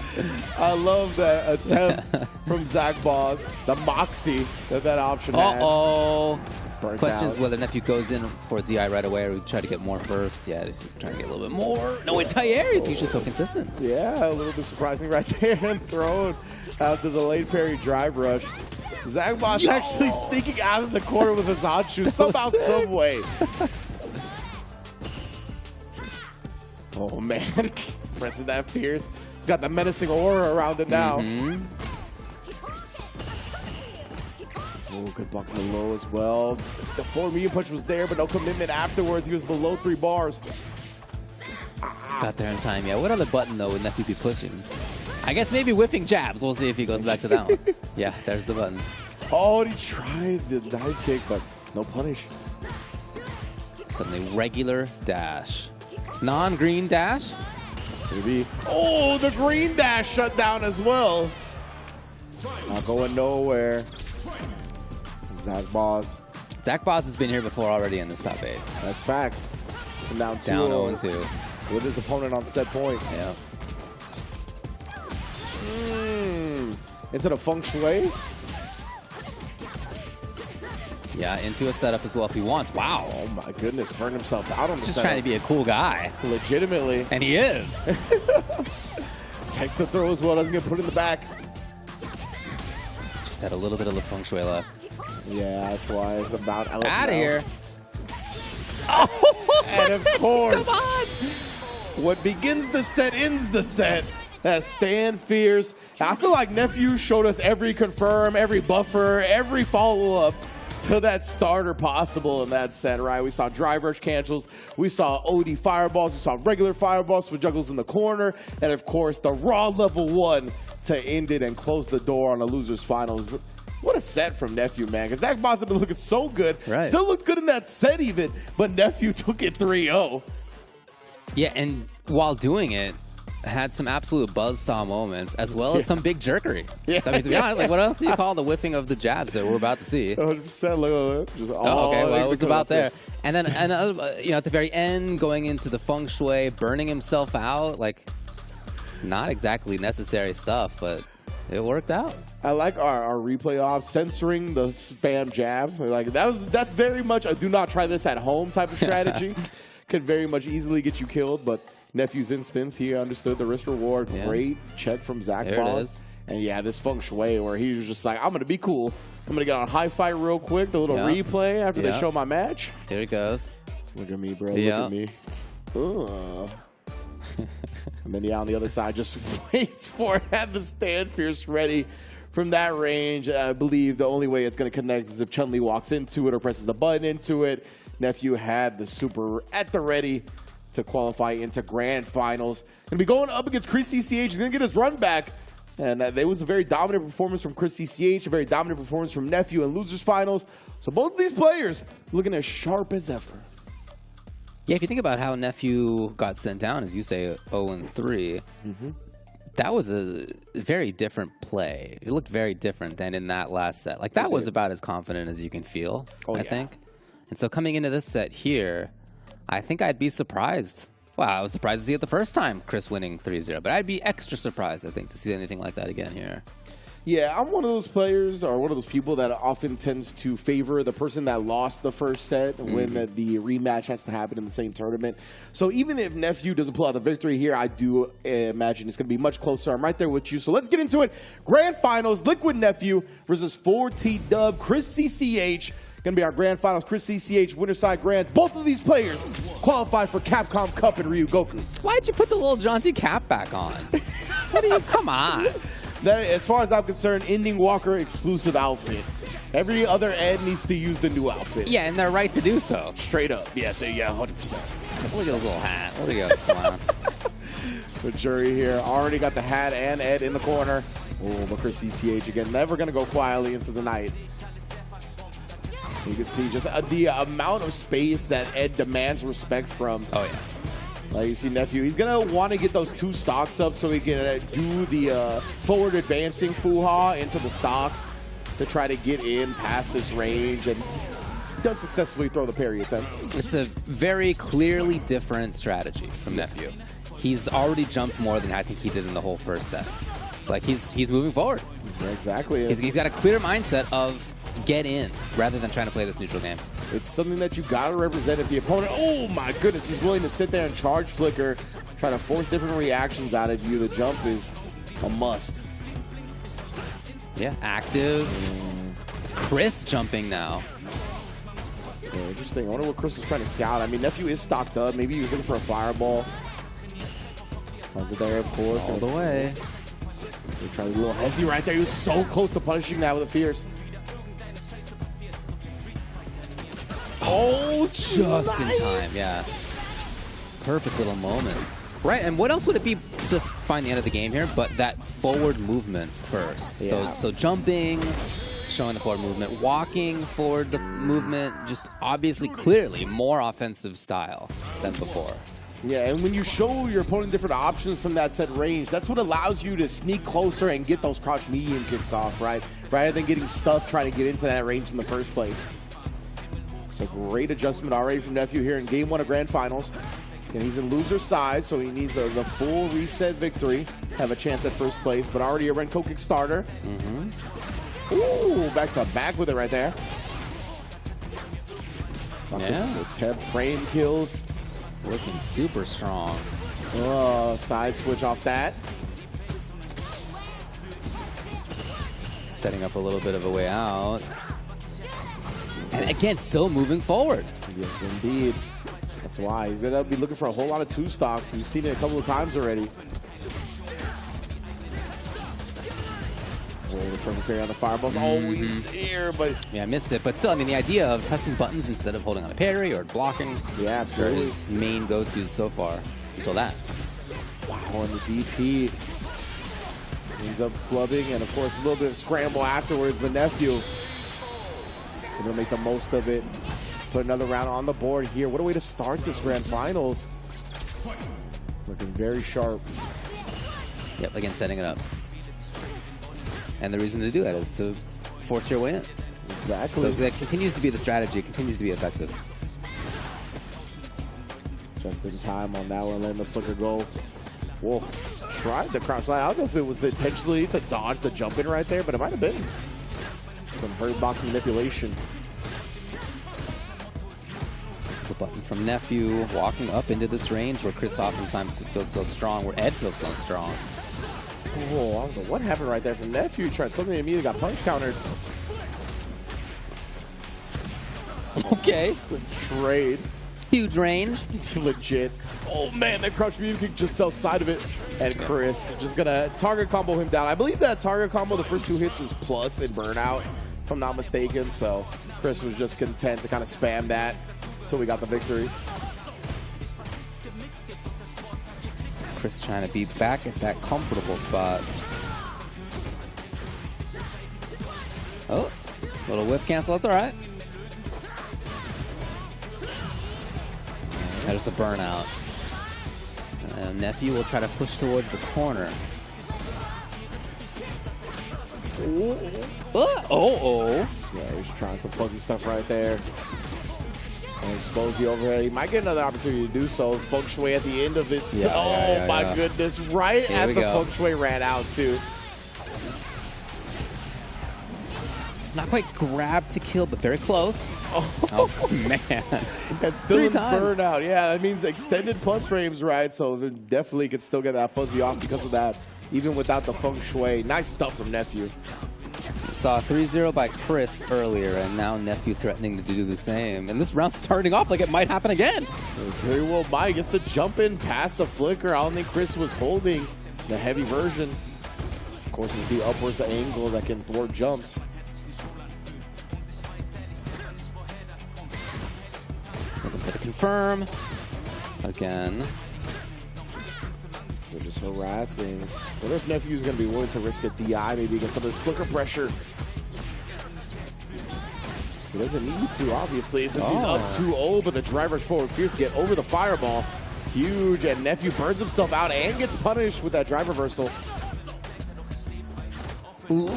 I love that attempt from Zach Boss. The moxie that option had. Question is whether Nephew goes in for a DI right away or we try to get more first. Yeah, just trying to get a little bit more. No, anti-air is usually so consistent. Yeah, a little bit surprising right there and thrown after the late parry drive rush. Zach Boss actually sneaking out of the corner with his Zachu somehow, some way. Oh, man. Pressing that fierce. He's got the menacing aura around it now. Oh, good block on the low as well. The forward medium punch was there, but no commitment afterwards. He was below 3 bars. Got there in time. Yeah, what other button, though, would Nephew be pushing? I guess maybe whipping jabs. We'll see if he goes back to that one. Yeah, there's the button. Oh, he tried the dive kick, but no punish. Suddenly regular dash. Non-green dash? Maybe. Oh, the green dash shut down as well. Not going nowhere. Zach Boss. Zach Boss has been here before already in this top 8. That's facts. And down 0-2. With his opponent on set point. Yeah. Into the feng shui. Yeah, into a setup as well if he wants. Wow. Oh my goodness, burned himself out on the He's just setup. trying to be a cool guy. Legitimately. And he is. Takes the throw as well, doesn't get put in the back. Just had a little bit of the feng shui left. Yeah, that's why it's about out of here. Oh, and of course, what begins the set ends the set. As Stan fears. I feel like Nephew showed us every confirm, every buffer, every follow-up to that starter possible in that set, right? We saw drive rush cancels, we saw OD fireballs, we saw regular fireballs for juggles in the corner, and of course the raw level 1 to end it and close the door on the losers finals. What a set from Nephew, man, because Zach Boss has been looking so good. Right. Still looked good in that set even, but Nephew took it 3-0. Yeah, and while doing it, had some absolute buzzsaw moments, as well as some big jerkery. Yeah. I mean, to be honest, like, what else do you call the whiffing of the jabs that we're about to see? 100%. Look at that. Okay, well, it was about there. And then, you know, at the very end, going into the feng shui, burning himself out, like, not exactly necessary stuff, but it worked out. I like our replay off censoring the spam jab. Like that's very much a do not try this at home type of strategy. Could very much easily get you killed, but Nephew's instance, he understood the risk reward. Yeah. Great check from Zach There it Boss. is. And yeah, this feng shui where he was just like, I'm gonna be cool. I'm gonna get on high fight real quick, the little replay after they show my match. Here he goes. Look at me, bro. Yeah. Look at me. Ugh. And then, yeah, on the other side, just waits for it. Have the stand fierce ready from that range. I believe the only way it's going to connect is if Chun-Li walks into it or presses the button into it. Nephew had the super at the ready to qualify into grand finals. Going to be going up against Chris CCH. He's going to get his run back. And it was a very dominant performance from Chris CCH, a very dominant performance from Nephew in losers finals. So both of these players looking as sharp as ever. Yeah, if you think about how Nephew got sent down, as you say, 0-3, that was a very different play. It looked very different than in that last set. Like, that was about as confident as you can feel, I think. And so coming into this set here, I think I'd be surprised. Well, I was surprised to see it the first time, Chris winning 3-0. But I'd be extra surprised, I think, to see anything like that again here. Yeah, I'm one of those players or one of those people that often tends to favor the person that lost the first set when the rematch has to happen in the same tournament. So even if Nephew doesn't pull out the victory here, I do imagine it's going to be much closer. I'm right there with you. So let's get into it. Grand Finals, Liquid Nephew versus 4T Dub, Chris CCH. Going to be our Grand Finals, Chris CCH, winner side grands. Both of these players qualify for Capcom Cup in Ryugoku. Why'd you put the little jaunty cap back on? What are you, come on. That, as far as I'm concerned, Ending Walker exclusive outfit. Every other Ed needs to use the new outfit. Yeah, and they're right to do so. Straight up. Yes, yeah, 100%. Look at his little hat. Look at Come on. The jury here already got the hat and Ed in the corner. Oh, but Chris CCH again, never going to go quietly into the night. You can see just the amount of space that Ed demands respect from. Oh, yeah. Like you see Nephew, he's going to want to get those two stocks up so he can do the forward advancing Fuha into the stock to try to get in past this range, and he does successfully throw the parry attempt. It's a very clearly different strategy from Nephew. He's already jumped more than I think he did in the whole first set. Like, he's moving forward. Yeah, exactly. He's got a clear mindset of get in rather than trying to play this neutral game. It's something that you got to represent if the opponent, oh my goodness, he's willing to sit there and charge flicker, try to force different reactions out of you. The jump is a must. Yeah, active. Chris jumping now. Yeah, interesting. I wonder what Chris was trying to scout. I mean, Nephew is stocked up. Maybe he was looking for a fireball. Finds it there, of course. All the way. They tried a little hezzy right there. He was so close to punishing that with a fierce. Oh, just in time, yeah. Perfect little moment. Right, and what else would it be to find the end of the game here but that forward movement first? Yeah. So jumping, showing the forward movement, walking forward the movement, just obviously, clearly more offensive style than before. Yeah, and when you show your opponent different options from that set range, that's what allows you to sneak closer and get those crouch medium kicks off, right? Rather than getting stuffed trying to get into that range in the first place. So great adjustment already from Nephew here in Game 1 of Grand Finals. And he's in loser's side, so he needs the full reset victory, have a chance at first place, but already a Renko kick starter. Ooh, back to back with it right there. Yeah. 10 frame kills. Looking super strong. Oh, side switch off that. Setting up a little bit of a way out. And again, still moving forward. Yes, indeed. That's why he's going to be looking for a whole lot of two stocks. We've seen it a couple of times already. Oh, the perfect carry on the fireball's always there, but... Yeah, I missed it. But still, I mean, the idea of pressing buttons instead of holding on a parry or blocking. Yeah, absolutely. His main go-tos so far until that. Wow, and the DP ends up flubbing, and of course, a little bit of scramble afterwards, but Nephew going to make the most of it. Put another round on the board here. What a way to start this Grand Finals. Looking very sharp. Yep, again, setting it up. And the reason to do that is to force your way in. Exactly. So that continues to be the strategy. It continues to be effective. Just in time on that one, letting the flicker go. Whoa. Tried the crouch slide. I don't know if it was intentionally to dodge the jump in right there, but it might have been. Some hurt box manipulation. The button from Nephew, walking up into this range where Chris oftentimes feels so strong, where Ed feels so strong. Oh, I don't know what happened right there from Nephew. Tried something immediately got punch countered. Okay. It's a trade. Huge range. Legit. Oh man, that crouch medium kick just outside of it. And Chris just gonna target combo him down. I believe that target combo, the first two hits is plus in burnout, if I'm not mistaken. So Chris was just content to kind of spam that until we got the victory. Chris trying to be back at that comfortable spot. Oh, little whiff cancel. That's all right. There's the burnout. Nephew will try to push towards the corner. Yeah, he's trying some fuzzy stuff right there. And expose the overhead. He might get another opportunity to do so. Feng Shui at the end of it. My goodness. Right Here as we the go. Feng Shui ran out, too. It's not quite grab to kill, but very close. Oh man. And still 3 in times. burnout. Yeah, that means extended plus frames, right? So definitely could still get that fuzzy off because of that, even without the Feng Shui. Nice stuff from Nephew. Saw a 3-0 by Chris earlier, and now Nephew threatening to do the same. And this round's starting off like it might happen again. Very well, Mike gets the jump in past the flicker. I don't think Chris was holding the heavy version. Of course, it's the upwards angle that can thwart jumps. Looking for the confirm. Again. They're just harassing. I wonder if Nephew's going to be willing to risk a DI maybe against some of this flicker pressure. He doesn't need to, obviously, since he's up 2-0, but the driver's forward fierce to get over the fireball. Huge, and Nephew burns himself out and gets punished with that drive reversal. Ooh,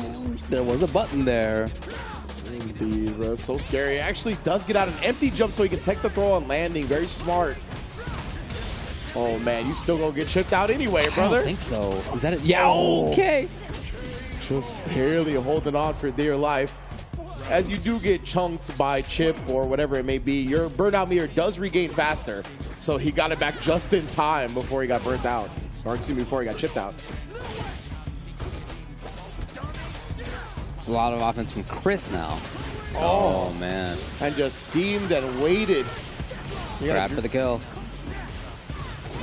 there was a button there. So scary. Actually does get out an empty jump so he can take the throw on landing. Very smart. Oh, man, you still gonna get chipped out anyway, brother. I don't think so. Is that it? Yeah, okay. Just barely holding on for dear life. As you do get chunked by chip or whatever it may be, your burnout meter does regain faster. So he got it back just in time before he got burnt out. Or excuse me, before he got chipped out. It's a lot of offense from Chris now. Oh man. And just schemed and waited. Grab for the kill.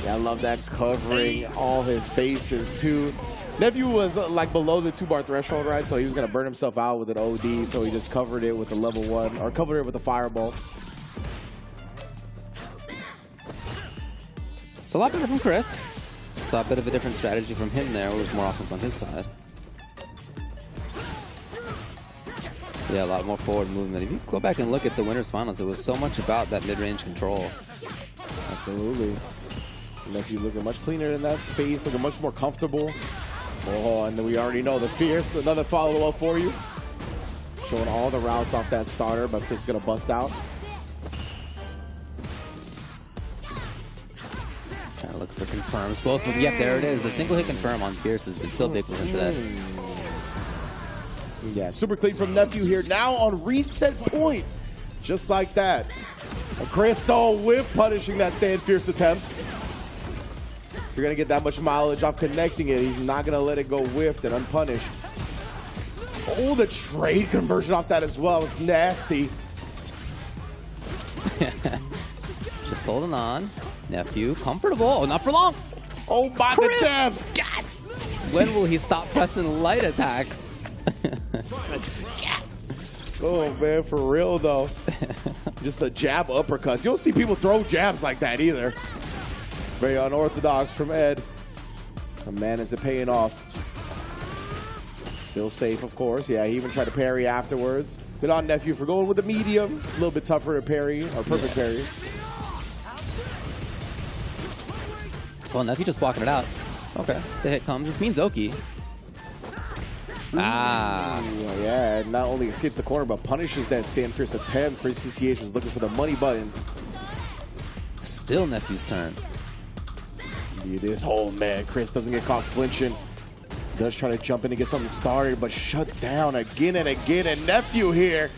Yeah, I love that, covering all his bases too. Nephew was like below the 2-bar threshold, right? So he was gonna burn himself out with an OD, so he just covered it with the level 1, or covered it with a fireball. It's a lot better from Chris. saw a bit of a different strategy from him there. It was more offense on his side. Yeah, a lot more forward movement. If you go back and look at the winners finals, it was so much about that mid-range control. Absolutely. Nephew looking much cleaner in that space, looking much more comfortable. Oh, and we already know the Fierce, another follow-up for you. Showing all the routes off that starter, but Chris is going to bust out. Trying to look for confirms. Both of them. Yep, there it is. The single hit confirm on Fierce has been so big for him today. Yeah, super clean from Nephew here. Now on reset point. Just like that. Chris though with punishing that stand Fierce attempt. If you're going to get that much mileage off connecting it, he's not going to let it go whiffed and unpunished. Oh, the trade conversion off that as well was nasty. Just holding on. Nephew, comfortable. Oh, not for long. Oh, by the jabs. God. When will he stop pressing light attack? Oh, man, for real, though. Just the jab uppercuts. You don't see people throw jabs like that either. Very unorthodox from Ed. And man, is it paying off. Still safe, of course. Yeah, he even tried to parry afterwards. Good on Nephew for going with the medium. A little bit tougher to parry, or perfect parry. Well, Nephew just blocking it out. Okay, the hit comes. This means Oki. Ah. Ooh, yeah, not only escapes the corner, but punishes that stand Fierce attempt. Chris CCH was looking for the money button. Still Nephew's turn. This whole man, Chris doesn't get caught flinching. Does try to jump in and get something started, but shut down again and again. And Nephew here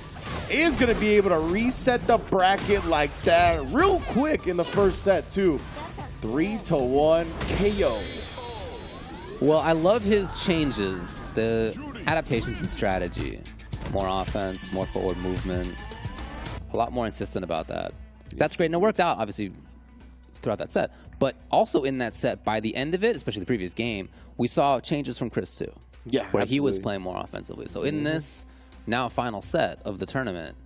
is going to be able to reset the bracket like that real quick in the first set, too. 3-1 KO. Well, I love his changes, the adaptations and strategy. More offense, more forward movement. A lot more insistent about that. That's great. And it worked out, obviously, throughout that set. But also in that set, by the end of it, especially the previous game, we saw changes from Chris too. Yeah, where absolutely. he was playing more offensively. So in this now final set of the tournament,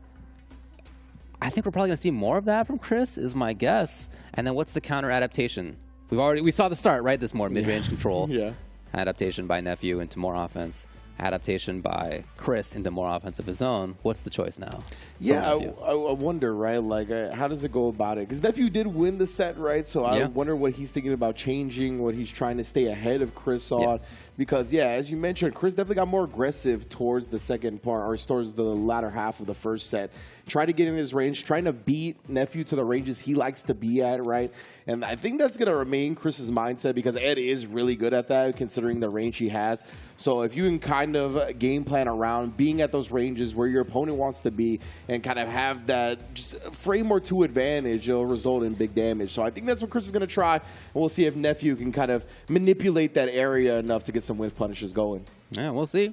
I think we're probably going to see more of that from Chris, is my guess. And then what's the counter adaptation? We saw the start, right? This more mid-range control. Yeah. Adaptation by Nephew into more offense. Adaptation by Chris into more offense of his own. What's the choice now? Yeah, I wonder, right? Like, how does it go about it? Because Nephew did win the set, right? So I wonder what he's thinking about changing, what he's trying to stay ahead of Chris on. Yeah. Because, yeah, as you mentioned, Chris definitely got more aggressive towards the second part, or towards the latter half of the first set. Try to get in his range, trying to beat Nephew to the ranges he likes to be at, right? And I think that's going to remain Chris's mindset, because Ed is really good at that, considering the range he has. So if you can kind of game plan around being at those ranges where your opponent wants to be and kind of have that just frame or two advantage, it'll result in big damage. So I think that's what Chris is going to try. And we'll see if Nephew can kind of manipulate that area enough to get some whiff punishes going. Yeah, we'll see.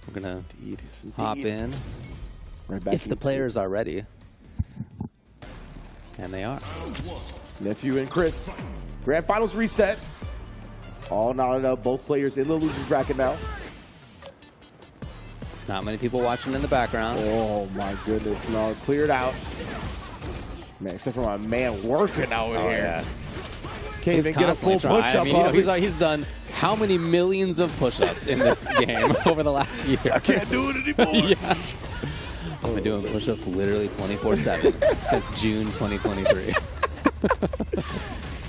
We're going to hop in right back if the players are ready. And they are. Nephew and Chris. Grand Finals reset. All knotted up, both players in the losers bracket now. Not many people watching in the background. Oh my goodness, no, cleared out. Man, except for my man working out here. Yeah. Can't even get a full push-up. I mean, he's done how many millions of push-ups in this game over the last year? I can't do it anymore. Yes. I've been doing push-ups literally 24/7 since June 2023.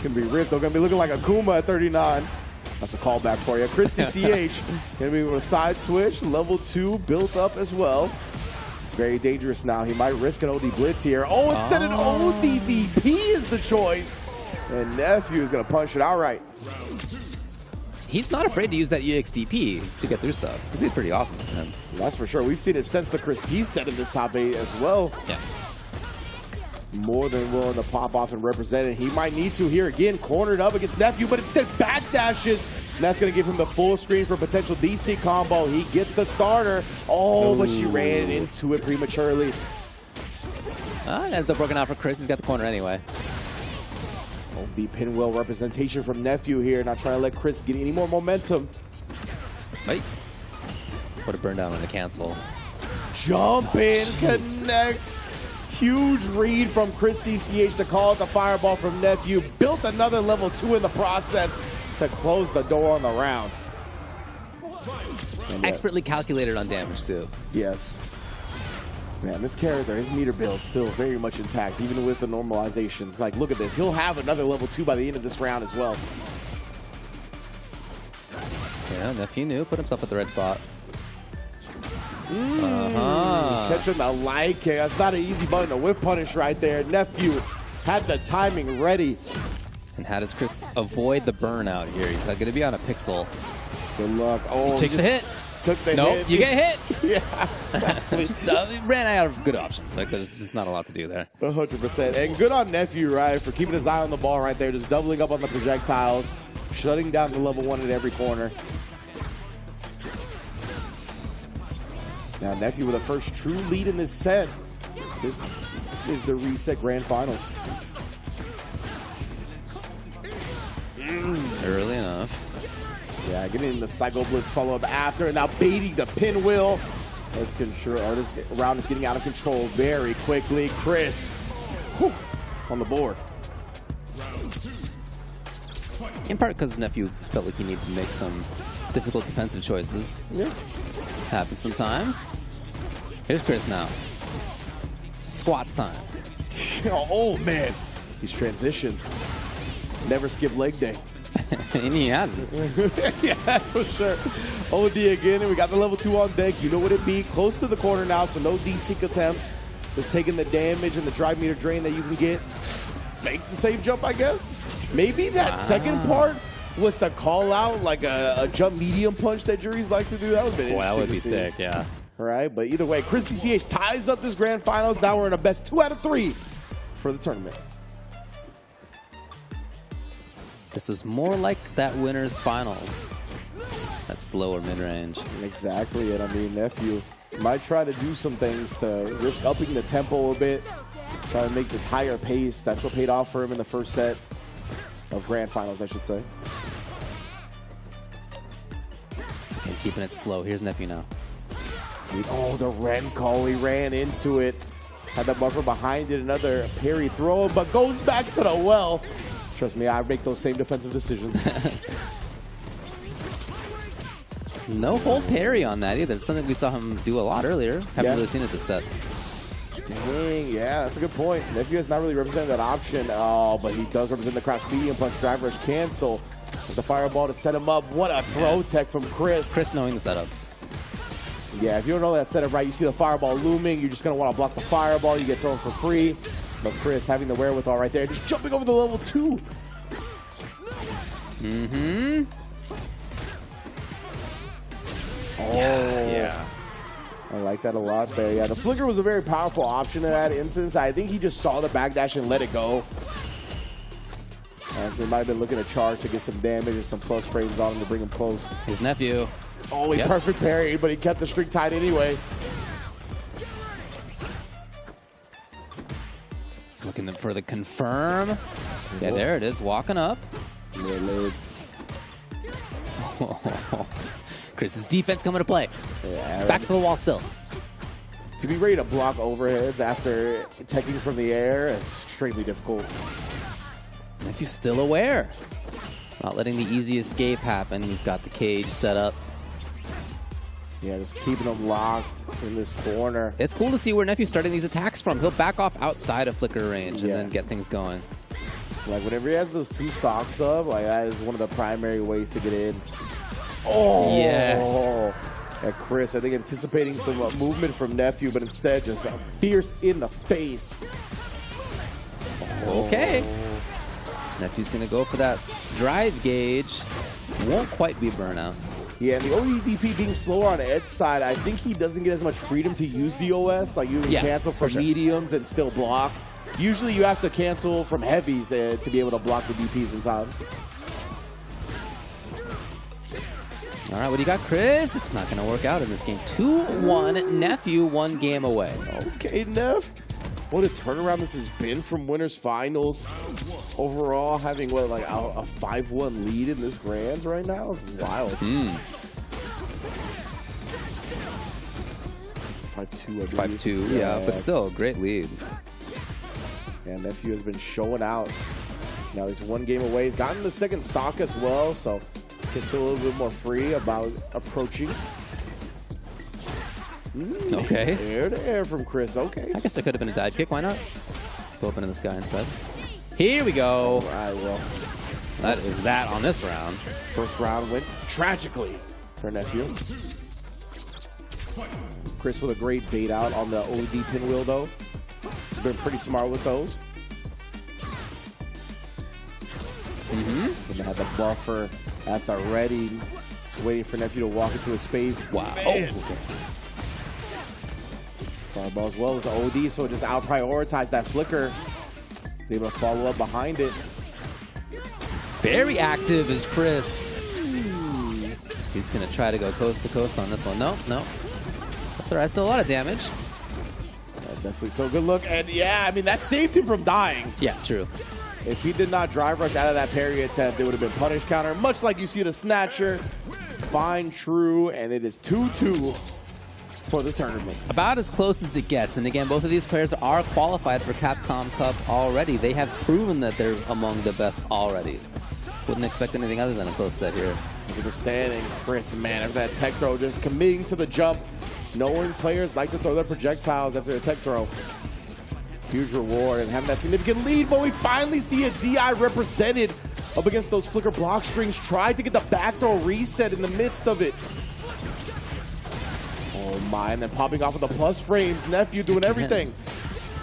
Gonna be ripped. They're gonna be looking like a Kuma at 39. That's a callback for you. Chris CCH gonna be with a side switch, level 2 built up as well. It's very dangerous now. He might risk an OD blitz here. Oh, instead an ODDP is the choice. And Nephew is gonna punch it outright. He's not afraid to use that EXDP to get through stuff. We see it pretty often with him. That's for sure. We've seen it since the Chris T set in this top 8 as well. Yeah. More than willing to pop off and represent it. He might need to here again, cornered up against Nephew, but instead backdashes. And that's going to give him the full screen for potential DC combo. He gets the starter. Oh, but she ran into it prematurely. It ends up working out for Chris. He's got the corner anyway. Oh, the pinwheel representation from Nephew here. Not trying to let Chris get any more momentum. Wait. Put a burn down on the cancel. Jump in, connect. Huge read from Chris CCH to call it the fireball from Nephew. Built another level 2 in the process. to close the door on the round. Expertly calculated on damage, too. Yes. Man, this character, his meter build still very much intact, even with the normalizations. Like, look at this. He'll have another level 2 by the end of this round as well. Yeah, Nephew knew. Put himself at the right spot. Catching the light kick. That's not an easy button to whip punish right there. Nephew had the timing ready. And how does Chris avoid the burnout here? He's going to be on a pixel. Good luck. Oh, takes the hit. Took the nope, hit. You get hit. Yeah, exactly. Just ran out of good options. Like, there's just not a lot to do there. 100%. And good on Nephew, right, for keeping his eye on the ball right there, just doubling up on the projectiles, shutting down the level 1 at every corner. Now Nephew with the first true lead in this set. This is the reset grand finals. Early enough. Yeah, getting the Psycho Blitz follow-up after, and now baiting the pinwheel. This round is getting out of control very quickly. Chris on the board. In part because Nephew felt like he needed to make some difficult defensive choices. Yeah. Happens sometimes. Here's Chris now. Squats time. Oh, man. He's transitioned. Never skip leg day. And he hasn't. Yeah, for sure. OD again, and we got the level 2 on deck. You know what it be. Close to the corner now, so no D-Sync attempts. Just taking the damage and the drive meter drain that you can get. Fake the save jump, I guess. Maybe that second part was to call out like a jump medium punch that juries like to do. That would have been interesting. That would be to see. sick, yeah. All right, but either way, Chris CCH ties up this grand finals. Now we're in a best 2 out of 3 for the tournament. This is more like that winner's finals. That slower mid-range. Exactly, and I mean, Nephew might try to do some things to risk upping the tempo a bit, try to make this higher pace. That's what paid off for him in the first set of grand finals, I should say. And keeping it slow. Here's Nephew now. Oh, the Ren call. He ran into it. Had the buffer behind it. Another parry throw, but goes back to the well. Trust me, I make those same defensive decisions. No hold parry on that either. It's something we saw him do a lot earlier. Haven't really seen it this set. Dang, yeah, that's a good point. Nephew has not really represented that option. Oh, but he does represent the crouch medium punch drive rush cancel. With the fireball to set him up. What a throw tech from Chris. Chris knowing the setup. Yeah, if you don't know that setup right, you see the fireball looming. You're just going to want to block the fireball. You get thrown for free. But Chris having the wherewithal right there, just jumping over the level 2. Mm-hmm. Oh. Yeah. I like that a lot there. Yeah, the flicker was a very powerful option in that instance. I think he just saw the backdash and let it go. So he might have been looking to charge to get some damage and some plus frames on him to bring him close. His nephew. Oh, he perfect parry, but he kept the streak tight anyway. Looking for the confirm. Yeah, there it is, walking up. Chris's defense coming to play. Yeah, back to the wall still. To be ready to block overheads after teching from the air, it's extremely difficult. Nephew's still aware. Not letting the easy escape happen. He's got the cage set up. Yeah, just keeping him locked in this corner. It's cool to see where Nephew's starting these attacks from. He'll back off outside of flicker range and then get things going. Like whenever he has those 2 stocks up, like that is one of the primary ways to get in. Oh! Yes. And Chris, I think anticipating some movement from Nephew, but instead just fierce in the face. Okay. Nephew's going to go for that drive gauge. Won't quite be burnout. Yeah, and the OEDP being slower on Ed's side, I think he doesn't get as much freedom to use the OS. Like you can cancel from mediums and still block. Usually you have to cancel from heavies to be able to block the DPs in time. All right, what do you got, Chris? It's not going to work out in this game. 2-1, Nephew 1 game away. Okay, Neff. What a turnaround this has been from winners finals. Overall, having what, like a 5-1 lead in this grands right now? This is wild. 5-2, I believe. 5-2, yeah, but still, great lead. Yeah, Nephew has been showing out Now he's one game away. He's gotten the second stock as well, so can feel a little bit more free about approaching. Okay. Air to air from Chris. Okay. I guess it could have been a dive kick. Why not? Go up into the sky instead. Here we go. All right, well. That is that on this round. First round went tragically for Nephew. Chris with a great bait out on the OD pinwheel, though. He's been pretty smart with those. Gonna have the buffer at the ready. Just waiting for Nephew to walk into a space. Wow. Okay. Fireball as well as the OD, so just out prioritize that flicker. He's able to follow up behind it. Very active is Chris. He's going to try to go coast to coast on this one. No. That's all right. Still a lot of damage. Definitely still a good look. And yeah, I mean, that saved him from dying. Yeah, true. If he did not drive rush out of that parry attempt, it would have been punish counter, much like you see the Snatcher. Fine, true, and it is 2-2 for the tournament. About as close as it gets. And again, both of these players are qualified for Capcom Cup already. They have proven that they're among the best already. Wouldn't expect anything other than a close set here. 100%, and Chris, man, after that tech throw, just committing to the jump. Knowing players like to throw their projectiles after a tech throw. Huge reward and having that significant lead, but we finally see a DI represented up against those flicker block strings. Tried to get the back throw reset in the midst of it. Oh my, and then popping off of the plus frames. Nephew doing everything.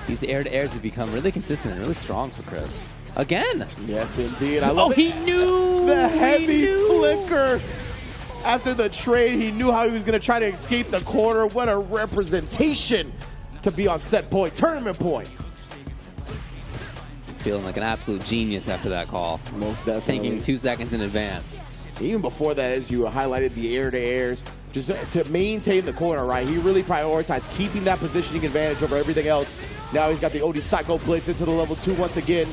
These air-to-airs have become really consistent and really strong for Chris. Again. Yes, indeed. I love it. He knew. The heavy flicker. After the trade, he knew how he was going to try to escape the corner. What a representation to be on set point, tournament point. Feeling like an absolute genius after that call. Most definitely. Thinking 2 seconds in advance. Even before that, as you highlighted the air-to-airs, just to maintain the corner, right? He really prioritized keeping that positioning advantage over everything else. Now he's got the OD Psycho Blitz into the level 2 once again.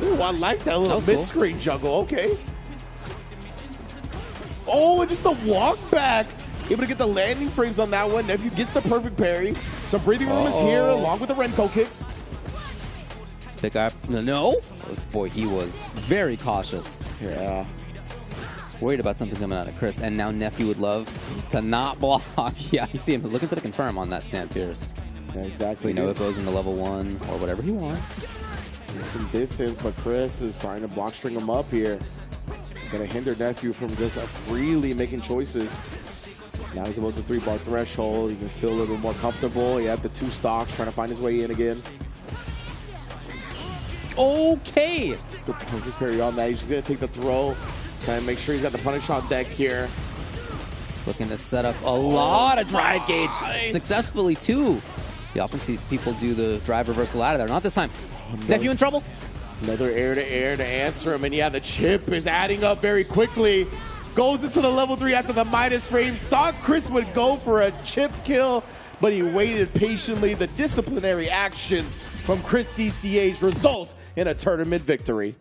Ooh, I like that little mid-screen juggle. Okay. Oh, and just a walk back. Able to get the landing frames on that one. Nephew gets the perfect parry. Some breathing room is here, along with the Renko kicks. Pick up. No. Boy, he was very cautious. Yeah. Worried about something coming out of Chris. And now Nephew would love to not block. Yeah, you see him looking for the confirm on that Stand Pierce. Yeah, exactly. You know it goes into level 1 or whatever he wants. There's some distance, but Chris is starting to block string him up here. Gonna hinder Nephew from just freely making choices. Now he's above the 3-bar threshold. He can feel a little bit more comfortable. He had the 2 stocks, trying to find his way in again. Okay. The perfect parry on that. He's just gonna take the throw. Trying to make sure he's got the punish shot deck here. Looking to set up a lot of drive gauge successfully too. You often see people do the drive reversal out of there. Not this time. Nephew in trouble. Another air-to-air to answer him, and yeah, the chip is adding up very quickly. Goes into the level 3 after the minus frames. Thought Chris would go for a chip kill, but he waited patiently. The disciplinary actions from Chris CCH result in a tournament victory.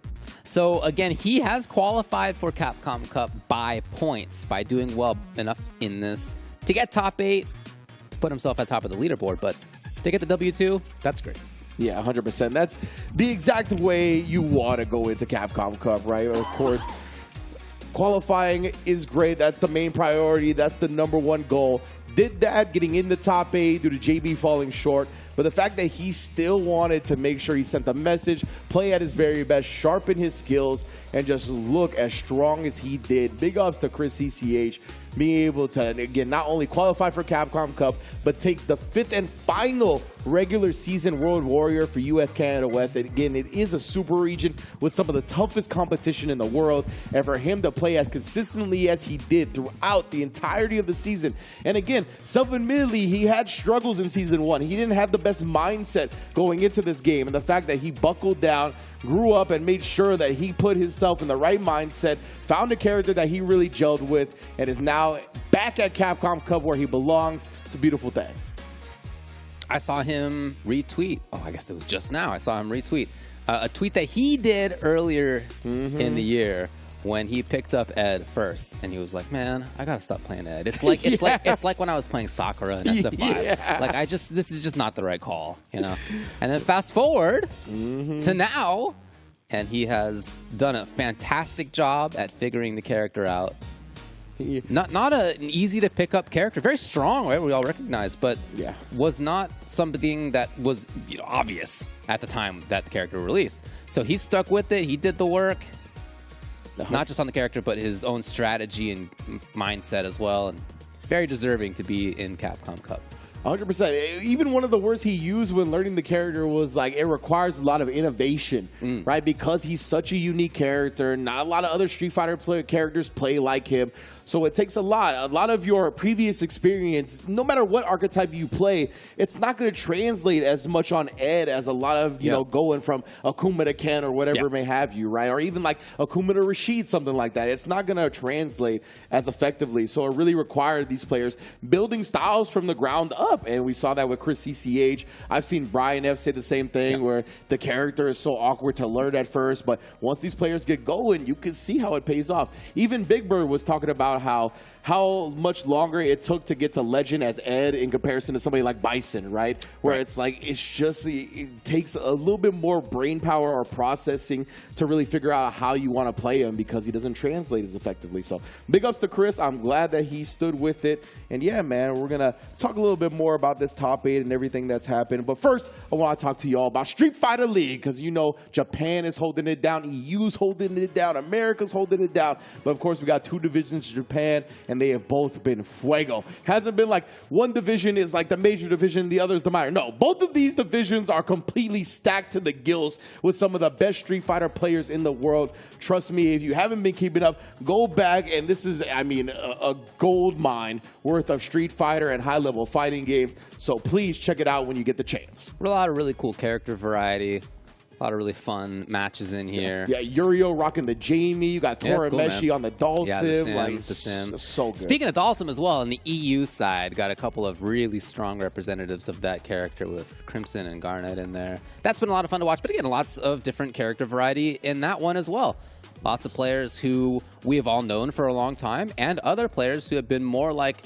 So again, he has qualified for Capcom Cup by points, by doing well enough in this to get top 8, to put himself at top of the leaderboard, but to get the W2, that's great. Yeah, 100%. That's the exact way you want to go into Capcom Cup, right? Of course, qualifying is great. That's the main priority. That's the #1 goal. Did that, getting in the top 8 due to JB falling short. But the fact that he still wanted to make sure he sent the message, play at his very best, sharpen his skills, and just look as strong as he did. Big ups to Chris CCH, being able to, again, not only qualify for Capcom Cup, but take the 5th and final regular season World Warrior for US Canada West. And again, it is a super region with some of the toughest competition in the world. And for him to play as consistently as he did throughout the entirety of the season. And again, self-admittedly, he had struggles in Season 1. He didn't have the best mindset going into this game. And the fact that he buckled down, grew up, and made sure that he put himself in the right mindset, found a character that he really gelled with, and is now back at Capcom Cup where he belongs. It's a beautiful thing. I saw him retweet. Oh, I guess it was just now. I saw him retweet a tweet that he did earlier in the year when he picked up Ed first, and he was like, "Man, I gotta stop playing Ed. It's like it's like when I was playing Sakura in SF5. Yeah. Like this is just not the right call, you know." And then fast forward to now, and he has done a fantastic job at figuring the character out. Not an easy to pick up character, very strong, right? We all recognize, but was not something that was obvious at the time that the character released. So he stuck with it. He did the work, not just on the character, but his own strategy and mindset as well. And he's very deserving to be in Capcom Cup. 100%. Even one of the words he used when learning the character was like, it requires a lot of innovation, right? Because he's such a unique character. Not a lot of other Street Fighter characters play like him. So it takes a lot. A lot of your previous experience, no matter what archetype you play, it's not going to translate as much on Ed as a lot of, you know, going from Akuma to Ken or whatever may have you, right? Or even like Akuma to Rashid, something like that. It's not going to translate as effectively. So it really required these players building styles from the ground up. And we saw that with Chris CCH. I've seen Brian F say the same thing, where the character is so awkward to learn at first. But once these players get going, you can see how it pays off. Even Big Bird was talking about how much longer it took to get to Legend as Ed in comparison to somebody like Bison, right? Where it's like, it's just, it takes a little bit more brain power or processing to really figure out how you want to play him, because he doesn't translate as effectively. So big ups to Chris. I'm glad that he stood with it. And yeah, man, we're going to talk a little bit more about this top 8 and everything that's happened. But first, I want to talk to you all about Street Fighter League, because you know Japan is holding it down, EU's holding it down, America's holding it down. But of course, we got 2 divisions in Japan, and they have both been fuego. Hasn't been like one division is like the major division, the other is the minor. No, both of these divisions are completely stacked to the gills with some of the best Street Fighter players in the world. Trust me, if you haven't been keeping up, go back, and this is, I mean, a gold mine worth of Street Fighter and high-level fighting games. So please check it out when you get the chance. A lot of really cool character variety. A lot of really fun matches in here. Yeah, Yurio rocking the Jamie. You got Torameshi on the Dhalsim. Yeah, the Sim, like, the Sim. So good. Speaking of Dhalsim as well, on the EU side, got a couple of really strong representatives of that character with Crimson and Garnet in there. That's been a lot of fun to watch. But again, lots of different character variety in that one as well. Lots of players who we have all known for a long time, and other players who have been more like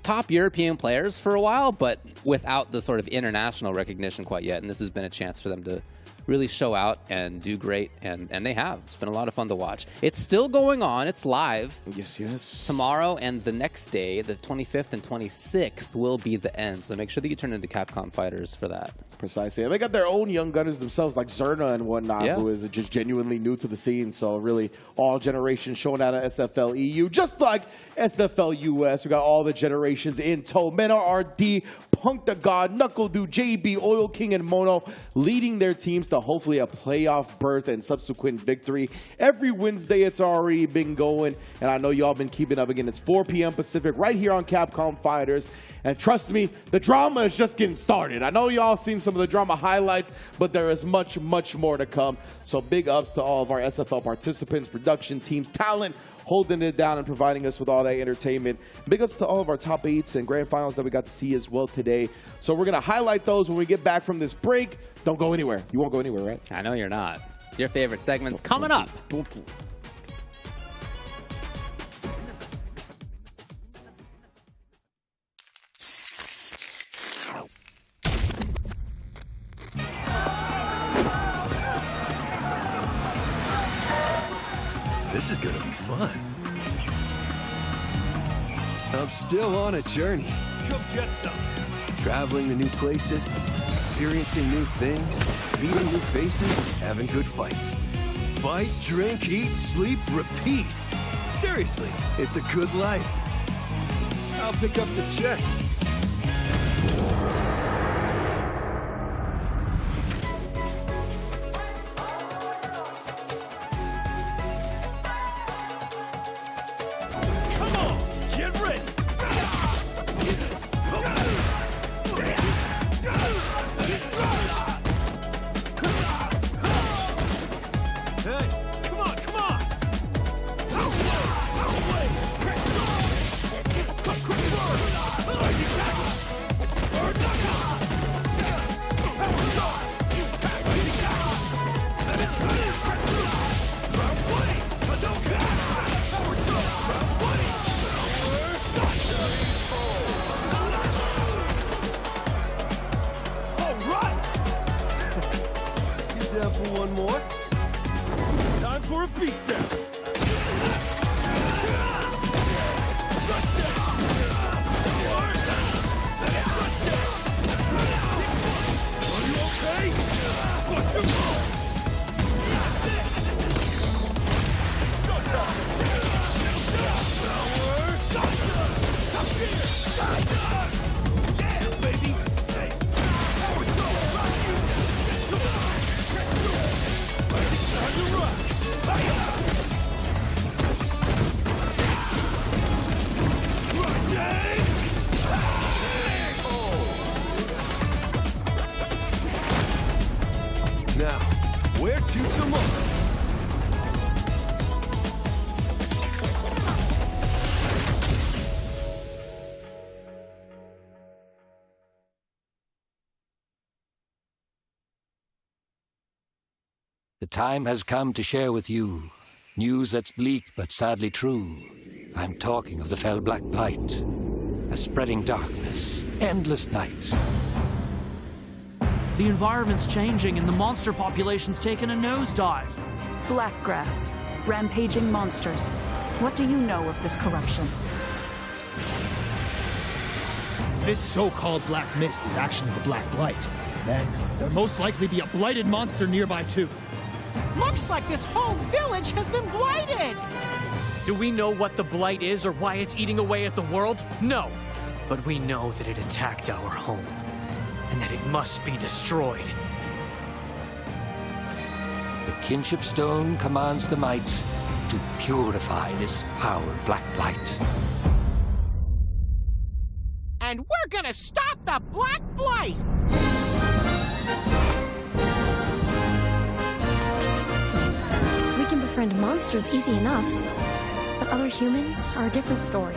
top European players for a while, but without the sort of international recognition quite yet. And this has been a chance for them to really show out and do great, and they have. It's been a lot of fun to watch. It's still going on. It's live. Yes, yes. Tomorrow and the next day, the 25th and 26th, will be the end. So make sure that you turn into Capcom Fighters for that. Precisely. And they got their own young gunners themselves, like Zerna and whatnot, who is just genuinely new to the scene. So really all generations showing out of SFL EU, just like SFL US. We got all the generations in tow. Mena RD, Punk the God, Knuckle Dude, JB, Oil King, and Mono leading their teams to hopefully a playoff berth and subsequent victory. Every Wednesday it's already been going, and I know y'all been keeping up. Again, it's 4 p.m. Pacific right here on Capcom Fighters. And trust me, the drama is just getting started. I know y'all seen some of the drama highlights, but there is much, much more to come. So big ups to all of our SFL participants, production teams, talent, holding it down and providing us with all that entertainment. Big ups to all of our top 8s and grand finals that we got to see as well today. So we're going to highlight those when we get back from this break. Don't go anywhere. You won't go anywhere, right? I know you're not. Your favorite segment's coming up. This is gonna be fun. I'm still on a journey. Come get some. Traveling to new places, experiencing new things, meeting new faces, having good fights. Fight, drink, eat, sleep, repeat. Seriously, it's a good life. I'll pick up the check. Down for one more? Time for a beatdown. Are you okay? Watch your move. Yeah, baby. Hey. Now, where to tomorrow? The time has come to share with you news that's bleak but sadly true. I'm talking of the fell black blight, a spreading darkness, endless nights. The environment's changing and the monster population's taken a nosedive. Blackgrass, rampaging monsters. What do you know of this corruption? This so-called black mist is actually the black blight. Then, there'll most likely be a blighted monster nearby too. Looks like this whole village has been blighted! Do we know what the blight is or why it's eating away at the world? No. But we know that it attacked our home, and that it must be destroyed. The kinship stone commands the might to purify this foul black blight. And we're gonna stop the Black Blight! We can befriend monsters easy enough, but other humans are a different story.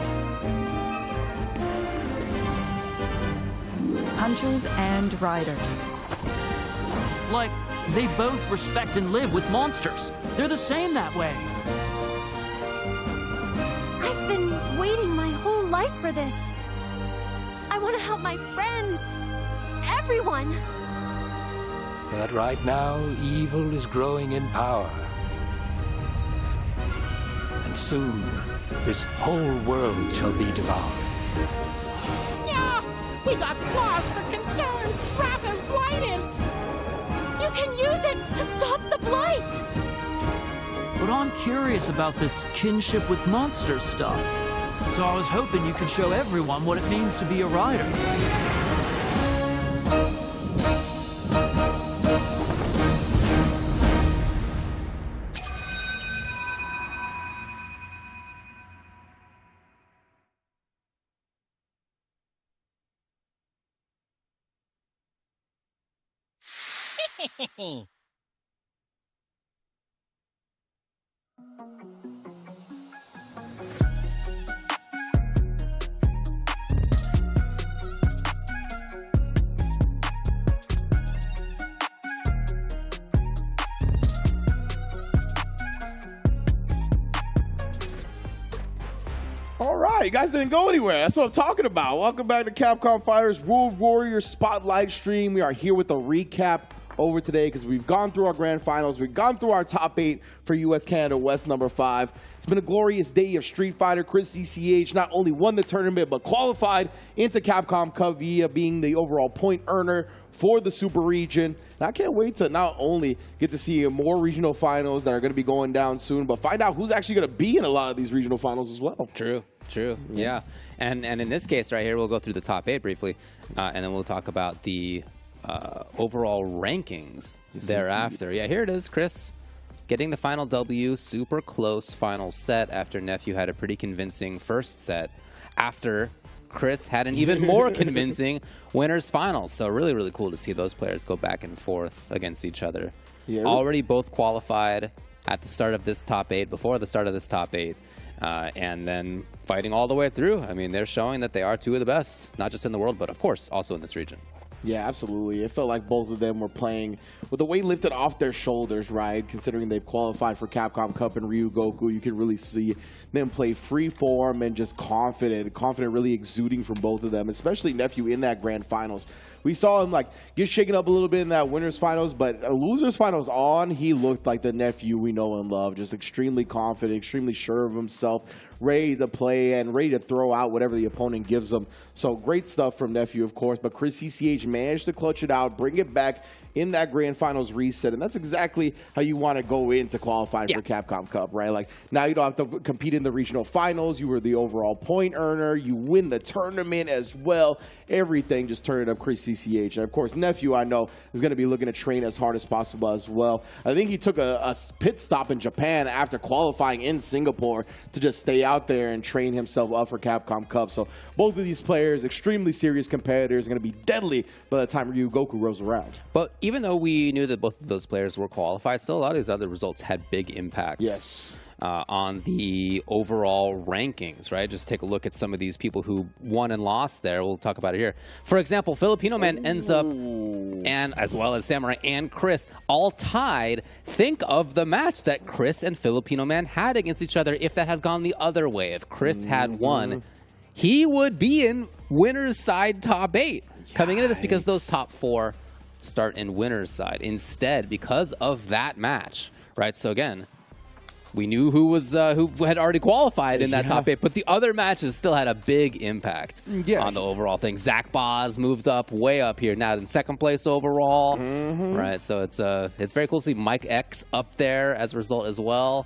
Hunters and riders. Like, they both respect and live with monsters. They're the same that way. I've been waiting my whole life for this. I want to help my friends, everyone. But right now, evil is growing in power. And soon, this whole world shall be devoured. Yeah, we got claws for concern. Ratha's blighted. You can use it to stop the blight. But I'm curious about this kinship with monsters stuff. So I was hoping you could show everyone what it means to be a rider. All right, you guys didn't go anywhere. That's what I'm talking about. Welcome back to Capcom Fighters World Warrior Spotlight Stream. We are here with a recap over today because we've gone through our grand finals. We've gone through our top 8 for US Canada West number 5. It's been a glorious day of Street Fighter. Chris CCH not only won the tournament but qualified into Capcom Cup via being the overall point earner for the Super Region. And I can't wait to not only get to see more regional finals that are going to be going down soon, but find out who's actually going to be in a lot of these regional finals as well. True. Yeah. And in this case right here, we'll go through the top 8 briefly, and then we'll talk about the overall rankings thereafter. Yeah, here it is, Chris getting the final W, super close final set after Nephew had a pretty convincing first set, after Chris had an even more convincing winners finals. So really, really cool to see those players go back and forth against each other. Yeah, already both qualified at the start of this top 8, before the start of this top 8, and then fighting all the way through. I mean, they're showing that they are two of the best, not just in the world, but of course also in this region. Yeah, absolutely. It felt like both of them were playing with the weight lifted off their shoulders, right? Considering they've qualified for Capcom Cup and Ryu Goku, you can really see them play free form and just confident really exuding from both of them, especially Nephew in that grand finals. we saw him like get shaken up a little bit in that winners finals, but losers finals on, he looked like the nephew we know and love, just extremely confident, extremely sure of himself, ready to play and ready to throw out whatever the opponent gives him. So great stuff from nephew, of course, but Chris CCH managed to clutch it out, bring it back in that grand finals reset, and that's exactly how you want to go into qualifying for Capcom Cup, right? Like, now you don't have to compete in the regional finals. You were the overall point earner. You win the tournament as well. Everything just turned up Chris CCH. And, of course, nephew, I know, is going to be looking to train as hard as possible as well. I think he took a pit stop in Japan after qualifying in Singapore to just stay out there and train himself up for Capcom Cup. So both of these players, extremely serious competitors, are going to be deadly by the time Ryu Goku rolls around. But even though we knew that both of those players were qualified, still a lot of these other results had big impacts. Yes. On the overall rankings, right? Just take a look at some of these people who won and lost there. We'll talk about it here. For example, Filipino Man ends up, and as well as Samurai and Chris, all tied. Think of the match that Chris and Filipino Man had against each other if that had gone the other way. If Chris had won, he would be in winner's side top 8 coming into this, because those top 4 start in winner's side instead because of that match, right? So again, we knew who had already qualified in that top 8, but the other matches still had a big impact on the overall thing. Zach Boz moved up, way up here, now in second place overall, right? So it's very cool to see Mike X up there as a result as well.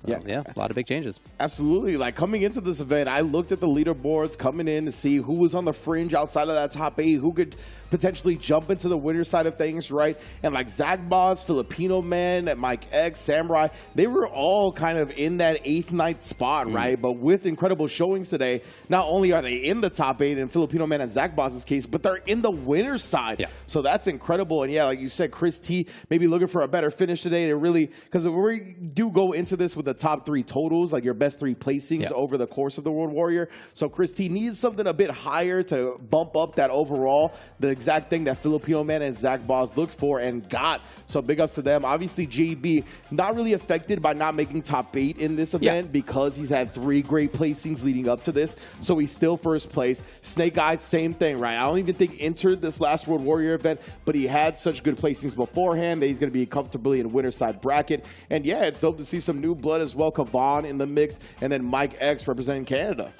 Yeah, a lot of big changes. Absolutely. Like, coming into this event, I looked at the leaderboards coming in to see who was on the fringe outside of that top 8, who could potentially jump into the winner side of things, right? And like Zach Boz, Filipino Man, Mike X, Samurai, they were all kind of in that 8th, 9th spot, right? But with incredible showings today, not only are they in the top 8 in Filipino Man and Zach Boz's case, but they're in the winner's side. So that's incredible. And yeah, like you said, Chris T maybe looking for a better finish today to really, because we do go into this with the top 3 totals, like your best 3 placings over the course of the World Warrior. So Chris T needs something a bit higher to bump up that overall, the exact thing that Filipino Man and Zach Boz looked for and got. So big ups to them. Obviously, JB not really affected by not making top 8 in this event because he's had 3 great placings leading up to this. So he's still first place. Snake Eyes, same thing, right? I don't even think entered this last World Warrior event, but he had such good placings beforehand that he's going to be comfortably in winner side bracket. And yeah, it's dope to see some new blood as well. Kavan in the mix, and then Mike X representing Canada.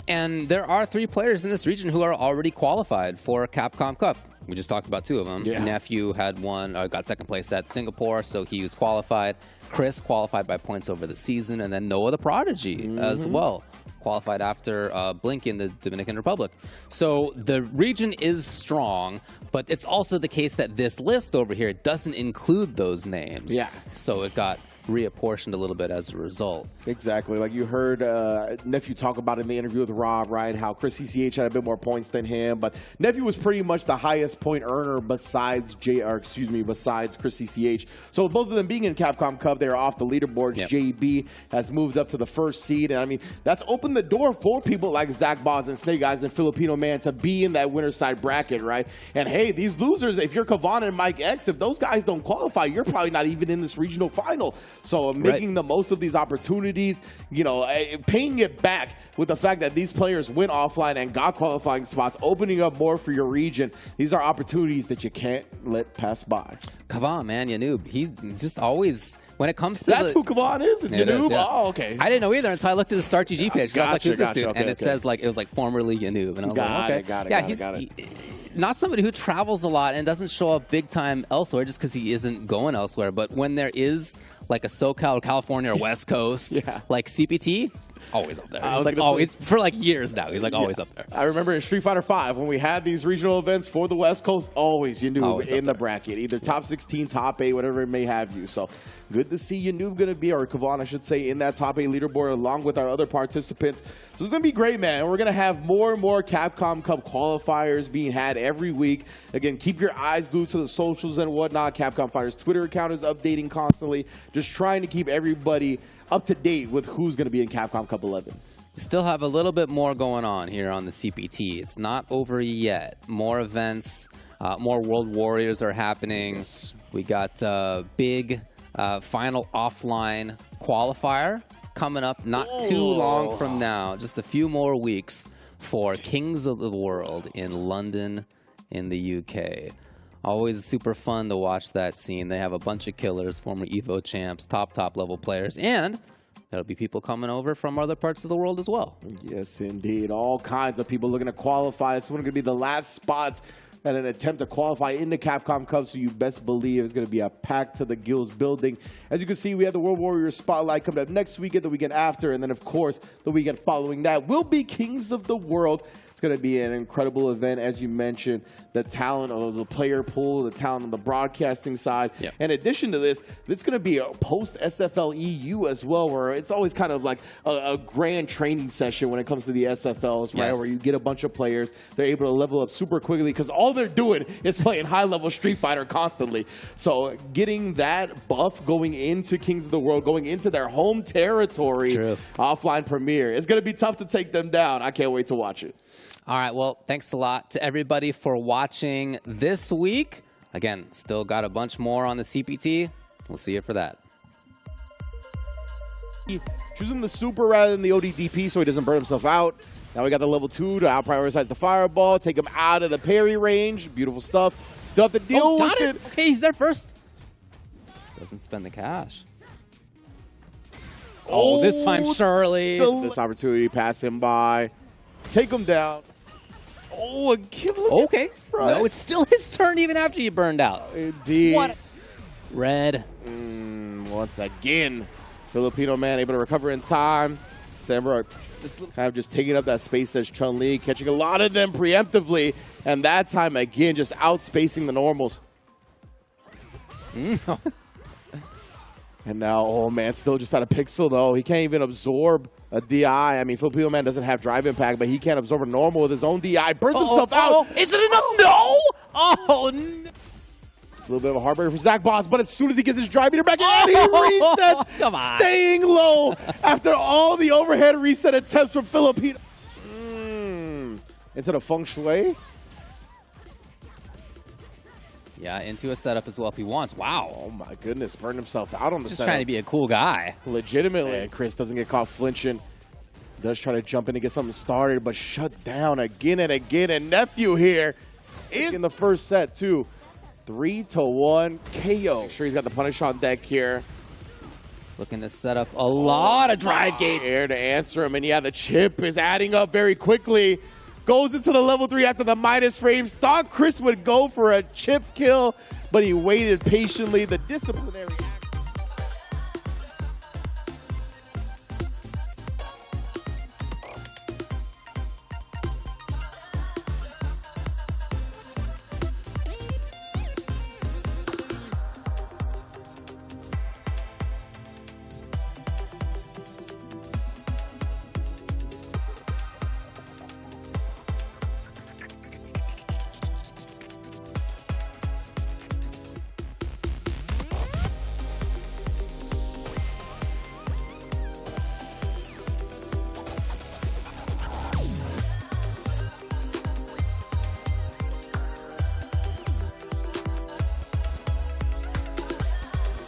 And there are 3 players in this region who are already qualified for Capcom Cup. We just talked about 2 of them. Nephew had got second place at Singapore, so he was qualified. Chris qualified by points over the season, and then Noah the Prodigy as well qualified after Blink in the Dominican Republic. So the region is strong, but it's also the case that this list over here doesn't include those names. So it got reapportioned a little bit as a result. Exactly. Like you heard Nephew talk about in the interview with Rob, right? How Chris CCH had a bit more points than him, but Nephew was pretty much the highest point earner besides besides Chris CCH. So both of them being in Capcom Cup, they're off the leaderboards. JB has moved up to the first seed, and I mean that's opened the door for people like Zach Boz and Snake Eyes and Filipino Man to be in that winner side bracket, right? And hey, these losers, if you're Kavan and Mike X, if those guys don't qualify, you're probably not even in this regional final. So making the most of these opportunities, you know, paying it back with the fact that these players went offline and got qualifying spots, opening up more for your region. These are opportunities that you can't let pass by. Kavan, man, Yanoob, he's just always, when it comes to That's who Kavan is? It's Yanoob? Oh, okay. I didn't know either until I looked at the Start GG page. So I was like, who's this dude? And it says, like, it was like formerly Yanoob. And I was like, okay. Got it. Not somebody who travels a lot and doesn't show up big time elsewhere just because he isn't going elsewhere. But when there is like a SoCal, California, or West Coast, like CPT, it's always up there. He's like always, for like years now, he's like always up there. I remember in Street Fighter V, when we had these regional events for the West Coast, always you knew in the bracket, either top 16, top 8, whatever it may have you. So good to see Yanoob going to be, or Kavan, I should say, in that top 8 leaderboard along with our other participants. So it's going to be great, man. We're going to have more and more Capcom Cup qualifiers being had every week. Again, keep your eyes glued to the socials and whatnot. Capcom Fighters Twitter account is updating constantly. Just trying to keep everybody up to date with who's going to be in Capcom Cup 11. We still have a little bit more going on here on the CPT. It's not over yet. More events, more World Warriors are happening. We got big final offline qualifier coming up not too long from now, just a few more weeks for Kings of the World in London, in the UK. Always super fun to watch that scene. They have a bunch of killers, former EVO champs, top level players, and there'll be people coming over from other parts of the world as well. Yes, indeed. All kinds of people looking to qualify. This one going to be the last spots at an attempt to qualify in the Capcom Cup, so you best believe it's going to be a pack to the gills building. As you can see, we have the World Warrior Spotlight coming up next weekend, the weekend after, and then, of course, the weekend following that will be Kings of the World. It's going to be an incredible event, as you mentioned, the talent of the player pool, the talent on the broadcasting side. Yep. In addition to this, it's going to be a post-SFL EU as well, where it's always kind of like a grand training session when it comes to the SFLs, right? Yes. Where you get a bunch of players, they're able to level up super quickly because all they're doing is playing high-level Street Fighter constantly. So getting that buff going into Kings of the World, going into their home territory, offline premiere, it's going to be tough to take them down. I can't wait to watch it. All right, well, thanks a lot to everybody for watching this week. Again, still got a bunch more on the CPT. We'll see you for that. Choosing the super rather than the ODDP so he doesn't burn himself out. Now we got the level 2 to out-prioritize the fireball, take him out of the parry range. Beautiful stuff. Still have to deal with it. Okay, he's there first. Doesn't spend the cash. Oh, this time Shirley. This opportunity, pass him by. Take him down. Oh, again. Okay. No, it's still his turn even after you burned out. Indeed. What? Red. Once again, Filipino man able to recover in time. Samurai just taking up that space as Chun-Li, catching a lot of them preemptively. And that time, again, just outspacing the normals. And now, oh man, still just out of pixel though. He can't even absorb a DI. I mean, Filipino man doesn't have drive impact, but he can't absorb a normal with his own DI. Burns himself out. Is it enough? No! Oh, no. It's a little bit of a heartbreaker for Zach Boss, but as soon as he gets his drive meter back in, and he resets, come on. Staying low after all the overhead reset attempts from Filipino. Instead of Feng Shui. Yeah, into a setup as well if he wants. Wow. Oh my goodness, burned himself out on the Just setup. trying to be a cool guy. Legitimately, and Chris doesn't get caught flinching. Does try to jump in to get something started, but shut down again and again. And Nephew here is in the first set too. 3-1 KO. Make sure he's got the punish on deck here. Looking to set up a lot of drive gauge. Here to answer him, and yeah, the chip is adding up very quickly. Goes into the level 3 after the minus frames. Thought Chris would go for a chip kill, but he waited patiently. The disciplinary